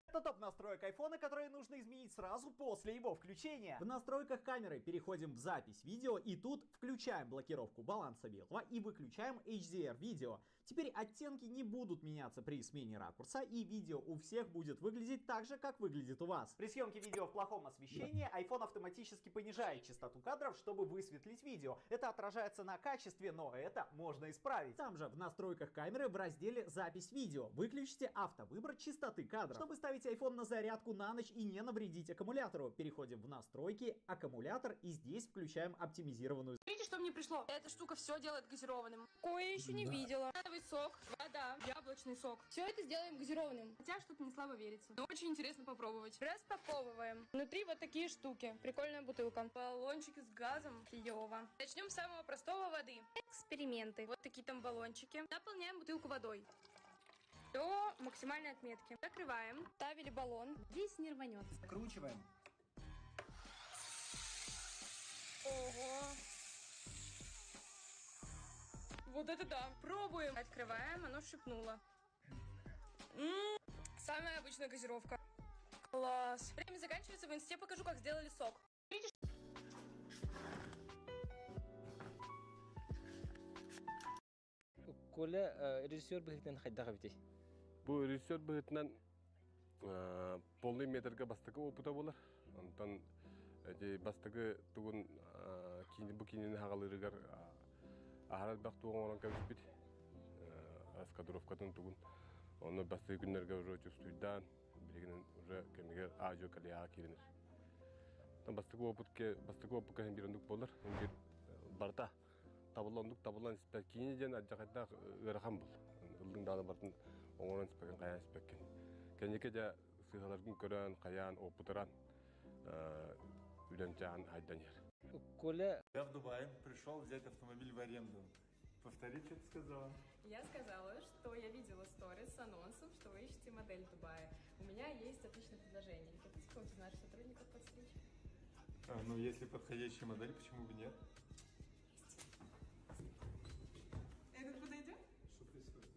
Это топ настроек айфона, которые нужно изменить сразу после его включения. В настройках камеры переходим в запись видео и тут включаем блокировку баланса белого и выключаем HDR видео. Теперь оттенки не будут меняться при смене ракурса, и видео у всех будет выглядеть так же, как выглядит у вас. При съемке видео в плохом освещении iPhone автоматически понижает частоту кадров, чтобы высветлить видео. Это отражается на качестве, но это можно исправить. Там же в настройках камеры в разделе «Запись видео» выключите автовыбор частоты кадров. Чтобы ставить поставить iPhone на зарядку на ночь и не навредить аккумулятору. Переходим в настройки, аккумулятор, и здесь включаем оптимизированную. Видите, что мне пришло? Эта штука все делает газированным. Кое еще не видела. Манговый сок, вода, яблочный сок. Все это сделаем газированным. Хотя что-то не слабо верится. Но очень интересно попробовать. Распаковываем. Внутри вот такие штуки. Прикольная бутылка. Баллончики с газом. Клево. Начнем с самого простого — воды. Эксперименты. Вот такие там баллончики. Наполняем бутылку водой до максимальной отметки. Закрываем. Ставили баллон. Здесь не рванется. Закручиваем. Ого. Вот это да. Пробуем. Открываем, оно шипнуло. Самая обычная газировка. Класс. Время заканчивается, в инсте покажу, как сделали сок. Коля, режиссер бігітінен қайдағы бітей? Бұл режиссер бігітінен полный метрге бастығы опыта болар. Онтан бастығы туғын бұл кейінені хағалырығар ағарат бақ туған оран кәбіс бит. Раскадровкатын туғын. Оны бастығы күнлерге уже чувствуйдан, бірегінен уже кәмегер ажо калияға керінер. Бастығы опытқа біріндік болар. Барта табылан іспәк кейінеден әджақайда ғырған бұл. Үлдің даны бартын оңыран іспәкен қаян іспәккен. Кәнеке де сығалардың көрін, қаян, опытыран үйленчаған айдан ер. Коля... Я в Дубае пришел взять автомобиль в аренду. Повтори, что ты сказала. Я сказала, что я видела сторис с анонсом, что вы ищете модель в Дубае. У меня есть отличное предложение. Хотите кого-то из наших сотрудников подстричь? Ну, если подходящая модель, почему бы нет? Этот подойдет? Что происходит?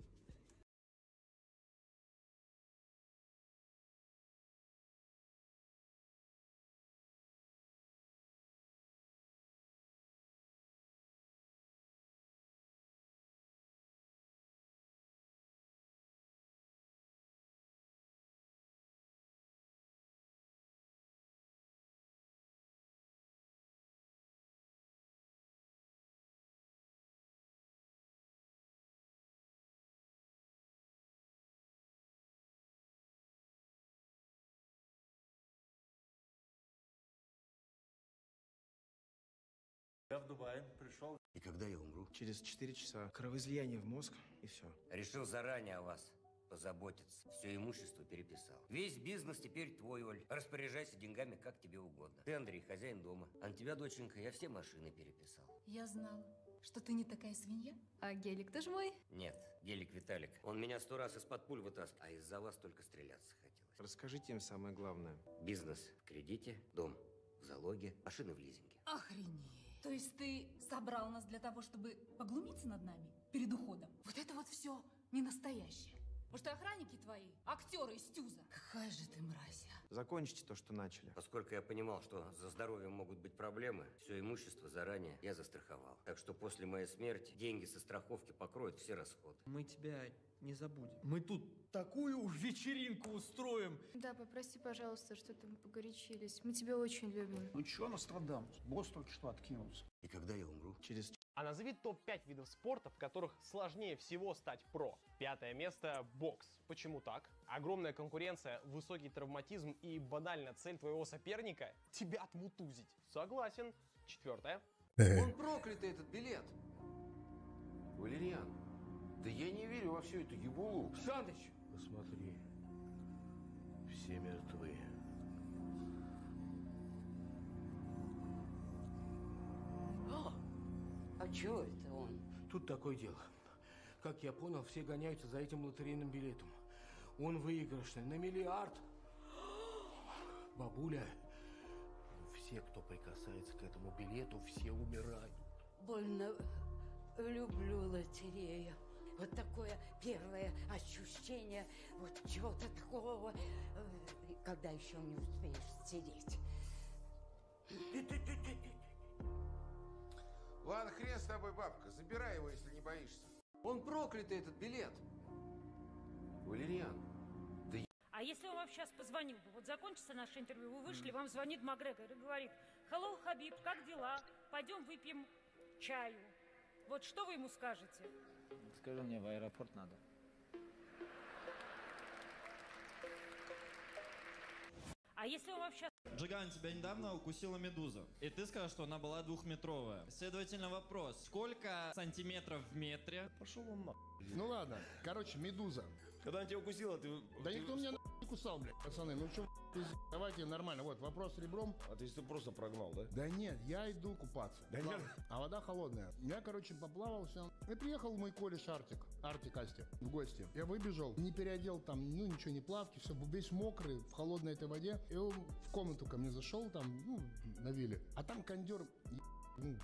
Я в Дубае пришел. И когда я умру? Через 4 часа. Кровоизлияние в мозг, и все. Решил заранее о вас позаботиться. Все имущество переписал. Весь бизнес теперь твой, Оль. Распоряжайся деньгами, как тебе угодно. Ты, Андрей, хозяин дома. А на тебя, доченька, я все машины переписал. Я знала, что ты не такая свинья. А гелик тоже мой? Нет, Гелик Виталик. Он меня 100 раз из-под пуль вытаскивал, а из-за вас только стреляться хотелось. Расскажите им самое главное. Бизнес в кредите, дом в залоге, машины в лизинге. Охренеть. То есть ты собрал нас для того, чтобы поглумиться над нами перед уходом? Вот это вот все не настоящее. Может, и охранники твои, актеры из Тюза? Какая же ты мразь. Закончите то, что начали. Поскольку я понимал, что за здоровьем могут быть проблемы, все имущество заранее я застраховал. Так что после моей смерти деньги со страховки покроют все расходы. Мы тебя не забудем. Мы тут такую вечеринку устроим. Да, попроси, пожалуйста, что-то мы погорячились. Мы тебя очень любим. Ну чё, Нострадамус? Босс только что откинулся. И когда я умру? Через... А назови топ-5 видов спорта, в которых сложнее всего стать про. 5 место – бокс. Почему так? Огромная конкуренция, высокий травматизм и банальная цель твоего соперника – тебя отмутузить. Согласен. 4. Он проклятый, этот билет. Валерьян, да я не верю во всю эту ебулу. Саныч! Посмотри, все мертвы. А чё это он? Тут такое дело. Как я понял, все гоняются за этим лотерейным билетом. Он выигрышный на миллиард. Бабуля, все, кто прикасается к этому билету, все умирают. Больно люблю лотерею. Вот такое первое ощущение вот чего-то такого, когда еще не успеешь стереть. Ладно, хрен с тобой, бабка. Забирай его, если не боишься. Он проклятый, этот билет. Валерьян, да А если он вам сейчас позвонил бы, вот закончится наше интервью, вы вышли, вам звонит Макгрегор и говорит: «Hello, Хабиб, как дела? Пойдем выпьем чаю». Вот что вы ему скажете? Скажи, мне в аэропорт надо. А если он вообще... Джиган, тебя недавно укусила медуза. И ты сказал, что она была 2-метровая. Следовательно, вопрос. Сколько сантиметров в метре? Пошел он на. Ну ладно, короче, медуза. Когда она тебя укусила, ты... Да никто меня не кусал, блядь, пацаны. Ну чё, давайте нормально. Вот, вопрос с ребром. А ты просто прогнал, да? Да нет, я иду купаться. Да нет. А вода холодная. Я, короче, поплавался. И приехал мой кореш Артик Асти, в гости. Я выбежал, не переодел там, ну ничего, не плавки, все, весь мокрый, в холодной этой воде. И он в комнату ко мне зашел, там, ну, на вилле. А там кондер, ну,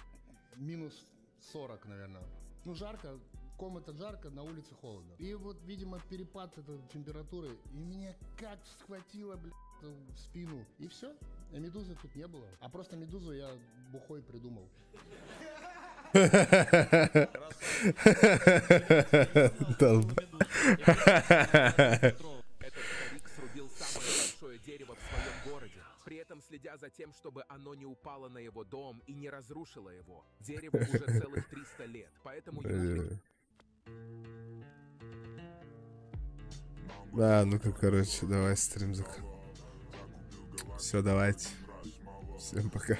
минус 40, наверное. Ну, жарко. Комната жарко, на улице холодно. И вот, видимо, перепад этой температуры. И меня как схватило, блядь, в спину. И все. А медузы тут не было. А просто медузу я бухой придумал. Этот старик срубил самое большое дерево в своем городе, при этом следя за тем, чтобы оно не упало на его дом и не разрушило его. Дереву уже целых 300 лет, поэтому ему... Да, ну-ка, короче, давай стрим закрыть. Все, давайте. Всем пока.